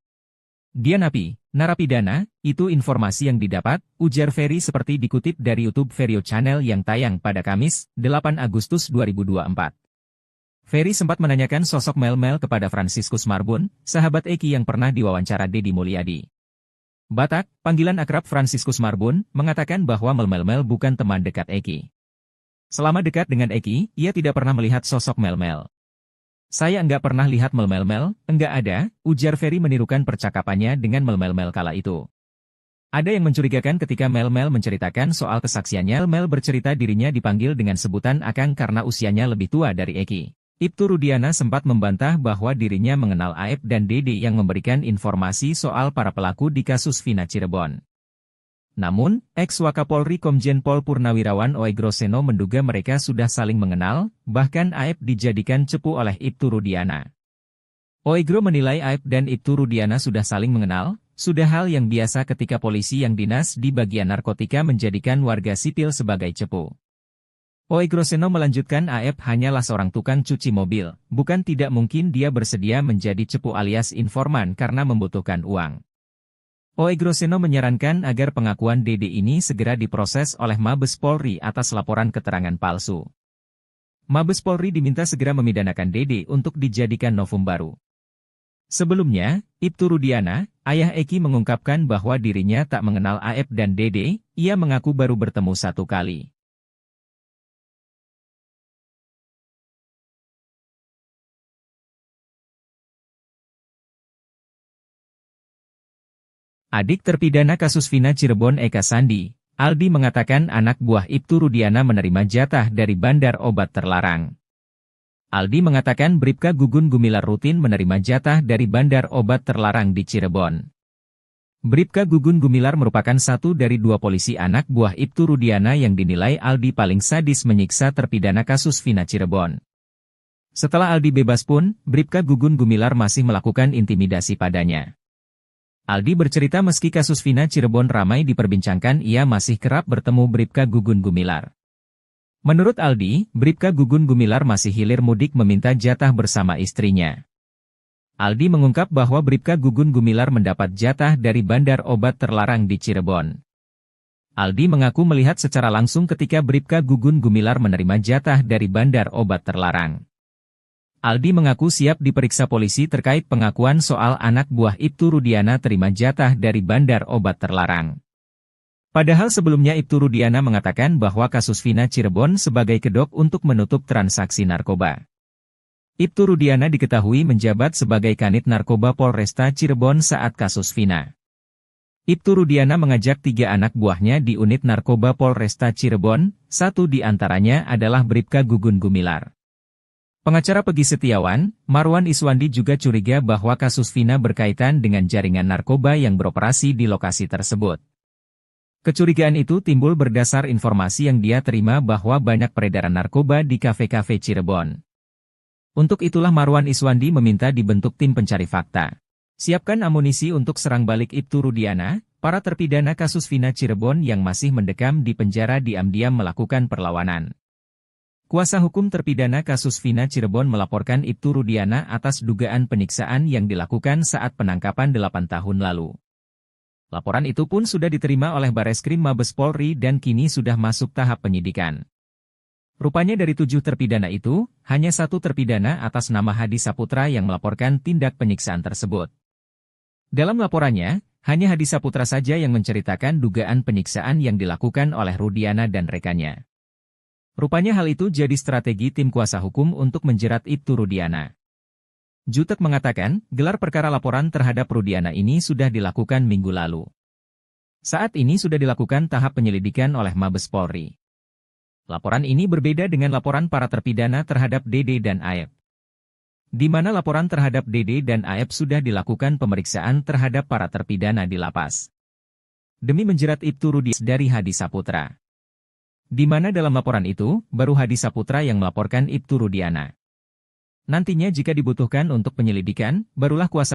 Dia napi, narapidana, itu informasi yang didapat, ujar Ferry seperti dikutip dari YouTube Verio Channel yang tayang pada Kamis, 8 Agustus 2024. Ferry sempat menanyakan sosok Mel-Mel kepada Franciscus Marbun, sahabat Eki yang pernah diwawancara Deddy Mulyadi. Batak, panggilan akrab Franciscus Marbun, mengatakan bahwa Mel-Mel bukan teman dekat Eki. Selama dekat dengan Eki, ia tidak pernah melihat sosok Mel-Mel. Saya enggak pernah lihat Mel-Mel, enggak ada, ujar Ferry menirukan percakapannya dengan Mel-Mel kala itu. Ada yang mencurigakan ketika Mel-Mel menceritakan soal kesaksiannya. Mel bercerita dirinya dipanggil dengan sebutan Akang karena usianya lebih tua dari Eki. Ibtu Rudiana sempat membantah bahwa dirinya mengenal Aep dan Dede yang memberikan informasi soal para pelaku di kasus Vina Cirebon. Namun, ex-Wakapolri Komjen Pol Purnawirawan Oegroseno menduga mereka sudah saling mengenal, bahkan Aep dijadikan cepu oleh Ibtu Rudiana. Oegro menilai Aep dan Ibtu Rudiana sudah saling mengenal, sudah hal yang biasa ketika polisi yang dinas di bagian narkotika menjadikan warga sipil sebagai cepu. Oegroseno melanjutkan Aep hanyalah seorang tukang cuci mobil, bukan tidak mungkin dia bersedia menjadi cepu alias informan karena membutuhkan uang. Oegroseno menyarankan agar pengakuan Dede ini segera diproses oleh Mabes Polri atas laporan keterangan palsu. Mabes Polri diminta segera memidanakan Dede untuk dijadikan novum baru. Sebelumnya, Ibtu Rudiana, ayah Eki mengungkapkan bahwa dirinya tak mengenal Aep dan Dede, ia mengaku baru bertemu satu kali. Adik terpidana kasus Vina Cirebon Eka Sandi, Aldi mengatakan anak buah Ibtu Rudiana menerima jatah dari bandar obat terlarang. Aldi mengatakan Bribka Gugun Gumilar rutin menerima jatah dari bandar obat terlarang di Cirebon. Bribka Gugun Gumilar merupakan satu dari dua polisi anak buah Ibtu Rudiana yang dinilai Aldi paling sadis menyiksa terpidana kasus Vina Cirebon. Setelah Aldi bebas pun, Bribka Gugun Gumilar masih melakukan intimidasi padanya. Aldi bercerita meski kasus Vina Cirebon ramai diperbincangkan, ia masih kerap bertemu Bribka Gugun Gumilar. Menurut Aldi, Bribka Gugun Gumilar masih hilir mudik meminta jatah bersama istrinya. Aldi mengungkap bahwa Bribka Gugun Gumilar mendapat jatah dari bandar obat terlarang di Cirebon. Aldi mengaku melihat secara langsung ketika Bribka Gugun Gumilar menerima jatah dari bandar obat terlarang. Aldi mengaku siap diperiksa polisi terkait pengakuan soal anak buah Ibtu Rudiana terima jatah dari bandar obat terlarang. Padahal sebelumnya Ibtu Rudiana mengatakan bahwa kasus Vina Cirebon sebagai kedok untuk menutup transaksi narkoba. Ibtu Rudiana diketahui menjabat sebagai Kanit Narkoba Polresta Cirebon saat kasus Vina. Ibtu Rudiana mengajak 3 anak buahnya di unit narkoba Polresta Cirebon, satu di antaranya adalah Bribka Gugun Gumilar. Pengacara Pegi Setiawan, Marwan Iswandi juga curiga bahwa kasus Vina berkaitan dengan jaringan narkoba yang beroperasi di lokasi tersebut. Kecurigaan itu timbul berdasar informasi yang dia terima bahwa banyak peredaran narkoba di kafe-kafe Cirebon. Untuk itulah Marwan Iswandi meminta dibentuk tim pencari fakta. Siapkan amunisi untuk serang balik Ibtu Rudiana, para terpidana kasus Vina Cirebon yang masih mendekam di penjara diam-diam melakukan perlawanan. Kuasa hukum terpidana kasus Vina Cirebon melaporkan Ibtu Rudiana atas dugaan penyiksaan yang dilakukan saat penangkapan 8 tahun lalu. Laporan itu pun sudah diterima oleh Bareskrim Mabes Polri dan kini sudah masuk tahap penyidikan. Rupanya dari 7 terpidana itu, hanya 1 terpidana atas nama Hadi Saputra yang melaporkan tindak penyiksaan tersebut. Dalam laporannya, hanya Hadi Saputra saja yang menceritakan dugaan penyiksaan yang dilakukan oleh Rudiana dan rekannya. Rupanya hal itu jadi strategi tim kuasa hukum untuk menjerat Ibtu Rudiana. Jutek mengatakan, gelar perkara laporan terhadap Rudiana ini sudah dilakukan minggu lalu. Saat ini sudah dilakukan tahap penyelidikan oleh Mabes Polri. Laporan ini berbeda dengan laporan para terpidana terhadap Dede dan Aep. Di mana laporan terhadap Dede dan Aep sudah dilakukan pemeriksaan terhadap para terpidana di lapas. Demi menjerat Ibtu Rudiana dari Hadi Saputra. Di mana dalam laporan itu, baru Hadi Saputra yang melaporkan Ibtu Rudiana. Nantinya jika dibutuhkan untuk penyelidikan, barulah kuasa